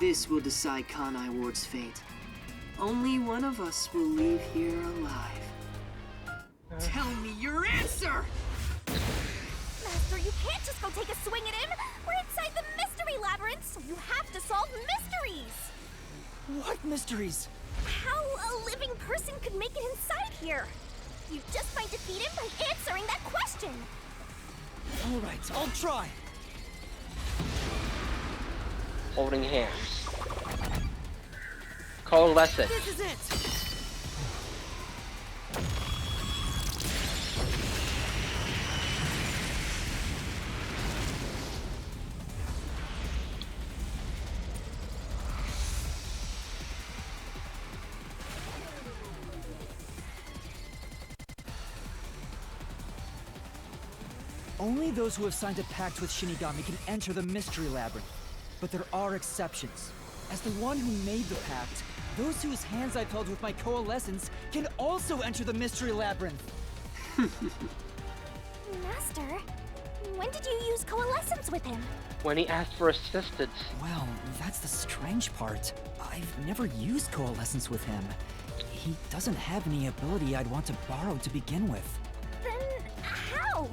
This will decide Kanai Ward's fate. Only one of us will leave here alive. Tell me your answer! Master, you can't just go take a swing at him! We're inside the Mystery Labyrinth, so you have to solve mysteries! What mysteries? How a living person could make it inside here? You just might defeat him by answering that question! Alright, I'll try. Holding hands. Coalescence. This is it! Only those who have signed a pact with Shinigami can enter the Mystery Labyrinth. But there are exceptions. As the one who made the pact, those whose hands I've held with my coalescence can also enter the Mystery Labyrinth. Master, when did you use coalescence with him? When he asked for assistance. Well, that's the strange part. I've never used coalescence with him. He doesn't have any ability I'd want to borrow to begin with. Then how?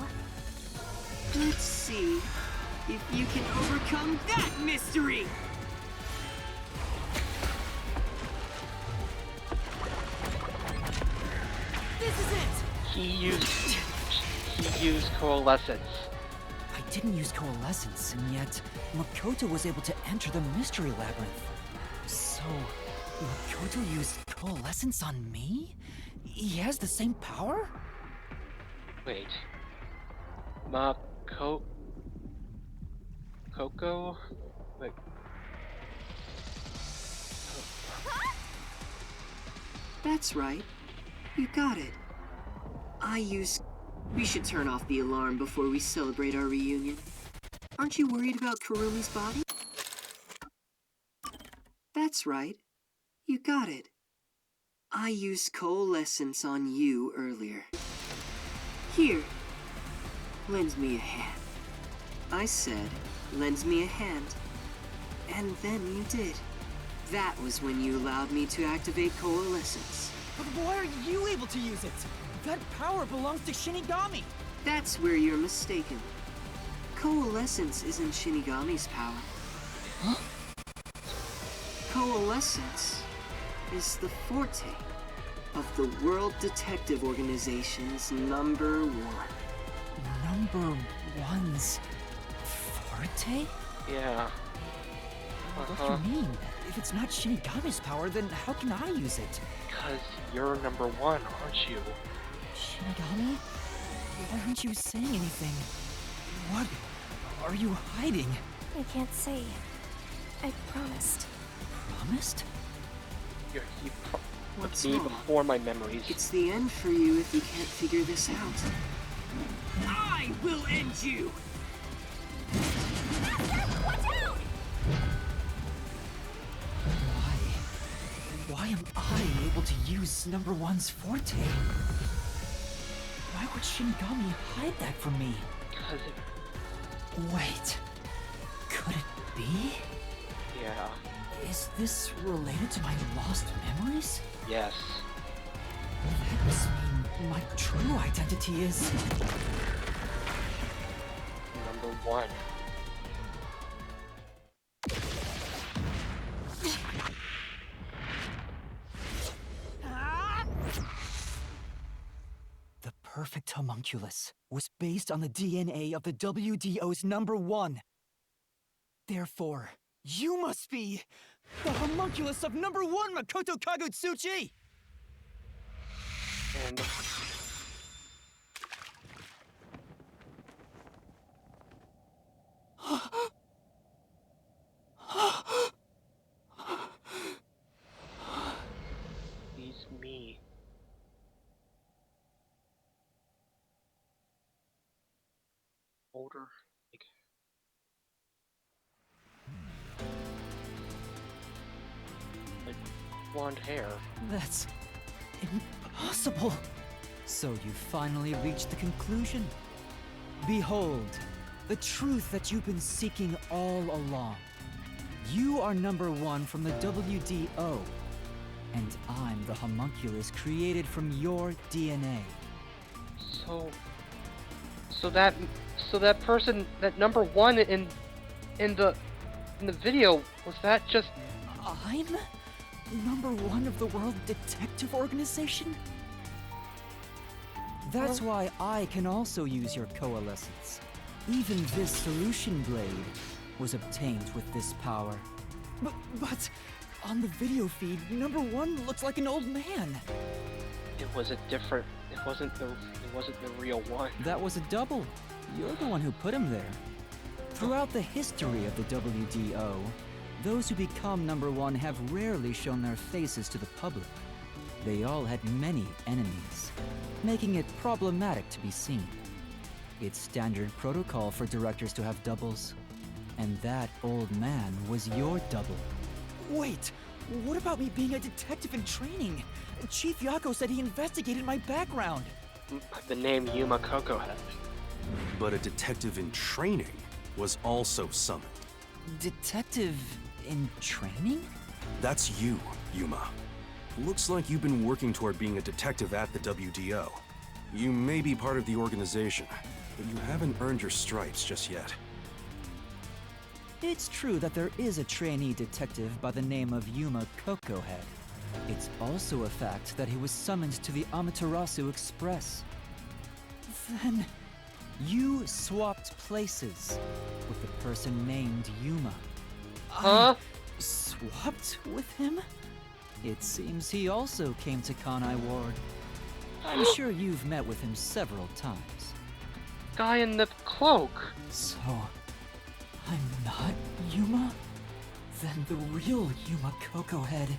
Let's see if you can overcome that mystery! This is it! He used coalescence. I didn't use coalescence, and yet Makoto was able to enter the Mystery Labyrinth. So, Makoto used coalescence on me? He has the same power? Wait. Coco? Wait. That's right. You got it. We should turn off the alarm before we celebrate our reunion. Aren't you worried about Kurumi's body? That's right. You got it. I used coalescence on you earlier. Here. Lend me a hand. I said, lend me a hand. And then you did. That was when you allowed me to activate coalescence. But why are you able to use it? That power belongs to Shinigami! That's where you're mistaken. Coalescence isn't Shinigami's power. Huh? Coalescence is the forte of the World Detective Organization's #1. Number one's forte? Yeah. What do you mean? If it's not Shinigami's power, then how can I use it? Because you're number one, aren't you? Shinigami? Why aren't you saying anything? What are you hiding? I can't say. I promised. Promised? You What's me wrong? before my memories. It's the end for you if you can't figure this out. I will end you! Watch out! Why am I able to use number one's forte? Why would Shinigami hide that from me? Because it... Wait. Could it be? Yeah. Is this related to my lost memories? Yes. That must mean my true identity is... Number one. The perfect homunculus was based on the DNA of the WDO's #1. Therefore, you must be the homunculus of #1 Makoto Kagutsuchi! And he's me. Older, like blonde hair. That's impossible. So you finally reached the conclusion? Behold, the truth that you've been seeking all along. You are #1 from the WDO, and I'm the homunculus created from your DNA. So that person, that #1 in the video, was that just? I'm #1 of the World Detective Organization? That's why I can also use your coalescence. Even this solution blade was obtained with this power. But on the video feed, #1 looks like an old man. It was a different. It wasn't the real one. That was a double. You're the one who put him there. Throughout the history of the WDO, those who become #1 have rarely shown their faces to the public. They all had many enemies, making it problematic to be seen. It's standard protocol for directors to have doubles. And that old man was your double. Wait, what about me being a detective in training? Chief Yako said he investigated my background. The name Yuma Cocohead. But a detective in training was also summoned. Detective in training? That's you, Yuma. Looks like you've been working toward being a detective at the WDO. You may be part of the organization, but you haven't earned your stripes just yet. It's true that there is a trainee detective by the name of Yuma Cocohead. It's also a fact that he was summoned to the Amaterasu Express. Then, you swapped places with the person named Yuma. Huh? I swapped with him? It seems he also came to Kanai Ward. I'm sure you've met with him several times. Guy in the cloak. So, I'm not Yuma? Then the real Yuma Cocohead.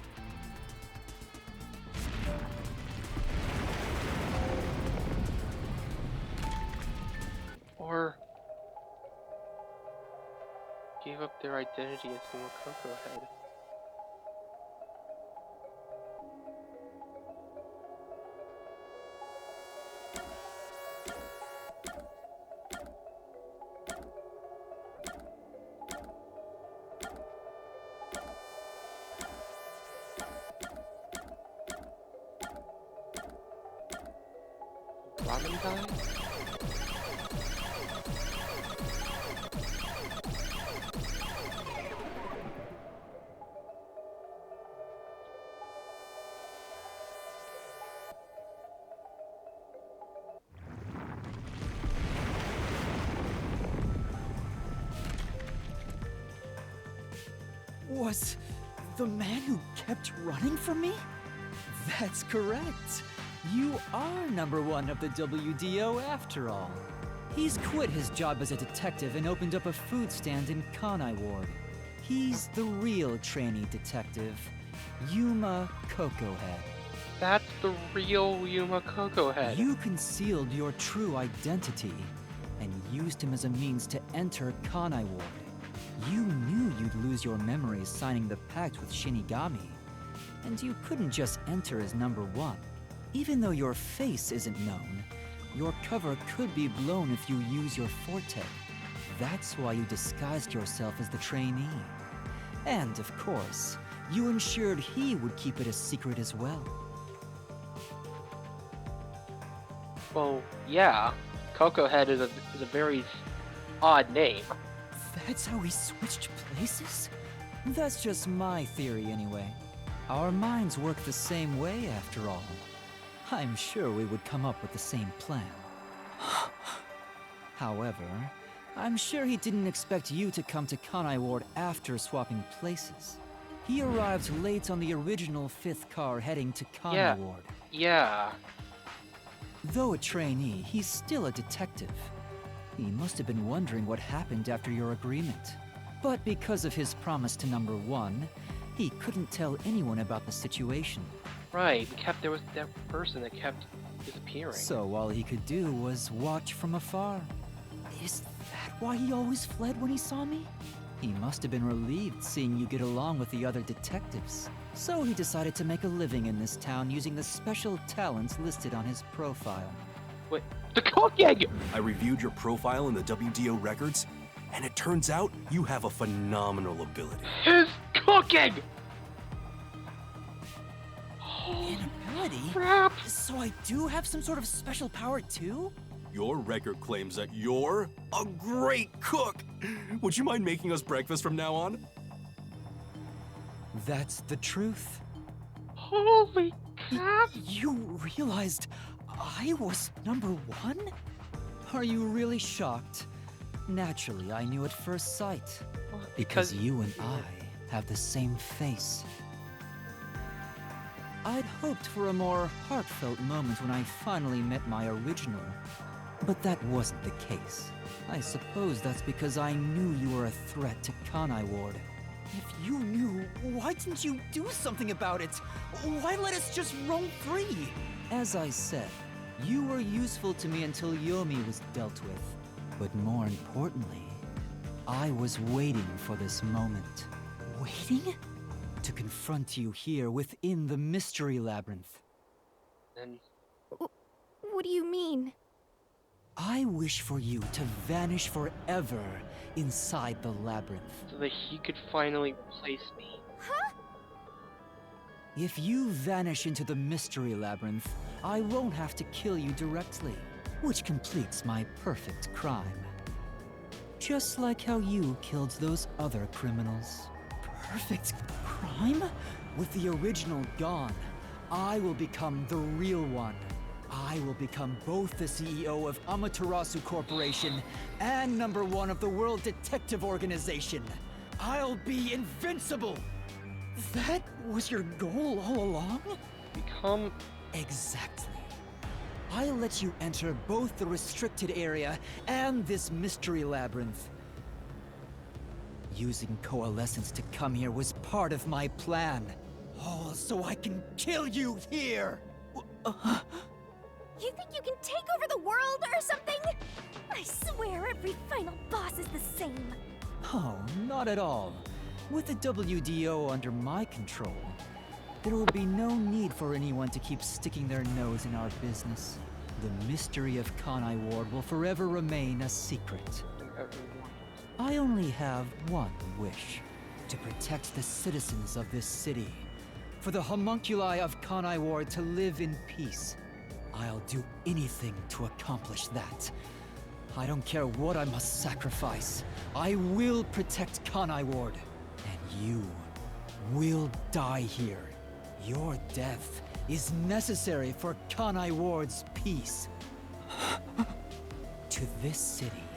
Or gave up their identity as Yuma Cocohead. Ramen time? Was the man who kept running from me? That's correct. You are #1 of the WDO after all. He's quit his job as a detective and opened up a food stand in Kanai Ward. He's the real trainee detective, Yuma Cocohead. That's the real Yuma Cocohead. You concealed your true identity and used him as a means to enter Kanai Ward. You knew you'd lose your memories signing the pact with Shinigami, and you couldn't just enter as #1. Even though your face isn't known, your cover could be blown if you use your forte. That's why you disguised yourself as the trainee. And, of course, you ensured he would keep it a secret as well. Well, yeah. Cocohead is a very odd name. That's how we switched places? That's just my theory anyway. Our minds work the same way after all. I'm sure we would come up with the same plan. However, I'm sure he didn't expect you to come to Kanai Ward after swapping places. He arrived late on the original 5th car heading to Kanai Ward. Yeah. Though a trainee, he's still a detective. He must have been wondering what happened after your agreement. But because of his promise to number 1, he couldn't tell anyone about the situation. Right, there was that person that kept disappearing. So all he could do was watch from afar. Is that why he always fled when he saw me? He must have been relieved seeing you get along with the other detectives. So he decided to make a living in this town using the special talents listed on his profile. Wait, the cooking! I reviewed your profile in the WDO records, and it turns out you have a phenomenal ability. His cooking! An ability? Crap! So I do have some sort of special power too? Your record claims that you're a great cook. Would you mind making us breakfast from now on? That's the truth. Holy crap! You realized I was number 1? Are you really shocked? Naturally, I knew at first sight. Because you and I have the same face. I'd hoped for a more heartfelt moment when I finally met my original. But that wasn't the case. I suppose that's because I knew you were a threat to Kanai Ward. If you knew, why didn't you do something about it? Why let us just roam free? As I said, you were useful to me until Yomi was dealt with. But more importantly, I was waiting for this moment. Waiting? To confront you here within the Mystery Labyrinth. And What do you mean? I wish for you to vanish forever inside the labyrinth. so that he could finally replace me. Huh? If you vanish into the Mystery Labyrinth, I won't have to kill you directly, which completes my perfect crime. Just like how you killed those other criminals. Perfect crime? With the original gone, I will become the real one. I will become both the CEO of Amaterasu Corporation and number 1 of the World Detective Organization. I'll be invincible! That was your goal all along? Become... Exactly. I'll let you enter both the restricted area and this mystery labyrinth. Using Coalescence to come here was part of my plan. All so I can kill you here! You think you can take over the world or something? I swear every final boss is the same. Oh, not at all. With the WDO under my control, there will be no need for anyone to keep sticking their nose in our business. The mystery of Kanai Ward will forever remain a secret. I only have one wish: to protect the citizens of this city. For the homunculi of Kanai Ward to live in peace. I'll do anything to accomplish that. I don't care what I must sacrifice. I will protect Kanai Ward. And you will die here. Your death is necessary for Kanai Ward's peace. To this city,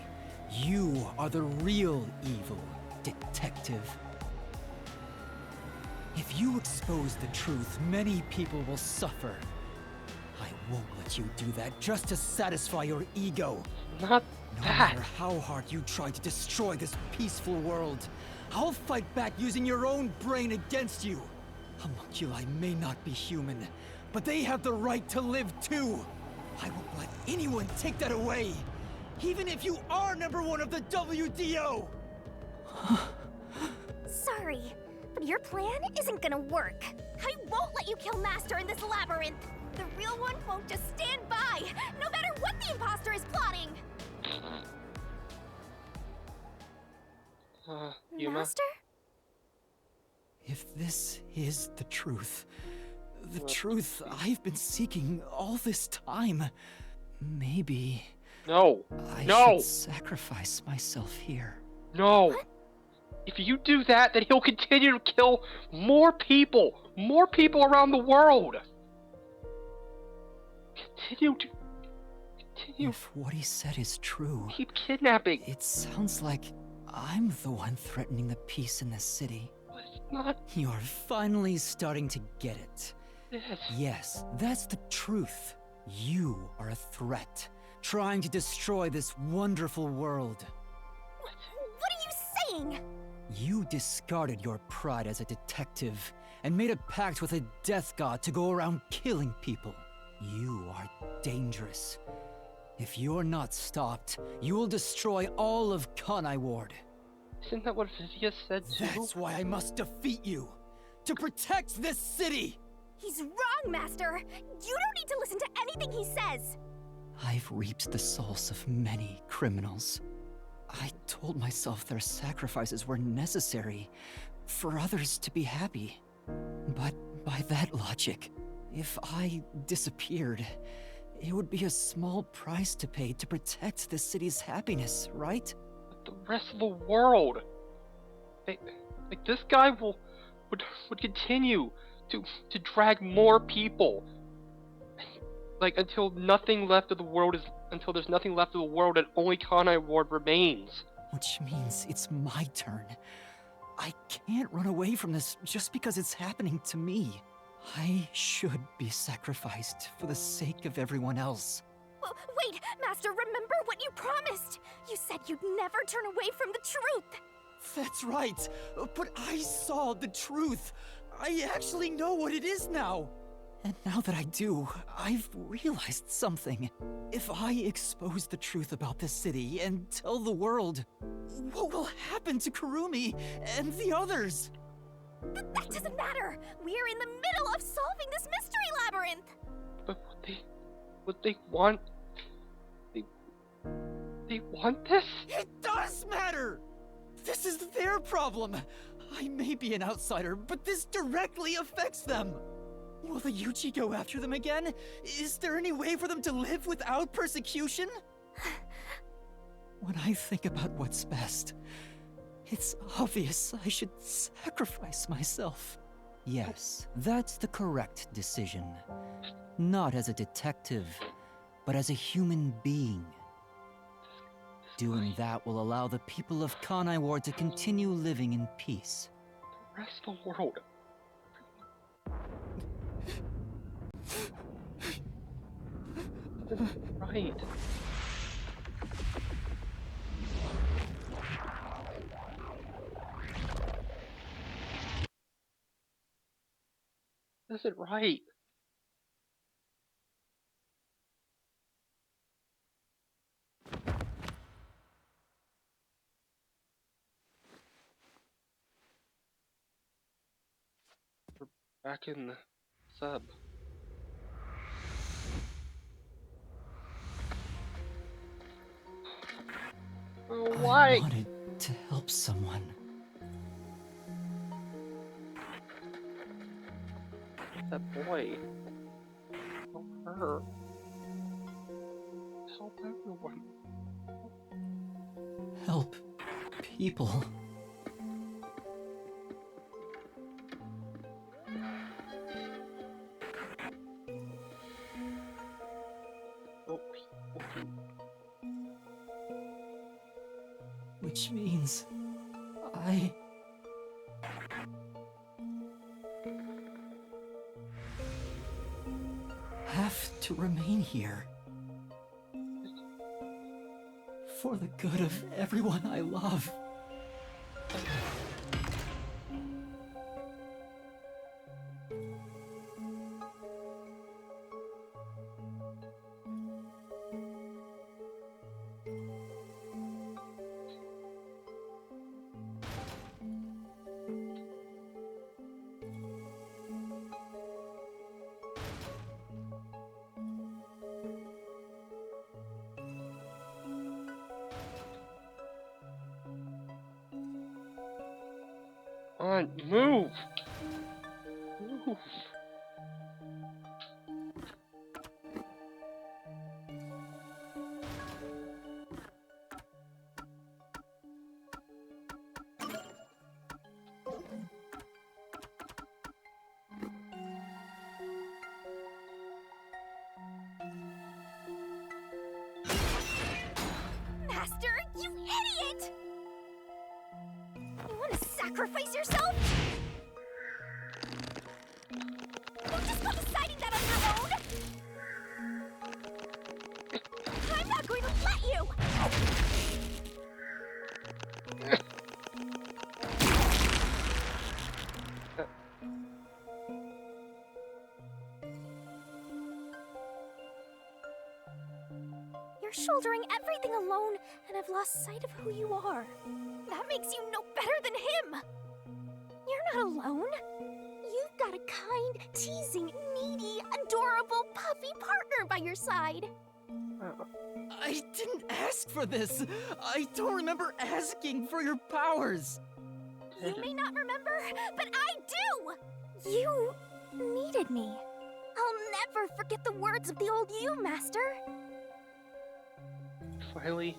you are the real evil, detective. If you expose the truth, many people will suffer. I won't let you do that just to satisfy your ego. Not No that. matter how hard you try to destroy this peaceful world, I'll fight back using your own brain against you. Homunculi may not be human, but they have the right to live too. I won't let anyone take that away, even if you are number 1 of the WDO! Sorry, but your plan isn't gonna work. I won't let you kill Master in this labyrinth. The real one won't just stand by, no matter what the imposter is plotting. Yuma? Master? If this is the truth I've been seeking all this time, maybe No. I No. should sacrifice myself here. No. If you do that, then he'll continue to kill more people around the world. Continue. If what he said is true, Keep kidnapping. it sounds like I'm the one threatening the peace in this city. It's not. You're finally starting to get it. Yes. Yes, that's the truth. You are a threat, trying to destroy this wonderful world. What are you saying? You discarded your pride as a detective and made a pact with a death god to go around killing people. You are dangerous. If you're not stopped, you will destroy all of Kanai Ward. Isn't that what Vizia said too? That's why I must defeat you! To protect this city! He's wrong, Master! You don't need to listen to anything he says! I've reaped the souls of many criminals. I told myself their sacrifices were necessary for others to be happy. But by that logic, if I disappeared, it would be a small price to pay to protect the city's happiness, right? The rest of the world. Like this guy would continue to drag more people. Like until there's nothing left of the world and only Kanai Ward remains. Which means it's my turn. I can't run away from this just because it's happening to me. I should be sacrificed for the sake of everyone else. Wait, Master, remember what you promised! You said you'd never turn away from the truth! That's right! But I saw the truth! I actually know what it is now! And now that I do, I've realized something. If I expose the truth about this city and tell the world, what will happen to Kurumi and the others? That doesn't matter! We're in the middle of solving this mystery labyrinth! But what they want... They want this? It does matter! This is their problem! I may be an outsider, but this directly affects them! Will the Yuchi go after them again? Is there any way for them to live without persecution? When I think about what's best, it's obvious I should sacrifice myself. Yes, that's the correct decision. Not as a detective, but as a human being. Doing that will allow the people of Kanai Ward to continue living in peace. The rest of the world. Right. This is right. We're back in the sub. Why? I wanted to help someone. That boy. Help her. Help everyone. Help people. Help people. Which means I have to remain here. For the good of everyone I love. On, move! Move! sacrifice yourself? You're just not deciding that on your own? I'm not going to let you! You're shouldering everything alone, and I've lost sight of who you are. That makes you no better than him! You're not alone. You've got a kind, teasing, needy, adorable, puffy partner by your side. I didn't ask for this! I don't remember asking for your powers! You may not remember, but I do! You needed me. I'll never forget the words of the old you, Master. Finally.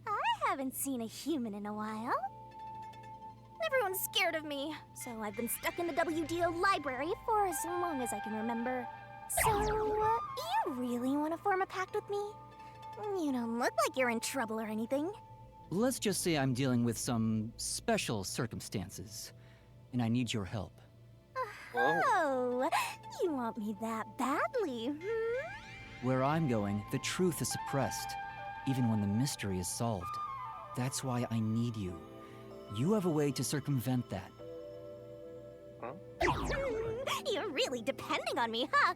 I haven't seen a human in a while. Everyone's scared of me, so I've been stuck in the WDO library for as long as I can remember. So, you really want to form a pact with me? You don't look like you're in trouble or anything. Let's just say I'm dealing with some special circumstances, and I need your help. Oh, you want me that badly, hmm? Where I'm going, the truth is suppressed, even when the mystery is solved. That's why I need you. You have a way to circumvent that. You're really depending on me, huh?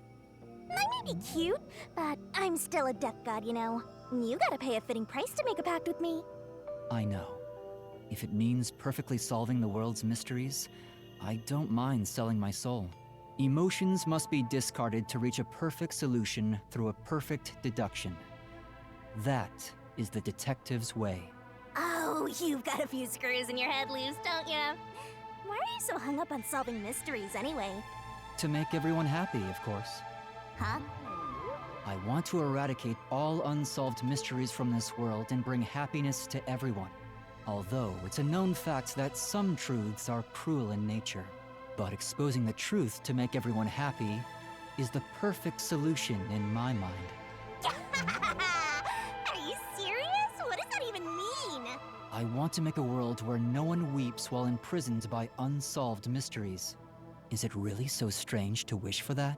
I may be cute, but I'm still a death god, you know. You gotta pay a fitting price to make a pact with me. I know. If it means perfectly solving the world's mysteries, I don't mind selling my soul. Emotions must be discarded to reach a perfect solution through a perfect deduction. That is the detective's way. Oh, you've got a few screws in your head loose, don't you? Why are you so hung up on solving mysteries anyway? To make everyone happy, of course. Huh? I want to eradicate all unsolved mysteries from this world and bring happiness to everyone. Although it's a known fact that some truths are cruel in nature. But exposing the truth to make everyone happy is the perfect solution in my mind. Are you serious? What does that even mean? I want to make a world where no one weeps while imprisoned by unsolved mysteries. Is it really so strange to wish for that?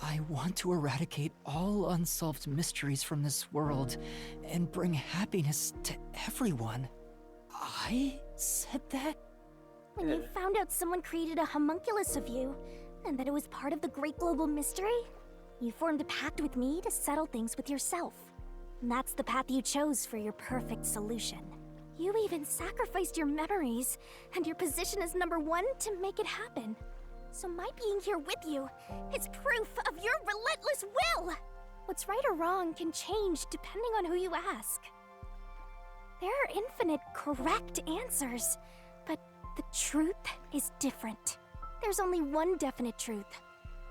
I want to eradicate all unsolved mysteries from this world and bring happiness to everyone. I said that? When you found out someone created a homunculus of you, and that it was part of the great global mystery, you formed a pact with me to settle things with yourself. And that's the path you chose for your perfect solution. You even sacrificed your memories and your position as #1 to make it happen. So my being here with you is proof of your relentless will! What's right or wrong can change depending on who you ask. There are infinite correct answers, but the truth is different. There's only one definite truth,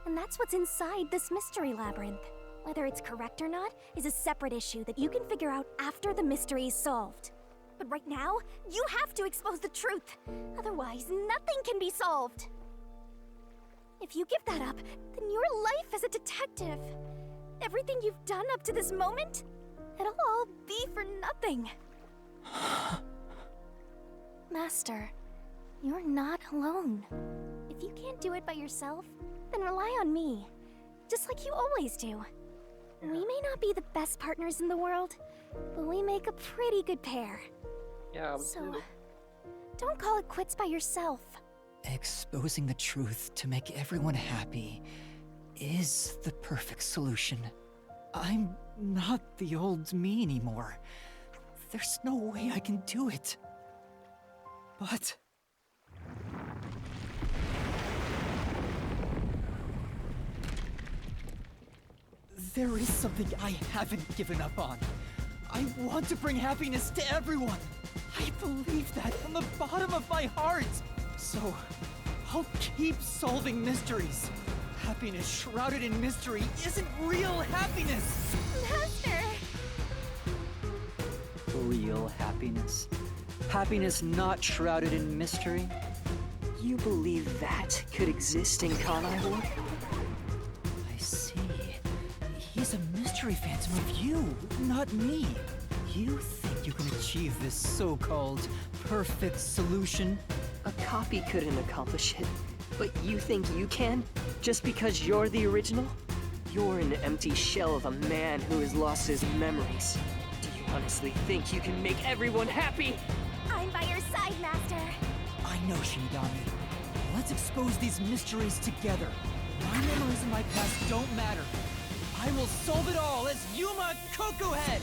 and that's what's inside this mystery labyrinth. Whether it's correct or not is a separate issue that you can figure out after the mystery is solved. But right now, you have to expose the truth. Otherwise, nothing can be solved. If you give that up, then your life as a detective, everything you've done up to this moment, it'll all be for nothing. Master, you're not alone. If you can't do it by yourself, then rely on me, just like you always do. We may not be the best partners in the world, but we make a pretty good pair. Yeah, so, don't call it quits by yourself. Exposing the truth to make everyone happy is the perfect solution. I'm not the old me anymore. There's no way I can do it. But... there is something I haven't given up on. I want to bring happiness to everyone. I believe that from the bottom of my heart. So, I'll keep solving mysteries. Happiness shrouded in mystery isn't real happiness! Master! Real happiness? Happiness not shrouded in mystery? You believe that could exist in Kanai Ward? I see. He's a mystery phantom of you, not me. You think you can achieve this so-called perfect solution? A copy couldn't accomplish it, but you think you can? Just because you're the original? You're an empty shell of a man who has lost his memories. Do you honestly think you can make everyone happy? I'm by your side, Master. I know, Shinigami. Let's expose these mysteries together. My memories of my past don't matter. I will solve it all as Yuma Kokuhead!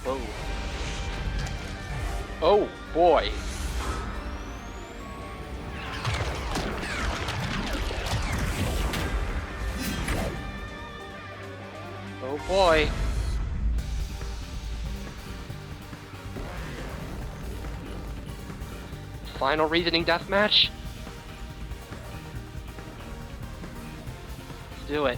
Whoa. Oh boy. Oh boy. Final reasoning deathmatch? Let's do it.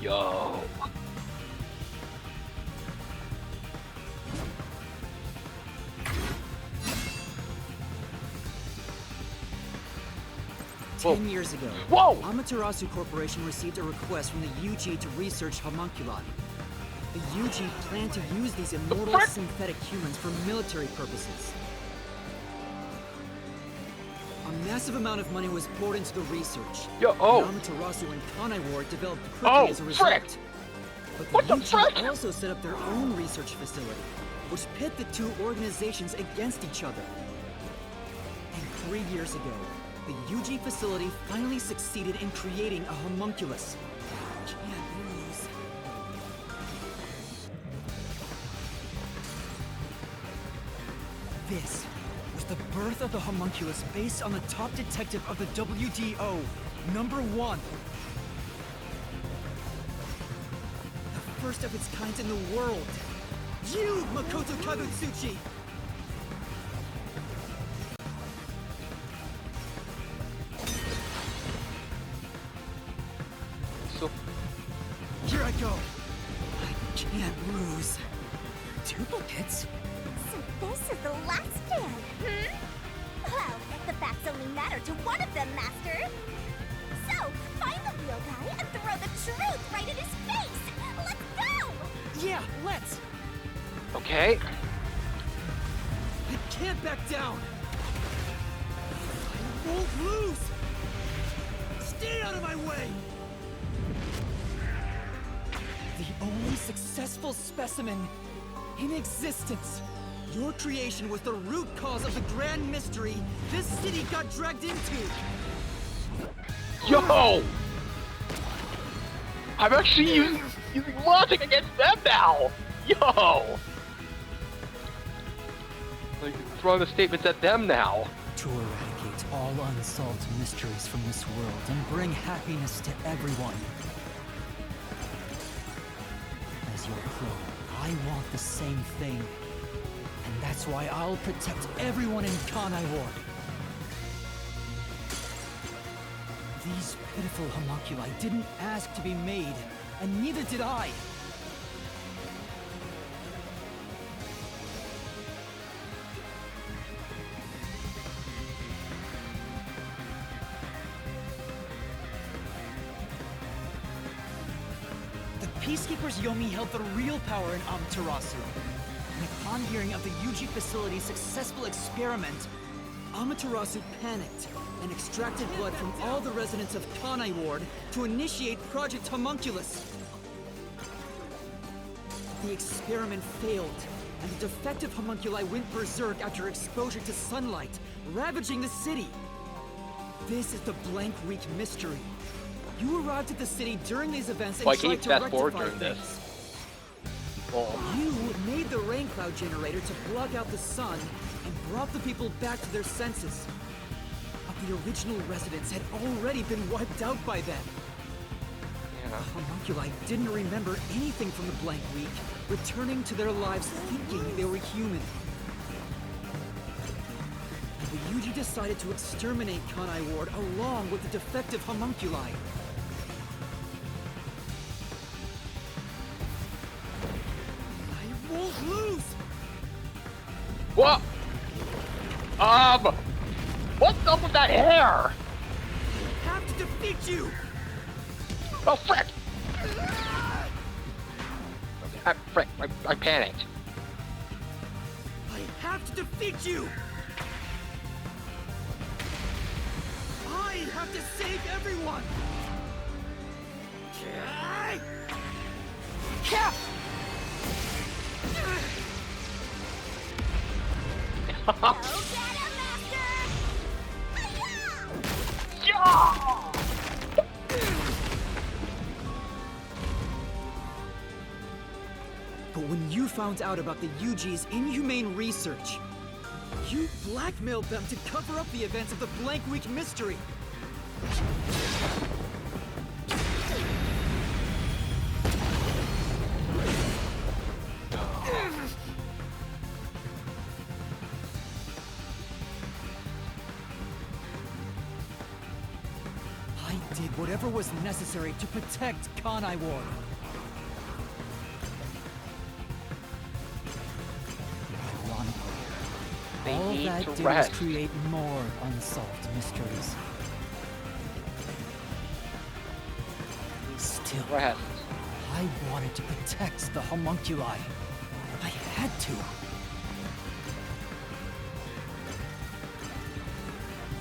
Yo. Whoa. 10 years ago, Whoa! Amaterasu Corporation received a request from the UG to research homunculi. The UG planned to use these immortal synthetic humans for military purposes. A massive amount of money was poured into the research. Yo, oh! And Amaterasu and Kanai Ward developed quickly as a result. Frick! But the UG also set up their own research facility, which pit the two organizations against each other. And 3 years ago, the UG facility finally succeeded in creating a homunculus. Can't lose. This was the birth of the homunculus based on the top detective of the WDO, #1. The first of its kind in the world. You, Makoto Kagutsuchi! So... Here I go! I can't lose. Duplicates? So this is the last stand, Well, the facts only matter to one of them, Master. So, find the real guy and throw the truth right in his face! Let's go! Yeah, let's! Okay. I can't back down! I won't lose! Stay out of my way! The only successful specimen in existence. Your creation was the root cause of the grand mystery this city got dragged into! Yo! I'm actually using logic against them now! Yo! Like, throwing the statements at them now. To eradicate all unsolved mysteries from this world and bring happiness to everyone. As your clone, I want the same thing. And that's why I'll protect everyone in Kanai Ward. These pitiful homunculi didn't ask to be made, and neither did I. The Peacekeepers Yomi held the real power in Amaterasu. And upon hearing of the UG facility's successful experiment, Amaterasu panicked and extracted blood from all the residents of Kanai Ward to initiate Project Homunculus. The experiment failed, and the defective homunculi went berserk after exposure to sunlight, ravaging the city. This is the Blank Reek mystery. You arrived at the city during these events and Why can't tried you to fast forward rectify during things. this? Well, You made the rain cloud generator to block out the sun and brought the people back to their senses. But the original residents had already been wiped out by then. yeah. The homunculi didn't remember anything from the blank week, returning to their lives thinking they were human. The Yuji decided to exterminate Kanai Ward along with the defective homunculi. I won't lose! What? What's up with that hair? I have to defeat you! Oh, frick! Frick, I panicked. I have to defeat you! I have to save everyone! But when you found out about the Yuji's inhumane research, you blackmailed them to cover up the events of the Blank Week mystery. I did whatever was necessary to protect Kanai Ward. They All need that to did rest. was create more unsolved mysteries. Still, Rest. I wanted to protect the homunculi. I had to.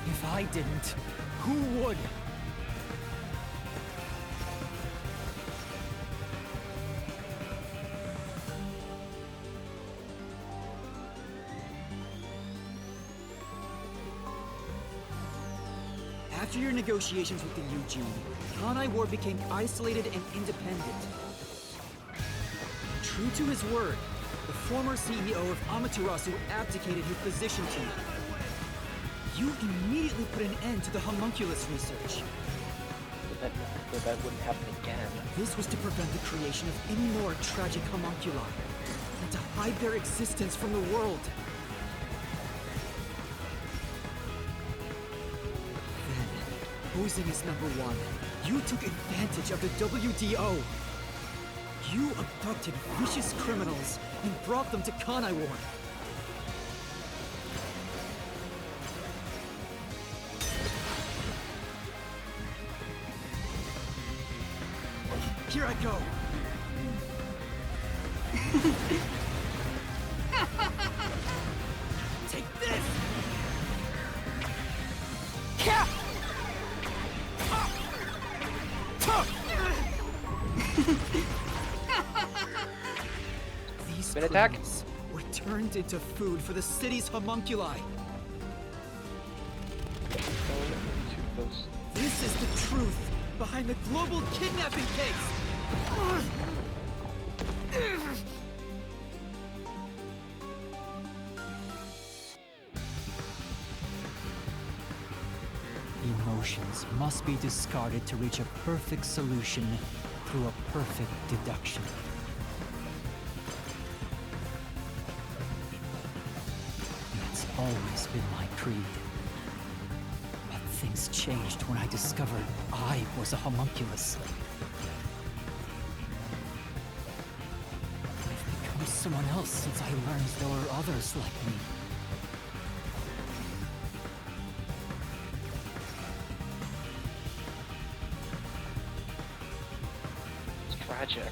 If I didn't, who would? After your negotiations with the Yuji, Kanai Ward became isolated and independent. True to his word, the former CEO of Amaterasu abdicated his position to you. You immediately put an end to the homunculus research. So that wouldn't happen again. This was to prevent the creation of any more tragic homunculi, and to hide their existence from the world. Posing as #1, you took advantage of the WDO. You abducted vicious criminals and brought them to Kanai Ward. Here I go. Take this! These Spin attack? criminals were turned into food for the city's homunculi. This is the truth behind the global kidnapping case. Emotions must be discarded to reach a perfect solution through a perfect deduction. That's always been my creed. But things changed when I discovered I was a homunculus. I've become someone else since I learned there were others like me. Tragic.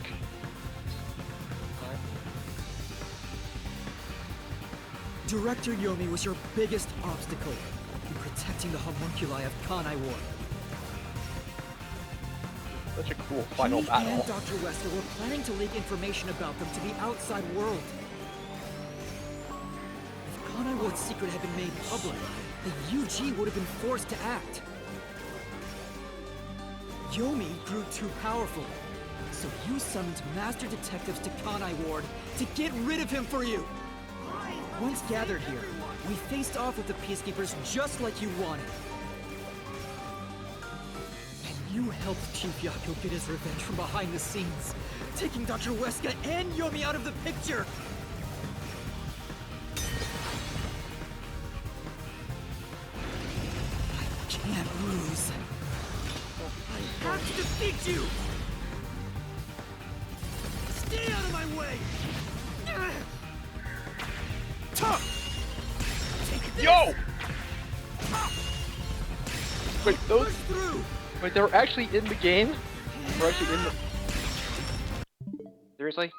Director Yomi was your biggest obstacle in protecting the homunculi of Kanai Ward. Such a cool final He battle. and Dr. Wesker were planning to leak information about them to the outside world. If Kanai Ward's secret had been made public, the UG would have been forced to act. Yomi grew too powerful. So you summoned Master Detectives to Kanai Ward to get rid of him for you. Once gathered here, we faced off with the Peacekeepers just like you wanted. And you helped Chief Yako get his revenge from behind the scenes, taking Dr. Weska and Yomi out of the picture. I can't lose. I have to defeat you! Stay out of my way! Yo! Wait, those... Wait, they were actually in the game? They were actually in the... Seriously?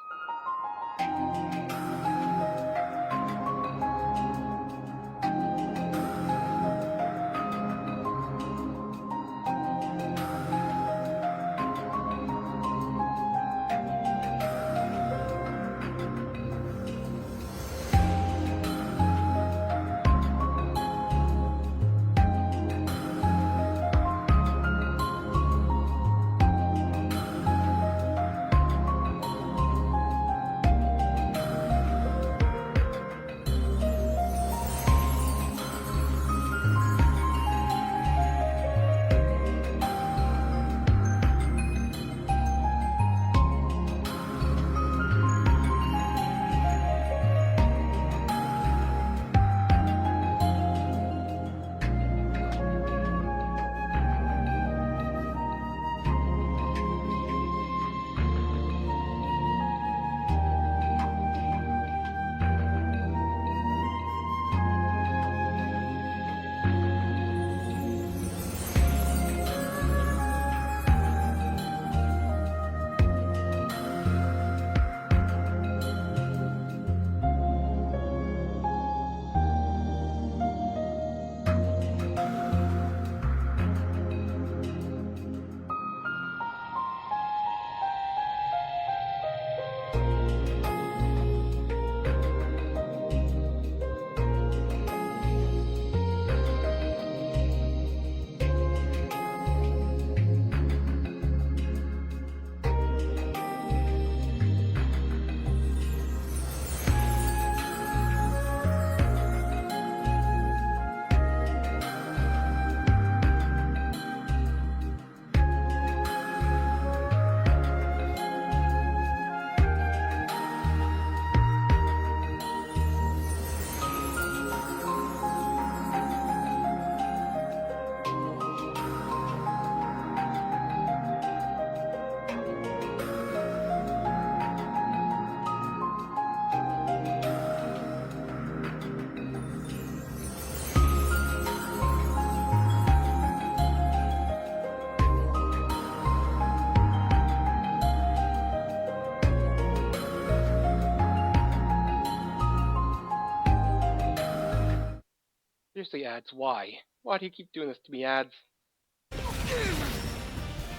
Seriously, ads, why? Why do you keep doing this to me, ads?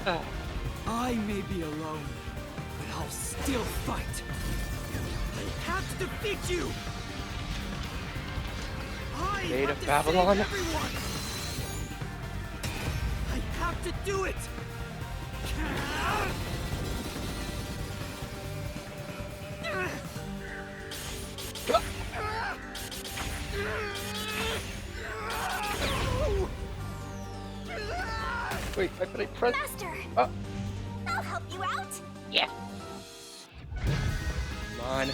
I may be alone, but I'll still fight. I have to defeat you! Maid of Babylon? I have to do it! Wait, but I pressed... Master! I'll help you out! Yeah! Come on.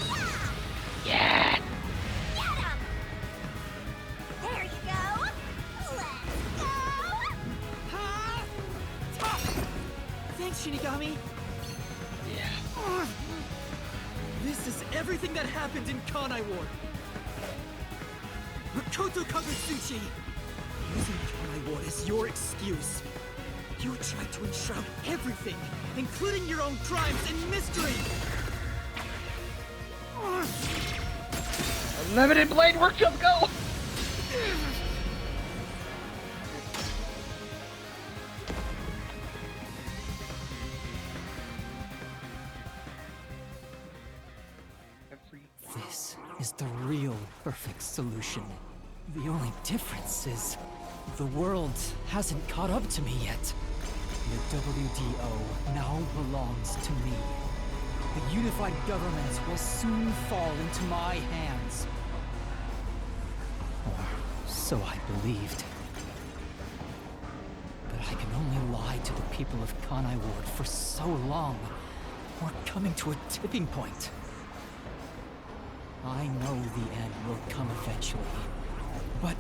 Yeah! Get him! There you go! Let's go! Thanks, Shinigami! Yeah. This is everything that happened in Kanai Ward. Makoto Kagutsuchi! Using Kanai Ward is your excuse. You tried to enshroud everything, including your own crimes in mystery! Unlimited Blade Workshop, go! This is the real perfect solution. The only difference is the world hasn't caught up to me yet. The WDO now belongs to me. The unified government will soon fall into my hands. Or so I believed. But I can only lie to the people of Kanai Ward for so long. We're coming to a tipping point. I know the end will come eventually, but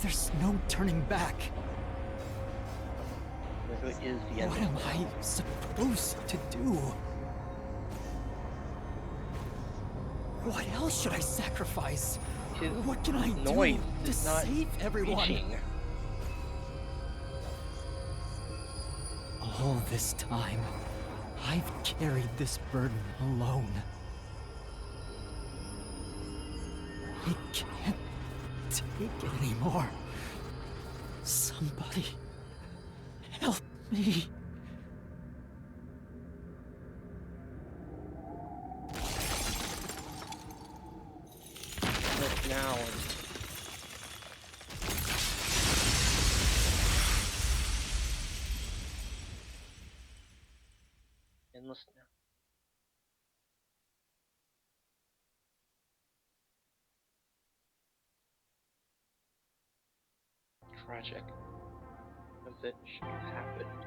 there's no turning back. This is the end. What am I supposed to do? What else should I sacrifice? What can I do to save everyone? Reaching. All this time, I've carried this burden alone. I can't take it anymore. Somebody help me. Look now. Endless now. Tragic, as it should have happened.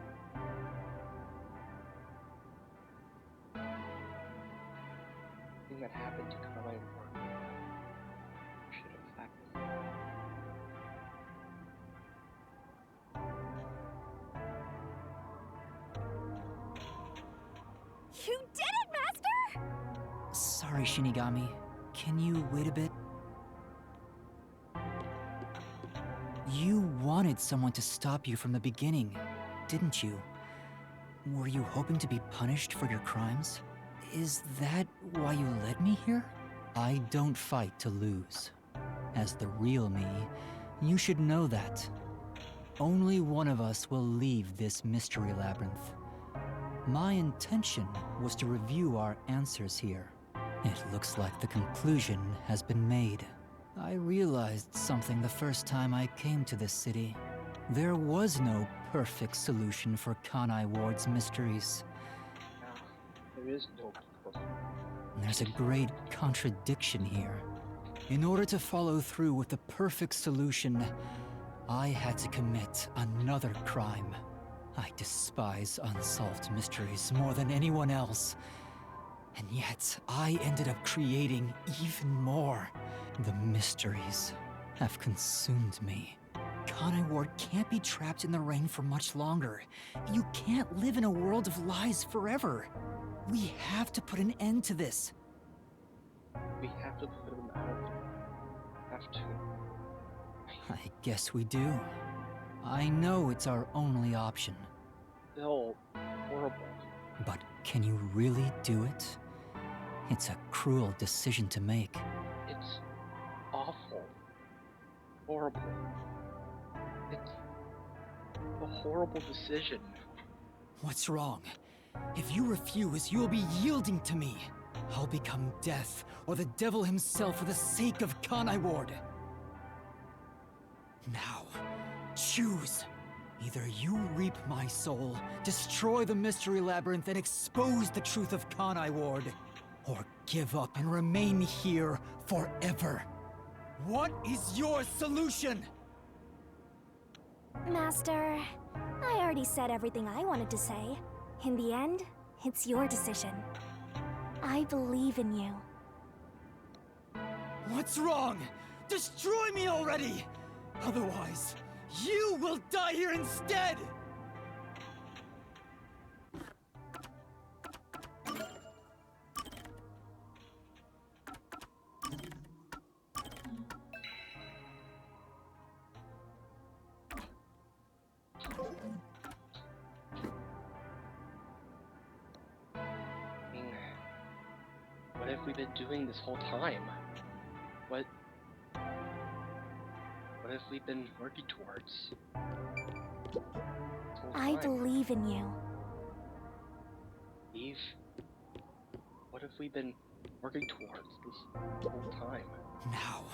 Thing that happened to Kanai Ward should have happened. You did it, Master! Sorry, Shinigami. Can you wait a bit? You wanted someone to stop you from the beginning, didn't you? Were you hoping to be punished for your crimes? Is that why you led me here? I don't fight to lose. As the real me, you should know that. Only one of us will leave this mystery labyrinth. My intention was to review our answers here. It looks like the conclusion has been made. I realized something the first time I came to this city. There was no perfect solution for Kanai Ward's mysteries. There is no perfect. There's a great contradiction here. In order to follow through with the perfect solution, I had to commit another crime. I despise unsolved mysteries more than anyone else. And yet, I ended up creating even more. The mysteries have consumed me. Kanai Ward can't be trapped in the rain for much longer. You can't live in a world of lies forever. We have to put an end to this. We have to put them out. Have to. I guess we do. I know it's our only option. Still horrible. But can you really do it? It's a cruel decision to make. It's awful. Horrible. It's a horrible decision. What's wrong? If you refuse, you'll be yielding to me. I'll become death, or the devil himself for the sake of Kanai Ward. Now, choose. Either you reap my soul, destroy the Mystery Labyrinth, and expose the truth of Kanai Ward, or give up and remain here forever. What is your solution? Master, I already said everything I wanted to say. In the end, it's your decision. I believe in you. What's wrong? Destroy me already! Otherwise, you will die here instead! What have we been doing this whole time? What have we been working towards? I believe in you. Eve? What have we been working towards this whole time? Now,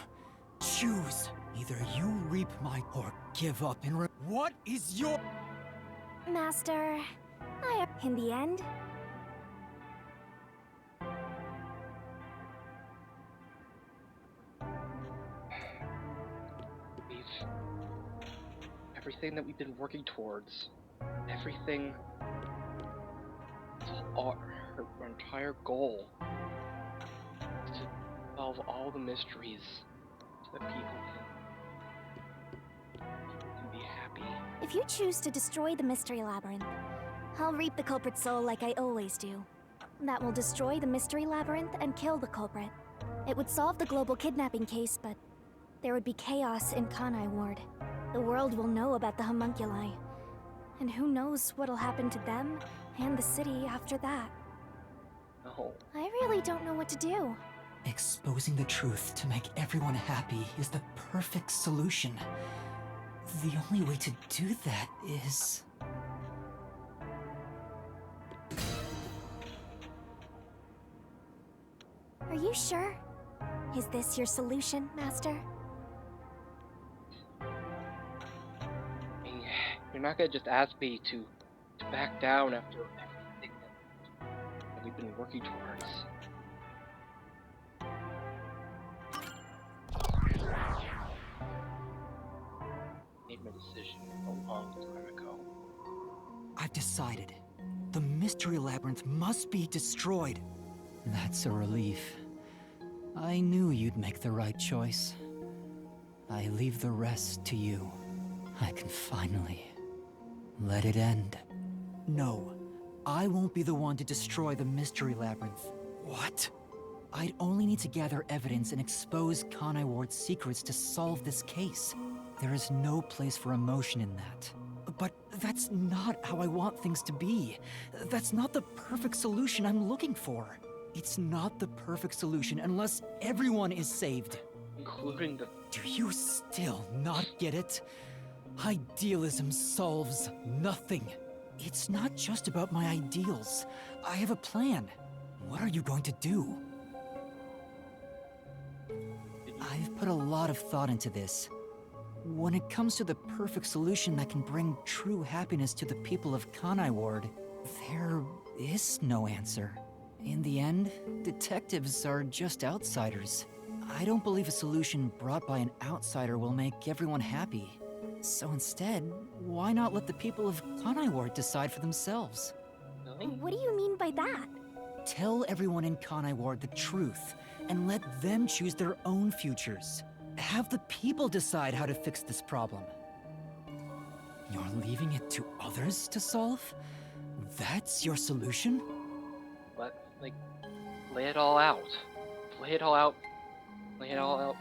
choose. Either you reap my or give up and What is your... Master, in the end, everything that we've been working towards, everything, our entire goal is to solve all the mysteries so that people can be happy. if you choose to destroy the Mystery Labyrinth, I'll reap the culprit's soul like I always do. That will destroy the Mystery Labyrinth and kill the culprit. It would solve the global kidnapping case, but there would be chaos in Kanai Ward. The world will know about the homunculi. And who knows what'll happen to them and the city after that. No. I really don't know what to do. Exposing the truth to make everyone happy is the perfect solution. The only way to do that is... Are you sure? Is this your solution, Master? You're not gonna just ask me to back down after everything that we've been working towards. Made my decision a long time ago. I've decided. The Mystery Labyrinth must be destroyed. That's a relief. I knew you'd make the right choice. I leave the rest to you. I can finally let it end. No, I won't be the one to destroy the Mystery Labyrinth. What? I'd only need to gather evidence and expose Kanai Ward's secrets to solve this case. There is no place for emotion in that. But that's not how I want things to be. That's not the perfect solution I'm looking for. It's not the perfect solution unless everyone is saved. Including the... Do you still not get it? Idealism solves nothing. It's not just about my ideals. I have a plan. What are you going to do? I've put a lot of thought into this. When it comes to the perfect solution that can bring true happiness to the people of Kanai Ward, there is no answer. In the end, detectives are just outsiders. I don't believe a solution brought by an outsider will make everyone happy. So instead, why not let the people of Kanai Ward decide for themselves? What do you mean by that? Tell everyone in Kanai Ward the truth, and let them choose their own futures. Have the people decide how to fix this problem. You're leaving it to others to solve? That's your solution? Lay it all out. Lay it all out. Lay it all out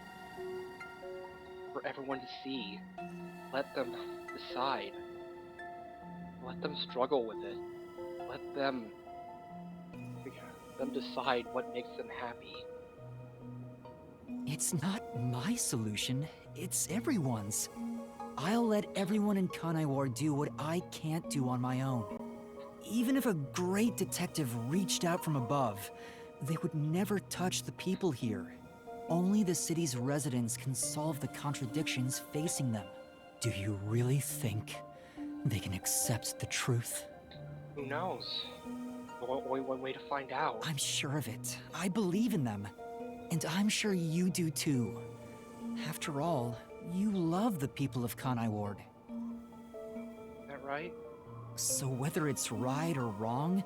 for everyone to see. Let them decide. Let them struggle with it. Let them decide what makes them happy. It's not my solution, it's everyone's. I'll let everyone in Kanai Ward do what I can't do on my own. Even if a great detective reached out from above, they would never touch the people here. Only the city's residents can solve the contradictions facing them. Do you really think they can accept the truth? Who knows? Only one way to find out. I'm sure of it. I believe in them. And I'm sure you do too. After all, you love the people of Kanai Ward. Is that right? So whether it's right or wrong,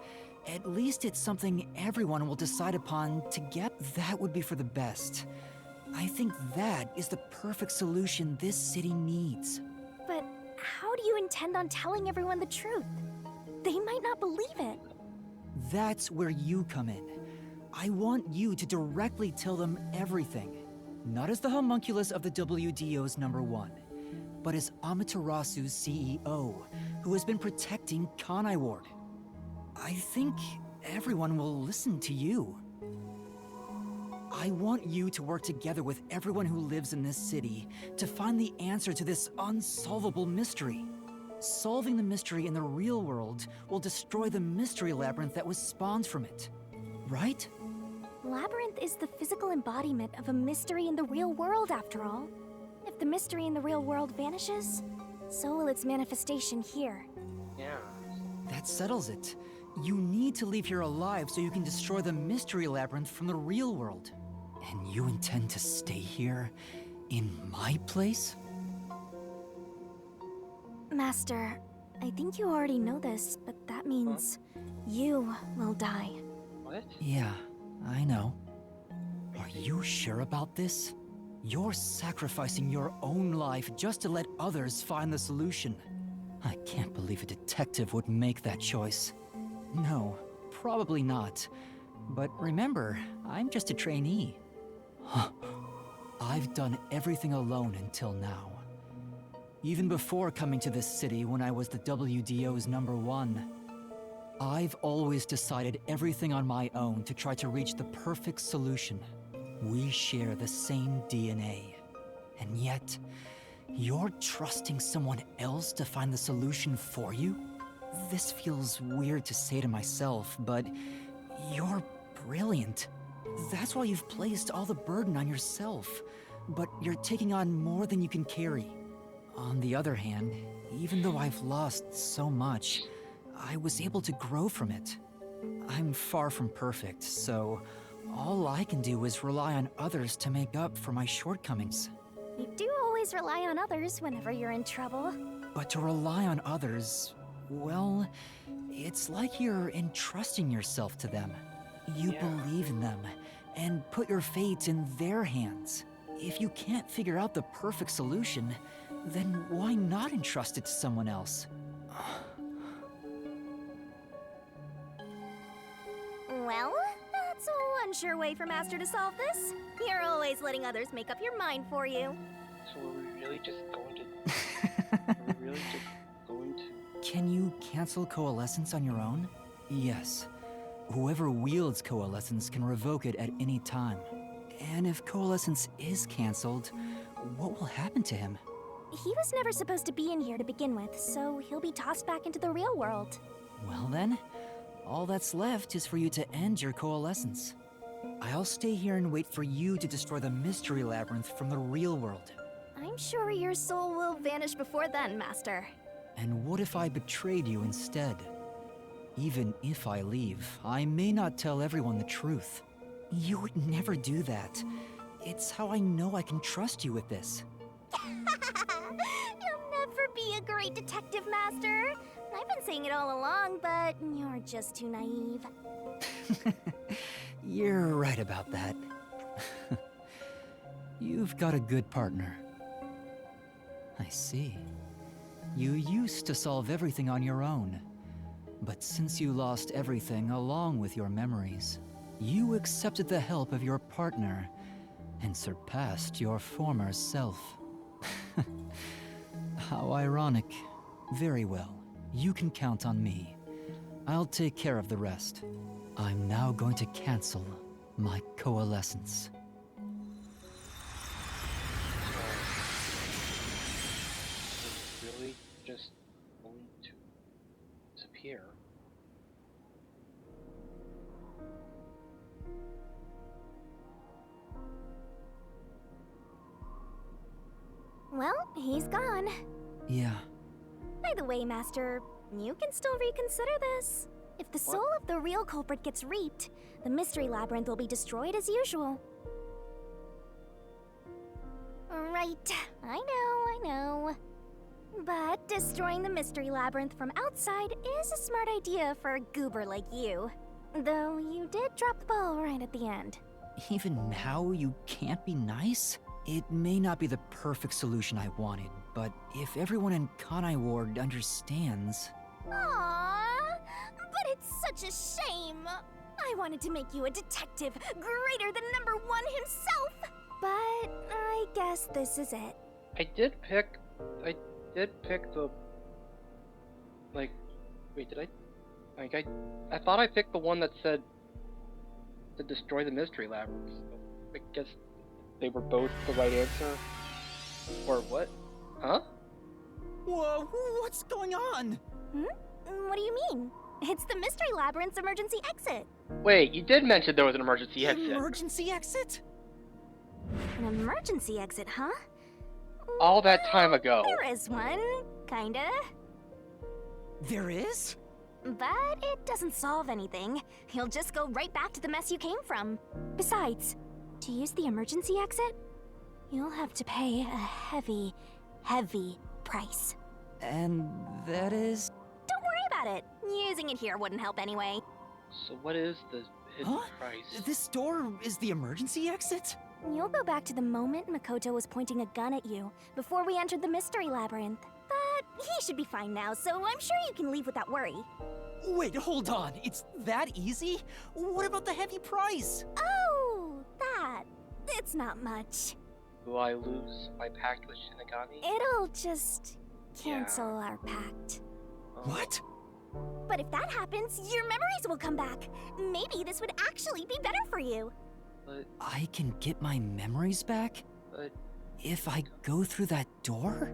at least it's something everyone will decide upon together. That would be for the best. I think that is the perfect solution this city needs. But how do you intend on telling everyone the truth? They might not believe it. That's where you come in. I want you to directly tell them everything. Not as the homunculus of the WDO's #1, but as Amaterasu's CEO, who has been protecting Kanai Ward. I think everyone will listen to you. I want you to work together with everyone who lives in this city to find the answer to this unsolvable mystery. Solving the mystery in the real world will destroy the Mystery Labyrinth that was spawned from it. Right? Labyrinth is the physical embodiment of a mystery in the real world, after all. If the mystery in the real world vanishes, so will its manifestation here. Yeah. That settles it. You need to leave here alive so you can destroy the Mystery Labyrinth from the real world. And you intend to stay here, in my place? Master, I think you already know this, but that means you will die. What? Yeah, I know. Are you sure about this? You're sacrificing your own life just to let others find the solution. I can't believe a detective would make that choice. No, probably not. But remember, I'm just a trainee. I've done everything alone until now. Even before coming to this city when I was the WDO's #1. I've always decided everything on my own to try to reach the perfect solution. We share the same DNA. And yet, you're trusting someone else to find the solution for you? This feels weird to say to myself, but you're brilliant. That's why you've placed all the burden on yourself, but you're taking on more than you can carry. On the other hand, even though I've lost so much, I was able to grow from it. I'm far from perfect, so all I can do is rely on others to make up for my shortcomings. You do always rely on others whenever you're in trouble. But to rely on others, well, it's like you're entrusting yourself to them. You believe in them and put your fate in their hands. If you can't figure out the perfect solution, then why not entrust it to someone else? Well, that's one sure way for Master to solve this. You're always letting others make up your mind for you. So are we really just going to... Can you cancel Coalescence on your own? Yes. Whoever wields Coalescence can revoke it at any time. And if Coalescence is cancelled, what will happen to him? He was never supposed to be in here to begin with, so he'll be tossed back into the real world. Well then, all that's left is for you to end your Coalescence. I'll stay here and wait for you to destroy the Mystery Labyrinth from the real world. I'm sure your soul will vanish before then, Master. And what if I betrayed you instead? Even if I leave, I may not tell everyone the truth. You would never do that. It's how I know I can trust you with this. You'll never be a great detective, Master. I've been saying it all along, but you're just too naive. You're right about that. You've got a good partner. I see. You used to solve everything on your own. But since you lost everything along with your memories, you accepted the help of your partner and surpassed your former self. How ironic. Very well. You can count on me. I'll take care of the rest. I'm now going to cancel my Coalescence. Really just going to disappear? Well, he's gone. Yeah. By the way, Master, you can still reconsider this. If the soul of the real culprit gets reaped, the Mystery Labyrinth will be destroyed as usual. Right, I know. But destroying the Mystery Labyrinth from outside is a smart idea for a goober like you. Though you did drop the ball right at the end. Even now, you can't be nice? It may not be the perfect solution I wanted, but if everyone in Kanai Ward understands... Aww, but it's such a shame. I wanted to make you a detective greater than #1 himself. But I guess this is it. I did pick the... Like... Wait, did I? Like, I thought I picked the one that said to destroy the Mystery Labyrinth. So I guess they were both the right answer. Or what? Huh? Whoa, what's going on? What do you mean? It's the Mystery Labyrinth's emergency exit. Wait, you did mention there was an emergency exit. Emergency exit? An emergency exit, huh? All that time ago. There is one, kinda. There is? But it doesn't solve anything. You'll just go right back to the mess you came from. Besides, to use the emergency exit, you'll have to pay a heavy, heavy price. And that is? Don't worry about it. Using it here wouldn't help anyway. So what is the hidden Huh? price? This door is the emergency exit? You'll go back to the moment Makoto was pointing a gun at you before we entered the mystery labyrinth. But he should be fine now, so I'm sure you can leave without worry. Wait, hold on. It's that easy? What about the heavy price? Oh, that. It's not much. Will I lose my pact with Shinigami? It'll just cancel our pact. What? But if that happens, your memories will come back. Maybe this would actually be better for you. But I can get my memories back? But if I go through that door?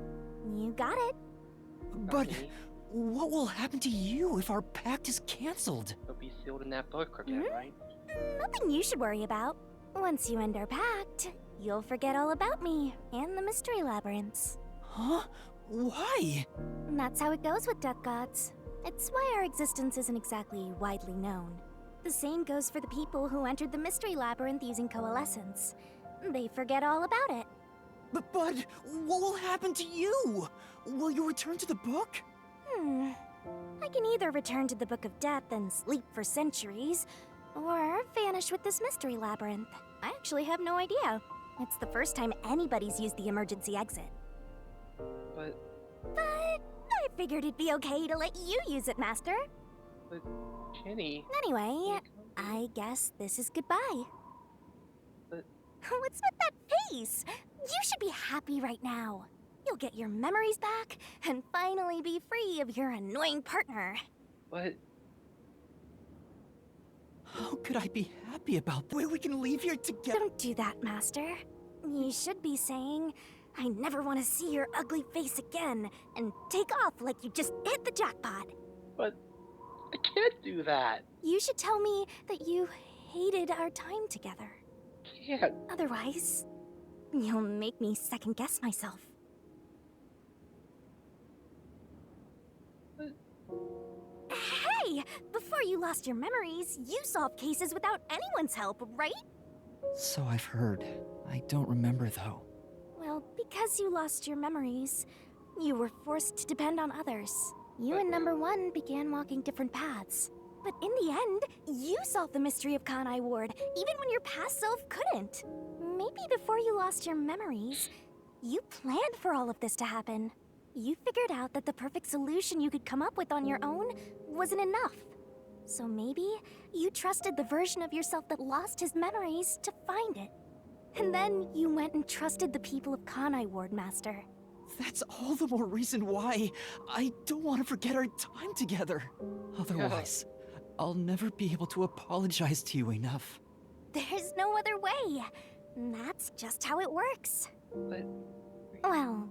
You got it. But what will happen to you if our pact is cancelled? It'll be sealed in that book again, right? Nothing you should worry about. Once you end our pact, you'll forget all about me and the mystery labyrinths. Huh? Why? And that's how it goes with duck gods. It's why our existence isn't exactly widely known. The same goes for the people who entered the mystery labyrinth using coalescence. They forget all about it. But what will happen to you? Will you return to the book? I can either return to the Book of Death and sleep for centuries, or vanish with this mystery labyrinth. I actually have no idea. It's the first time anybody's used the emergency exit. But I figured it'd be okay to let you use it, Master. But Jenny. Anyway, I guess this is goodbye. But what's with that face? You should be happy right now. You'll get your memories back and finally be free of your annoying partner. But how could I be happy about that? We can leave here together. Don't do that, Master. You should be saying, I never want to see your ugly face again, and take off like you just hit the jackpot. But I can't do that. You should tell me that you hated our time together. Can't. Otherwise, you'll make me second guess myself. Hey! Before you lost your memories, you solved cases without anyone's help, right? So I've heard. I don't remember though. Well, because you lost your memories, you were forced to depend on others. You and Number One began walking different paths. But in the end, you solved the mystery of Kanai Ward, even when your past self couldn't. Maybe before you lost your memories, you planned for all of this to happen. You figured out that the perfect solution you could come up with on your own wasn't enough. So maybe you trusted the version of yourself that lost his memories to find it. And then you went and trusted the people of Kanai Ward, Master. That's all the more reason why I don't want to forget our time together. Otherwise, I'll never be able to apologize to you enough. There's no other way. That's just how it works. But well,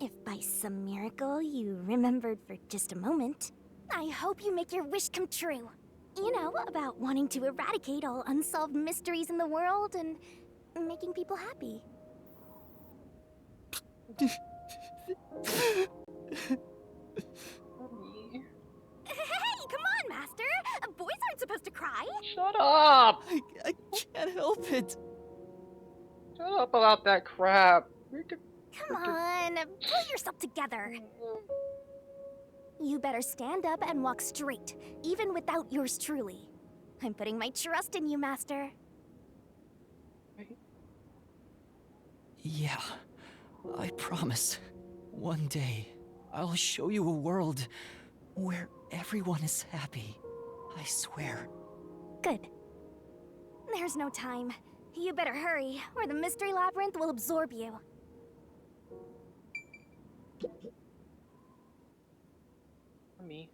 if by some miracle you remembered for just a moment, I hope you make your wish come true. You know, about wanting to eradicate all unsolved mysteries in the world and making people happy. Hey, come on, Master! Boys aren't supposed to cry! Shut up! I can't help it. Shut up about that crap. Come on, pull yourself together. You better stand up and walk straight, even without yours truly. I'm putting my trust in you, Master. Yeah, I promise. One day, I'll show you a world where everyone is happy. I swear. Good. There's no time. You better hurry, or the mystery labyrinth will absorb you. Me.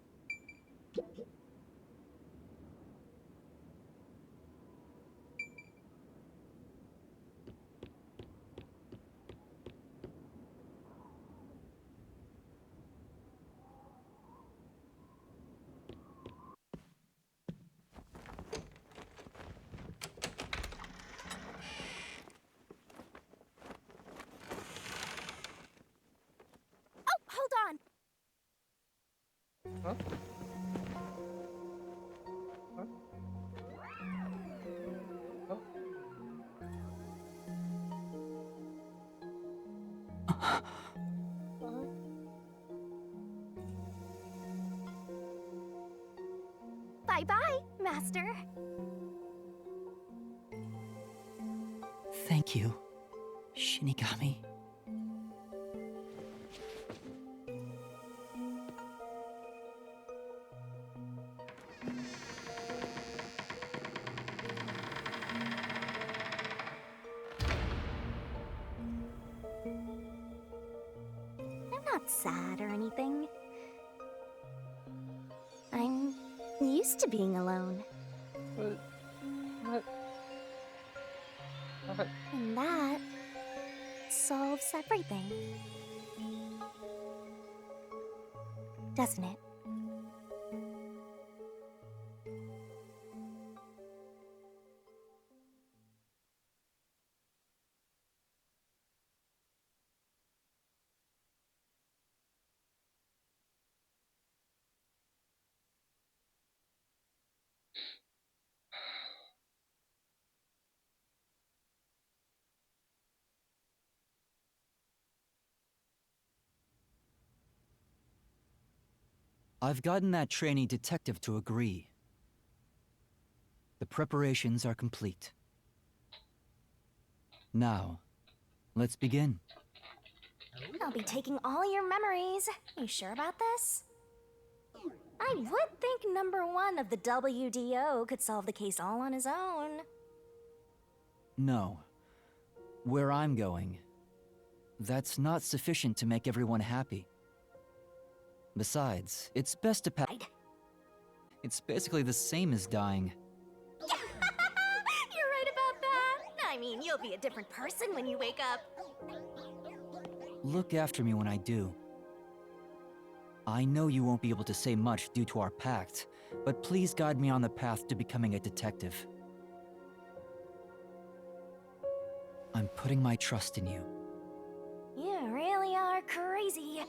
Oh, hold on! Huh? Bye-bye, Master. Thank you, Shinigami. I'm not sad or anything. I'm used to being alone. What? And that solves everything. Doesn't it? I've gotten that trainee detective to agree. The preparations are complete. Now, let's begin. I'll be taking all your memories. You sure about this? I would think number one of the WDO could solve the case all on his own. No. Where I'm going, that's not sufficient to make everyone happy. Besides, it's best to It's basically the same as dying. You're right about that. I mean, you'll be a different person when you wake up. Look after me when I do. I know you won't be able to say much due to our pact, but please guide me on the path to becoming a detective. I'm putting my trust in you. You really are crazy.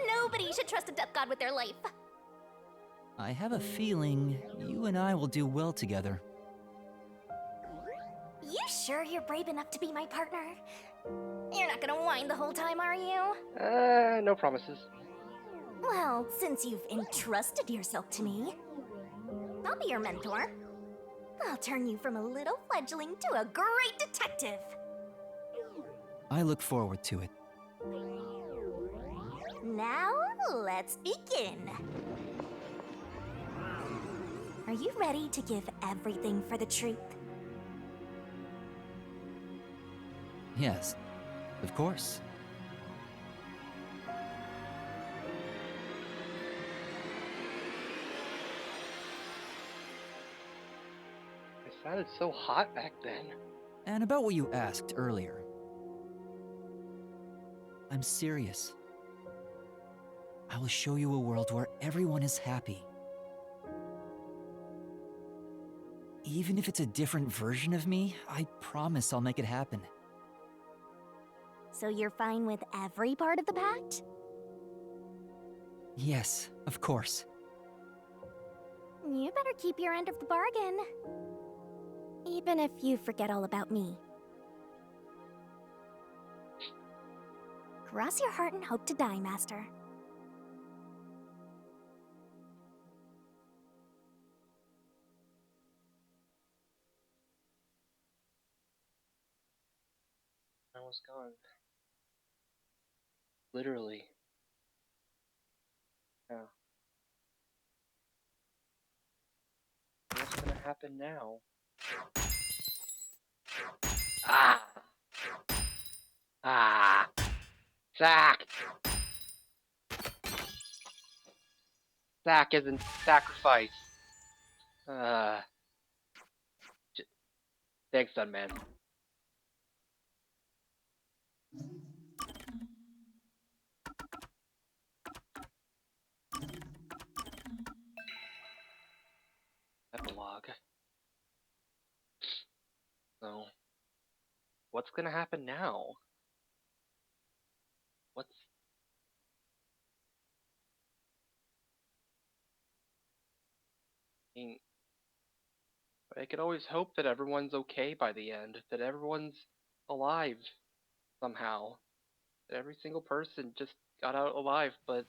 Nobody should trust a death god with their life. I have a feeling you and I will do well together. You sure you're brave enough to be my partner? You're not gonna whine the whole time, are you? No promises. Well, since you've entrusted yourself to me, I'll be your mentor. I'll turn you from a little fledgling to a great detective. I look forward to it. Now, let's begin. Are you ready to give everything for the truth? Yes, of course. It sounded so hot back then. And about what you asked earlier. I'm serious. I will show you a world where everyone is happy. Even if it's a different version of me, I promise I'll make it happen. So you're fine with every part of the pact? Yes, of course. You better keep your end of the bargain. Even if you forget all about me. Cross your heart and hope to die, Master. I was gone. Literally. Yeah. What's gonna happen now? Ah! Ah! Zack! Zack isn't sacrifice. Thanks, Sunman. Epilogue. So, what's gonna happen now? What's... I mean, I could always hope that everyone's okay by the end, that everyone's alive somehow. every single person just got out alive, but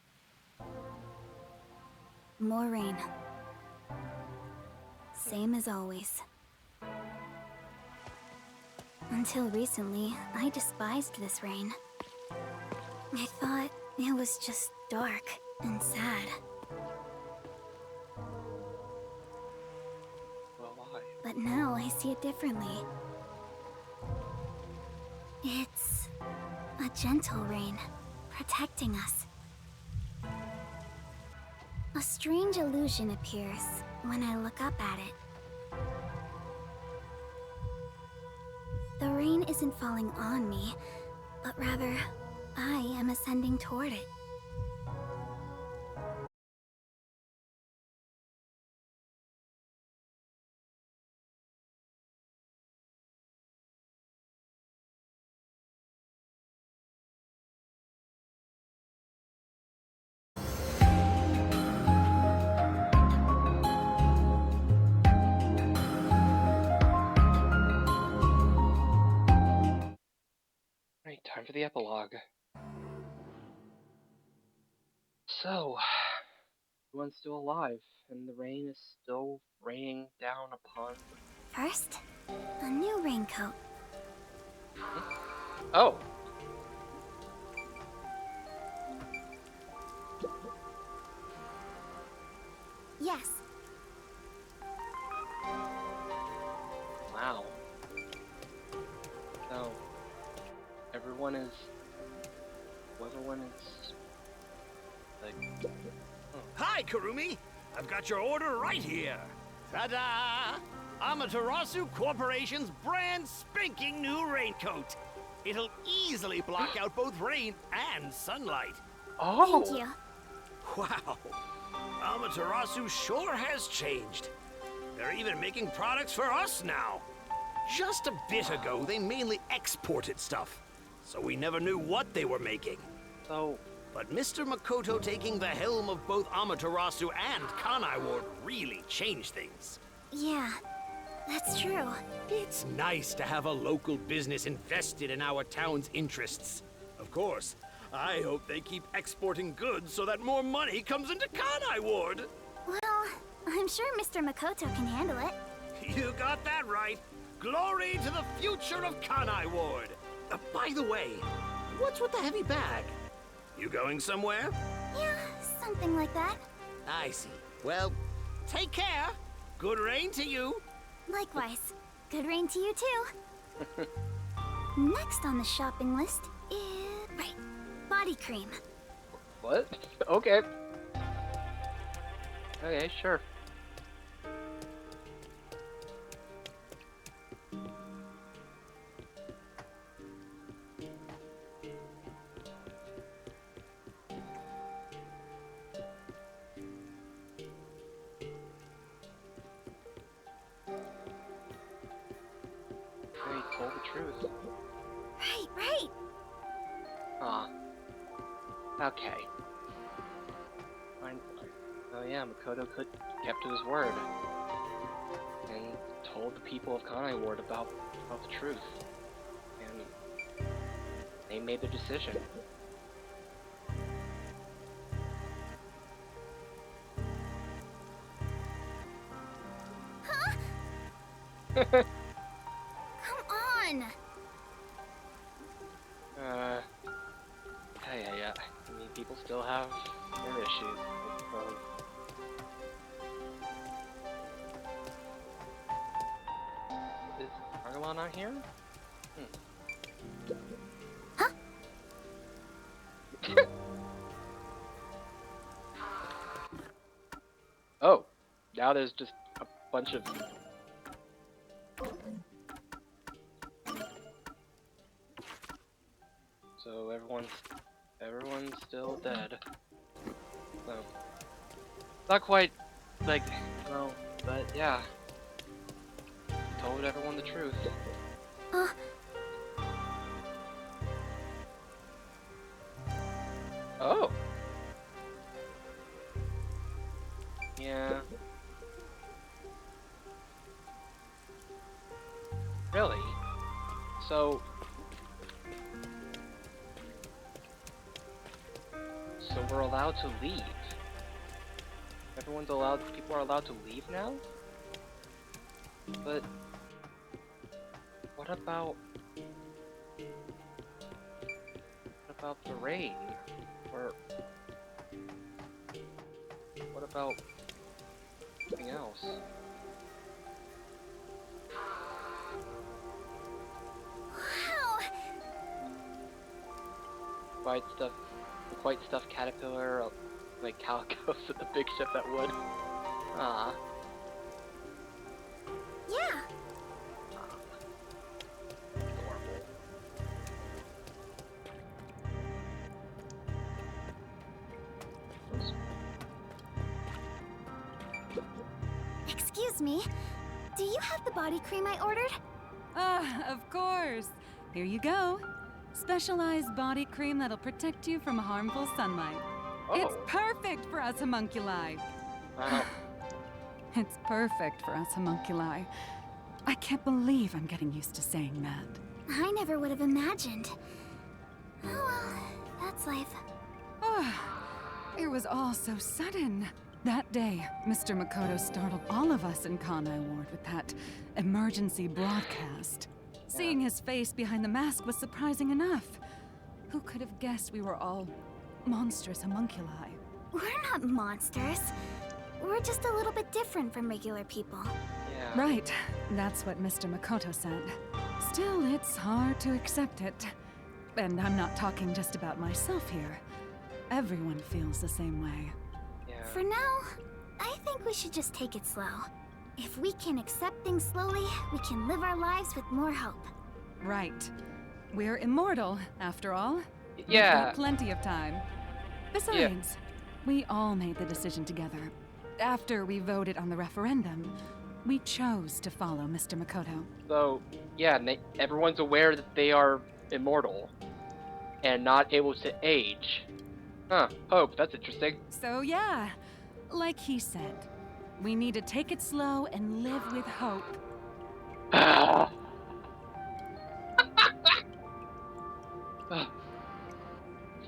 More rain. Same as always. Until recently, I despised this rain. I thought it was just dark and sad. well, why? But now I see it differently. It's a gentle rain, protecting us. A strange illusion appears when I look up at it. The rain isn't falling on me, but rather, I am ascending toward it. Right, time for the epilogue. So, everyone's still alive, and the rain is still raining down upon the... First, a new raincoat. Oh! Yes. Wow. So, everyone is like... Hi, Kurumi! I've got your order right here. Ta-da! Amaterasu Corporation's brand spanking new raincoat. It'll easily block out both rain and sunlight. Oh! Thank you. Wow! Amaterasu sure has changed. They're even making products for us now. Just a bit ago, they mainly exported stuff, so we never knew what they were making. So... But Mr. Makoto taking the helm of both Amaterasu and Kanai Ward really changed things. Yeah, that's true. It's nice to have a local business invested in our town's interests. Of course, I hope they keep exporting goods so that more money comes into Kanai Ward. Well, I'm sure Mr. Makoto can handle it. You got that right. Glory to the future of Kanai Ward. By the way, what's with the heavy bag? You going somewhere? Yeah, something like that. I see. Well, take care. Good rain to you. Likewise. Good rain to you too. Next on the shopping list is... Right. Body cream. What? Okay. Okay, sure. They told the truth. Right. Aw. Okay. Fine. Oh yeah, Makoto kept to his word. And told the people of Kanai Ward about the truth. And they made their decision. Huh? Come on! Yeah. I mean, people still have their issues, I suppose. Is Argalon not here? Huh? Oh, now there's just a bunch of... So everyone's still dead. So, not quite, like, no, but yeah. Told everyone the truth. Oh. Yeah. Really? So... so we're allowed to leave. People are allowed to leave now? But what about the rain? Or what about something else? Wow! Quite stuffed caterpillar, like calicos at the big ship that would. Ah. Yeah. Adorable. Excuse me. Do you have the body cream I ordered? Ah, of course. Here you go. Specialized body cream that'll protect you from harmful sunlight. It's perfect for us homunculi. Wow. It's perfect for us homunculi. I can't believe I'm getting used to saying that. I never would have imagined. Oh well, that's life. It was all so sudden. That day, Mr. Makoto startled all of us in Kanai Ward with that emergency broadcast. Seeing his face behind the mask was surprising enough. Who could have guessed we were all monstrous homunculi? We're not monsters. We're just a little bit different from regular people. Yeah. Right. That's what Mr. Makoto said. Still, it's hard to accept it. And I'm not talking just about myself here. Everyone feels the same way. Yeah. For now, I think we should just take it slow. If we can accept things slowly, we can live our lives with more hope. Right. We're immortal, after all. Yeah. We've got plenty of time. Besides, we all made the decision together. After we voted on the referendum, we chose to follow Mr. Makoto. So, yeah, everyone's aware that they are immortal and not able to age. Huh, hope, that's interesting. So yeah, like he said, we need to take it slow and live with hope.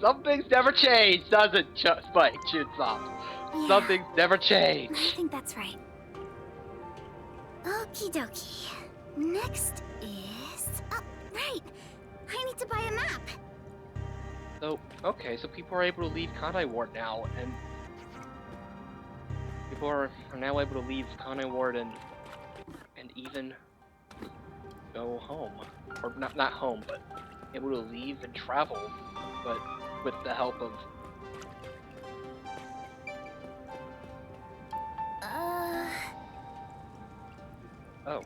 Some things never change, does it, Spike Chunsoft? Yeah. Some things never change. I think that's right. Okie dokie. Next is... Oh, right! I need to buy a map! So, okay, so people are able to leave Kanai Ward now, and... People are now able to leave Kanai Ward and even go home. Or not home, but able to leave and travel, but with the help of... Oh. Oh.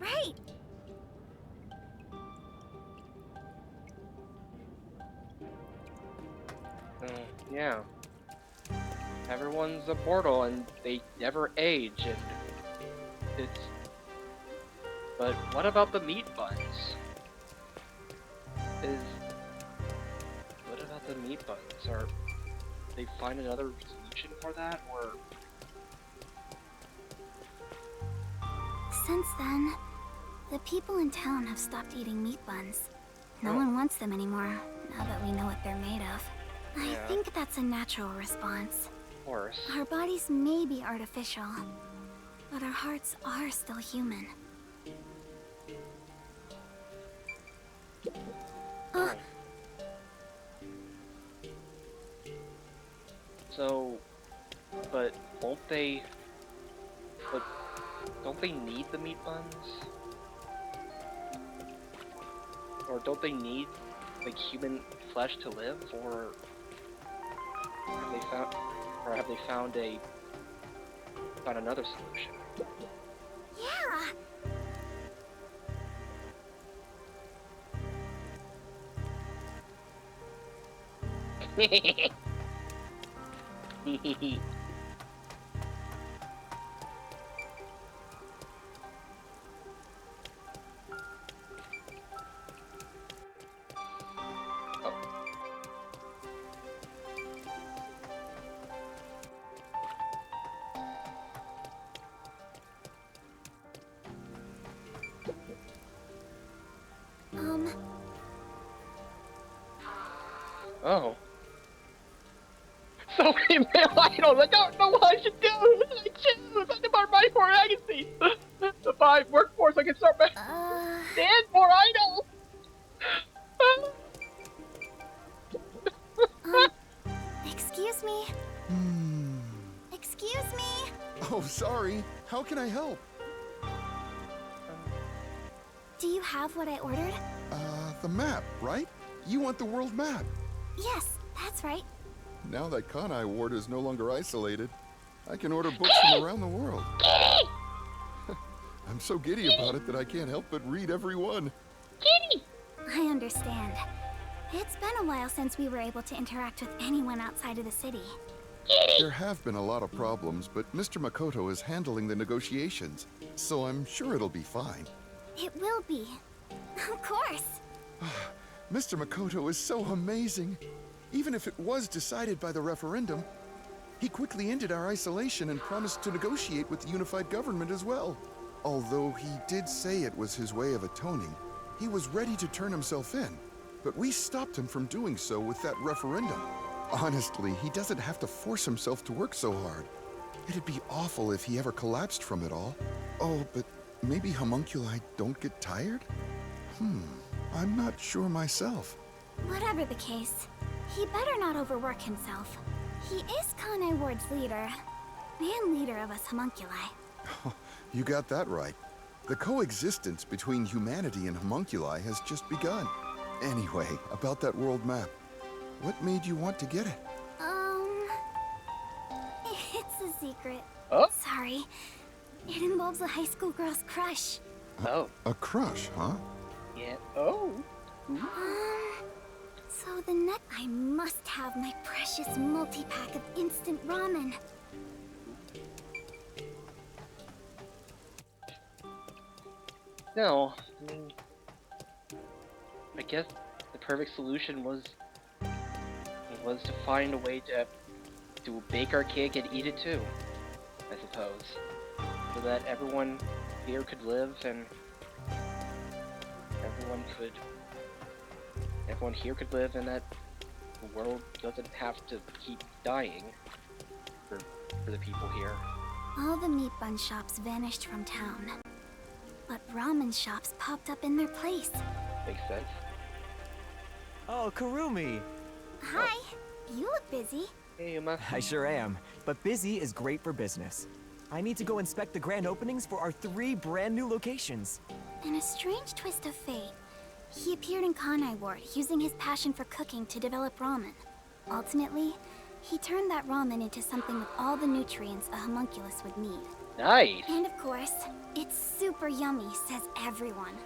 Right! Yeah. Everyone's immortal and they never age, and it's... But what about the meat buns? What about the meat buns? Are they find another solution for that, or... Since then, the people in town have stopped eating meat buns. No one wants them anymore, now that we know what they're made of. I think that's a natural response. Of course. Our bodies may be artificial, but our hearts are still human. So, but won't they... But don't they need the meat buns? Or don't they need, like, human flesh to live? Or have they found another solution? Yeah! Oh. So many male idols. I don't know what I should do. Who should I choose? I demand money for agencies. The 5 workforce. I can start my stand more idols. Excuse me. Excuse me. Oh, sorry. How can I help? Do you have what I ordered? The map, right? You want the world map. Yes, that's right. Now that Kanai Ward is no longer isolated, I can order books from around the world. I'm so giddy about it that I can't help but read every one. I understand. It's been a while since we were able to interact with anyone outside of the city. There have been a lot of problems, but Mr. Makoto is handling the negotiations, so I'm sure it'll be fine. It will be. Of course. Mr. Makoto is so amazing. Even if it was decided by the referendum, he quickly ended our isolation and promised to negotiate with the unified government as well. Although he did say it was his way of atoning, he was ready to turn himself in, but we stopped him from doing so with that referendum. Honestly, he doesn't have to force himself to work so hard. It'd be awful if he ever collapsed from it all. Oh, but maybe homunculi don't get tired? I'm not sure myself. Whatever the case, he better not overwork himself. He is Kanai Ward's leader, and leader of us homunculi. You got that right. The coexistence between humanity and homunculi has just begun. Anyway, about that world map. What made you want to get it? It's a secret. Oh? Sorry. It involves a high school girl's crush. Oh. A crush, huh? Yeah. Oh. So the next I must have my precious multi-pack of instant ramen. No. I guess the perfect solution was to find a way to bake our cake and eat it too, I suppose, so that everyone here could live and everyone here could live, and that the world doesn't have to keep dying for the people here. All the meat bun shops vanished from town, but ramen shops popped up in their place. Makes sense. Oh, Kurumi! Hi, you look busy. Hey, Yuma. I sure am, but busy is great for business. I need to go inspect the grand openings for our 3 brand new locations. In a strange twist of fate, he appeared in Kanai Ward using his passion for cooking to develop ramen. Ultimately, he turned that ramen into something with all the nutrients a homunculus would need. Nice! And of course, it's super yummy, says everyone.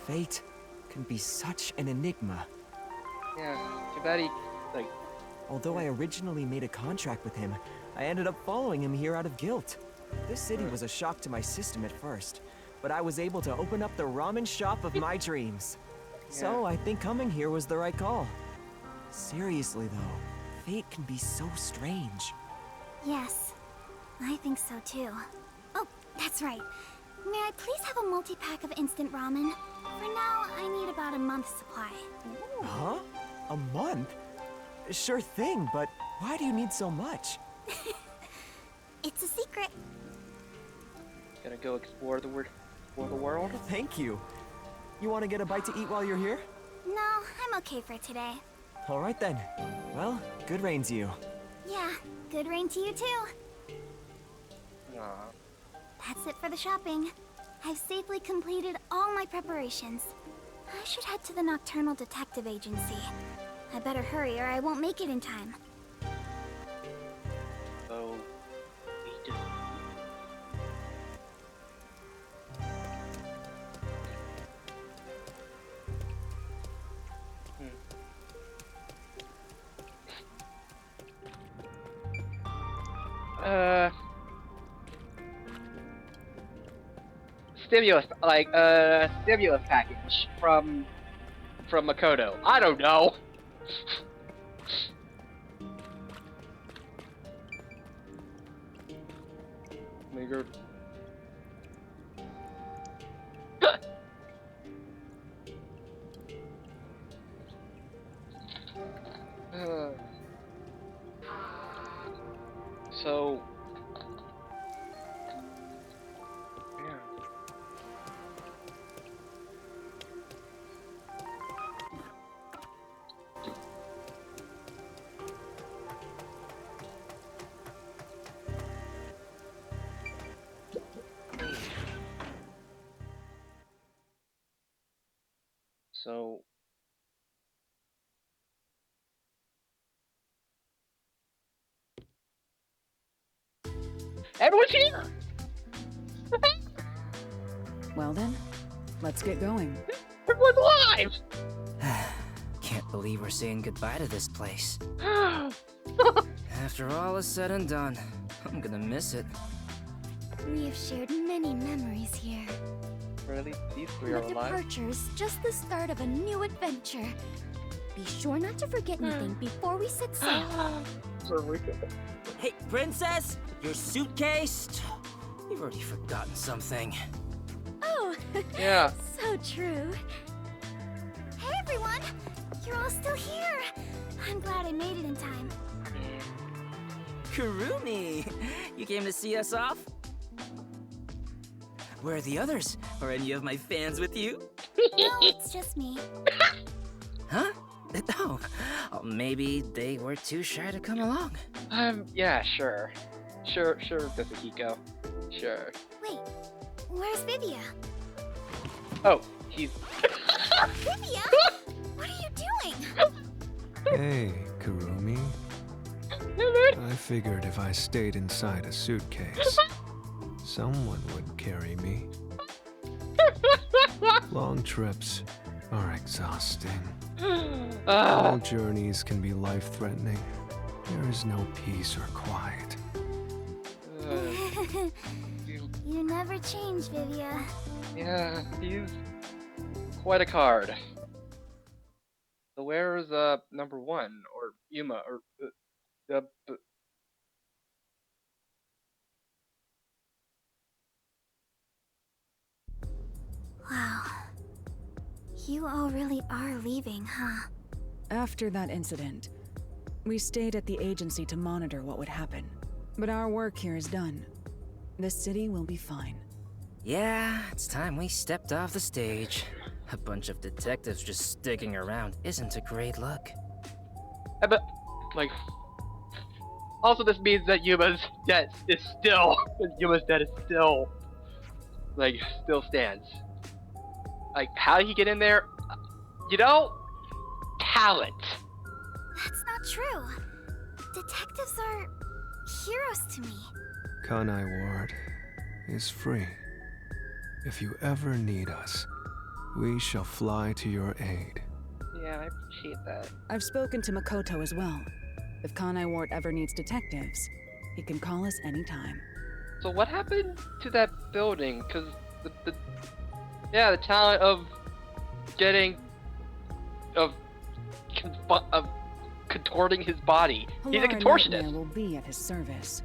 Fate can be such an enigma. Yeah, too bad he, Although I originally made a contract with him, I ended up following him here out of guilt. This city was a shock to my system at first, but I was able to open up the ramen shop of my dreams. So I think coming here was the right call. Seriously though, fate can be so strange. Yes, I think so too. Oh, that's right. May I please have a multi-pack of instant ramen? For now, I need about a month's supply. Huh? A month? Sure thing, but why do you need so much? It's a secret. Gonna go explore the world? Thank you. You want to get a bite to eat while you're here? No, I'm okay for today. All right then. Well, good rain to you. Yeah, good rain to you too. Aw. That's it for the shopping. I've safely completed all my preparations. I should head to the Nocturnal Detective Agency. I better hurry or I won't make it in time. So, we just... stimulus package from Makoto. I don't know. Nigger. So... Yeah. So... Everyone's here! Well then, let's get going. Everyone's alive! Can't believe we're saying goodbye to this place. After all is said and done, I'm gonna miss it. We have shared many memories here. Really? These three The are alive? departure's just the start of a new adventure. Be sure not to forget anything before we set sail. Hey, princess! Your suitcase? You've already forgotten something. Oh, Yeah. so true. Hey everyone! You're all still here! I'm glad I made it in time. Kurumi! You came to see us off? Where are the others? Are any of my fans with you? No, it's just me. Huh? Oh, maybe they were too shy to come along. Yeah, sure. Sure, Dosahiko. Sure. Wait, where's Vivia? Oh, he's... Vivia? What are you doing? Hey, Kurumi. I figured if I stayed inside a suitcase, someone would carry me. Long trips are exhausting. All journeys can be life-threatening. There is no peace or quiet. You never change, Vivia. Yeah, he's quite a card. So where's number one or Yuma or Wow. You all really are leaving, huh? After that incident, we stayed at the agency to monitor what would happen. But our work here is done. This city will be fine. Yeah, it's time we stepped off the stage. A bunch of detectives just sticking around isn't a great look. But like, also this means that Yuma's debt is still like still stands. Like, how did he get in there? You know, talent. That's not true. Detectives are heroes to me. Kanai Ward is free. If you ever need us, we shall fly to your aid. Yeah, I appreciate that. I've spoken to Makoto as well. If Kanai Ward ever needs detectives, he can call us anytime. So what happened to that building? Cause the talent of contorting his body. He's a Halara contortionist. Nightmare will be at his service.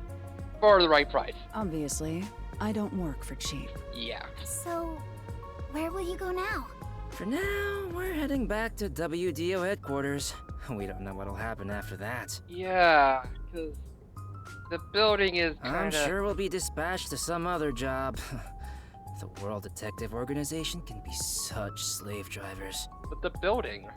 For the right price. Obviously, I don't work for cheap. Yeah. So, where will you go now? For now, we're heading back to WDO headquarters. We don't know what'll happen after that. Yeah, because the building is kinda... I'm sure we'll be dispatched to some other job. The World Detective Organization can be such slave drivers. But the building...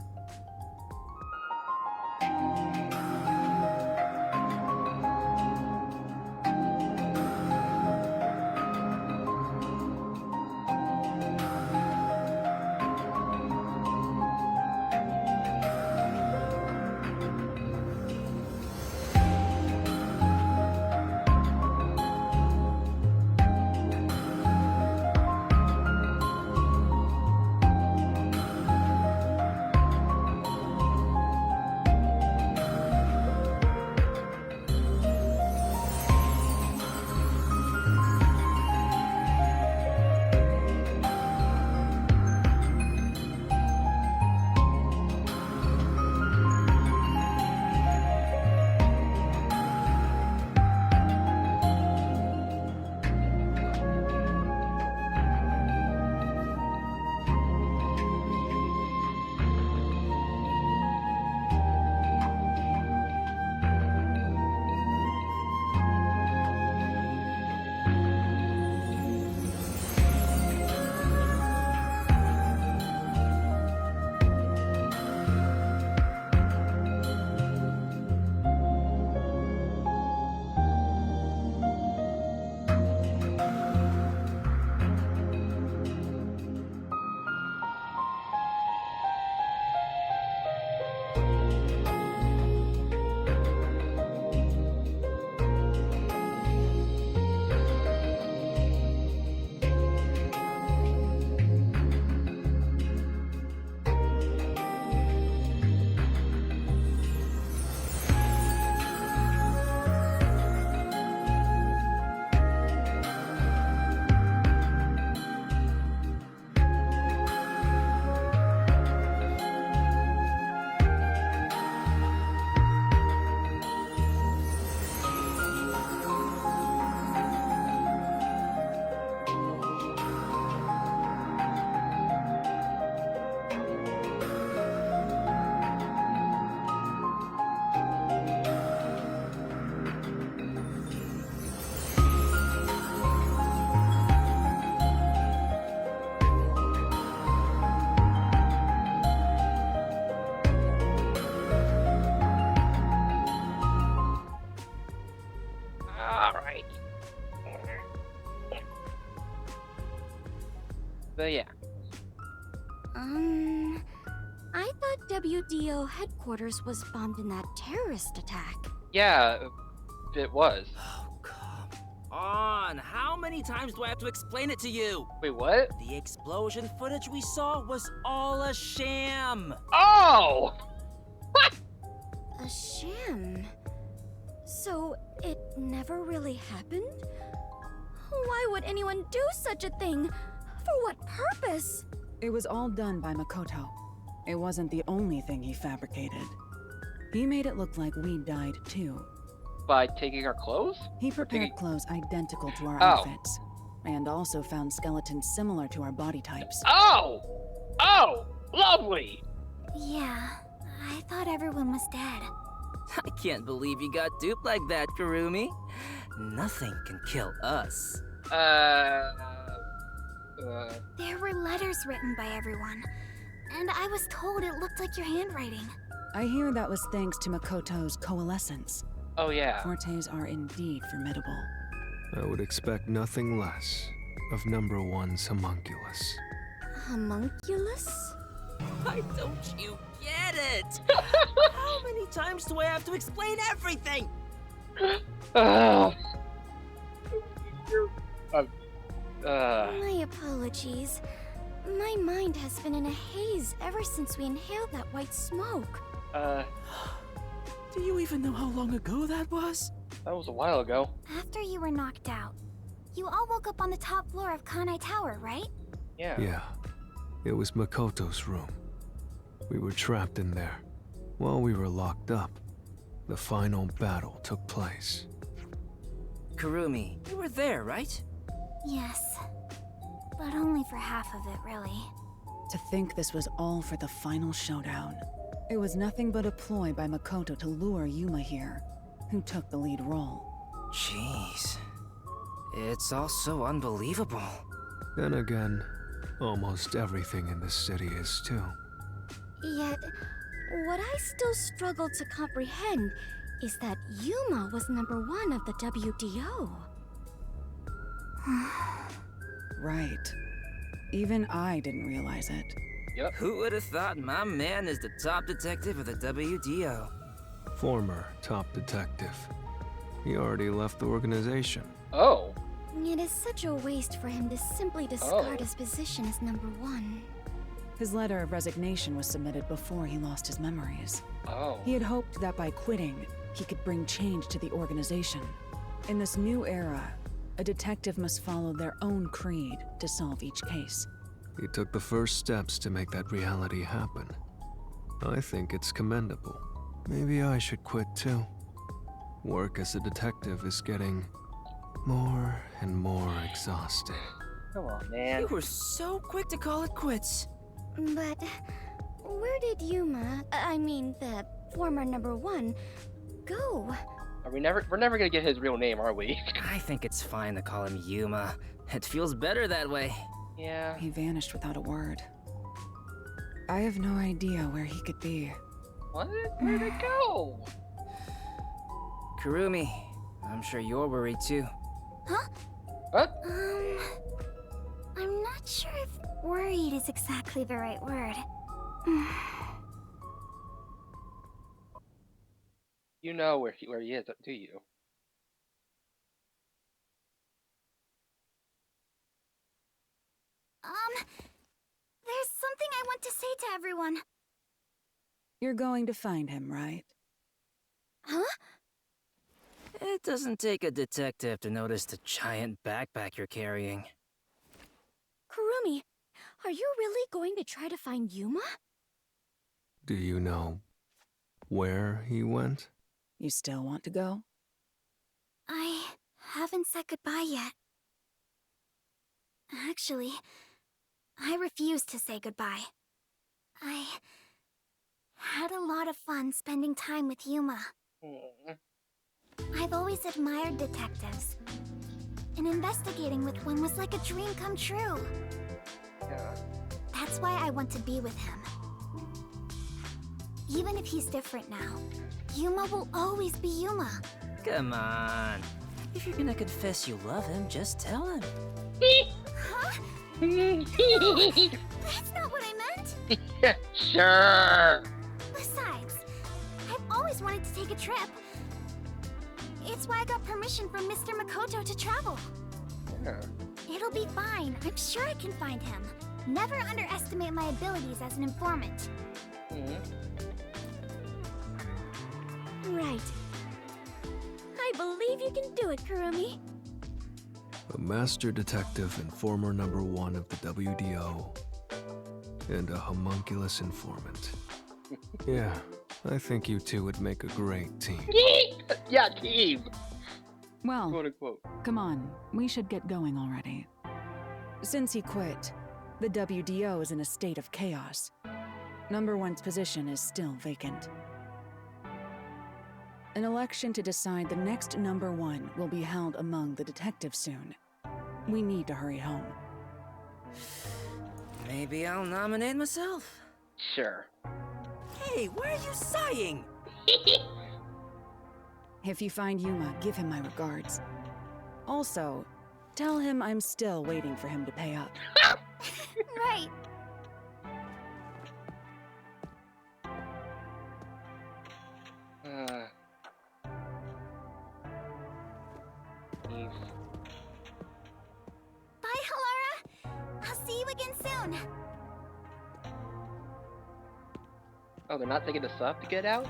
But yeah. I thought WDO headquarters was bombed in that terrorist attack. Yeah, it was. On, how many times do I have to explain it to you? Wait, what? The explosion footage we saw was all a sham. Oh! A sham? So it never really happened? Why would anyone do such a thing? For what purpose? It was all done by Makoto. It wasn't the only thing he fabricated. He made it look like we died too. By taking our clothes? He prepared clothes identical to our Oh. outfits, and also found skeletons similar to our body types. Oh! Oh! Lovely! Yeah, I thought everyone was dead. I can't believe you got duped like that, Kurumi. Nothing can kill us. There were letters written by everyone, and I was told it looked like your handwriting. I hear that was thanks to Makoto's coalescence. Oh yeah. Fortes are indeed formidable. I would expect nothing less of number one's homunculus. Homunculus? Why don't you get it? How many times do I have to explain everything? My apologies. My mind has been in a haze ever since we inhaled that white smoke. Do you even know how long ago that was? That was a while ago. After you were knocked out, you all woke up on the top floor of Kanai Tower, right? Yeah. Yeah. It was Makoto's room. We were trapped in there. While we were locked up, the final battle took place. Kurumi, you were there, right? Yes. But only for half of it, really. To think this was all for the final showdown. It was nothing but a ploy by Makoto to lure Yuma here, who took the lead role. Jeez. It's all so unbelievable. Then again, almost everything in this city is too. Yet, what I still struggle to comprehend is that Yuma was number one of the WDO. Right. Even I didn't realize it. Yep. Who would have thought my man is the top detective of the WDO? Former top detective. He already left the organization. Oh. It is such a waste for him to simply discard his position as number one. His letter of resignation was submitted before he lost his memories. Oh. He had hoped that by quitting, he could bring change to the organization. In this new era, a detective must follow their own creed to solve each case. He took the first steps to make that reality happen. I think it's commendable. Maybe I should quit too. Work as a detective is getting more and more exhausting. Come on, man. You were so quick to call it quits. But where did Yuma, I mean the former number one, go? We're never gonna get his real name, are we? I think it's fine to call him Yuma. It feels better that way. Yeah. He vanished without a word. I have no idea where he could be. What? Where'd it go? Kurumi, I'm sure you're worried too. Huh? What? I'm not sure if worried is exactly the right word. You know where he is, do you? There's something I want to say to everyone. You're going to find him, right? Huh? It doesn't take a detective to notice the giant backpack you're carrying. Kurumi, are you really going to try to find Yuma? Do you know where he went? You still want to go? I haven't said goodbye yet. Actually, I refuse to say goodbye. I had a lot of fun spending time with Yuma. I've always admired detectives, and investigating with one was like a dream come true. That's why I want to be with him. Even if he's different now, Yuma will always be Yuma. Come on. If you're gonna confess you love him, just tell him. Huh? That's not what I meant. Yeah, sure. Besides, I've always wanted to take a trip. It's why I got permission from Mr. Makoto to travel. Yeah. It'll be fine. I'm sure I can find him. Never underestimate my abilities as an informant. Right. I believe you can do it, Kurumi. A master detective and former #1 of the WDO. And a homunculus informant. Yeah, I think you two would make a great team. Yeah, team. Well, Quote unquote. come on, we should get going already. Since he quit, the WDO is in a state of chaos. #1's position is still vacant. An election to decide the next #1 will be held among the detectives soon. We need to hurry home. Maybe I'll nominate myself. Sure. Hey, why are you sighing? If you find Yuma, give him my regards. Also, tell him I'm still waiting for him to pay up. Right. Eve. Bye, Halara. I'll see you again soon. Oh, they're not taking the sub to get out?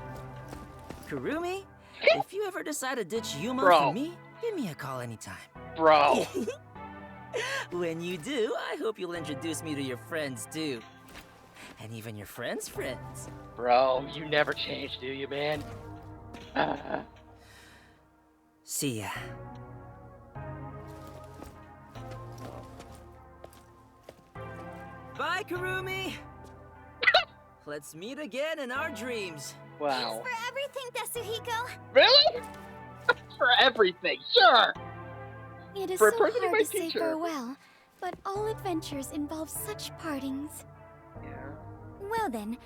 Kurumi, if you ever decide to ditch Yuma Bro. for me, give me a call anytime. Bro. When you do, I hope you'll introduce me to your friends too. And even your friends' friends. Bro, you never change, do you, man? See ya. Bye, Kurumi! Let's meet again in our dreams. Wow. For everything, Tetsuhiko. Really? For everything, sure! It is For a so person who hard to might say teach her. farewell, but all adventures involve such partings. Yeah. Well then,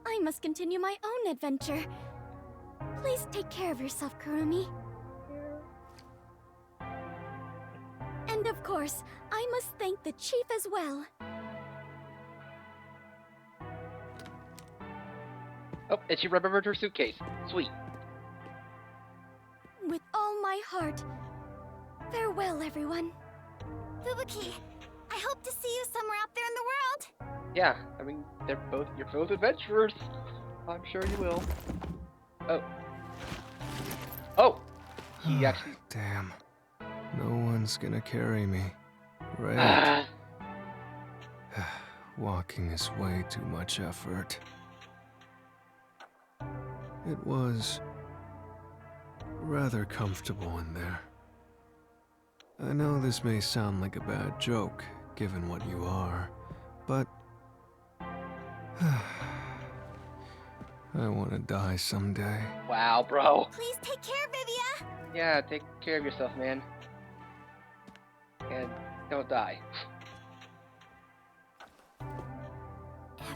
I must continue my own adventure. Please take care of yourself, Kurumi. And of course, I must thank the chief as well. Oh, and she remembered her suitcase. Sweet. With all my heart. Farewell, everyone. Fubuki, I hope to see you somewhere out there in the world. Yeah, I mean, you're both adventurers. I'm sure you will. Oh. Oh! He actually... Damn. No one's gonna carry me. Right. Walking is way too much effort. It was rather comfortable in there. I know this may sound like a bad joke, given what you are, but I want to die someday. Wow, bro. Please take care, Vivia. Yeah, take care of yourself, man. And don't die.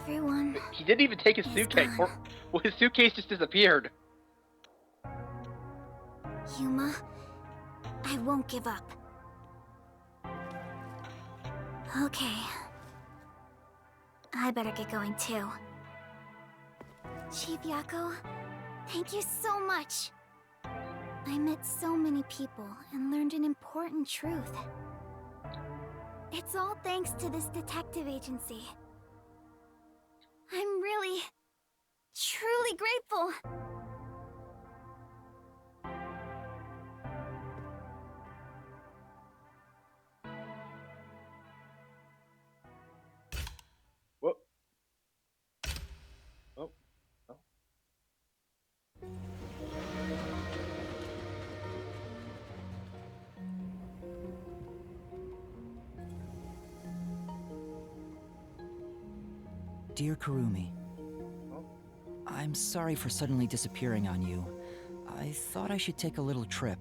Everyone. He didn't even take his suitcase. Well, his suitcase just disappeared. Yuma, I won't give up. Okay. I better get going too. Chief Yako, thank you so much. I met so many people and learned an important truth. It's all thanks to this detective agency. I'm really, truly grateful. Whoa. Oh. Oh. Dear Kurumi, I'm sorry for suddenly disappearing on you. I thought I should take a little trip.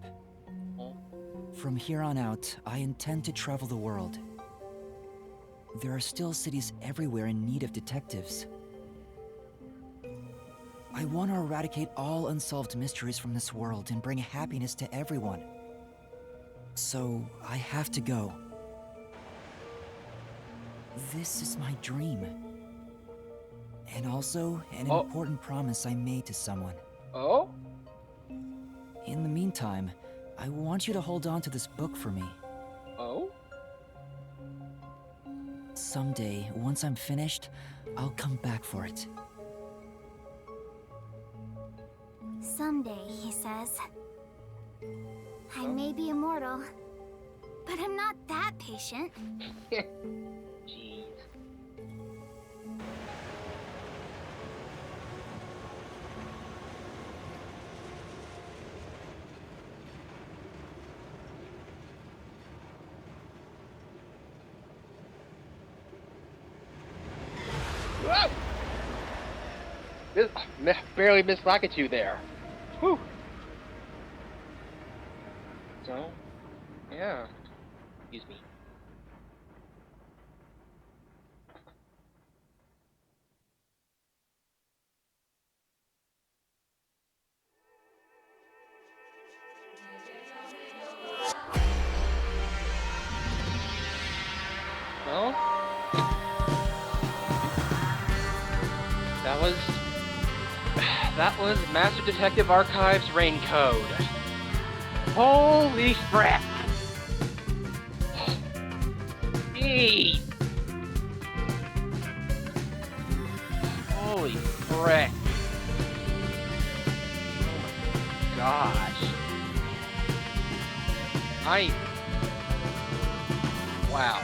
From here on out, I intend to travel the world. There are still cities everywhere in need of detectives. I want to eradicate all unsolved mysteries from this world and bring happiness to everyone. So, I have to go. This is my dream. And also an important promise I made to someone. Oh? In the meantime, I want you to hold on to this book for me. Oh? Someday, once I'm finished, I'll come back for it. Someday, he says. I may be immortal, but I'm not that patient. Jeez. Whoa! Barely missed Lakitu there. Whew. So, yeah. Excuse me. Well, that was Master Detective Archives Rain Code. Holy crap! Jeez! Holy frick! Oh my gosh! Wow.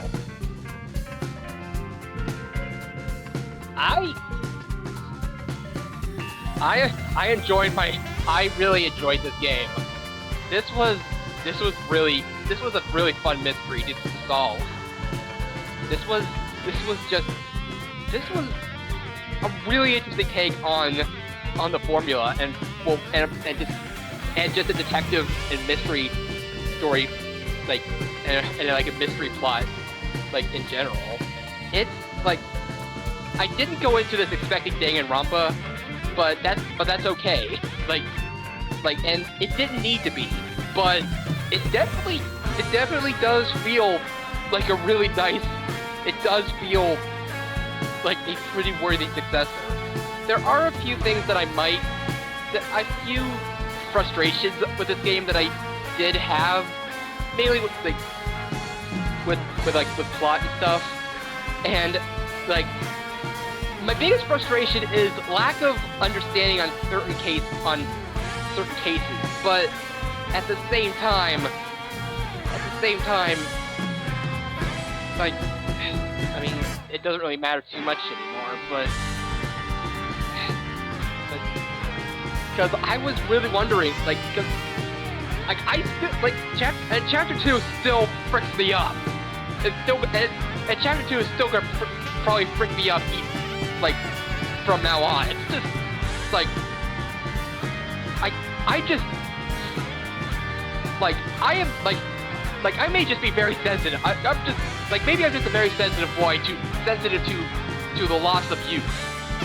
I really enjoyed this game. This was a really fun mystery to solve. This was a really interesting take on the formula and just a detective and mystery story, like and like a mystery plot, like in general. It's like I didn't go into this expecting Danganronpa, but that's okay. And it didn't need to be, but it definitely does feel like a really nice. It does feel like a pretty worthy successor. There are a few things that a few frustrations with this game that I did have, mainly with plot and stuff, and like. My biggest frustration is lack of understanding on certain cases, but at the same time, like, I mean, it doesn't really matter too much anymore, but because I was really wondering, like, because I still, like, chapter 2 still fricks me up. And chapter 2 is still gonna probably frick me up. Like, from now on. It's just, like, I just, like, I am, like, I may just be very sensitive. I'm just, like, maybe I'm just a very sensitive boy, sensitive to the loss of youth,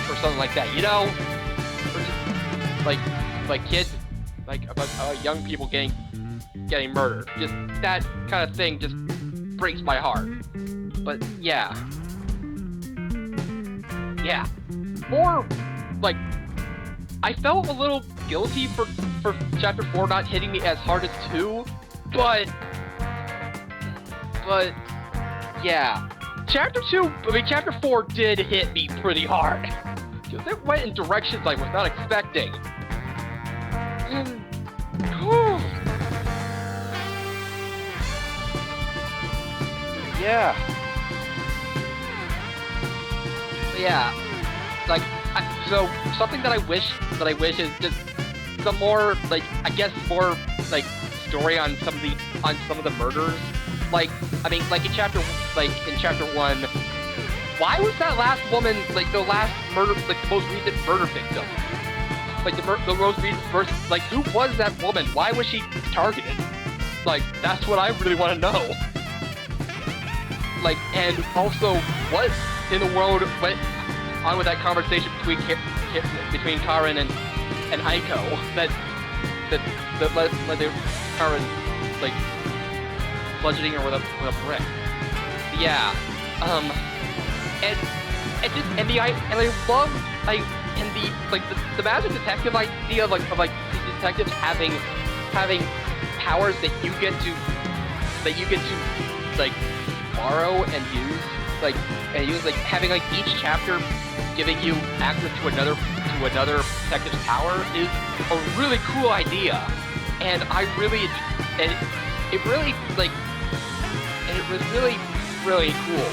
or something like that, you know? Or just, like kids, like, about young people getting murdered. Just, that kind of thing just breaks my heart. But, yeah. Yeah, more like I felt a little guilty for chapter 4 not hitting me as hard as 2, but yeah, chapter 4 did hit me pretty hard because it went in directions I was not expecting. And, yeah. Yeah, like, so something that I wish is just some more, like, I guess more, like, story on some of the murders. Like, I mean, like in chapter 1, why was that last woman, like, the last murder, like, the most recent murder victim? Like, the most recent person, like, who was that woman? Why was she targeted? Like, that's what I really want to know. Like, and also, what in the world went on with that conversation between Karen and Aiko that led Karen, like, bludgeoning her with a brick. Yeah, the Magic Detective idea of the detectives having powers that you get to borrow and use having each chapter giving you access to another detective's power is a really cool idea, and it was really cool,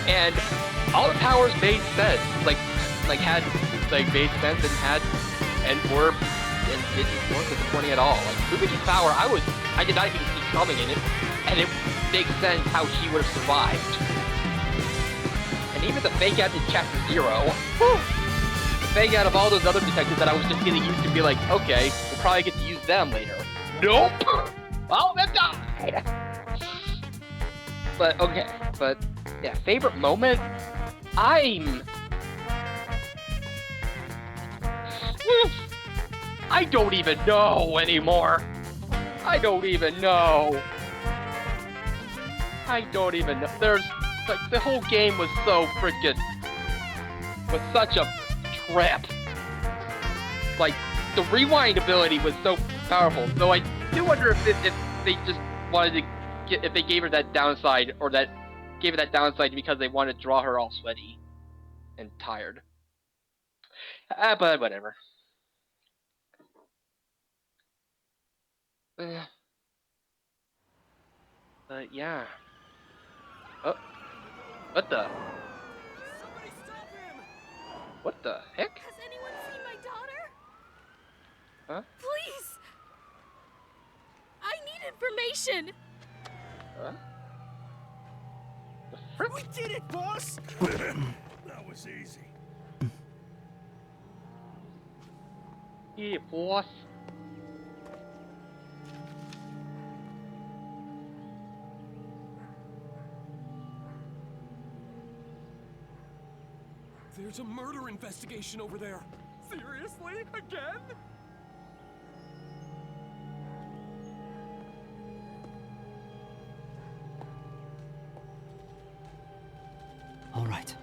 and all the powers made sense, made sense and didn't look disappointing at all. Fubuki's power, I did not even see coming in it, and it makes sense how she would have survived. And even the fake out in Chapter 0, whew, the fake out of all those other detectives that I was just getting used to be okay, we'll probably get to use them later. Nope! All of them died! But yeah, favorite moment? I don't even know anymore. I don't even know. There's the whole game was so freaking was such a trap. The rewind ability was so powerful. So I do wonder if they just wanted to if they gave her that downside, or that gave her that downside because they wanted to draw her all sweaty and tired. But whatever. But yeah. Oh, what the? What the heck? Has anyone seen my daughter? Huh? Please! I need information! Huh? We did it, boss! That was easy. Yeah, boss. There's a murder investigation over there. Seriously? Again? All right.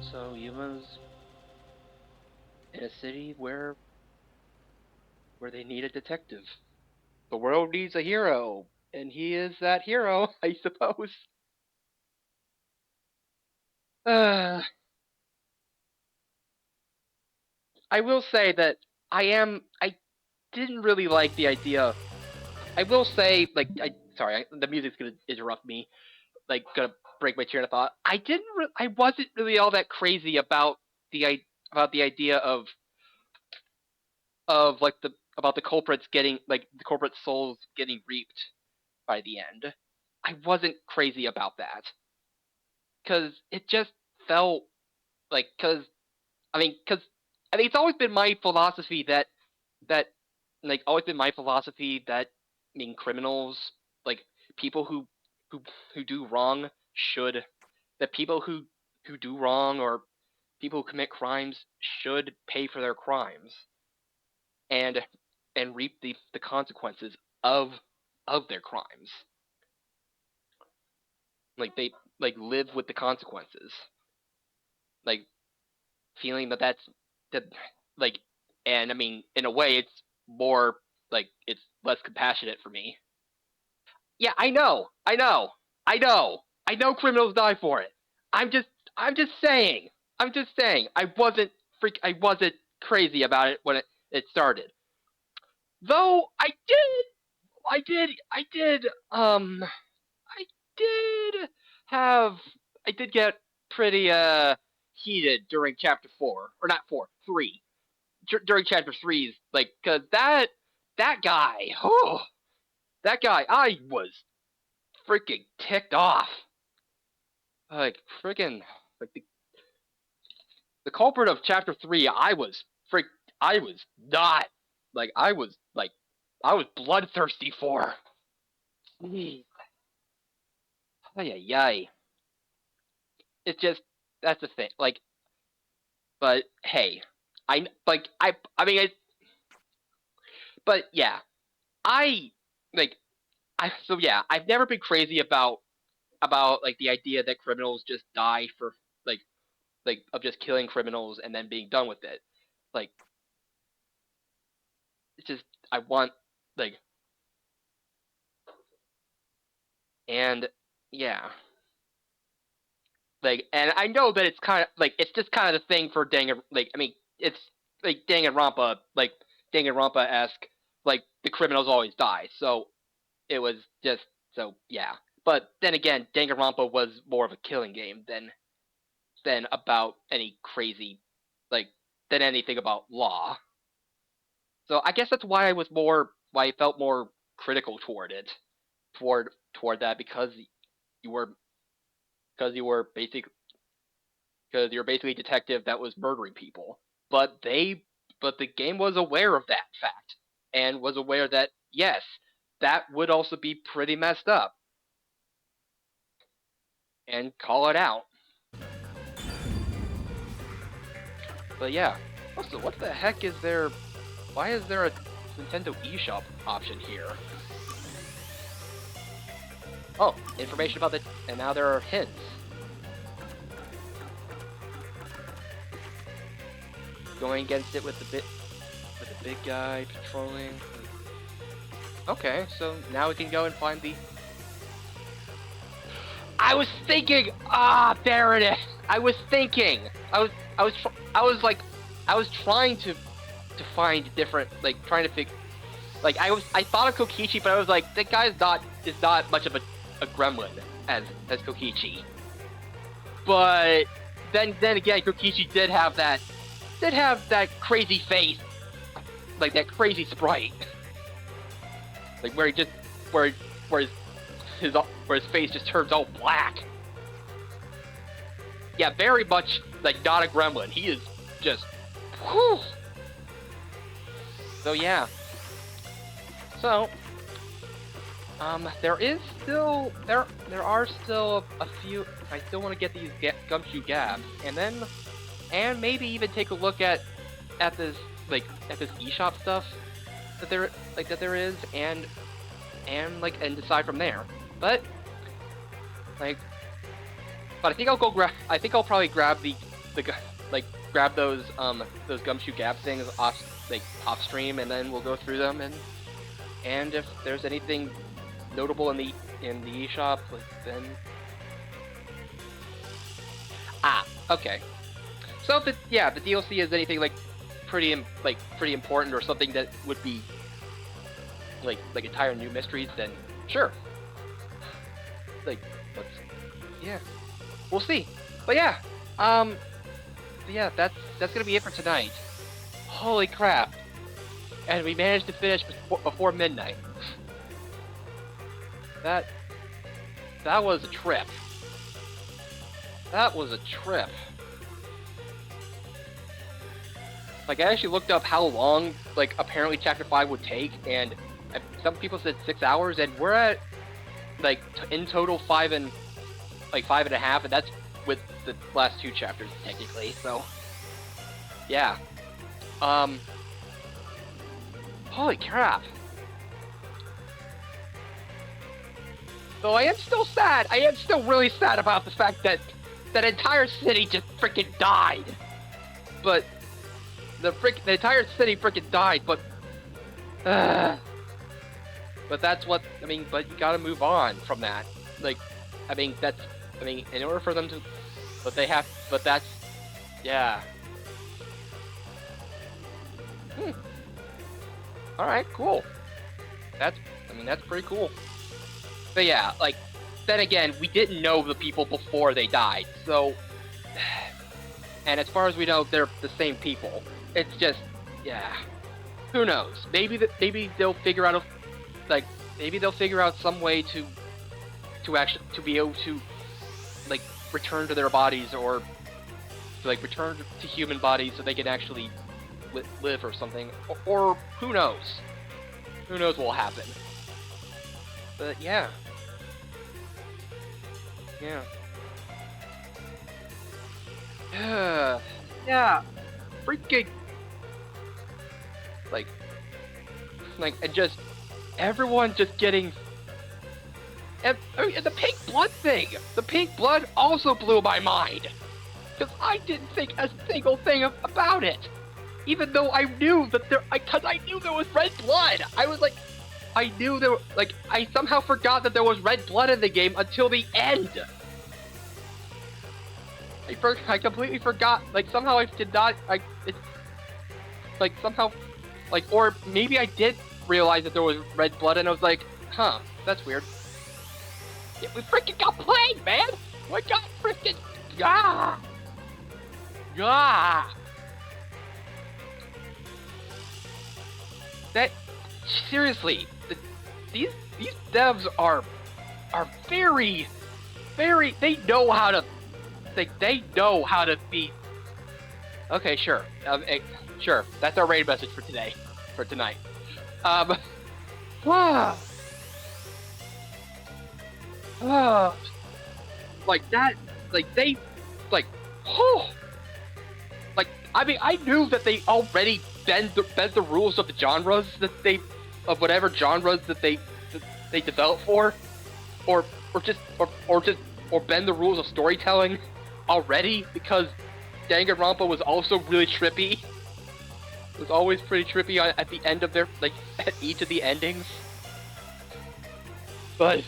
So Yuma's in a city where they need a detective. The world needs a hero, and he is that hero, I suppose. I will say that I didn't really like the idea. I will say, sorry, the music's gonna interrupt me, gonna break my train of thought. I wasn't really all that crazy about the idea of the culprits getting, the culprit souls getting reaped by the end. I wasn't crazy about that, because it just felt because it's always been my philosophy that criminals, people who do wrong people who do wrong, or people who commit crimes, should pay for their crimes and reap the consequences of their crimes. They live with the consequences. Feeling that's and in a way it's more it's less compassionate for me. Yeah, I know criminals die for it. I'm just saying I wasn't crazy about it when it started. Though I did get pretty heated during chapter 4, or not 4, 3. During chapter 3's, cause that guy, I was freaking ticked off. The culprit of chapter 3, I was not, I was bloodthirsty for. Ay. It's just, that's the thing. Like, but hey, but yeah, so yeah, I've never been crazy about like the idea that criminals just die for of just killing criminals and then being done with it. Like, it's just, I want, like, and yeah. Like, and I know that it's kind of, like, it's just kind of the thing for it's, like, Danganronpa-esque, like, the criminals always die, so it was just, so, yeah. But then again, Danganronpa was more of a killing game than about any crazy, than anything about law. So I guess that's why I felt more critical toward it, toward that, because you were basically a detective that was murdering people. But the game was aware of that fact, and was aware that, yes, that would also be pretty messed up, and call it out. But yeah. Also, what the heck is there? Why is there a Nintendo eShop option here? Oh, information about it, and now there are hints. Going against it with the big guy patrolling. Okay, so now we can go and find the. I was thinking. There it is. I was thinking. I was trying to find different, trying to figure. I thought of Kokichi, but I was like, that guy is not much of a gremlin as Kokichi. But then again, Kokichi did have that crazy face, like that crazy sprite, like where his face just turns all black. Yeah, very much not a gremlin. He is just, whew. So yeah. So, there are still a few. I still want to get these gumshoe gabs, and maybe even take a look at this eShop stuff that there is, and decide from there. But I think I'll probably grab grab those gumshoe gab things off stream, and then we'll go through them, and if there's anything notable in the eShop, then okay. So if the DLC is anything pretty important, or something that would be like entire new mysteries, then sure. We'll see. But yeah, that's gonna be it for tonight. Holy crap! And we managed to finish before midnight. That was a trip. That was a trip. I actually looked up how long, apparently Chapter 5 would take, and some people said 6 hours, and we're at, in total 5 and a half, and that's with the last 2 chapters, technically, so, yeah. Holy crap. Though I am still sad. I am still really sad about the fact that that entire city just freaking died. But the entire city freaking died. But that's what I mean. But you gotta move on from that. In order for them to, but that's, yeah. All right, cool. That's pretty cool. But yeah, then again, we didn't know the people before they died, so, and as far as we know, they're the same people. It's just, yeah, who knows? Maybe they'll figure out some way to be able to return to their bodies, or return to human bodies so they can actually live or something, or who knows? Who knows what will happen? But yeah. Yeah. Yeah. Freaking. Like, and just everyone just getting. And the pink blood thing. The pink blood also blew my mind. Because I didn't think a single thing about it. Even though I knew that because I knew there was red blood. I was like, I knew there, I somehow forgot that there was red blood in the game until the end. I completely forgot. Somehow I did not. Somehow, or maybe I did realize that there was red blood, and I was like, huh, that's weird. Yeah, we freaking got played, man. We got freaking That seriously, these devs are very, very. They know how to. They know how to be. Okay, sure. Sure. That's our raid message for today, for tonight. I mean, I knew that they already bent the rules of the genres of whatever genres that they develop for, or bend the rules of storytelling already, because Danganronpa was also really trippy. It was always pretty trippy at the end of their at each of the endings. But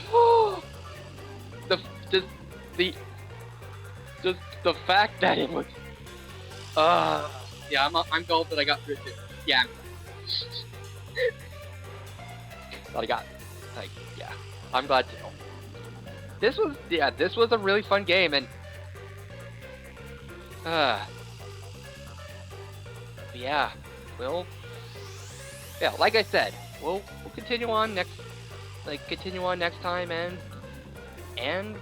the fact that it was yeah, I'm glad that I got through it. Yeah. But I got yeah. I'm glad to. This was a really fun game, and yeah, like I said, we'll continue on next time, and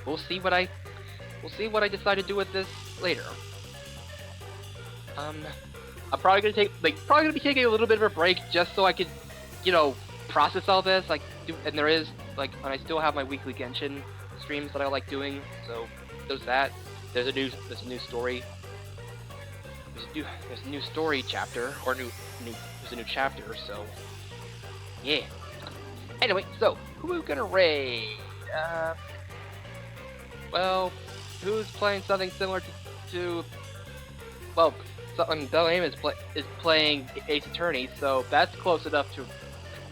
we'll see what I decide to do with this later. I'm probably gonna be taking a little bit of a break just so I could, process all this. And there is and I still have my weekly Genshin streams that I like doing. So there's that. There's a new story. There's a new story chapter, or there's a new chapter. So yeah. Anyway, so who are we gonna raid? Well, who's playing something similar to Belame is playing Ace Attorney, so that's close enough to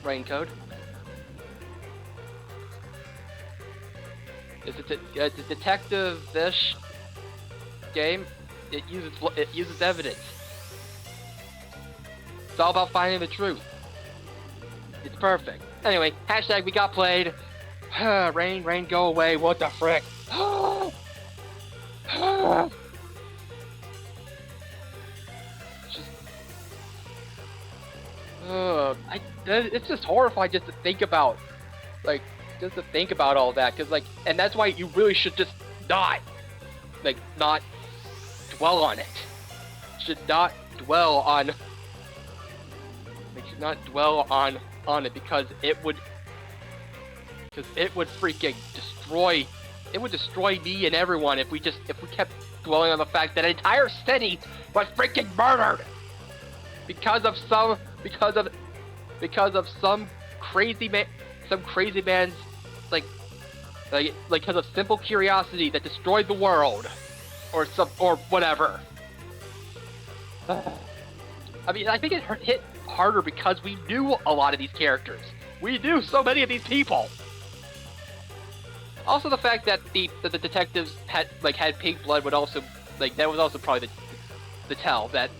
Raincode. It's a detective-ish game. It uses evidence. It's all about finding the truth. It's perfect. Anyway, hashtag we got played. Rain, go away. What the frick? It's just horrifying just to think about, all that, because and that's why you really should just not dwell on it. Should not dwell on it, because it would freaking destroy. It would destroy me and everyone if we kept dwelling on the fact that an entire city was freaking murdered because of some crazy man's because of simple curiosity that destroyed the world, or whatever. I mean, I think it hit harder because we knew a lot of these characters. We knew so many of these people. Also, the fact that the detectives had pink blood would also that was also probably the tell that